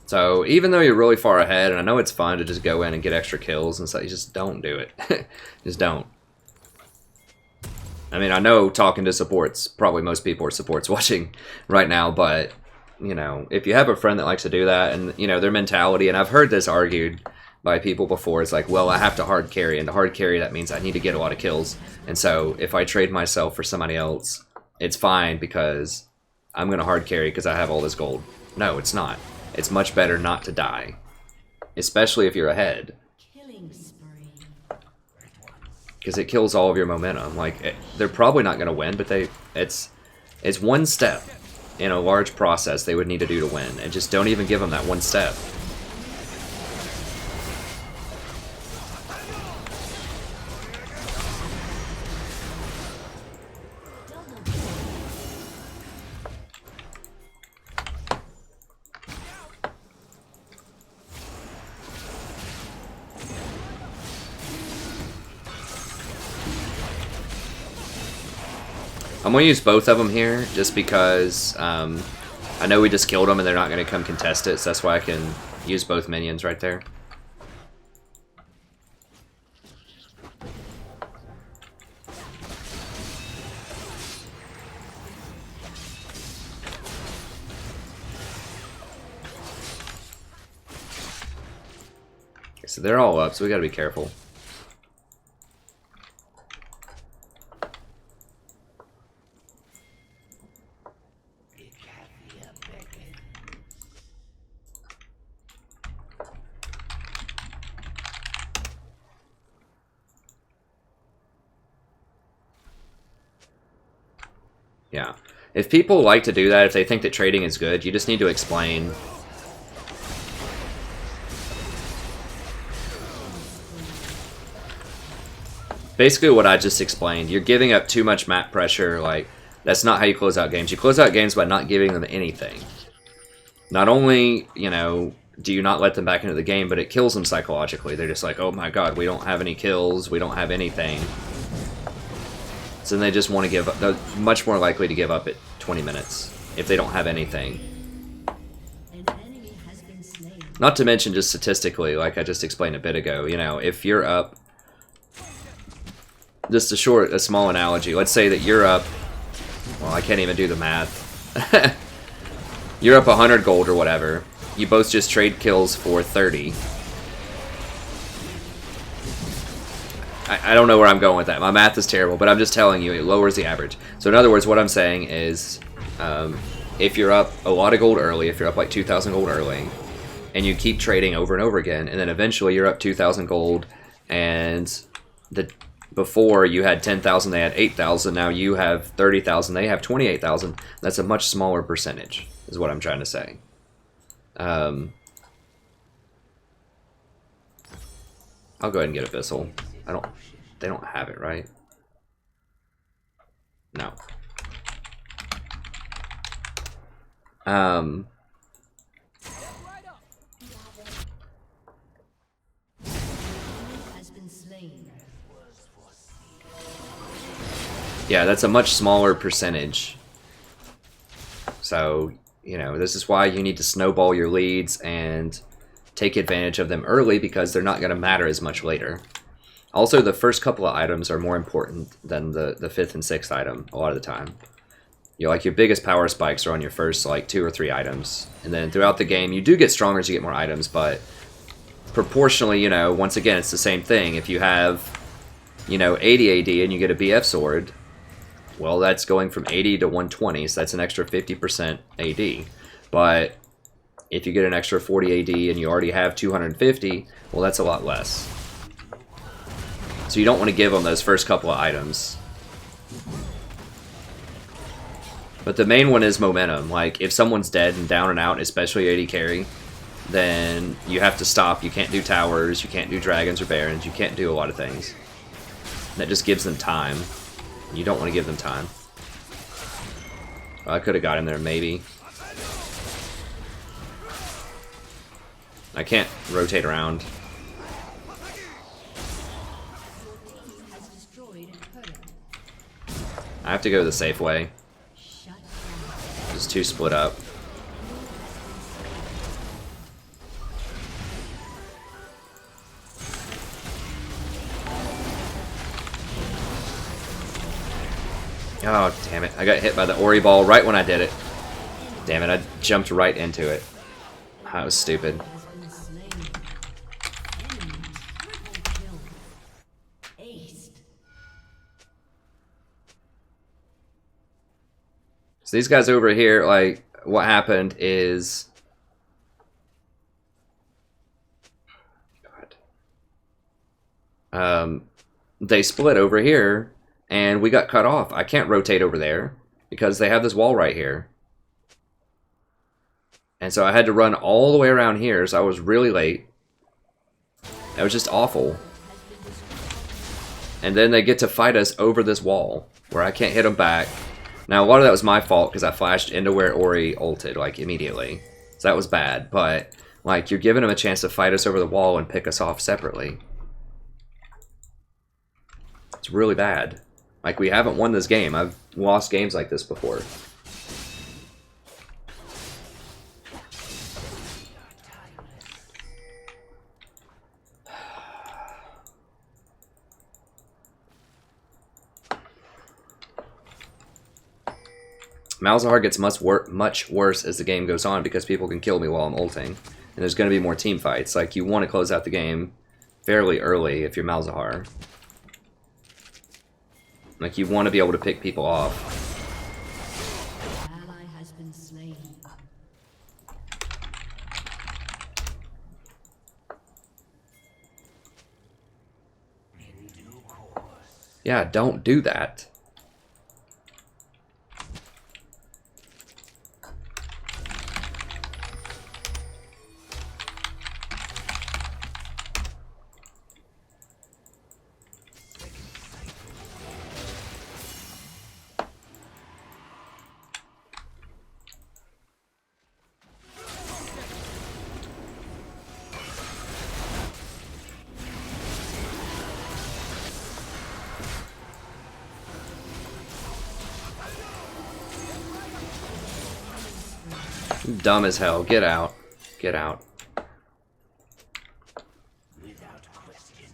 So even though you're really far ahead, and I know it's fun to just go in and get extra kills and stuff, you just don't do it. Just don't. I mean, I know talking to supports, probably most people are supports watching right now, but, you know, if you have a friend that likes to do that, and, you know, their mentality, and I've heard this argued by people before, it's like, well, I have to hard carry, and to hard carry, that means I need to get a lot of kills, and so if I trade myself for somebody else, it's fine because I'm going to hard carry because I have all this gold. No, it's not. It's much better not to die, especially if you're ahead, Killing spree. because it kills all of your momentum. Like, they're probably not going to win, but it's one step in a large process they would need to do to win, and just don't even give them that one step. I'm going to use both of them here, just because I know we just killed them and they're not going to come contest it, so that's why I can use both minions right there. So they're all up, so we gotta be careful. Yeah. If people like to do that, if they think that trading is good, you just need to explain. Basically what I just explained. You're giving up too much map pressure. Like, that's not how you close out games. You close out games by not giving them anything. Not only, you know, do you not let them back into the game, but it kills them psychologically. They're just like, oh my god, we don't have any kills, we don't have anything. So then they just want to give up. They're much more likely to give up at 20 minutes if they don't have anything. Not to mention just statistically, like I just explained a bit ago, you know, if you're up, just a small analogy, let's say that you're up, well, I can't even do the math. You're up 100 gold or whatever. You both just trade kills for 30. I don't know where I'm going with that. My math is terrible, but I'm just telling you, it lowers the average. So in other words, what I'm saying is, if you're up a lot of gold early, if you're up like 2,000 gold early, and you keep trading over and over again, and then eventually you're up 2,000 gold, and before you had 10,000, they had 8,000, now you have 30,000, they have 28,000, that's a much smaller percentage, is what I'm trying to say. I'll go ahead and get Abyssal. They don't have it, right? No. Yeah, that's a much smaller percentage. So, you know, this is why you need to snowball your leads and take advantage of them early, because they're not going to matter as much later. Also, the first couple of items are more important than the fifth and sixth item a lot of the time. You know, like your biggest power spikes are on your first like 2 or 3 items, and then throughout the game you do get stronger as you get more items, but proportionally, you know, once again, it's the same thing. If you have, you know, 80 AD and you get a BF sword, well, that's going from 80 to 120, so that's an extra 50% AD. But if you get an extra 40 AD and you already have 250, well, that's a lot less. So you don't want to give them those first couple of items. But the main one is momentum. Like, if someone's dead and down and out, especially AD carry, then you have to stop. You can't do towers, you can't do dragons or barons, you can't do a lot of things. And that just gives them time. You don't want to give them time. Well, I could have got him there, maybe. I can't rotate around. I have to go the safe way. Just 2 split up. Oh, damn it. I got hit by the Ori ball right when I did it. Damn it, I jumped right into it. That was stupid. So these guys over here, like, what happened is... they split over here, and we got cut off. I can't rotate over there, because they have this wall right here. And so I had to run all the way around here, so I was really late. That was just awful. And then they get to fight us over this wall, where I can't hit them back. Now, a lot of that was my fault, because I flashed into where Ori ulted, like, immediately. So that was bad, but, like, you're giving them a chance to fight us over the wall and pick us off separately. It's really bad. Like, we haven't won this game. I've lost games like this before. Malzahar gets much worse as the game goes on, because people can kill me while I'm ulting. and there's going to be more team fights. Like, you want to close out the game fairly early if you're Malzahar. Like, you want to be able to pick people off. Ally has been slain. Yeah, don't do that. Dumb as hell. Get out. Get out. Without question.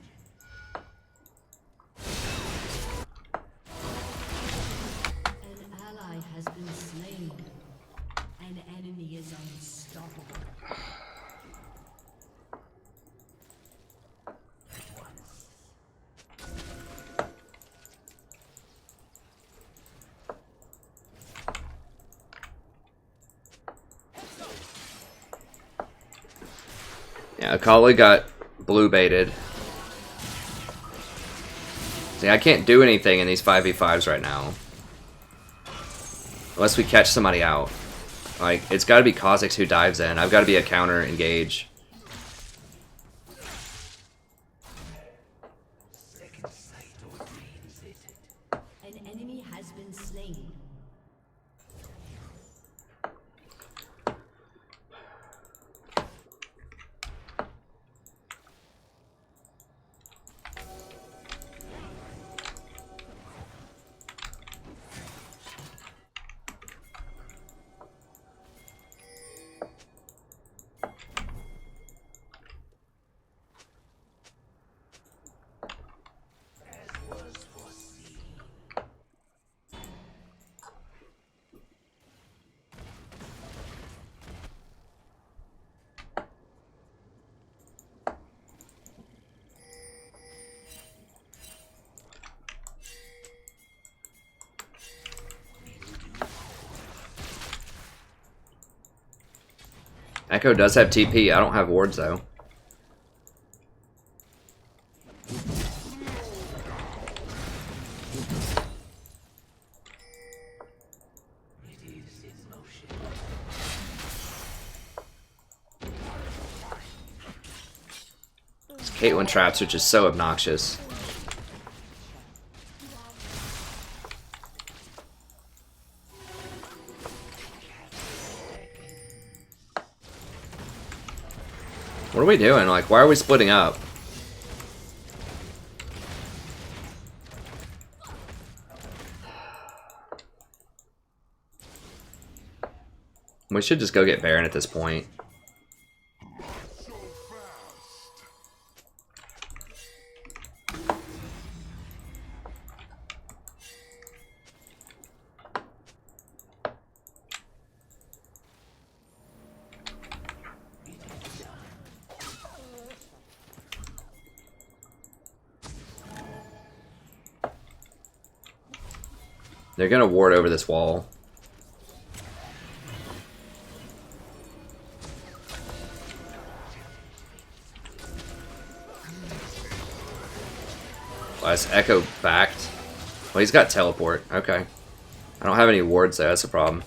An ally has been slain. An enemy is unstoppable. Yeah, Akali got blue baited. See, I can't do anything in these 5v5s right now. Unless we catch somebody out. Like, it's gotta be Kha'Zix who dives in. I've gotta be a counter engage. An enemy has been slain. Echo does have TP. I don't have wards though. It's Caitlyn traps, which is so obnoxious. What are we doing? Like, why are we splitting up? We should just go get Baron at this point. They're gonna ward over this wall. Last Echo backed. Well, he's got teleport. Okay. I don't have any wards though, that's a problem.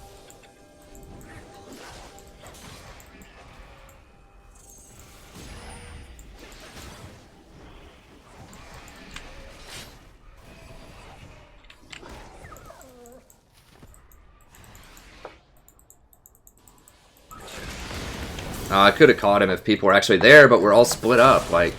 I could have caught him if people were actually there, but we're all split up, like...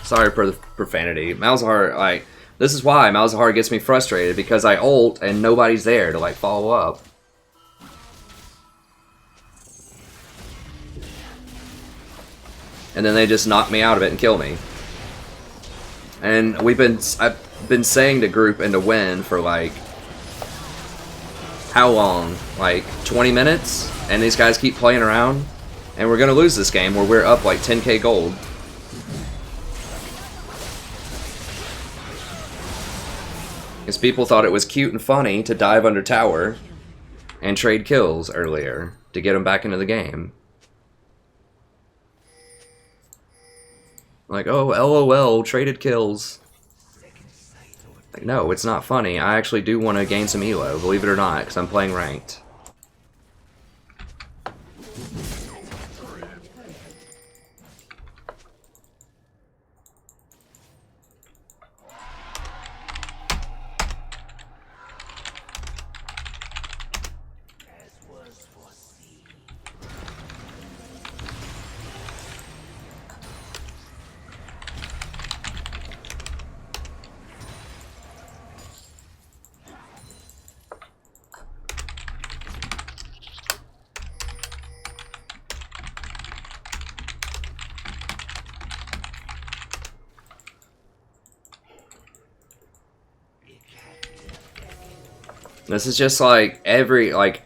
Sorry for the profanity. Malzahar, like... This is why Malzahar gets me frustrated, because I ult and nobody's there to, like, follow up. and then they just knock me out of it and kill me. And I've been saying to group and to win for like how long? Like 20 minutes? And these guys keep playing around, and we're gonna lose this game where we're up like 10k gold. Because people thought it was cute and funny to dive under tower and trade kills earlier to get them back into the game. Like, oh, LOL, traded kills. Like, no, it's not funny. I actually do want to gain some elo, believe it or not, because I'm playing ranked. This is just like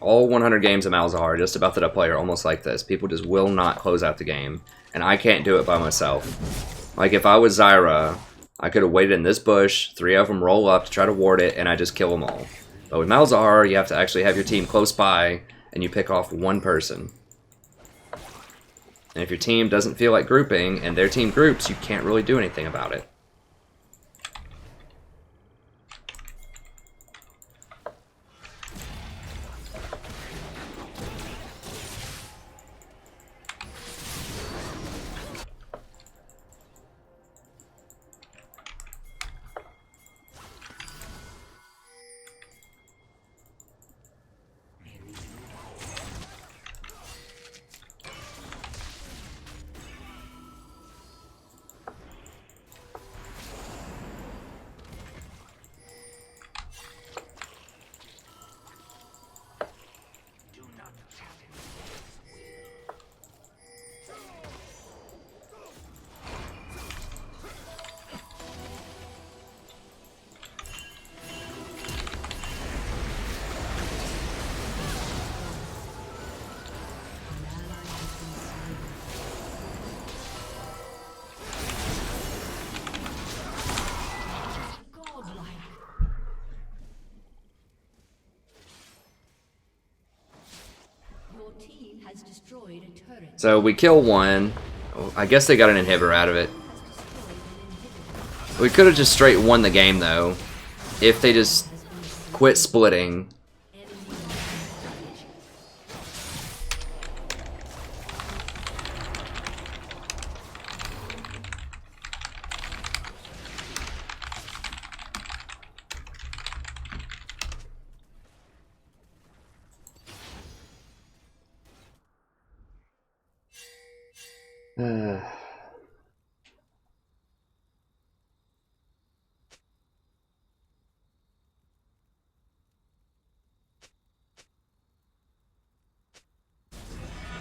all 100 games of Malzahar, just about that I play are almost like this. People just will not close out the game, and I can't do it by myself. Like if I was Zyra, I could have waited in this bush, 3 of them roll up to try to ward it, and I just kill them all. But with Malzahar, you have to actually have your team close by, and you pick off one person. And if your team doesn't feel like grouping, and their team groups, you can't really do anything about it. So we kill one. I guess they got an inhibitor out of it. We could have just straight won the game though, if they just quit splitting.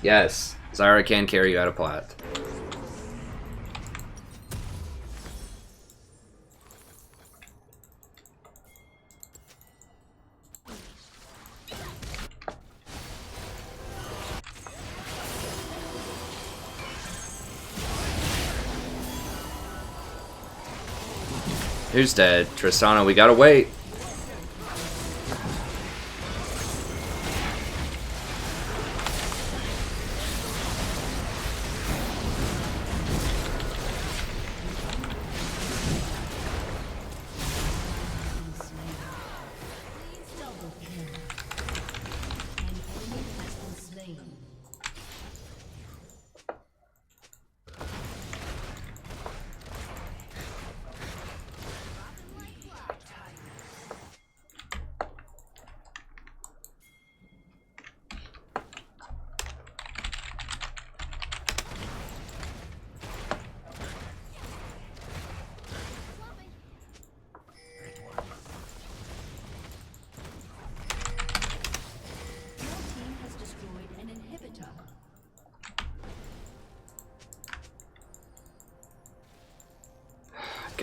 Yes, Zyra can carry you out of plat. Who's dead? Tristana, we gotta wait.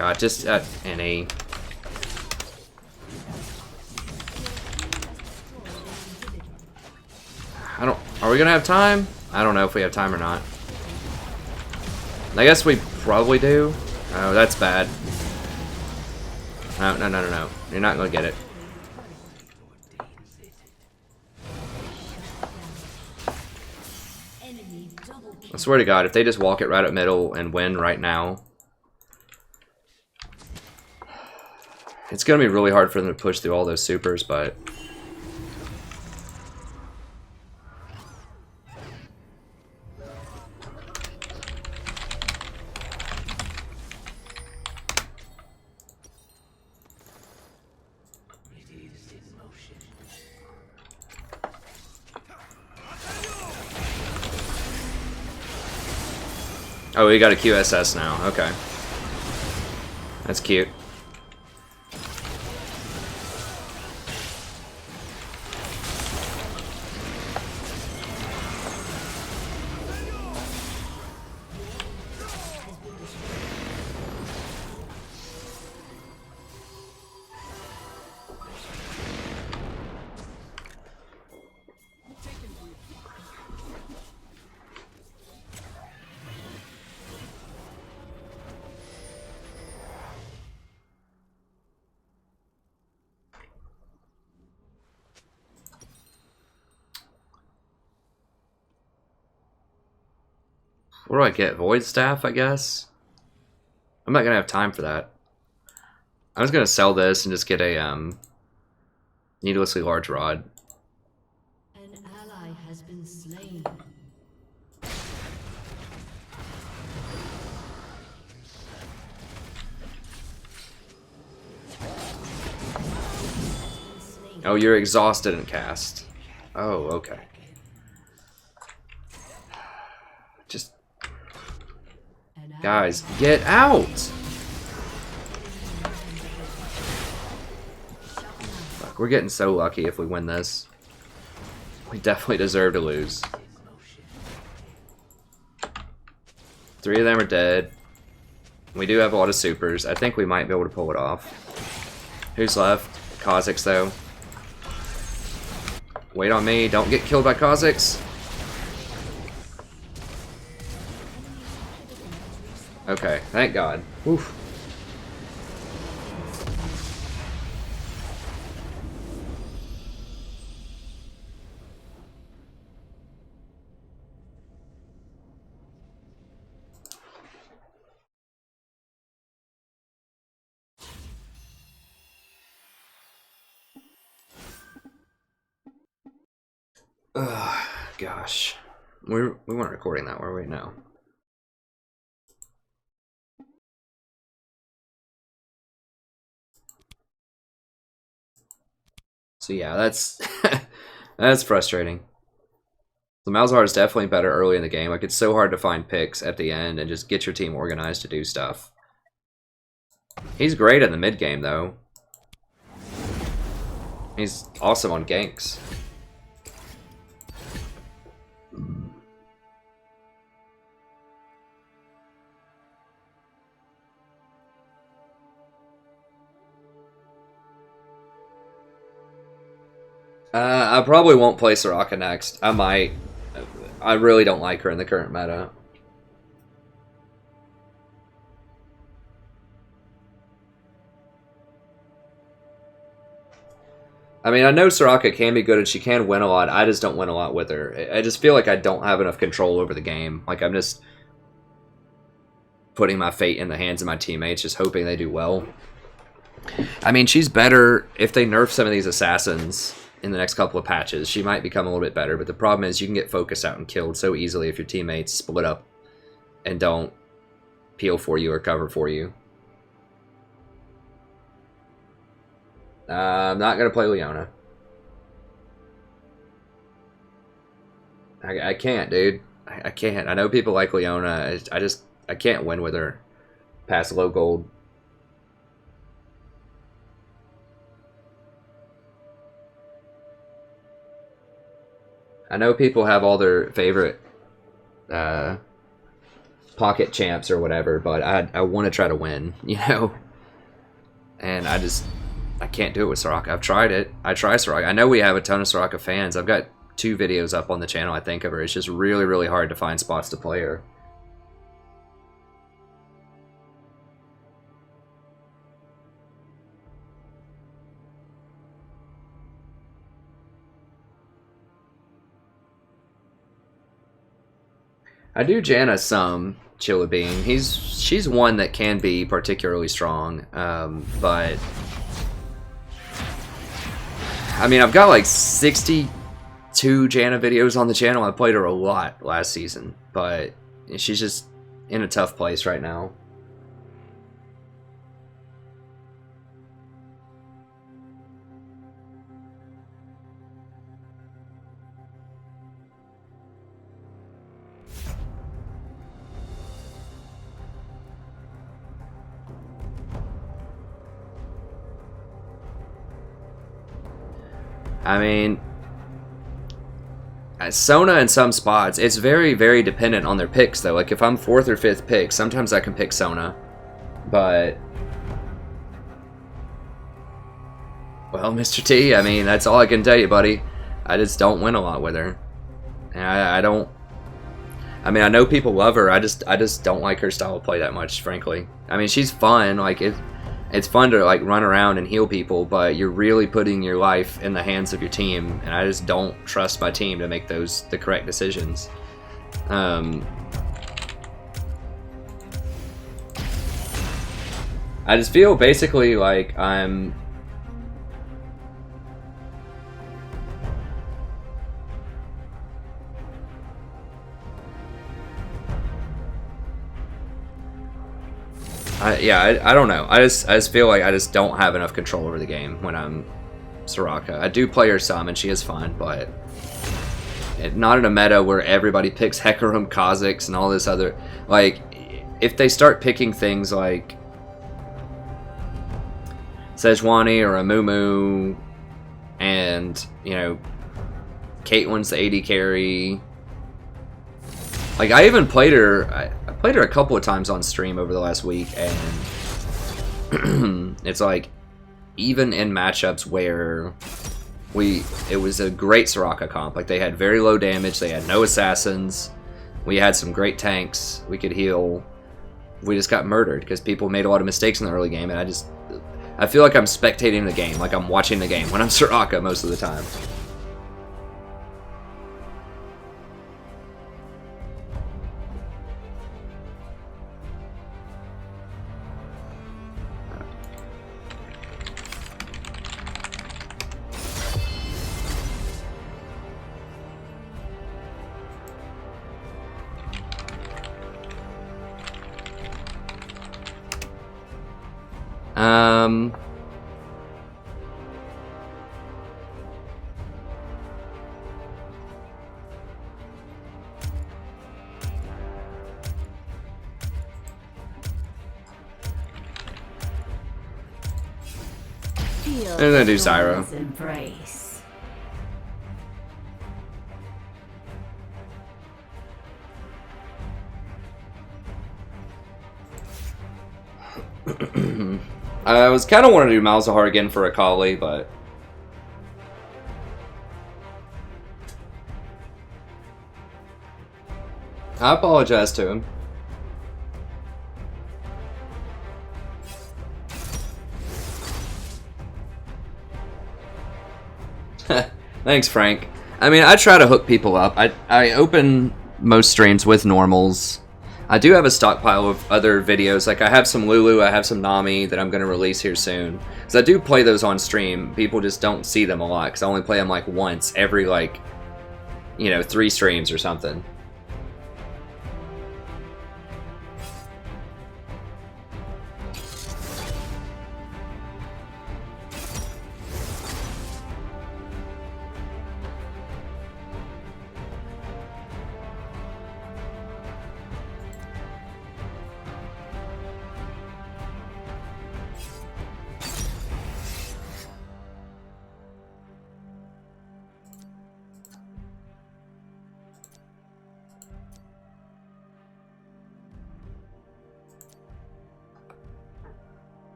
God, just any. I don't. Are we gonna have time? I don't know if we have time or not. I guess we probably do. Oh, that's bad. No, no, no, no, no. You're not gonna get it. I swear to God, if they just walk it right up middle and win right now, it's gonna be really hard for them to push through all those supers, but oh, we got a QSS now. Okay. That's cute. What do I get? Void Staff, I guess? I'm not gonna have time for that. I was gonna sell this and just get a needlessly large rod. An ally has been slain. Oh, you're exhausted and cast. Oh, okay. Just guys, get out! Fuck, we're getting so lucky if we win this. We definitely deserve to lose. 3 of them are dead. We do have a lot of supers. I think we might be able to pull it off. Who's left? Kha'Zix, though. Wait on me. Don't get killed by Kha'Zix. Okay, thank God. Oof. Ugh, gosh. We weren't recording that, were we? No. So yeah, that's that's frustrating. The Malzahar is definitely better early in the game. Like, it's so hard to find picks at the end and just get your team organized to do stuff. He's great in the mid game, though. He's awesome on ganks. I probably won't play Soraka next. I might. I really don't like her in the current meta. I mean, I know Soraka can be good and she can win a lot. I just don't win a lot with her. I just feel like I don't have enough control over the game. Like, I'm just putting my fate in the hands of my teammates, just hoping they do well. I mean, she's better if they nerf some of these assassins in the next couple of patches. She might become a little bit better, but the problem is you can get focused out and killed so easily if your teammates split up and don't peel for you or cover for you. I'm not going to play Leona. I can't, dude. I can't. I know people like Leona. I can't win with her past low gold. I know people have all their favorite pocket champs or whatever, but I want to try to win, you know. And I can't do it with Soraka. I've tried it. I try Soraka. I know we have a ton of Soraka fans. I've got 2 videos up on the channel, I think, of her. It's just really, really hard to find spots to play her. I do Janna some, Chilla Bean. She's one that can be particularly strong, but I mean, I've got like 62 Janna videos on the channel. I played her a lot last season, but she's just in a tough place right now. I mean, Sona in some spots, it's very, very dependent on their picks, though. Like, if I'm 4th or 5th pick, sometimes I can pick Sona. But, well, Mr. T, I mean, that's all I can tell you, buddy. I just don't win a lot with her. And I don't... I mean, I know people love her. I just don't like her style of play that much, frankly. I mean, she's fun. Like, it's fun to like run around and heal people, but you're really putting your life in the hands of your team, and I just don't trust my team to make the correct decisions. I just feel basically like I'm I don't know. I just feel like I just don't have enough control over the game when I'm Soraka. I do play her some, and she is fun, but not in a meta where everybody picks Hecarim, Kha'Zix, and all this other... Like, if they start picking things like Sejuani or Amumu, and, you know, Caitlyn's the AD carry... Like, I even played her... I played her a couple of times on stream over the last week, and it's like, even in matchups where it was a great Soraka comp. Like, they had very low damage, they had no assassins, we had some great tanks, we could heal. We just got murdered because people made a lot of mistakes in the early game, and I feel like I'm spectating the game, like I'm watching the game when I'm Soraka most of the time. I'm gonna do Zyra. Embrace. I was kind of wanting to do Malzahar again for Akali, but I apologize to him. Thanks, Frank. I mean, I try to hook people up. I open most streams with normals. I do have a stockpile of other videos. Like, I have some Lulu, I have some Nami that I'm going to release here soon. Because I do play those on stream. People just don't see them a lot, because I only play them, like, once every, like, you know, 3 streams or something.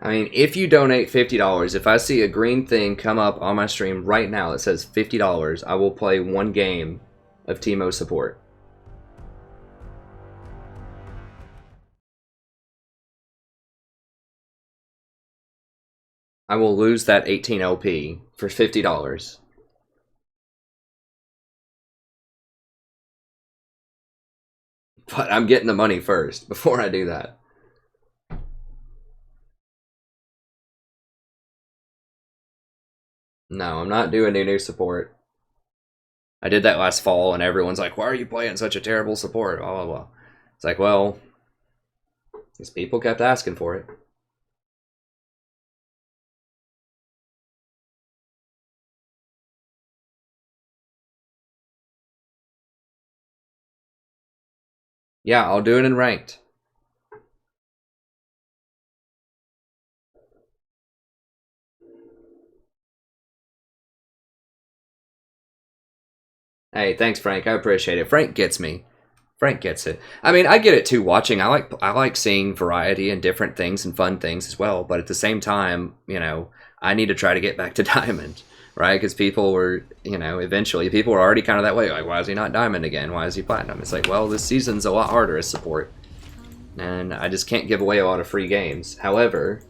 I mean, if you donate $50, if I see a green thing come up on my stream right now that says $50, I will play one game of Teemo support. I will lose that 18 LP for $50. But I'm getting the money first before I do that. No, I'm not doing new support. I did that last fall, and everyone's like, why are you playing such a terrible support? Blah, blah, blah. It's like, well, because people kept asking for it. Yeah, I'll do it in ranked. Hey, thanks, Frank. I appreciate it. Frank gets me. Frank gets it. I mean, I get it too. Watching, I like seeing variety and different things and fun things as well. But at the same time, you know, I need to try to get back to Diamond, right? Because people were, you know, eventually people were already kind of that way. Like, why is he not Diamond again? Why is he Platinum? It's like, well, this season's a lot harder as support, and I just can't give away a lot of free games. However,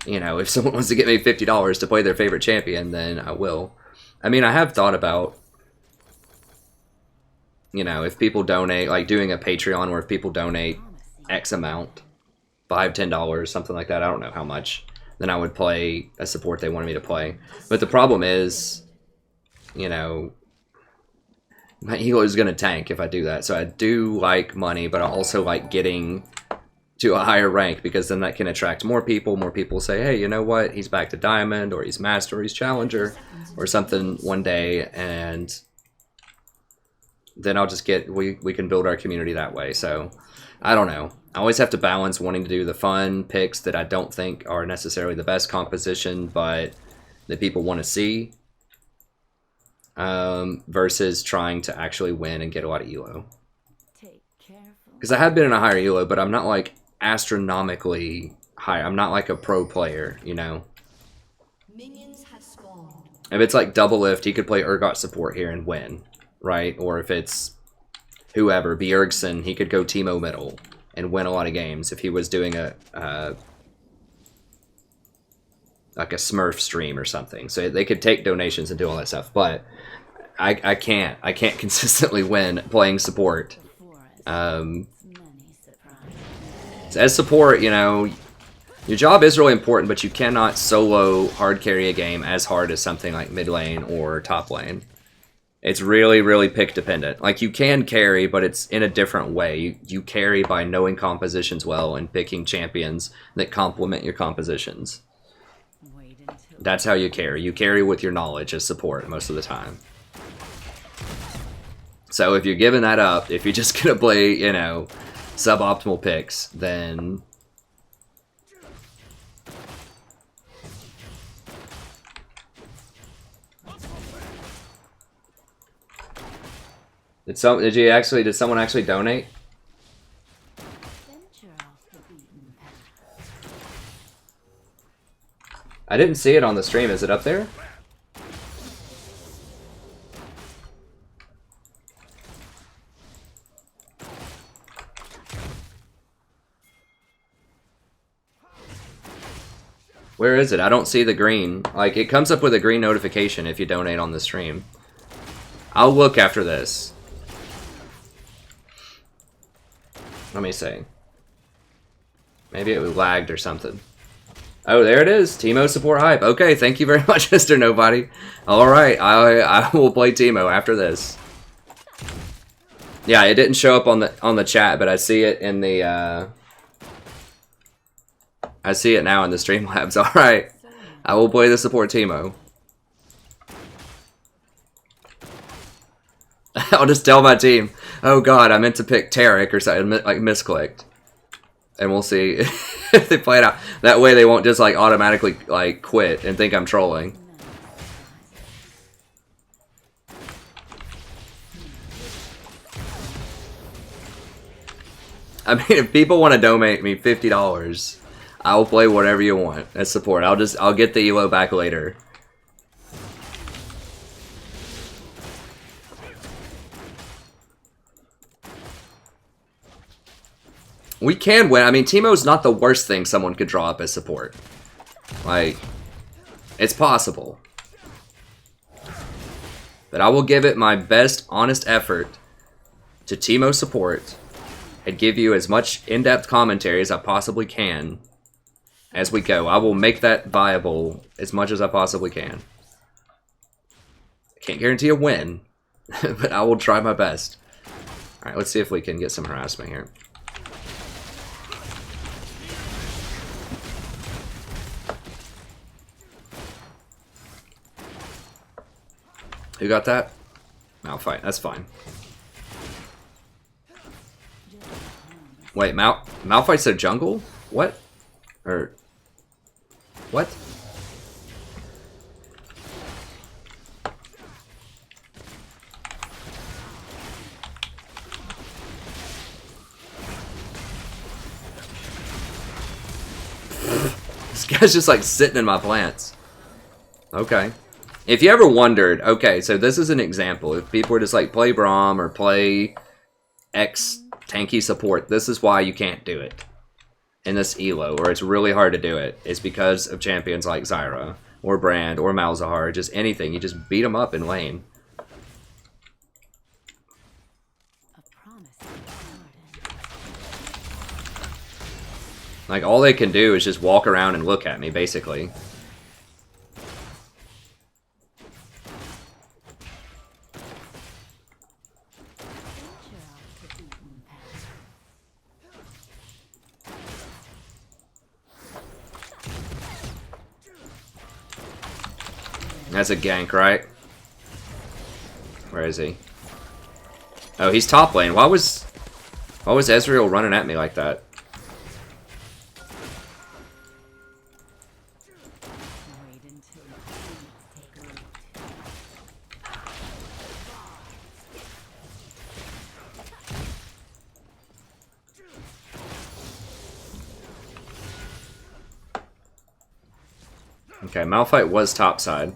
you know, if someone wants to get me $50 to play their favorite champion, then I will. I mean, I have thought about, you know, if people donate, like doing a Patreon where if people donate X amount, $5, $10, something like that, I don't know how much, then I would play a support they wanted me to play. But the problem is, you know, my ego is going to tank if I do that. So I do like money, but I also like getting to a higher rank, because then that can attract more people. More people say, hey, you know what, he's back to Diamond, or he's Master, or he's Challenger, or something one day, and then I'll just get, we can build our community that way. So I don't know. I always have to balance wanting to do the fun picks that I don't think are necessarily the best composition, but that people want to see, versus trying to actually win and get a lot of elo. Because I have been in a higher elo, but I'm not like astronomically high. I'm not like a pro player, you know. Minions have spawned. If it's like double lift, he could play Urgot support here and win, right? Or if it's whoever, Bjergsen, he could go Teemo middle and win a lot of games if he was doing a like a Smurf stream or something. So they could take donations and do all that stuff, but I can't consistently win playing support. As support, you know, your job is really important, but you cannot solo hard carry a game as hard as something like mid lane or top lane. It's really, really pick dependent. Like, you can carry, but it's in a different way. You carry by knowing compositions well and picking champions that complement your compositions. That's how you carry. You carry with your knowledge as support most of the time. So if you're giving that up, if you're just gonna play, you know, suboptimal picks, then did someone actually donate? I didn't see it on the stream. Is it up there? Where is it? I don't see the green. Like, it comes up with a green notification if you donate on the stream. I'll look after this. Let me see. Maybe it was lagged or something. Oh, there it is. Teemo support hype. Okay, thank you very much, Mr. Nobody. Alright, I will play Teemo after this. Yeah, it didn't show up on the chat, but I see it in the I see it now in the Streamlabs. Alright. I will play the support Teemo. I'll just tell my team, oh god, I meant to pick Tarek or something, like misclicked. And we'll see if they play it out. That way they won't just like automatically like quit and think I'm trolling. I mean, if people want to donate me $50, I'll play whatever you want as support. I'll get the elo back later. We can win. I mean, Teemo's not the worst thing someone could draw up as support. Like, it's possible. But I will give it my best honest effort to Teemo support and give you as much in-depth commentary as I possibly can as we go. I will make that viable as much as I possibly can. I can't guarantee a win, but I will try my best. Alright, let's see if we can get some harassment here. Who got that? Malphite, that's fine. Wait, Malphite's a jungle? What? Or... What? This guy's just like sitting in my plants. Okay. If you ever wondered, okay, so this is an example. If people were just like, play Braum or play X tanky support, this is why you can't do it in this elo, or it's really hard to do it. It's because of champions like Zyra, or Brand, or Malzahar, just anything. You just beat them up in lane. Like, all they can do is just walk around and look at me, basically. That's a gank, right? Where is he? Oh, he's top lane. Why was Ezreal running at me like that? Okay, Malphite was topside.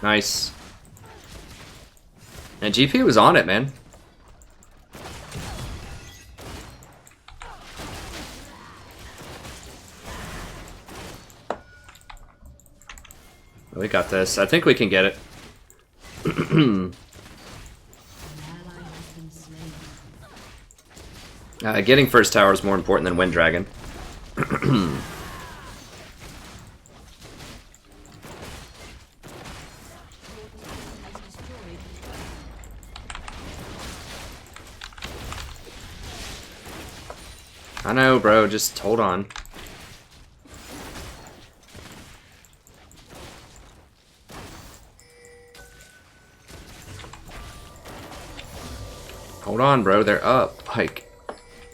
Nice. And GP was on it, man. We got this. I think we can get it. Getting first tower is more important than Wind Dragon. I know, bro. Just hold on. Hold on, bro. They're up. Like,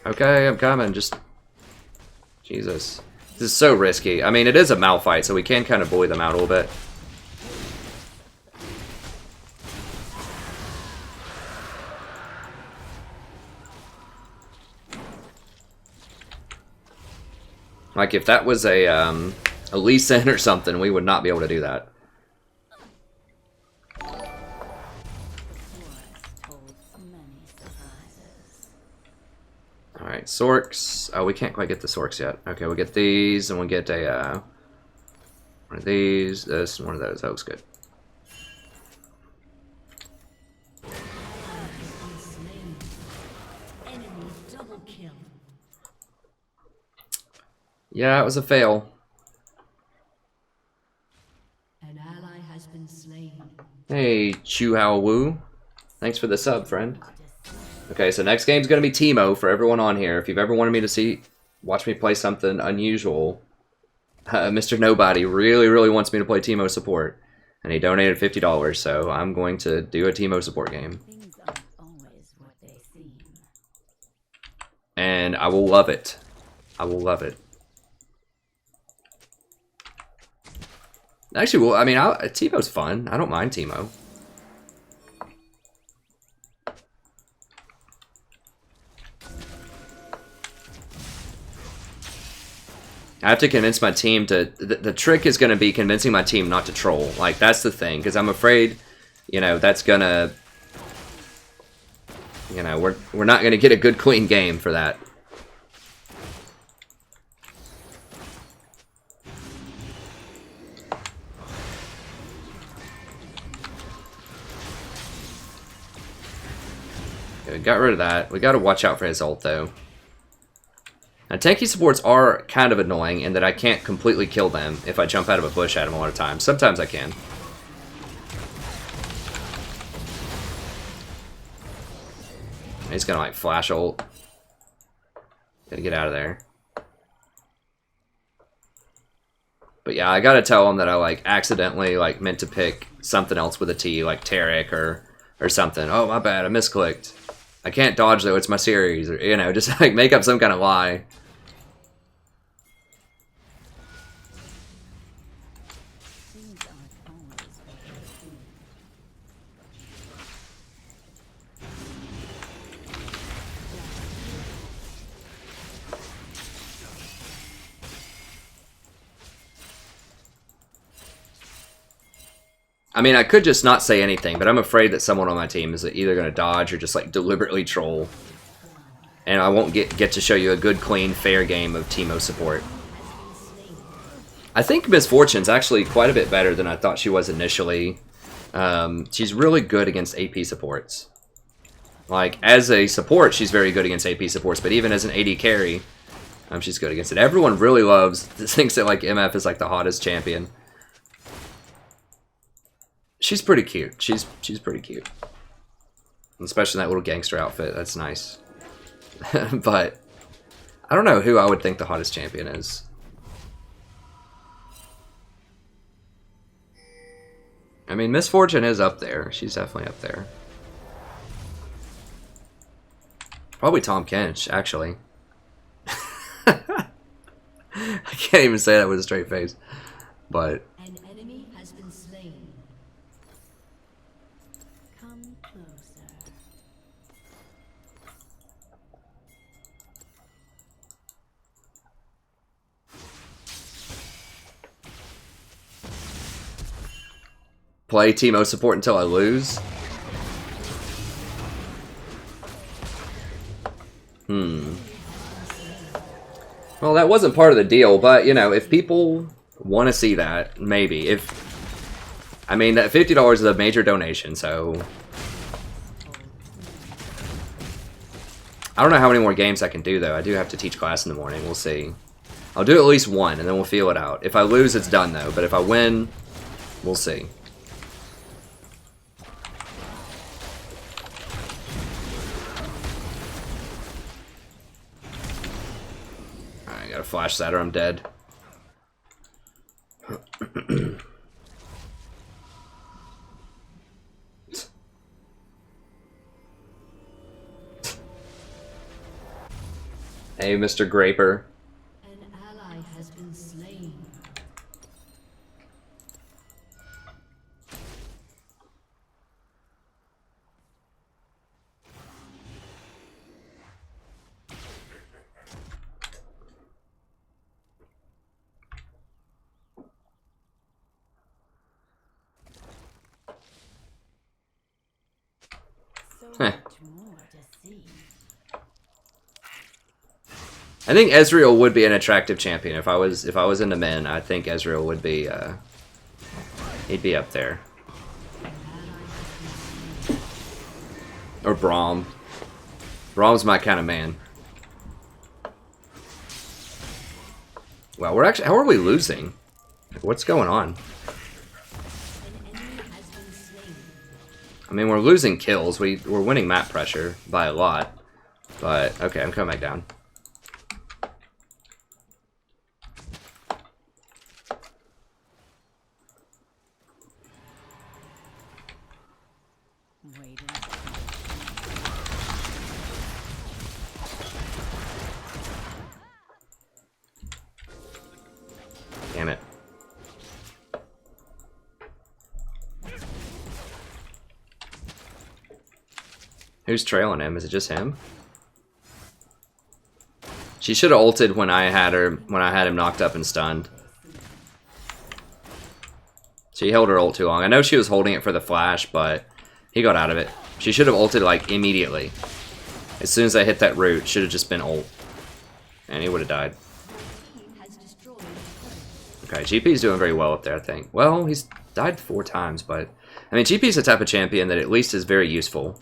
okay, I'm coming. Just... Jesus. This is so risky. I mean, it is a Malphite, so we can kind of bully them out a little bit. Like, if that was a Lee Sin or something, we would not be able to do that. Alright, Sorks. Oh, we can't quite get the Sorks yet. Okay, we'll get these, and we'll get a, one of these, this, and one of those. That looks good. Yeah, it was a fail. An ally has been slain. Hey, Chu Hao Wu. Thanks for the sub, friend. Okay, so next game's gonna be Teemo for everyone on here. If you've ever wanted me to watch me play something unusual, Mr. Nobody really wants me to play Teemo support, and he donated $50, so I'm going to do a Teemo support game. Things aren't always what they seem. And I will love it. I will love it. Actually, well, I mean, Teemo's fun. I don't mind Teemo. I have to convince my team to... The trick is going to be convincing my team not to troll. Like, that's the thing. Because I'm afraid, you know, that's going to... You know, we're not going to get a good, clean game for that. Okay, we got rid of that. We got to watch out for his ult, though. Now, tanky supports are kind of annoying in that I can't completely kill them if I jump out of a bush at them a lot of times. Sometimes I can. He's gonna, like, flash ult. Gotta get out of there. But yeah, I gotta tell him that I, like, accidentally, like, meant to pick something else with a T, like Tarek or something. Oh, my bad, I misclicked. I can't dodge, though, it's my series. Or, you know, just, like, make up some kind of lie. Things aren't always what they seem. I mean, I could just not say anything, but I'm afraid that someone on my team is either going to dodge or just, like, deliberately troll. And I won't get to show you a good, clean, fair game of Teemo support. I think Miss Fortune's actually quite a bit better than I thought she was initially. She's really good against AP supports. Like, as a support, she's very good against AP supports, but even as an AD carry, she's good against it. Everyone really thinks that, like, MF is, like, the hottest champion. She's pretty cute. She's pretty cute. Especially in that little gangster outfit. That's nice. But I don't know who I would think the hottest champion is. I mean, Miss Fortune is up there. She's definitely up there. Probably Tom Kench, actually. I can't even say that with a straight face. But An enemy has been slain. Come closer. play Teemo support until I lose? Well, that wasn't part of the deal, but, you know, if people want to see that, maybe. I mean, that $50 is a major donation, so... I don't know how many more games I can do, though. I do have to teach class in the morning. We'll see. I'll do at least one, and then we'll feel it out. If I lose, it's done, though. But if I win, we'll see. Alright, gotta flash that or I'm dead. Hey, Mr. Graper. An ally has been slain. So Heh. much more to see. I think Ezreal would be an attractive champion if I was into men. I think Ezreal would be he'd be up there. Or Braum. Braum's my kind of man. Well, we're actually, how are we losing? What's going on? An enemy has been slain. I mean, we're losing kills. We're winning map pressure by a lot. But okay, I'm coming back down. Who's trailing him? Is it just him? She should have ulted when I had him knocked up and stunned. She held her ult too long. I know she was holding it for the flash, but he got out of it. She should have ulted like immediately. As soon as I hit that root, should have just been ult. And he would have died. Okay, GP's doing very well up there, I think. Well, he's died 4 times, but... I mean, GP's the type of champion that at least is very useful.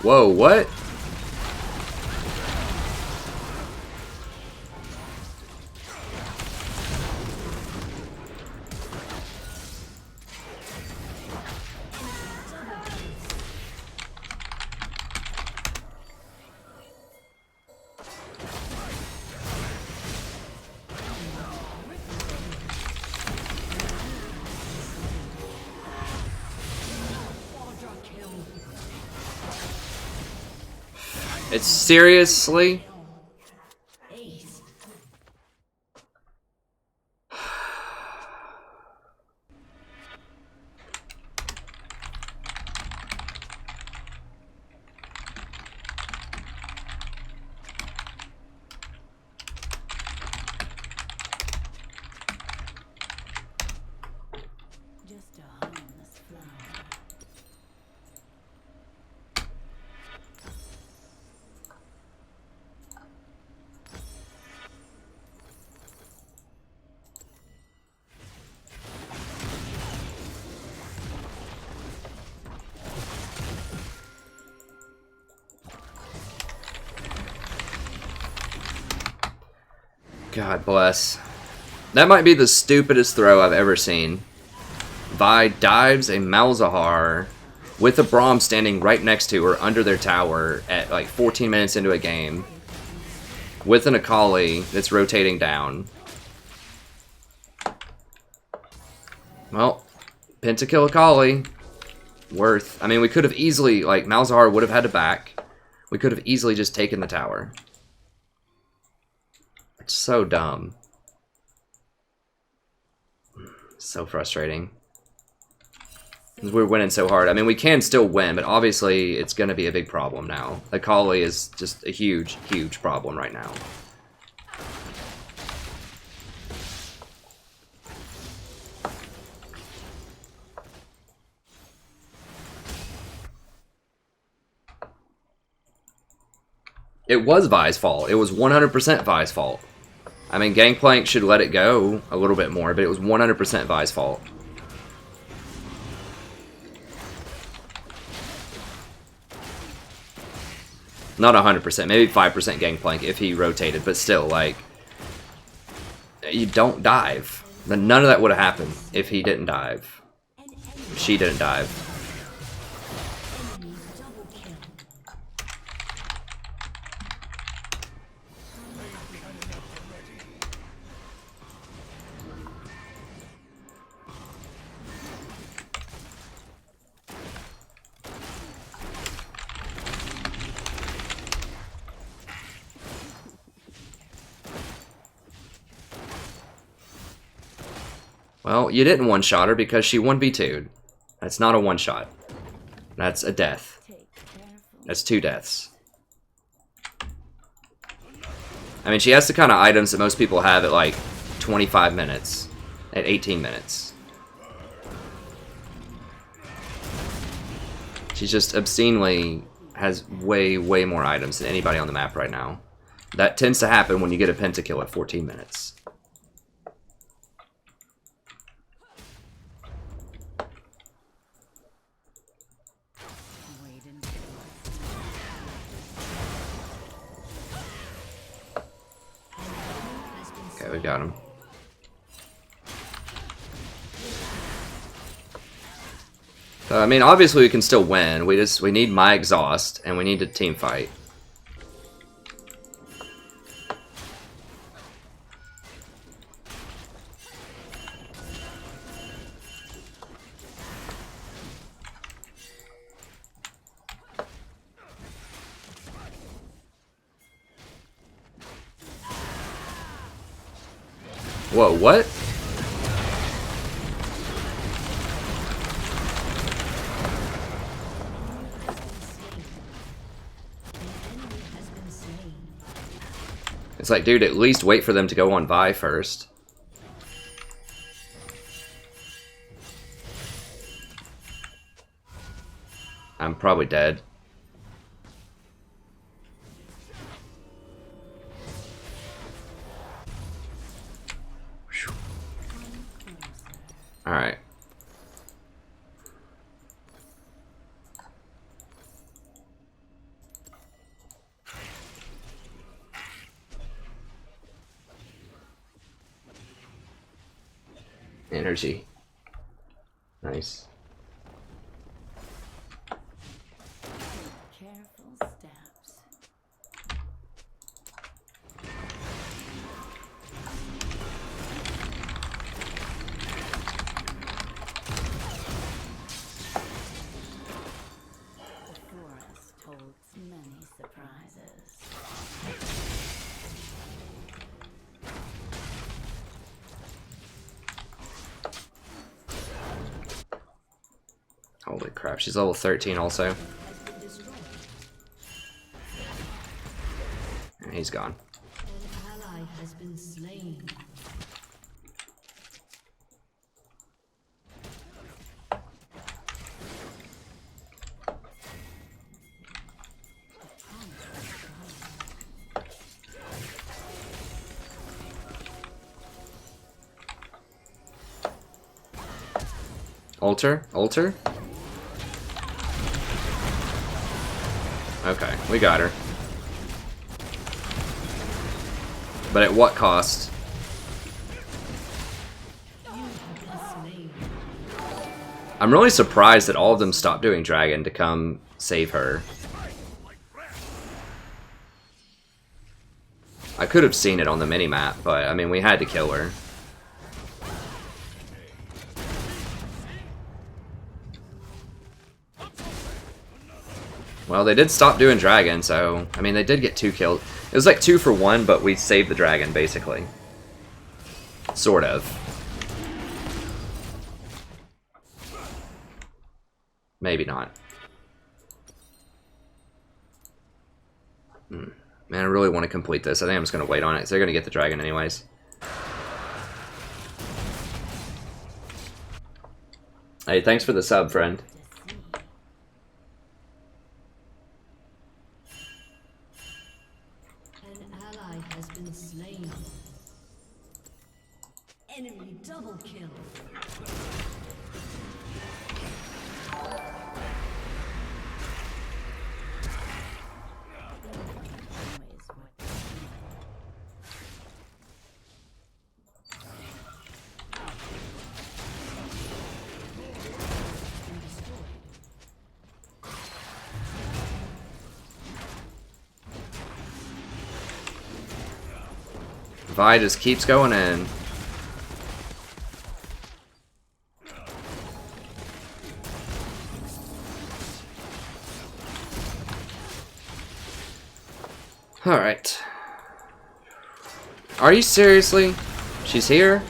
Whoa, what? It's seriously? Just a harmless flower. God bless. That might be the stupidest throw I've ever seen. Vi dives a Malzahar with a Braum standing right next to her under their tower at like 14 minutes into a game with an Akali that's rotating down. Well, pentakill Akali. Worth. I mean, we could have easily, like, Malzahar would have had to back. We could have easily just taken the tower. It's so dumb. So frustrating. We're winning so hard. I mean, we can still win, but obviously it's going to be a big problem now. Akali is just a huge, huge problem right now. It was Vi's fault. It was 100% Vi's fault. I mean, Gangplank should let it go a little bit more, but it was 100% Vi's fault. Not 100%, maybe 5% Gangplank if he rotated, but still, like, you don't dive. None of that would have happened if he didn't dive. If she didn't dive. Well, you didn't one-shot her because she 1v2'd. That's not a one-shot. That's a death. That's 2 deaths. I mean, she has the kind of items that most people have at like 25 minutes. At 18 minutes. She just obscenely has way, way more items than anybody on the map right now. That tends to happen when you get a pentakill at 14 minutes. Okay, we got him. I mean, obviously we can still win. We need my exhaust, and we need to team fight. Whoa, what? It's like, dude, at least wait for them to go on Vi first. I'm probably dead. Alright. Energy. Nice. Careful steps. The forest holds many surprises. Holy crap, she's level 13 also. And he's gone. An ally has been slain. Alter? Alter? Okay, we got her. But at what cost? I'm really surprised that all of them stopped doing dragon to come save her. I could have seen it on the minimap, but I mean, we had to kill her. Well, they did stop doing dragon, so I mean, they did get 2 kills. It was like 2 for 1, but we saved the dragon, basically. Sort of. Maybe not. Man, I really want to complete this. I think I'm just going to wait on it, so they're going to get the dragon anyways. Hey, thanks for the sub, friend. Enemy double kill. Vi just keeps going in. Alright. Are you seriously? She's here?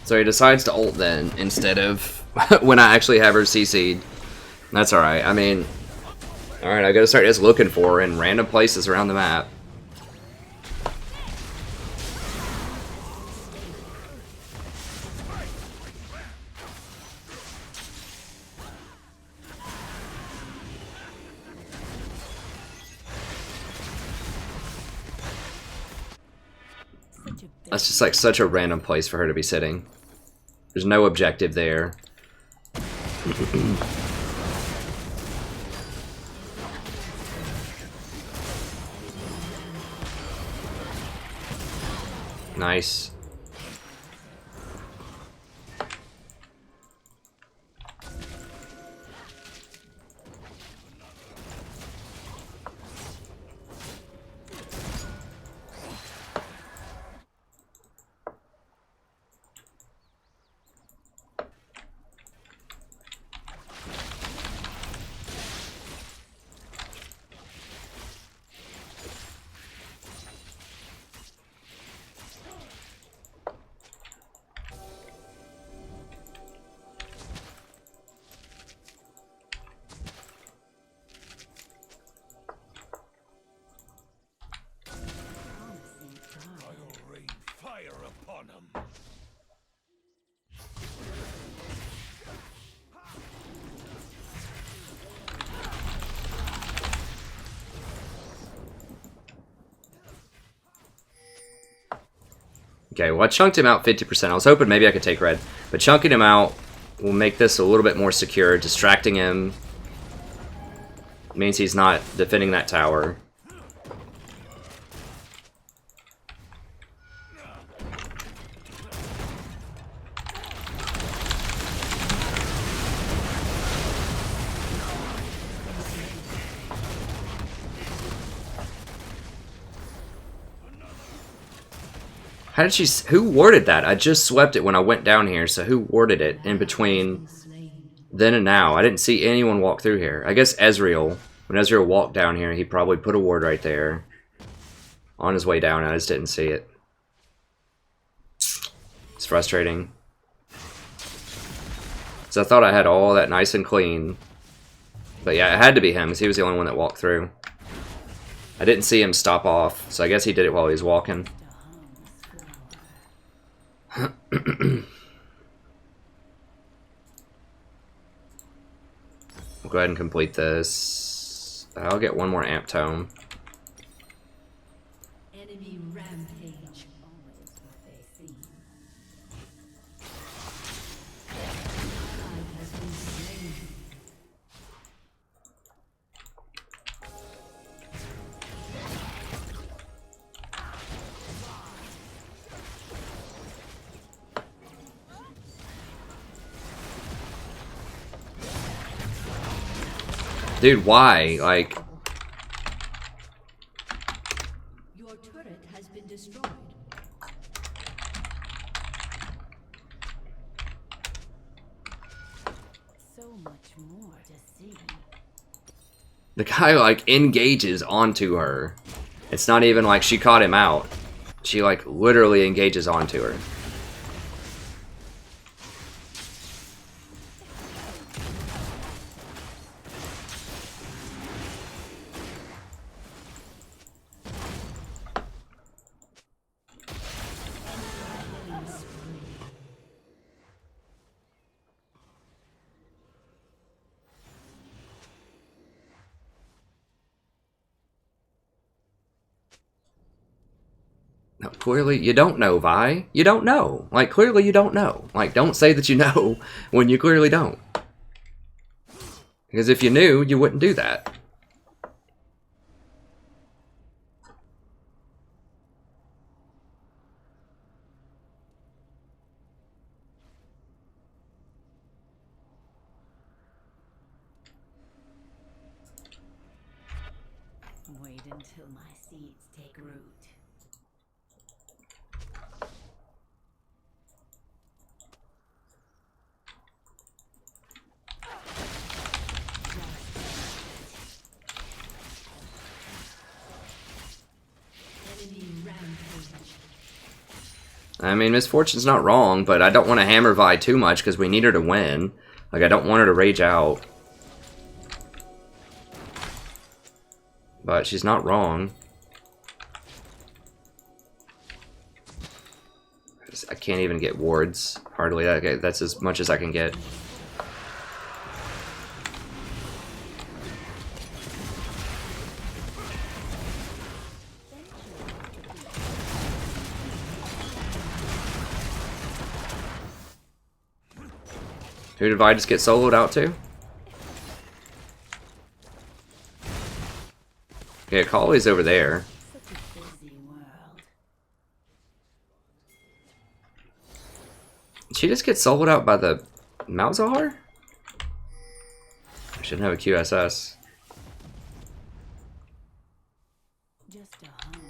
So he decides to ult then, instead of when I actually have her CC'd. That's alright. I mean, alright, I gotta start just looking for her in random places around the map. That's just like such a random place for her to be sitting. There's no objective there. Nice. Promising God. I'll rain fire upon him. Okay, well I chunked him out 50%. I was hoping maybe I could take red. But chunking him out will make this a little bit more secure. Distracting him means he's not defending that tower. How did she... Who warded that? I just swept it when I went down here, so who warded it in between then and now? I didn't see anyone walk through here. I guess Ezreal. When Ezreal walked down here, he probably put a ward right there. On his way down, I just didn't see it. It's frustrating. So I thought I had all that nice and clean. But yeah, it had to be him, because he was the only one that walked through. I didn't see him stop off, so I guess he did it while he was walking. We'll go ahead and complete this. I'll get one more amp tome. Enemy rampage. Always what they seem. Ally has been slain. Dude, why? Like, Your turret has been destroyed. So much more to see. the guy, like, engages onto her. It's not even like she caught him out. She, like, literally engages onto her. No, clearly you don't know, Vi. You don't know. Like, clearly you don't know. Like, don't say that you know when you clearly don't. Because if you knew, you wouldn't do that. Wait until my seeds take root. Enemy rampage. I mean, Misfortune's not wrong, but I don't want to hammer Vi too much because we need her to win. Like, I don't want her to rage out. But she's not wrong. I can't even get wards. Hardly. Okay, that's as much as I can get. Who did I just get soloed out to? Okay, Collie's over there. Such a busy world. Did she just get soloed out by the Malzahar? I shouldn't have a QSS. Just a humble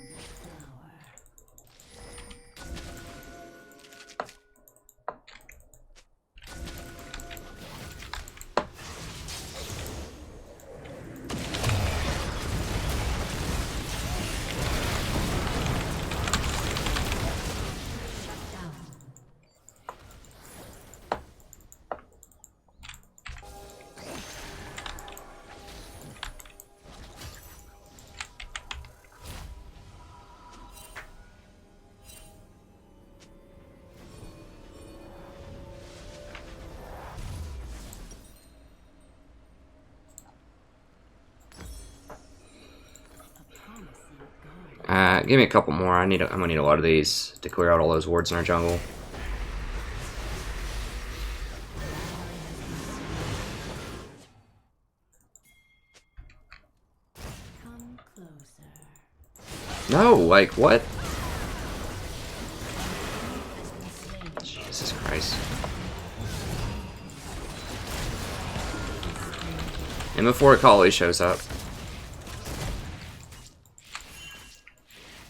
flower. Give me a couple more. I'm gonna need a lot of these to clear out all those wards in our jungle. Come closer. No, like what? Jesus Christ. And before Akali shows up.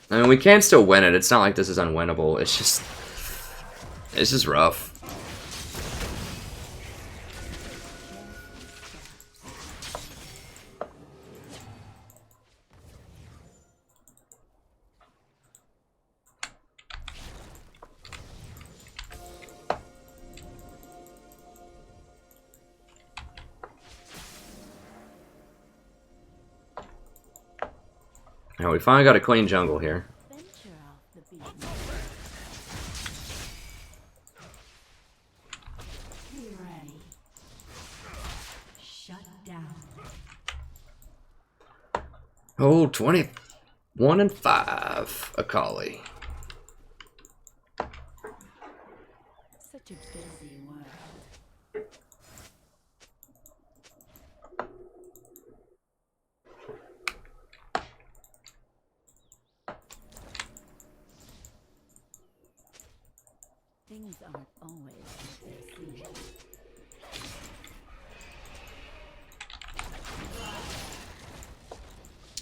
I mean, we can still win it. It's not like this is unwinnable. It's just rough. Now we finally got a clean jungle here. Venture off the beaten. Be ready. Shut down. Oh, 21 and 5, Akali. Such a busy world. Things aren't always what they seem.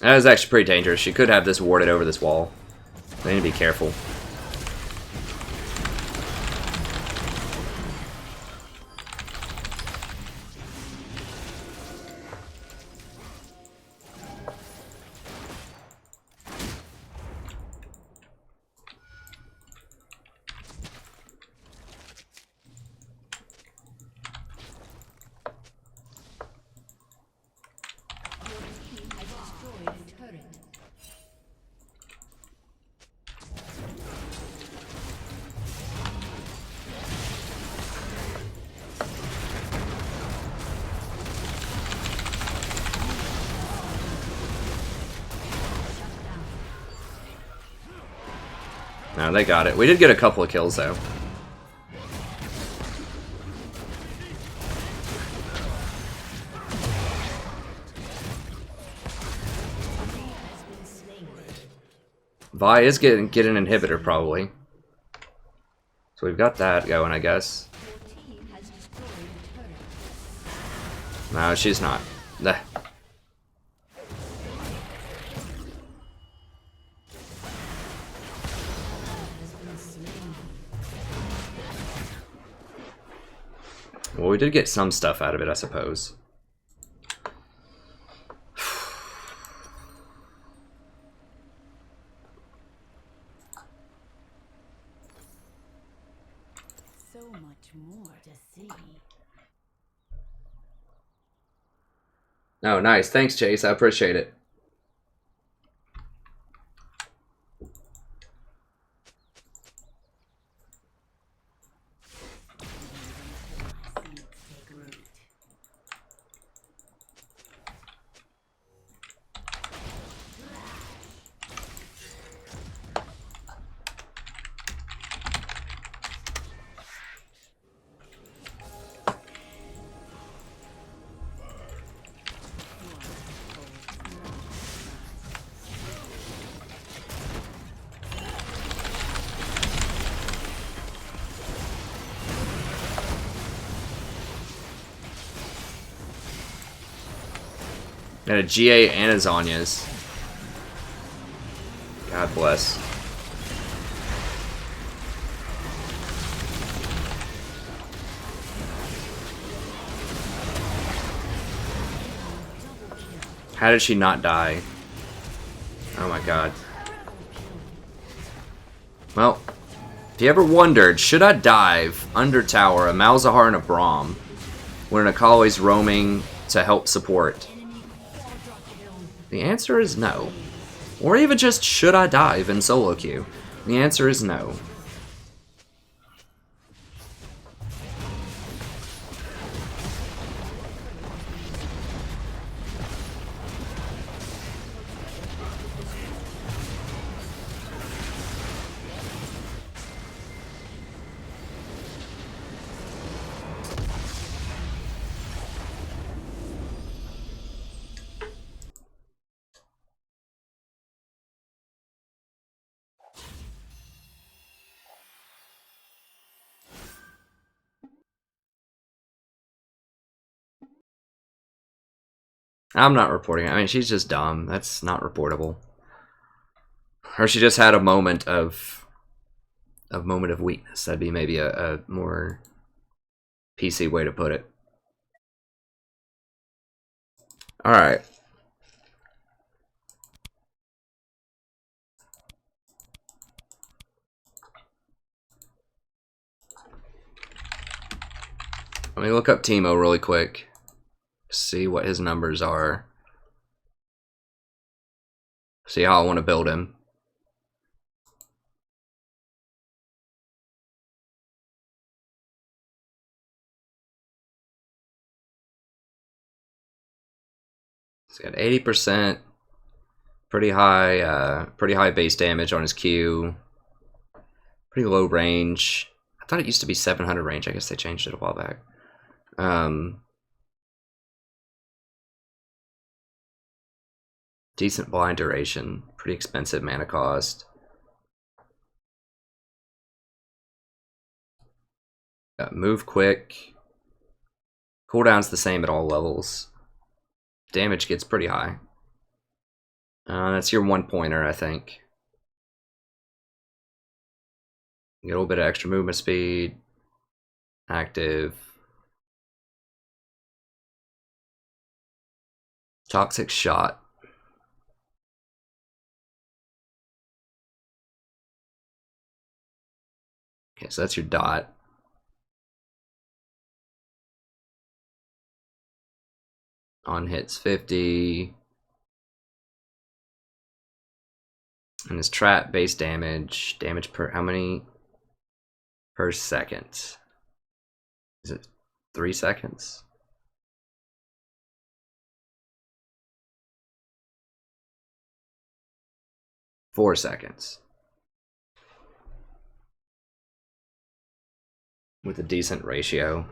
That is actually pretty dangerous. She could have this warded over this wall. They need to be careful. Team has destroyed a turret. No, they got it. We did get a couple of kills though. Vi is getting an inhibitor probably. So we've got that going, I guess. Your team has destroyed a turret. No, she's not. Nah. Well, we did get some stuff out of it, I suppose. So much more to see. Oh, nice. Thanks, Chase. I appreciate it. Seeds take root. Got a GA and a Zonya's. God bless. How did she not die? Oh my god. Well, if you ever wondered, should I dive under tower a Malzahar and a Braum when Akali's roaming to help support? The answer is no. Or even just, should I dive in solo queue? The answer is no. I'm not reporting it. I mean, she's just dumb. That's not reportable. Or she just had a moment of weakness. That'd be maybe a more PC way to put it. All right. Let me look up Teemo really quick. See what his numbers are. See how I want to build him. He's got 80%, pretty high base damage on his Q. Pretty low range. I thought it used to be 700 range. I guess they changed it a while back. Decent blind duration. Pretty expensive mana cost. Move quick. Cooldown's the same at all levels. Damage gets pretty high. That's your 1-pointer, I think. Get a little bit of extra movement speed. Active. Toxic shot. Okay, so that's your dot. On hits 50. And his trap base damage. Damage per how many? Per second. Is it 3 seconds? Four seconds. With a decent ratio.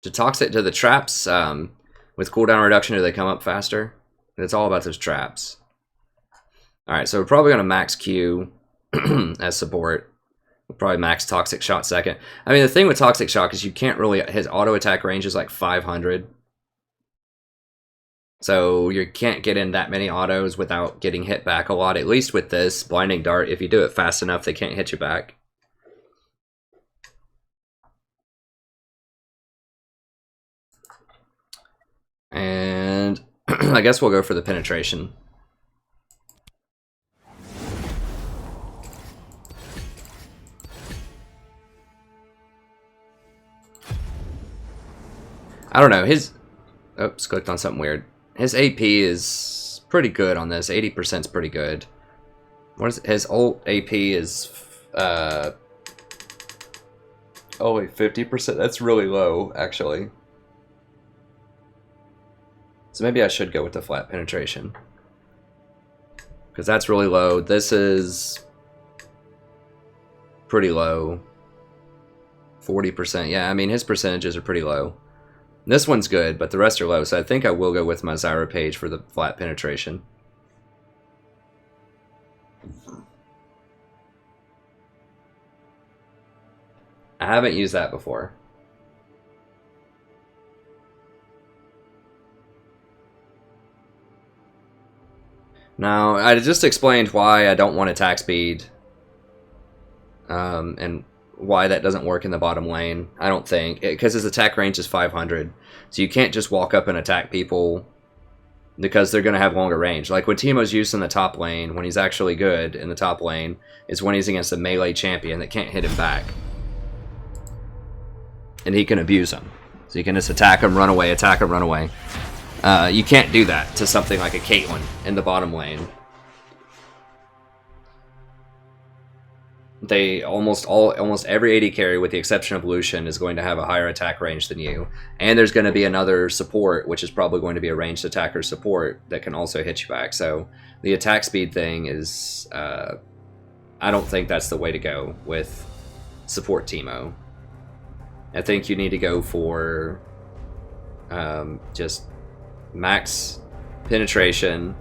To toxic to the traps, with cooldown reduction, do they come up faster? It's all about those traps. Alright, so we're probably going to max Q as support. We'll probably max Toxic Shot second. I mean, the thing with Toxic Shock is you can't really... His auto attack range is like 500. So you can't get in that many autos without getting hit back a lot. At least with this Blinding Dart, if you do it fast enough, they can't hit you back. And I guess we'll go for the penetration. I don't know, his... Oops, clicked on something weird. His AP is pretty good on this. 80% is pretty good. What is his ult AP is only 50%. That's really low, actually. So maybe I should go with the flat penetration. Because that's really low. This is pretty low. 40%. Yeah, I mean, his percentages are pretty low. This one's good, but the rest are low. So I think I will go with my Zyra page for the flat penetration. I haven't used that before. Now, I just explained why I don't want attack speed. And why that doesn't work in the bottom lane, I don't think. Because his attack range is 500. So you can't just walk up and attack people because they're going to have longer range. Like when Teemo's used in the top lane, when he's actually good in the top lane, is when he's against a melee champion that can't hit him back. And he can abuse him. So you can just attack him, run away, attack him, run away. You can't do that to something like a Caitlyn in the bottom lane. They almost every AD carry, with the exception of Lucian, is going to have a higher attack range than you. And there's going to be another support, which is probably going to be a ranged attacker support that can also hit you back. So the attack speed thing is, I don't think that's the way to go with support Teemo. I think you need to go for just max penetration,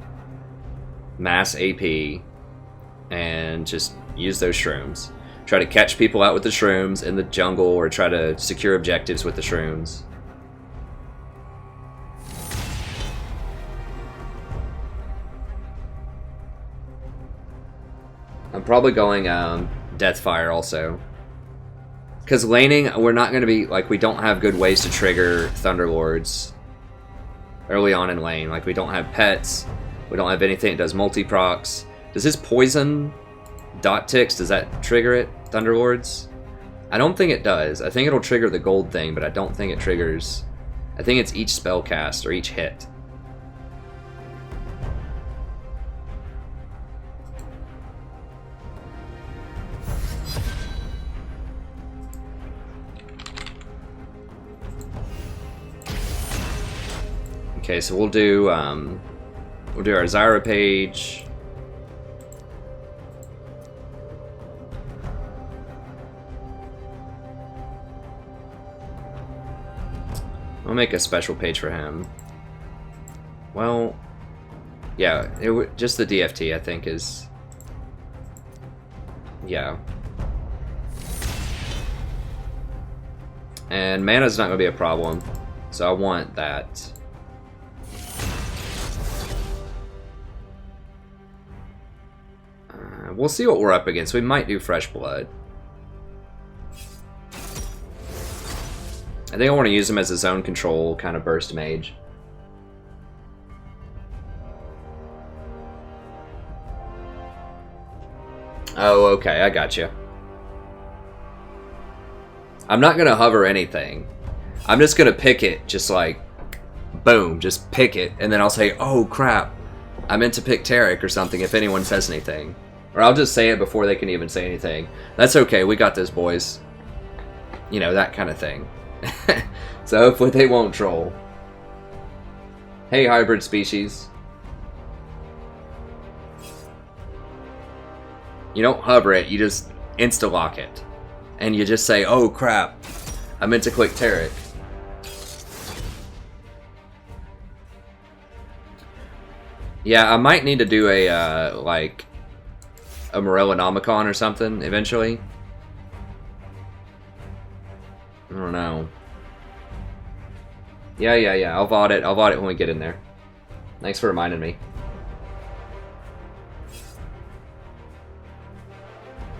mass AP, and just use those shrooms. Try to catch people out with the shrooms in the jungle, or try to secure objectives with the shrooms. I'm probably going Deathfire also. Because laning, we're not going to be, like, we don't have good ways to trigger Thunderlords early on in lane. Like, we don't have pets, we don't have anything that does multi-procs. Does his poison dot ticks, does that trigger it, Thunderlords? I don't think it does. I think it'll trigger the gold thing, but I don't think it triggers. I think it's each spell cast or each hit. Okay, so we'll do our Zyra page. I'll make a special page for him. Well, yeah, just the DFT, I think, is... Yeah. And mana's not going to be a problem, so I want that. We'll see what we're up against. We might do Fresh Blood. I think I want to use him as a zone control kind of burst mage. Oh, okay, I got you. I'm not going to hover anything. I'm just going to pick it, just like, boom, just pick it, and then I'll say, oh crap, I meant to pick Tarek or something if anyone says anything. Or I'll just say it before they can even say anything. That's okay, we got this, boys. You know, that kind of thing. So hopefully they won't troll. Hey, hybrid species. You don't hover it, you just insta-lock it. And you just say, oh crap, I meant to click Tarek. Yeah, I might need to do a, like, a Morellonomicon or something eventually. I don't know. Yeah, I'll VOD it. I'll VOD it when we get in there. Thanks for reminding me.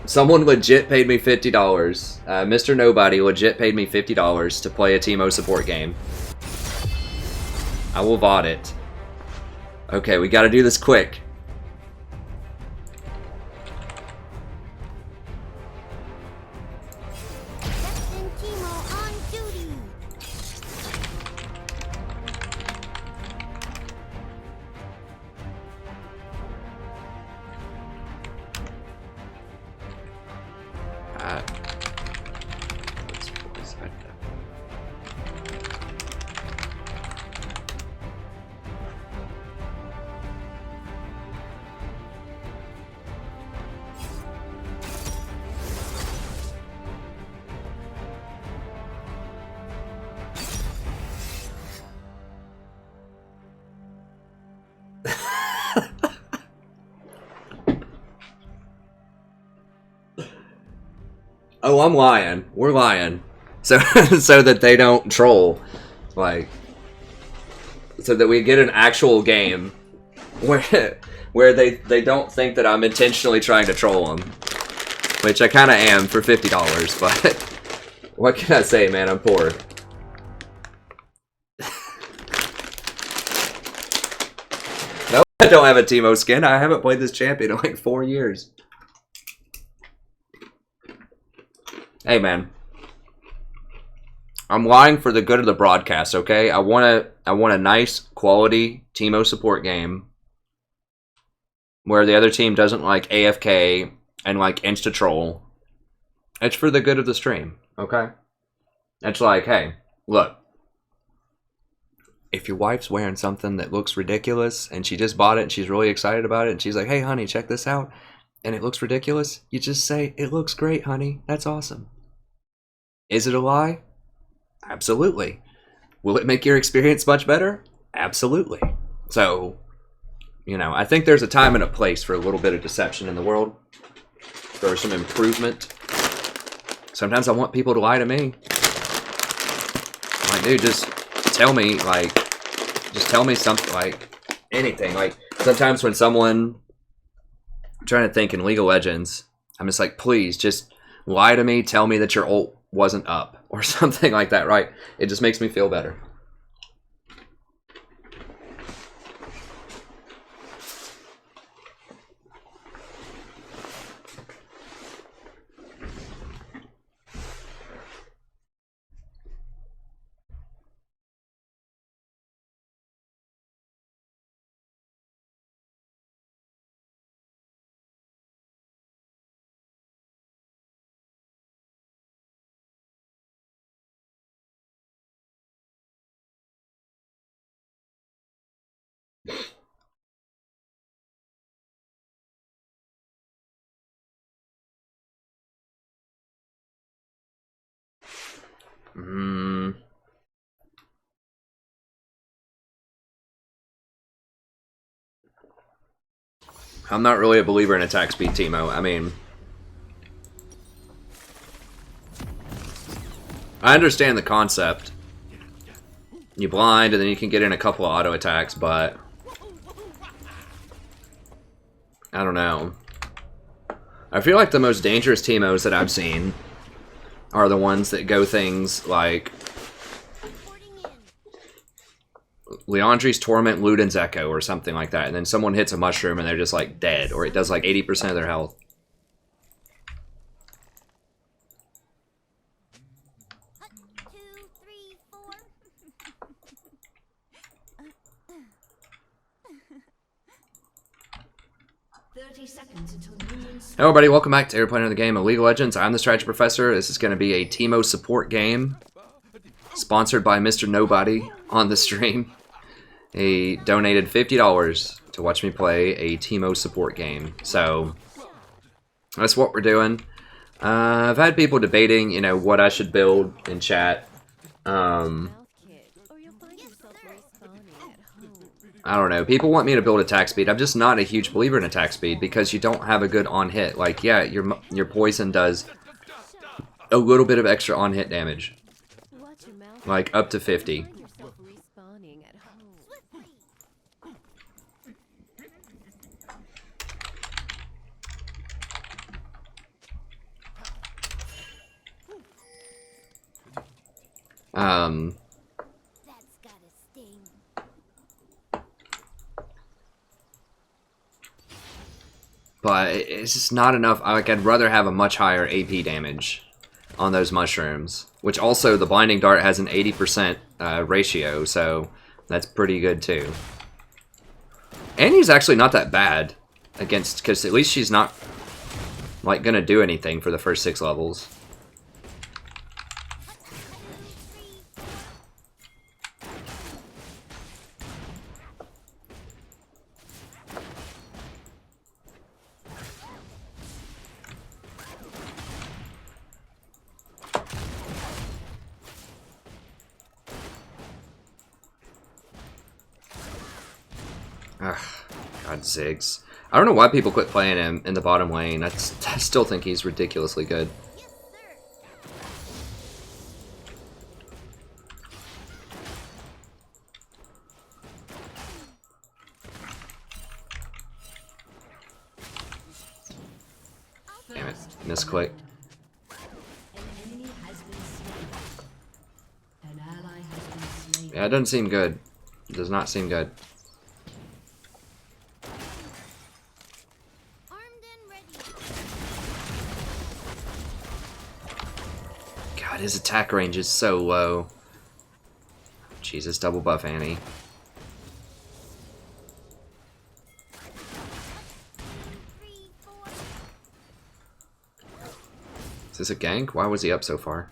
Someone legit paid me $50. Mr. Nobody legit paid me $50 to play a Teemo support game. I will VOD it. Okay, we gotta do this quick. Captain Teemo on duty. Oh, I'm lying. We're lying. So so that they don't troll. Like, so that we get an actual game where they don't think that I'm intentionally trying to troll them. Which I kind of am for $50, but what can I say, man? I'm poor. No, I don't have a Teemo skin. I haven't played this champion in like 4 years. Hey, man. I'm lying for the good of the broadcast, okay? I want a nice quality Teemo support game where the other team doesn't like AFK and like insta troll. It's for the good of the stream, okay? It's like, hey, look. If your wife's wearing something that looks ridiculous and she just bought it and she's really excited about it and she's like, hey, honey, check this out, and it looks ridiculous, you just say, it looks great, honey. That's awesome. Is it a lie? Absolutely. Will it make your experience much better? Absolutely. So, you know, I think there's a time and a place for a little bit of deception in the world. For some improvement. Sometimes I want people to lie to me. Like, dude, just tell me, like, just tell me something, like, anything. Like, sometimes when someone, I'm trying to think in League of Legends, I'm just like, please, just lie to me, tell me that your ult wasn't up, or something like that, right? It just makes me feel better. I'm not really a believer in attack speed, Teemo. I mean, I understand the concept. You blind, and then you can get in a couple of auto attacks, but I don't know. I feel like the most dangerous Teemos that I've seen are the ones that go things like Leandri's Torment, Luden's Echo, or something like that, and then someone hits a mushroom and they're just like dead, or it does like 80% of their health. Hello everybody, welcome back to Airplane of the Game of League of Legends. I'm the Strategy Professor. This is going to be a Teemo support game, sponsored by Mr. Nobody on the stream. He donated $50 to watch me play a Teemo support game. So, that's what we're doing. I've had people debating, you know, what I should build in chat. I don't know. People want me to build attack speed. I'm just not a huge believer in attack speed because you don't have a good on-hit. Like, yeah, your poison does a little bit of extra on-hit damage. Like, up to 50. But it's just not enough. Like, I'd rather have a much higher AP damage on those mushrooms. Which also, the Blinding Dart has an 80% ratio, so that's pretty good too. Annie's actually not that bad against, because at least she's not, like, gonna do anything for the first 6 levels. Ugh, God, Ziggs. I don't know why people quit playing him in the bottom lane. I still think he's ridiculously good. Misclick. An enemy has been slain. An ally has been slain. Yeah, it doesn't seem good. It does not seem good. Armed and ready. God, his attack range is so low. Jesus, double buff Annie. Is this a gank? Why was he up so far?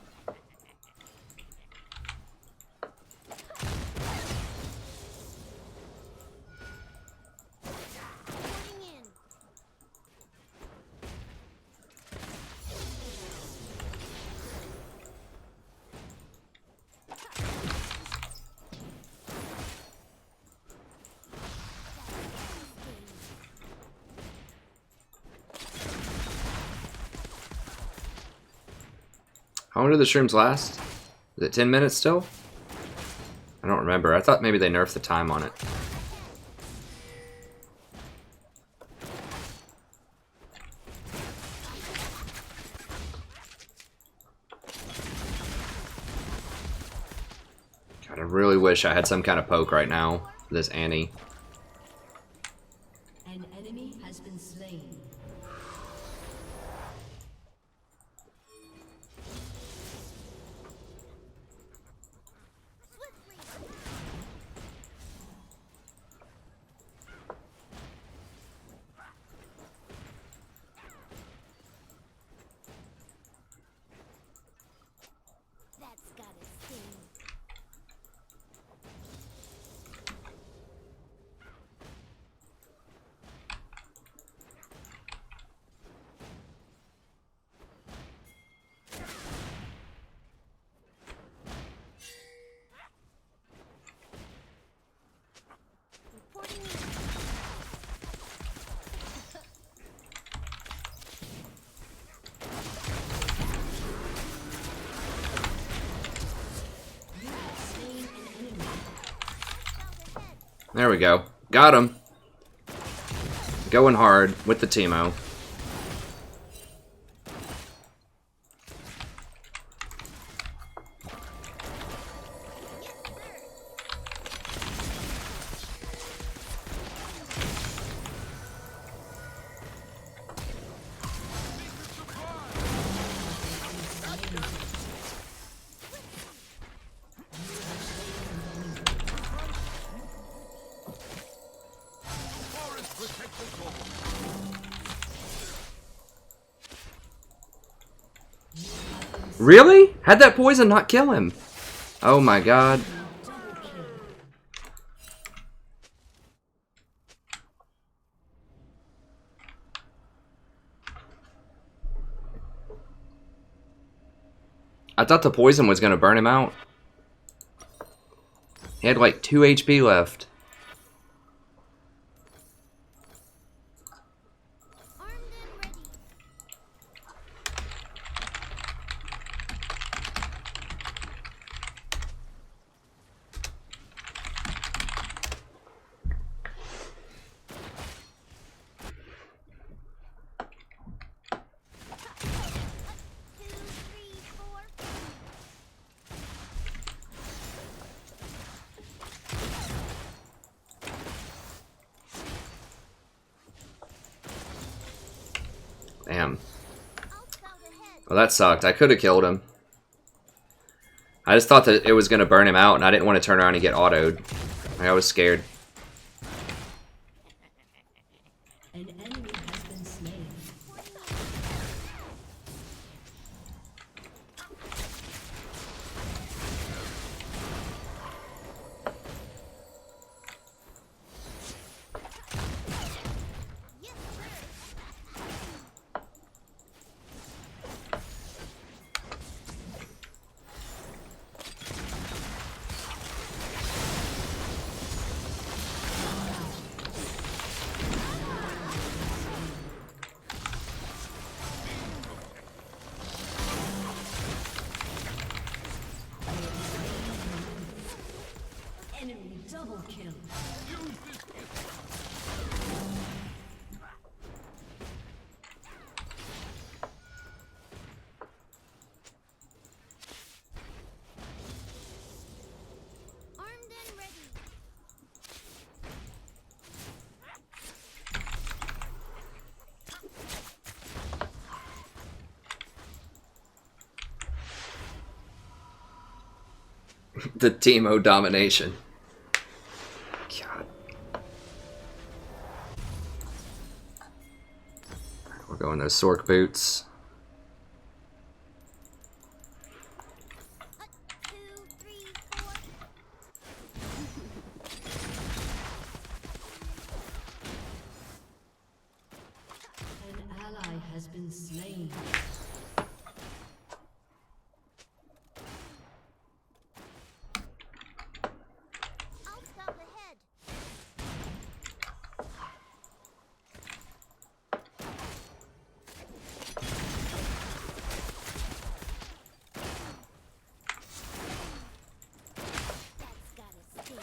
How long do the shrooms last? Is it 10 minutes still? I don't remember. I thought maybe they nerfed the time on it. God, I really wish I had some kind of poke right now for this Annie. An enemy has been slain. That's gotta sting. Reporting in. There we go. Got him. Going hard with the Teemo. Really? Had that poison not kill him? Oh my god. I thought the poison was going to burn him out. He had like 2 HP left. Armed and ready. Damn. Well, that sucked. I could have killed him. I just thought that it was going to burn him out, and I didn't want to turn around and get autoed. I was scared. An enemy has been slain. Enemy double kill. The Teemo domination. God. We're going those Sork boots. An ally has been slain. I'll scout ahead. That's gotta stay.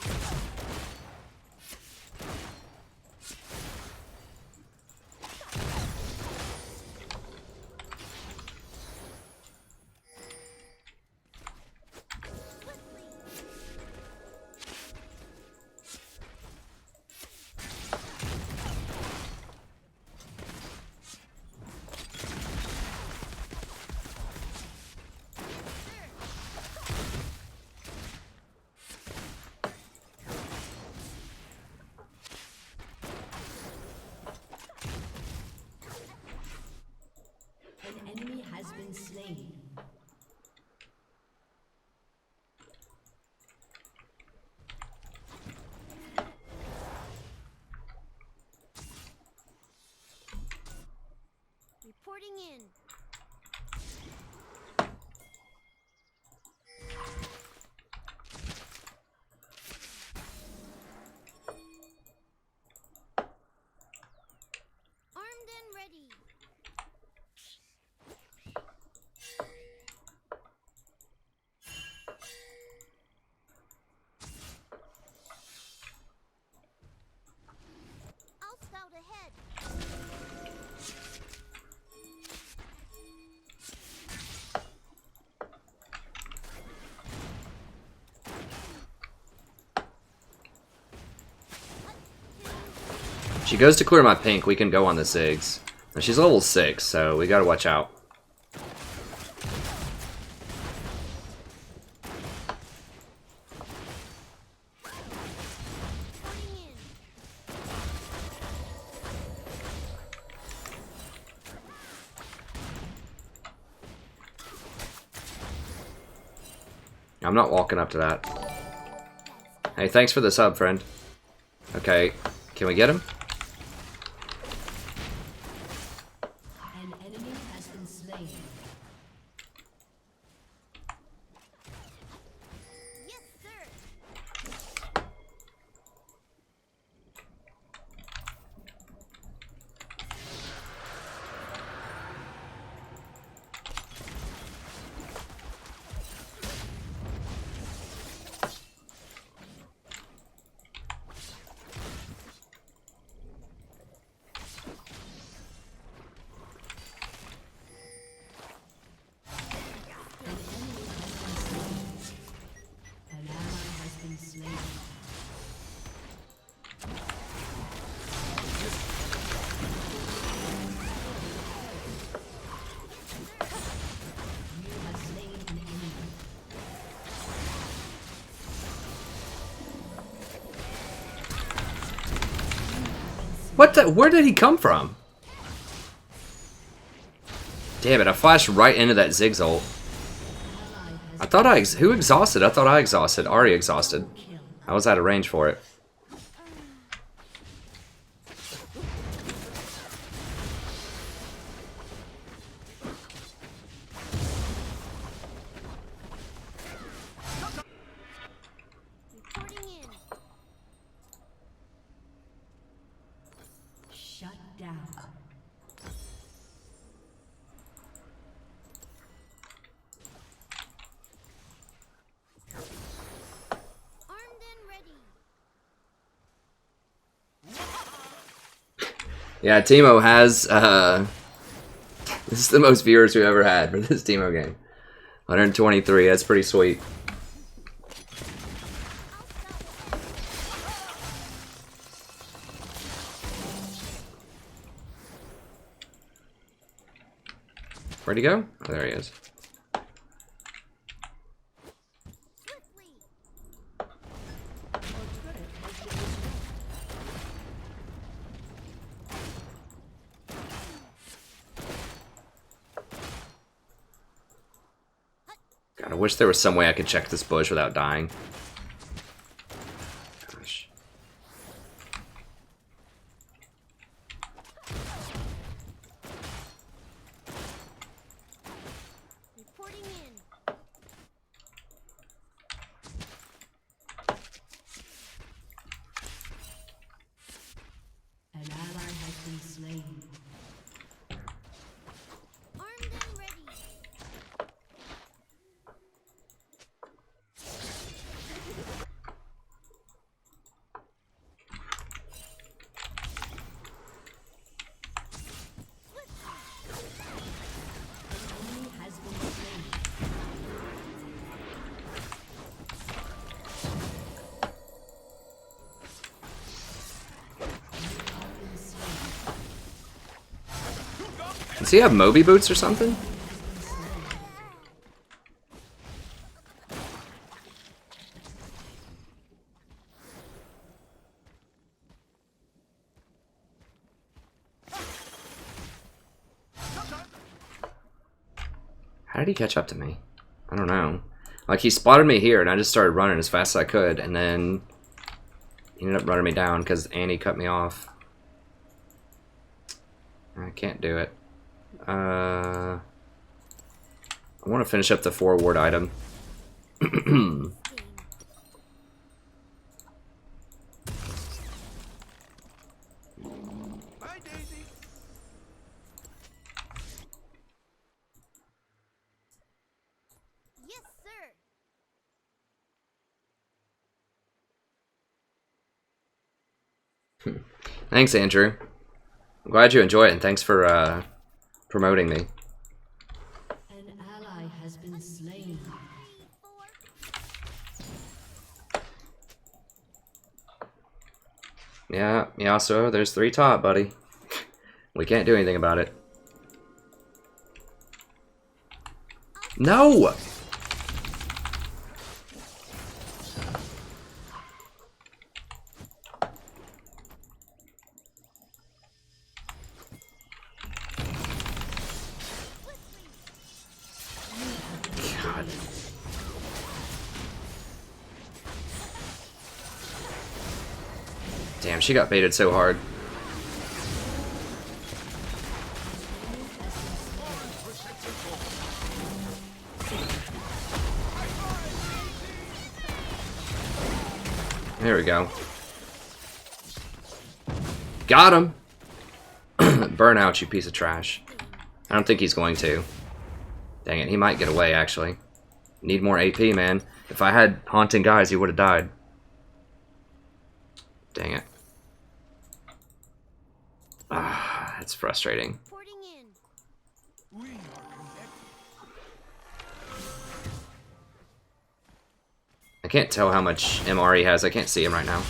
An enemy has been slain. Reporting in. Armed and ready. I'll scout ahead. She goes to clear my pink, we can go on the Ziggs. And she's level 6, so we gotta watch out. Reporting in. I'm not walking up to that. Hey, thanks for the sub, friend. Okay, can we get him? An enemy has been slain. Yes, sir. An ally has been slain. You have slain an enemy. What the? Where did he come from? Damn it, I flashed right into that Ziggs ult. I thought who exhausted? I thought I exhausted. Ari exhausted. Kill. I was out of range for it. Reporting in. Shut down. Armed and ready. Yeah, Teemo has, this is the most viewers we've ever had for this Teemo game. 123, that's pretty sweet. Where'd he go? Oh, there he is. Swiftly. God, I wish there was some way I could check this bush without dying. Gosh. Reporting in. An ally has been slain. Armed and ready. Enemy has been slain. Does he have Moby boots or something? How did he catch up to me? I don't know. Like, he spotted me here, and I just started running as fast as I could, and then he ended up running me down because Annie cut me off. I can't do it. I want to finish up the 4 ward item. Bye, Daisy. Yes, sir. Thanks, Andrew. I'm glad you enjoy it, and thanks for promoting me. An ally has been slain. 3, 4. Yeah, Yasuo, there's 3 top, buddy. We can't do anything about it. No! God. Damn, she got baited so hard. There we go. Got him! Burn out, you piece of trash. I don't think he's going to. Dang it, he might get away, actually. Need more AP, man. If I had haunting guys, he would have died. Dang it. Ah, that's frustrating. Reporting in. We are connected. I can't tell how much MR he has. I can't see him right now.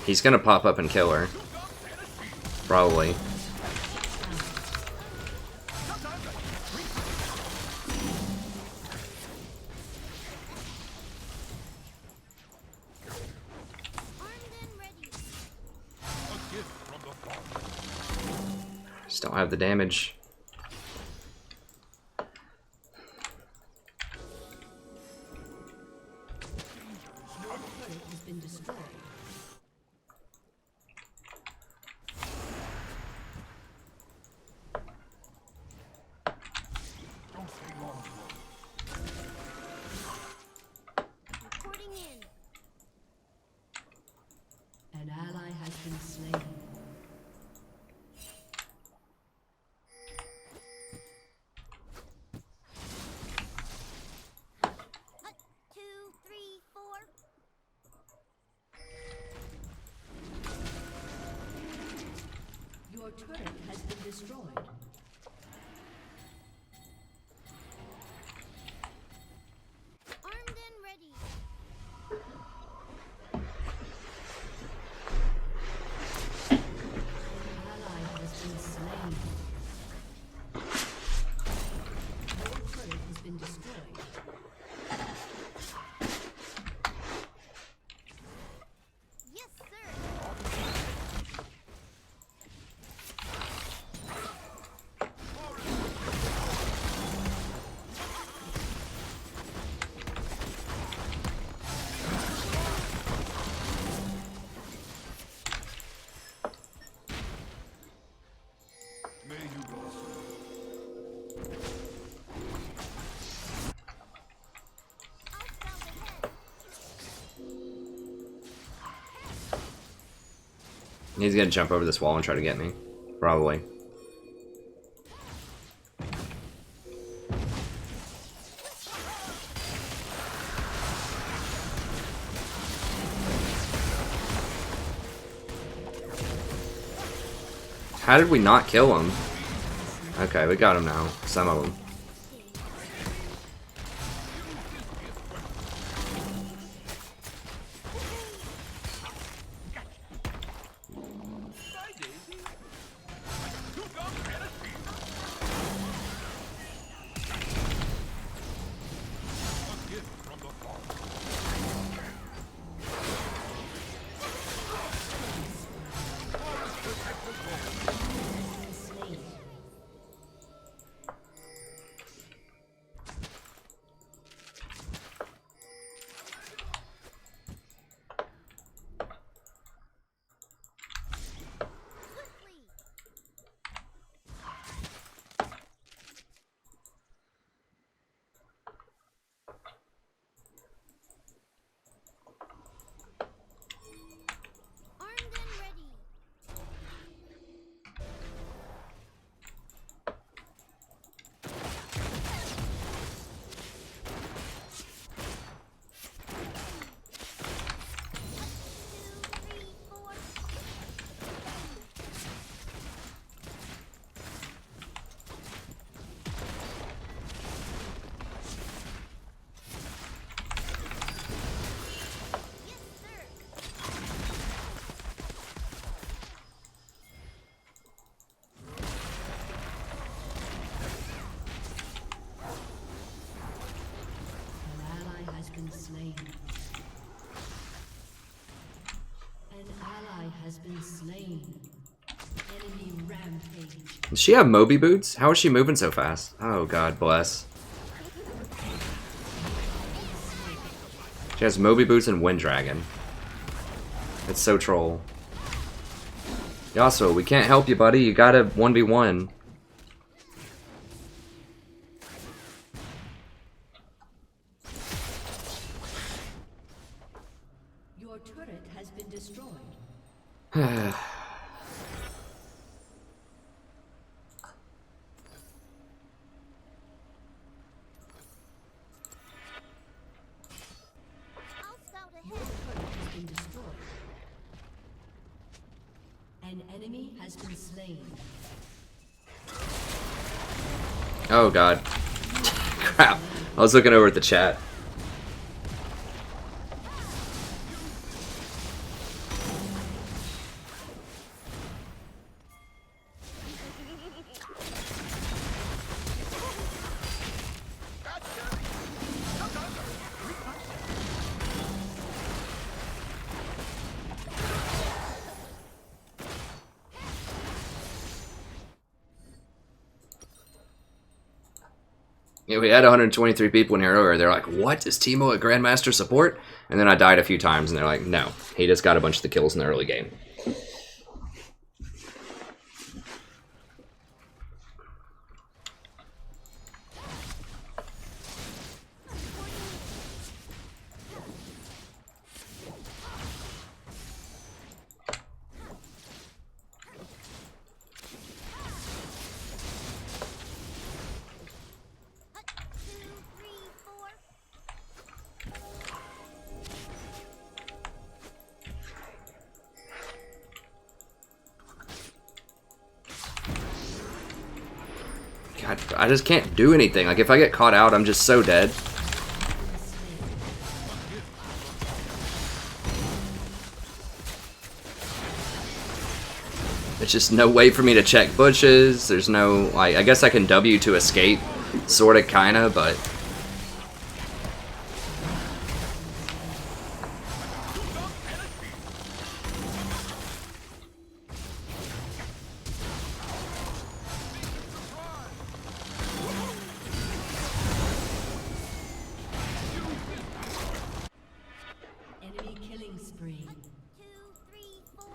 He's gonna pop up and kill her. Probably. Armed and ready. Just don't have the damage. Your turret has been destroyed. Reporting in. An ally has been slain. Hut, 2, 3, 4. Your turret has been destroyed. Armed and ready. Ally has been slain. Your turret has been destroyed. He's gonna jump over this wall and try to get me. Probably. How did we not kill him? Okay, we got him now. Some of them. Does she have Moby boots? How is she moving so fast? Oh god bless. She has Moby boots and Wind Dragon. It's so troll. Yasuo, we can't help you, buddy. You gotta 1v1. Your turret has been destroyed. An enemy has been slain. Oh god. Crap. I was looking over at the chat. Yeah, we had 123 people in here earlier. They're like, what? Is Teemo a Grandmaster support? And then I died a few times, and they're like, no. He just got a bunch of the kills in the early game. God, I just can't do anything. Like, if I get caught out, I'm just so dead. There's just no way for me to check bushes. There's no, like, I guess I can W to escape. Sorta, kinda, but... Enemy killing spree. 2, 3, 4.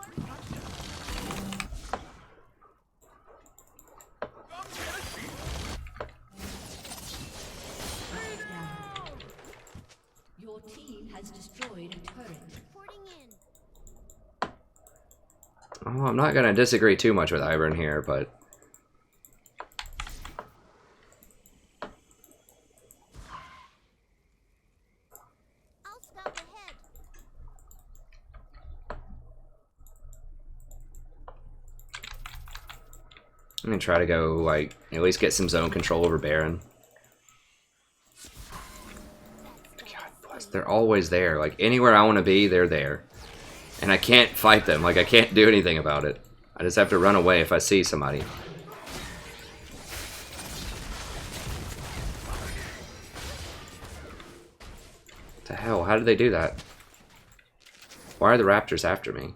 Down. Your team has destroyed a turret. Reporting in. Oh, I'm not gonna disagree too much with Ivern here, but I'll scout ahead. I'm gonna try to go, like, at least get some zone control over Baron. God bless, they're always there. Like, anywhere I want to be, they're there. And I can't fight them. Like, I can't do anything about it. I just have to run away if I see somebody. What the hell? How did they do that? Why are the raptors after me?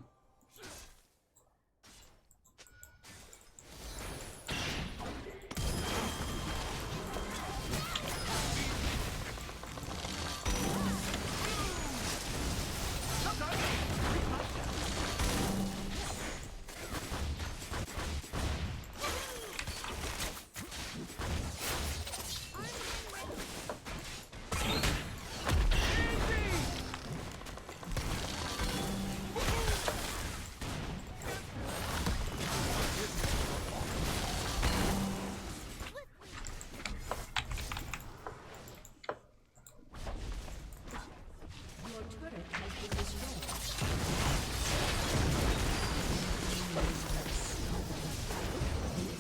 Your turret has been destroyed.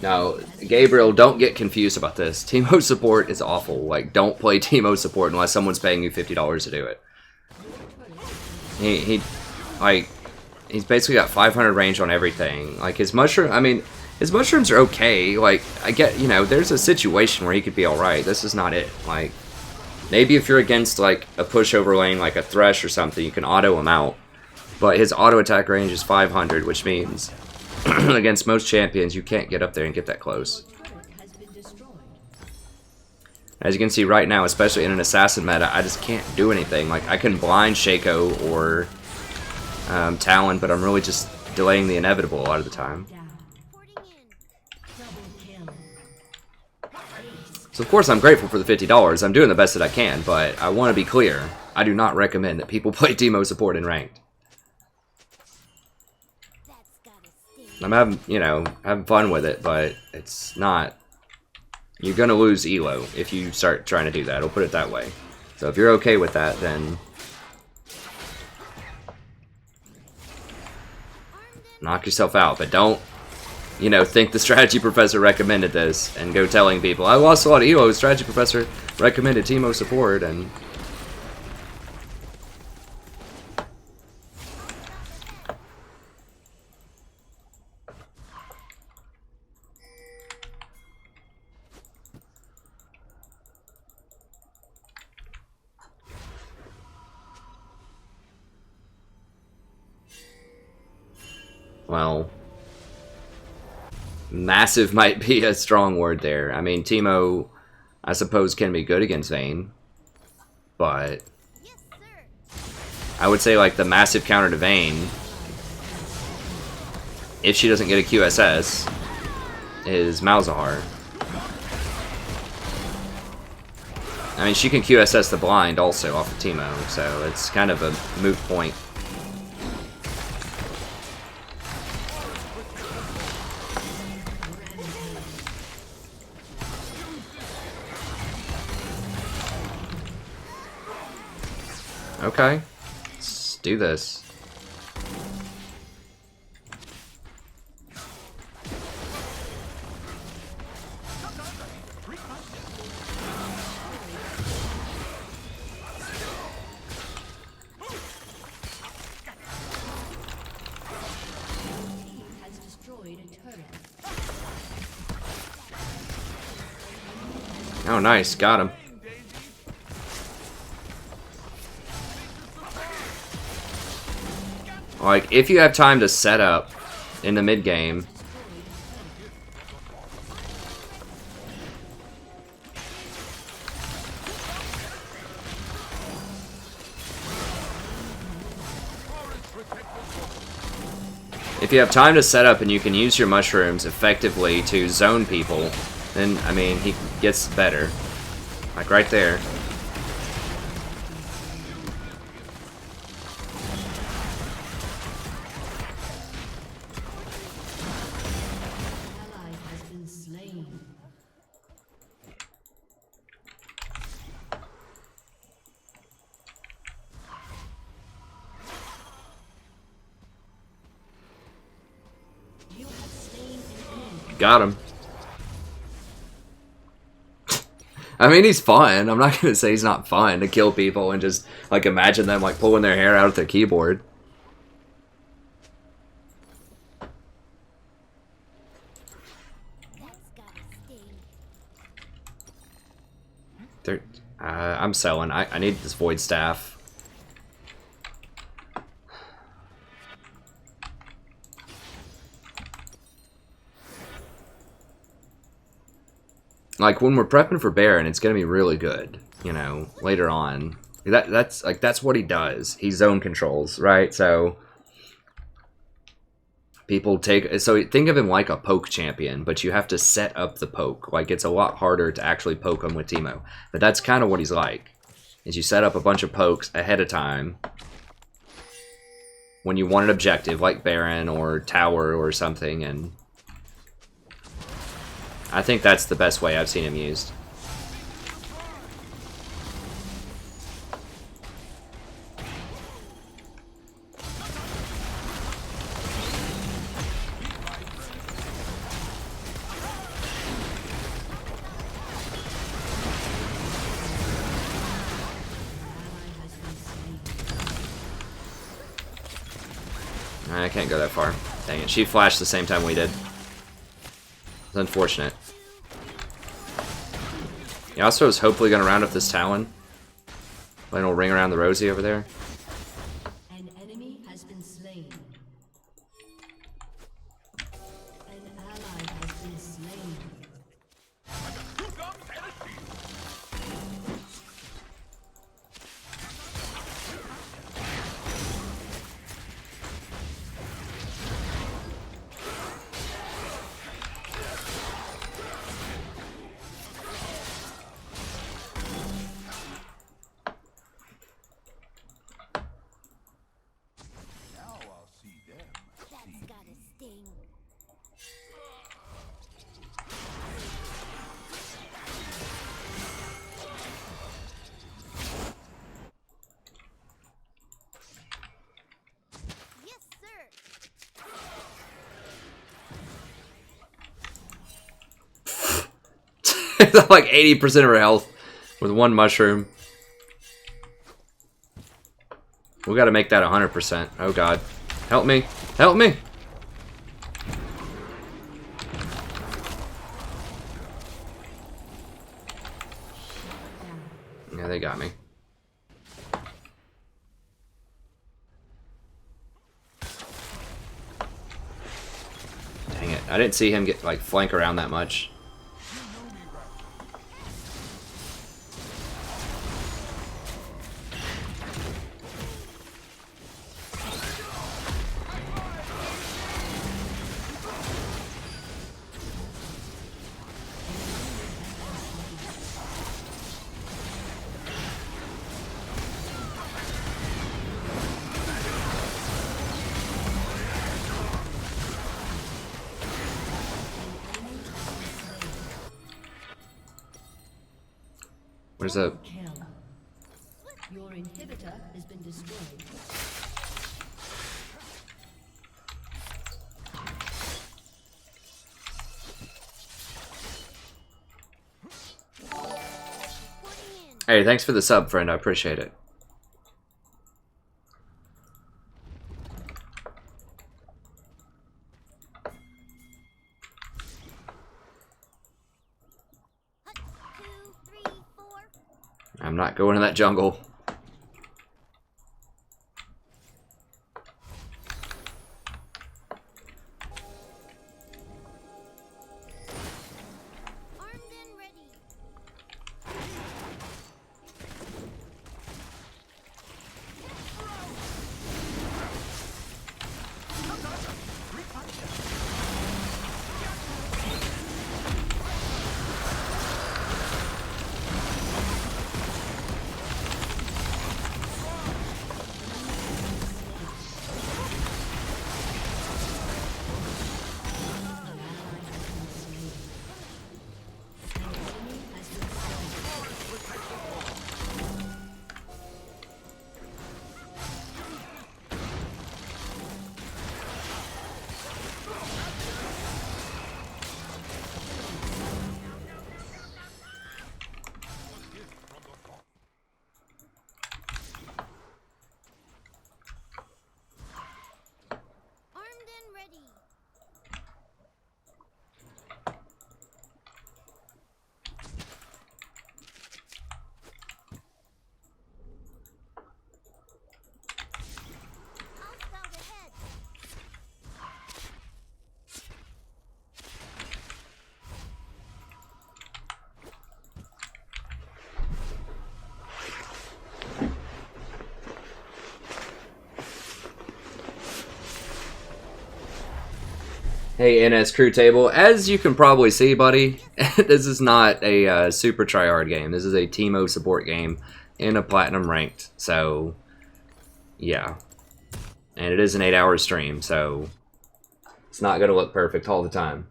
Now, Gabriel, don't get confused about this. Teemo support is awful. Like, don't play Teemo support unless someone's paying you $50 to do it. Like, he's basically got 500 range on everything. Like, his mushroom, I mean, his mushrooms are okay. Like, I get, you know, there's a situation where he could be alright. This is not it. Like, maybe if you're against, like, a pushover lane, like a Thresh or something, you can auto him out. But his auto attack range is 500, which means against most champions, you can't get up there and get that close. Your turret has been destroyed. As you can see right now, especially in an assassin meta, I just can't do anything. Like, I can blind Shaco or Talon, but I'm really just delaying the inevitable a lot of the time. Down. Porting in. Double kill. So of course I'm grateful for the $50. I'm doing the best that I can, but I want to be clear. I do not recommend that people play Teemo support in ranked. That's gotta sting. I'm having, you know, having fun with it, but it's not. You're gonna lose elo if you start trying to do that. I'll put it that way. So if you're okay with that, then knock yourself out. But don't, you know, think the strategy professor recommended this and go telling people, I lost a lot of elo. The strategy professor recommended Teemo support, and well, massive might be a strong word there. I mean, Teemo, I suppose, can be good against Vayne, but Yes, sir. I would say, like, the massive counter to Vayne, if she doesn't get a QSS, is Malzahar. I mean, she can QSS the blind also off of Teemo, so it's kind of a moot point. Okay, let's do this. Team has destroyed a turret. Oh, nice, got him. Like, if you have time to set up in the mid game, if you have time to set up and you can use your mushrooms effectively to zone people, then, I mean, he gets better. Like, right there. Got him. I mean, he's fun. I'm not gonna say he's not fun to kill people and just like imagine them like pulling their hair out of their keyboard. That's gotta sting. I'm selling. I need this void staff. Like when we're prepping for Baron, it's gonna be really good. You know, later on. That's what he does. He zone controls, right? So people take, so think of him like a poke champion, but you have to set up the poke. Like it's a lot harder to actually poke him with Teemo. But that's kind of what he's like. Is you set up a bunch of pokes ahead of time when you want an objective like Baron or Tower or something, and I think that's the best way I've seen him used. I can't go that far. Dang it. She flashed the same time we did. It's unfortunate. Yasuo is hopefully going to round up this Talon. Then we'll ring around the Rosie over there. An enemy has been slain. An ally has been slain. Now I'll see them. That's gotta sting. Yes, sir. Like 80% of her health with one mushroom. We gotta make that 100%. Oh god. Help me. Help me! Yeah, they got me. Dang it. I didn't see him get like flank around that much. Where's the... Kill. Your inhibitor has been destroyed. Hey, thanks for the sub, friend. I appreciate it. Hut, 2, 3, 4. I'm not going in that jungle. Armed and ready. Hey, NS Crew Table. As you can probably see, buddy, this is not a super tryhard game. This is a Teemo support game in a Platinum ranked. So, yeah. And it is an 8-hour stream, so it's not going to look perfect all the time.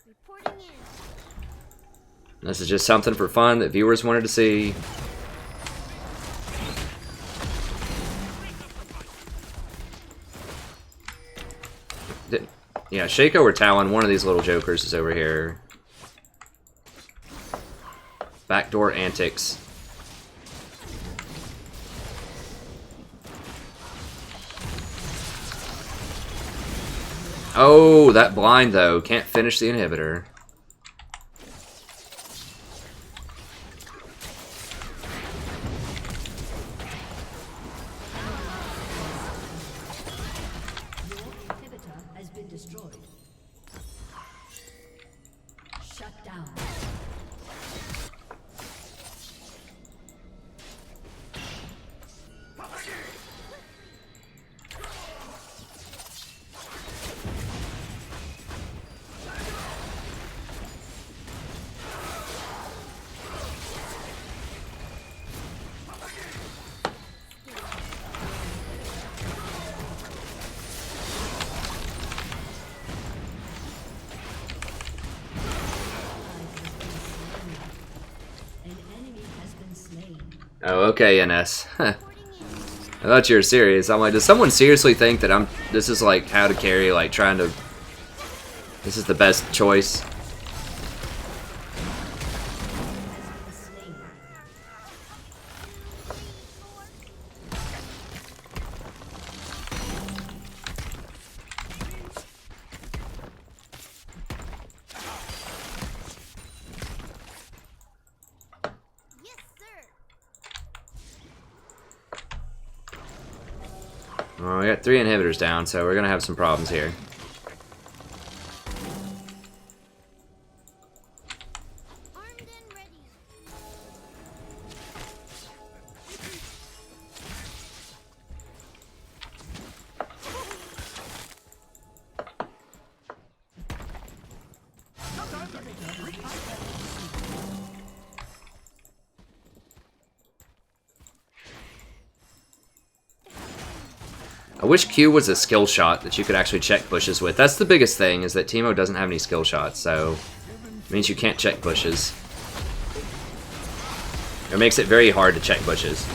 Reporting in. This is just something for fun that viewers wanted to see. Yeah, Shaco or Talon, one of these little jokers is over here. Backdoor antics. Oh, that blind though. Can't finish the inhibitor. Inhibitor has been destroyed. Shut down. An enemy has been slain. Oh, okay, NS. I thought you were serious. I'm like, does someone seriously think that this is like how to carry, like trying to, this is the best choice? Yes, sir. Well, we got 3 inhibitors down, so we're gonna have some problems here. Armed and ready. I wish Q was a skill shot that you could actually check bushes with. That's the biggest thing, is that Teemo doesn't have any skill shots, so it means you can't check bushes. It makes it very hard to check bushes.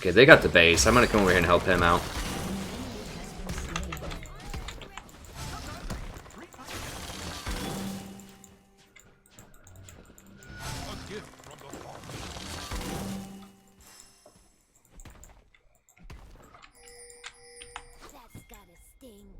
Okay, they got the base. I'm gonna come over here and help him out. That's gotta sting.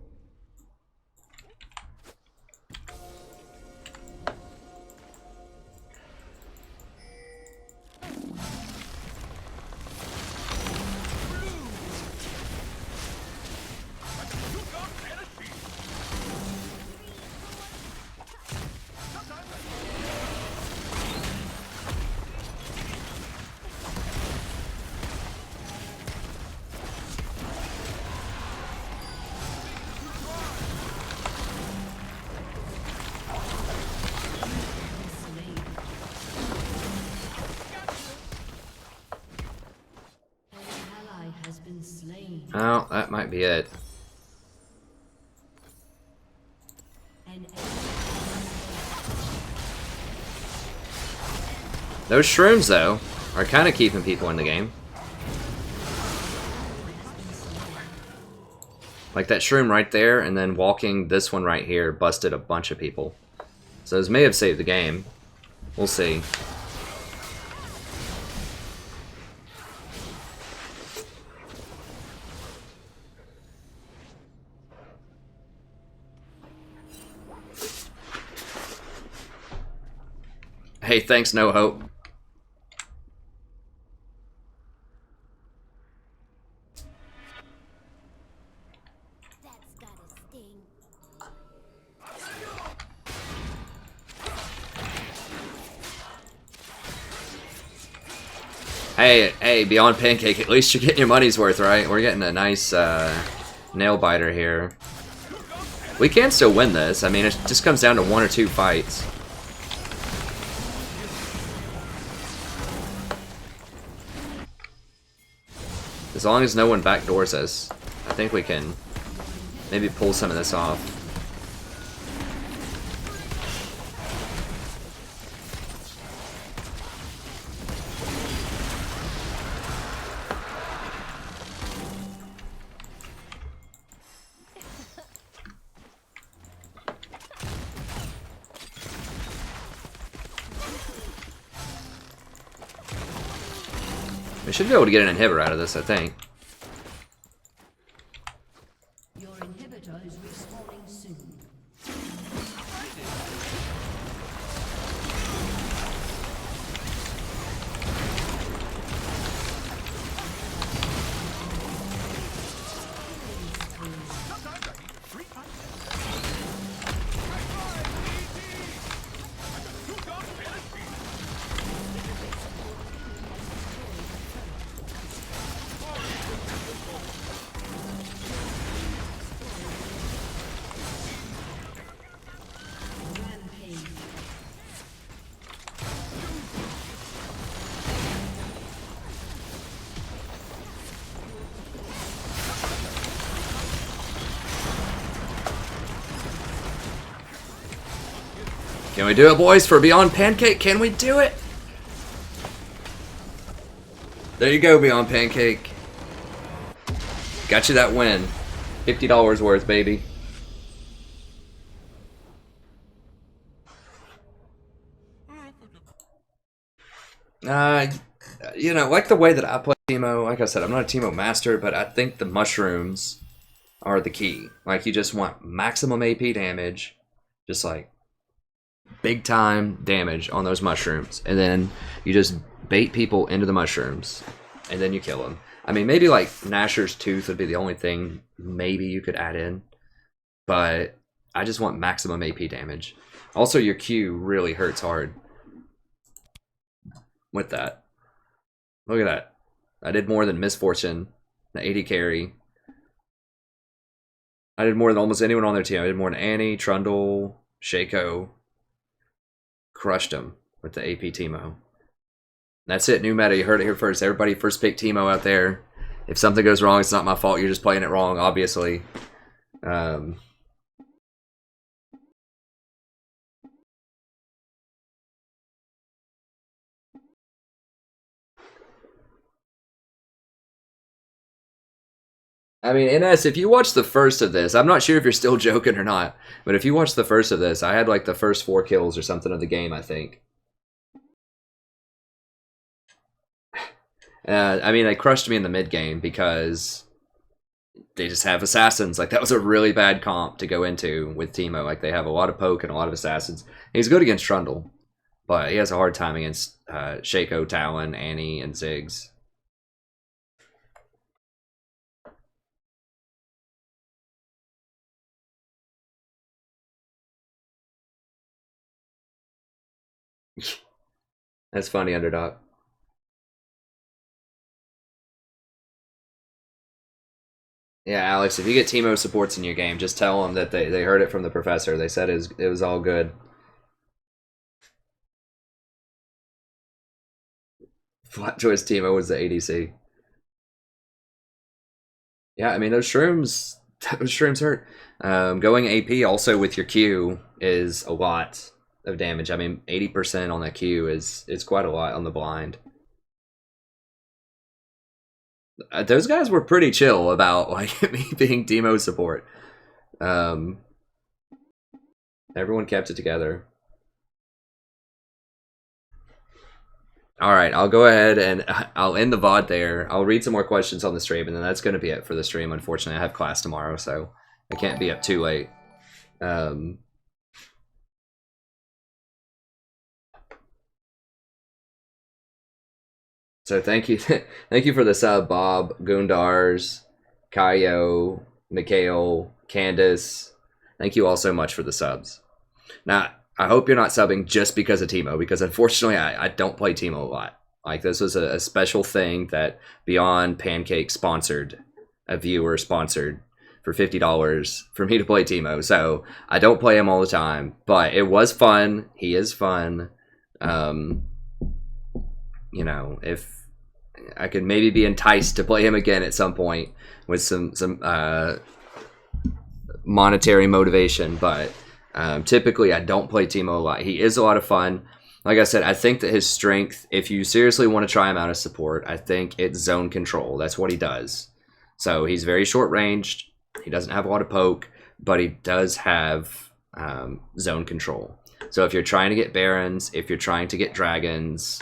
Oh, that might be it. Those shrooms, though, are kind of keeping people in the game. Like that shroom right there, and then walking this one right here busted a bunch of people. So this may have saved the game. We'll see. Hey, thanks, No Hope. That's gotta sting. Hey, Beyond Pancake, at least you're getting your money's worth, right? We're getting a nice nail biter here. We can still win this. I mean, it just comes down to 1 or 2 fights. As long as no one backdoors us, I think we can maybe pull some of this off. We should be able to get an inhibitor out of this, I think. Your inhibitor is respawning soon. Can we do it, boys, for Beyond Pancake? Can we do it? There you go, Beyond Pancake. Got you that win. $50 worth, baby. You know, like the way that I play Teemo, like I said, I'm not a Teemo master, but I think the mushrooms are the key. Like, you just want maximum AP damage, just like big time damage on those mushrooms, and then you just bait people into the mushrooms, and then you kill them. I mean, maybe like Nashor's Tooth would be the only thing maybe you could add in, but I just want maximum AP damage. Also, your Q really hurts hard with that. Look at that. I did more than Misfortune, the 80 carry. I did more than almost anyone on their team. I did more than Annie, Trundle, Shaco. Crushed him with the AP Teemo. That's it, new meta. You heard it here first. Everybody first pick Teemo out there. If something goes wrong, it's not my fault. You're just playing it wrong, obviously. I mean, NS, if you watch the first of this, I'm not sure if you're still joking or not, but if you watch the first of this, I had like the first 4 kills or something of the game, I think. I mean, they crushed me in the mid game because they just have assassins. Like, that was a really bad comp to go into with Teemo. Like, they have a lot of poke and a lot of assassins. He's good against Trundle, but he has a hard time against Shaco, Talon, Annie, and Ziggs. That's funny, Underdog. Yeah, Alex, if you get Teemo supports in your game, just tell them that they heard it from the professor. They said it was all good. Flat choice Teemo was the ADC. Yeah, I mean, those shrooms hurt. Going AP also with your Q is a lot of damage. I mean, 80% on that Q is quite a lot on the blind. Those guys were pretty chill about like me being Teemo support. Everyone kept it together. All right, I'll go ahead and I'll end the VOD there. I'll read some more questions on the stream, and then that's going to be it for the stream. Unfortunately, I have class tomorrow, so I can't be up too late. So thank you, thank you for the sub, Bob, Gundars, Kaio, Mikhail, Candace. Thank you all so much for the subs. Now, I hope you're not subbing just because of Teemo, because unfortunately, I don't play Teemo a lot. Like, this was a special thing that Beyond Pancake sponsored, a viewer sponsored for $50 for me to play Teemo. So I don't play him all the time, but it was fun. He is fun. You know, if I could maybe be enticed to play him again at some point with some monetary motivation, but typically I don't play Teemo a lot. He is a lot of fun. Like I said, I think that his strength, if you seriously want to try him out as support, I think it's zone control. That's what he does. So he's very short ranged. He doesn't have a lot of poke, but he does have zone control. So if you're trying to get barons, if you're trying to get dragons,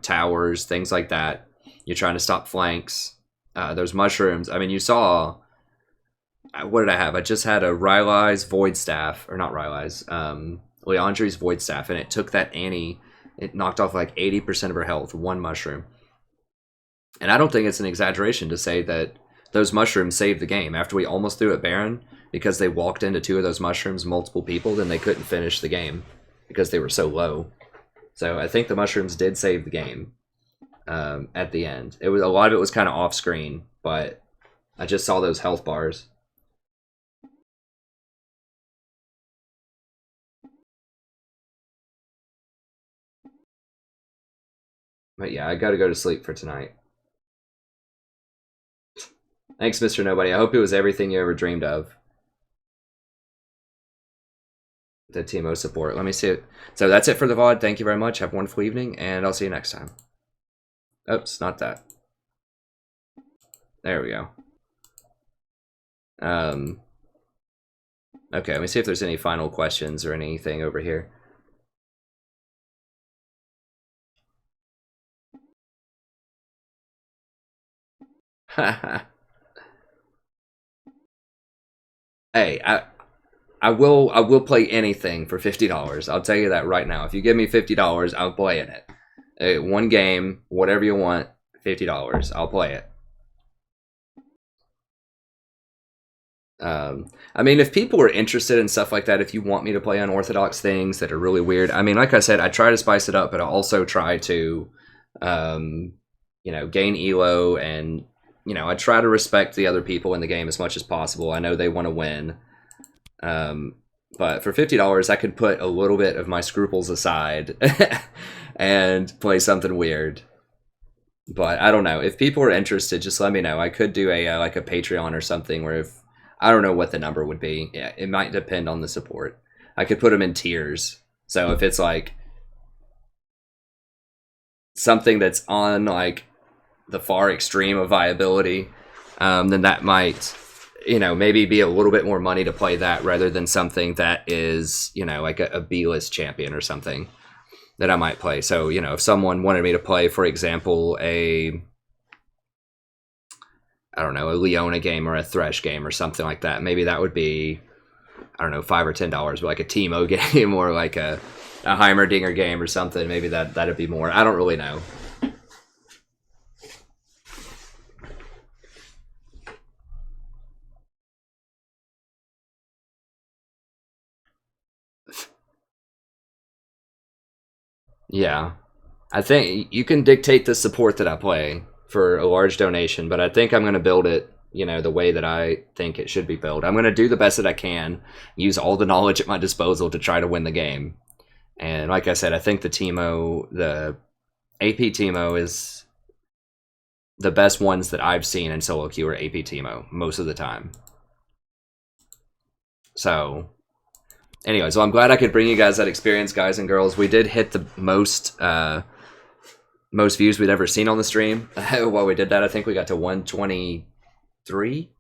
towers, things like that, you're trying to stop flanks, those mushrooms. I mean, you saw, what did I have? I just had a Rylai's Void Staff, or not Rylai's, Leandri's Void Staff, and it took that Annie, it knocked off like 80% of her health, one mushroom. And I don't think it's an exaggeration to say that those mushrooms saved the game. After we almost threw it Baron, because they walked into two of those mushrooms, multiple people, then they couldn't finish the game because they were so low. So I think the mushrooms did save the game at the end. It was, a lot of it was kind of off screen, but I just saw those health bars. But yeah, I gotta go to sleep for tonight. Thanks, Mr. Nobody. I hope it was everything you ever dreamed of. The Teemo support. Let me see it. So that's it for the VOD. Thank you very much. Have a wonderful evening, and I'll see you next time. Oops, not that. There we go. Okay, let me see if there's any final questions or anything over here. Hey, I will play anything for $50. I'll tell you that right now. If you give me $50, I'll play in it. One game, whatever you want, $50. I'll play it. I mean, if people are interested in stuff like that, if you want me to play unorthodox things that are really weird, I mean, like I said, I try to spice it up, but I also try to, you know, gain elo, and, you know, I try to respect the other people in the game as much as possible. I know they want to win. But for $50, I could put a little bit of my scruples aside and play something weird. But I don't know. If people are interested, just let me know. I could do a like a Patreon or something where, if I don't know what the number would be. Yeah, it might depend on the support. I could put them in tiers. So if it's like something that's on like the far extreme of viability, then that might, you know, maybe be a little bit more money to play that rather than something that is, you know, like a B-list champion or something that I might play. So, you know, if someone wanted me to play, for example, I don't know, a Leona game or a Thresh game or something like that, maybe that would be, I don't know, $5 or $10, but like a Teemo game or like a Heimerdinger game or something, maybe that'd be more. I don't really know. Yeah. I think you can dictate the support that I play for a large donation, but I think I'm going to build it, you know, the way that I think it should be built. I'm going to do the best that I can, use all the knowledge at my disposal to try to win the game. And like I said, I think the Teemo, the AP Teemo is the best ones that I've seen in solo queue are AP Teemo most of the time. So anyway, so I'm glad I could bring you guys that experience, guys and girls. We did hit the most views we'd ever seen on the stream. While we did that, I think we got to 123,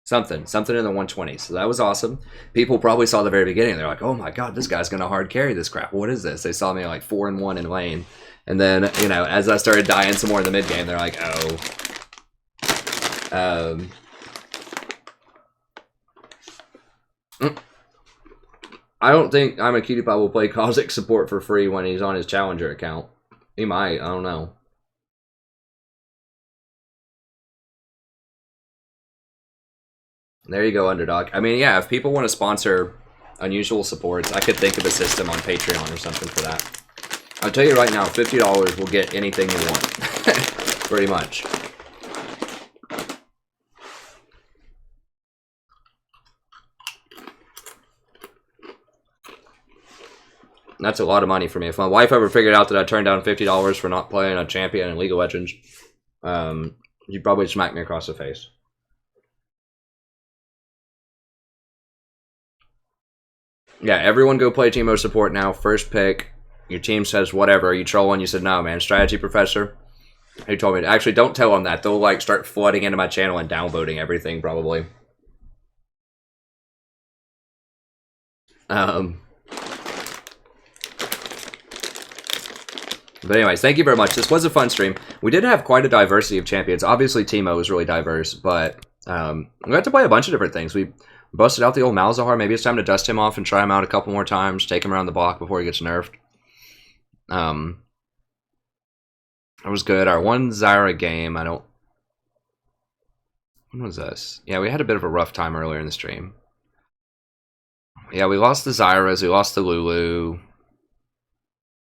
something in the 120s. So that was awesome. People probably saw the very beginning. They're like, "Oh my god, this guy's gonna hard carry this crap. What is this?" They saw me like 4-1 in lane, and then, you know, as I started dying some more in the mid game, they're like, "Oh." I don't think I'm a Cutie Pie will play Kha'Zix support for free when he's on his challenger account. He might, I don't know. There you go, Underdog. I mean, yeah, if people want to sponsor unusual supports, I could think of a system on Patreon or something for that. I'll tell you right now, $50 will get anything you want. Pretty much. That's a lot of money for me. If my wife ever figured out that I turned down $50 for not playing a champion in League of Legends, you'd probably smack me across the face. Yeah, everyone go play Teemo support now. First pick. Your team says whatever. You troll one. You said, no, man. Strategy professor. He told me, actually, don't tell them that. They'll, like, start flooding into my channel and downvoting everything, probably. But anyways, thank you very much. This was a fun stream. We did have quite a diversity of champions. Obviously, Teemo was really diverse, but we got to play a bunch of different things. We busted out the old Malzahar. Maybe it's time to dust him off and try him out a couple more times. Take him around the block before he gets nerfed. It was good. Our one Zyra game, I don't... When was this? Yeah, we had a bit of a rough time earlier in the stream. Yeah, we lost the Zyras. We lost the Lulu.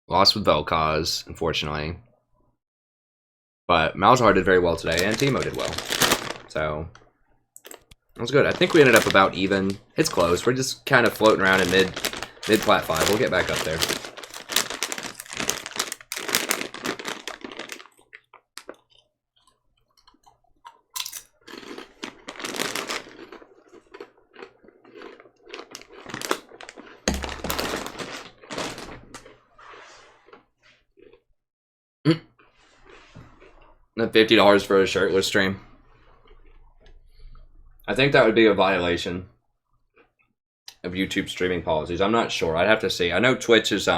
Lost with Vel'Koz, unfortunately. But Malzahar did very well today, and Teemo did well. So, it was good. I think we ended up about even. It's close. We're just kind of floating around in mid-plat 5. We'll get back up there. $50 for a shirtless stream. I think that would be a violation of YouTube streaming policies. I'm not sure. I'd have to see. I know Twitch is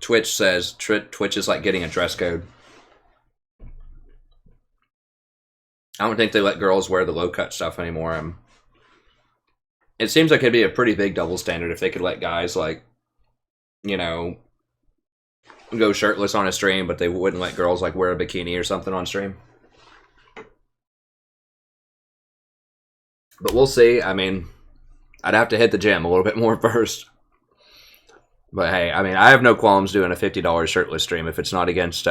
Twitch says Twitch is like getting a dress code. I don't think they let girls wear the low cut stuff anymore. It seems like it'd be a pretty big double standard if they could let guys, like, you know, go shirtless on a stream, but they wouldn't let girls, like, wear a bikini or something on stream. But we'll see. I mean, I'd have to hit the gym a little bit more first. But hey, I mean, I have no qualms doing a $50 shirtless stream if it's not against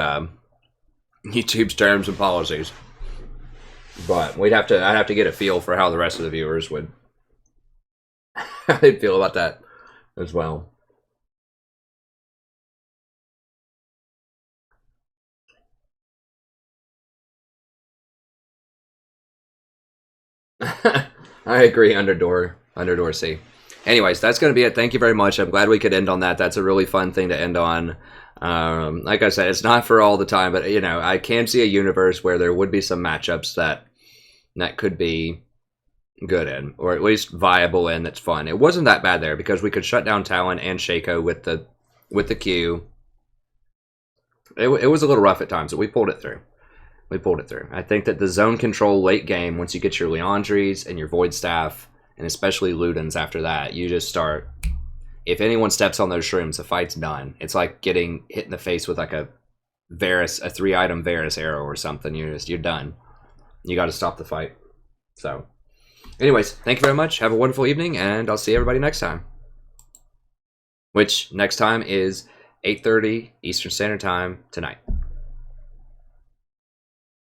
YouTube's terms and policies. But I'd have to get a feel for how the rest of the viewers would how they'd feel about that as well. I agree, Underdoor C. Anyways, that's going to be it. Thank you very much. I'm glad we could end on that. That's a really fun thing to end on. Like I said, it's not for all the time, but, you know, I can see a universe where there would be some matchups that could be good in, or at least viable in, that's fun. It wasn't that bad there because we could shut down Talon and Shaco with the Q. It was a little rough at times, but we pulled it through. I think that the zone control late game, once you get your Leandries and your Void Staff, and especially Ludens after that, you just start... If anyone steps on those shrooms, the fight's done. It's like getting hit in the face with like a 3-item Varus arrow or something. You're done. You got to stop the fight. So, anyways, thank you very much. Have a wonderful evening, and I'll see everybody next time. Which, next time is 8:30 Eastern Standard Time tonight.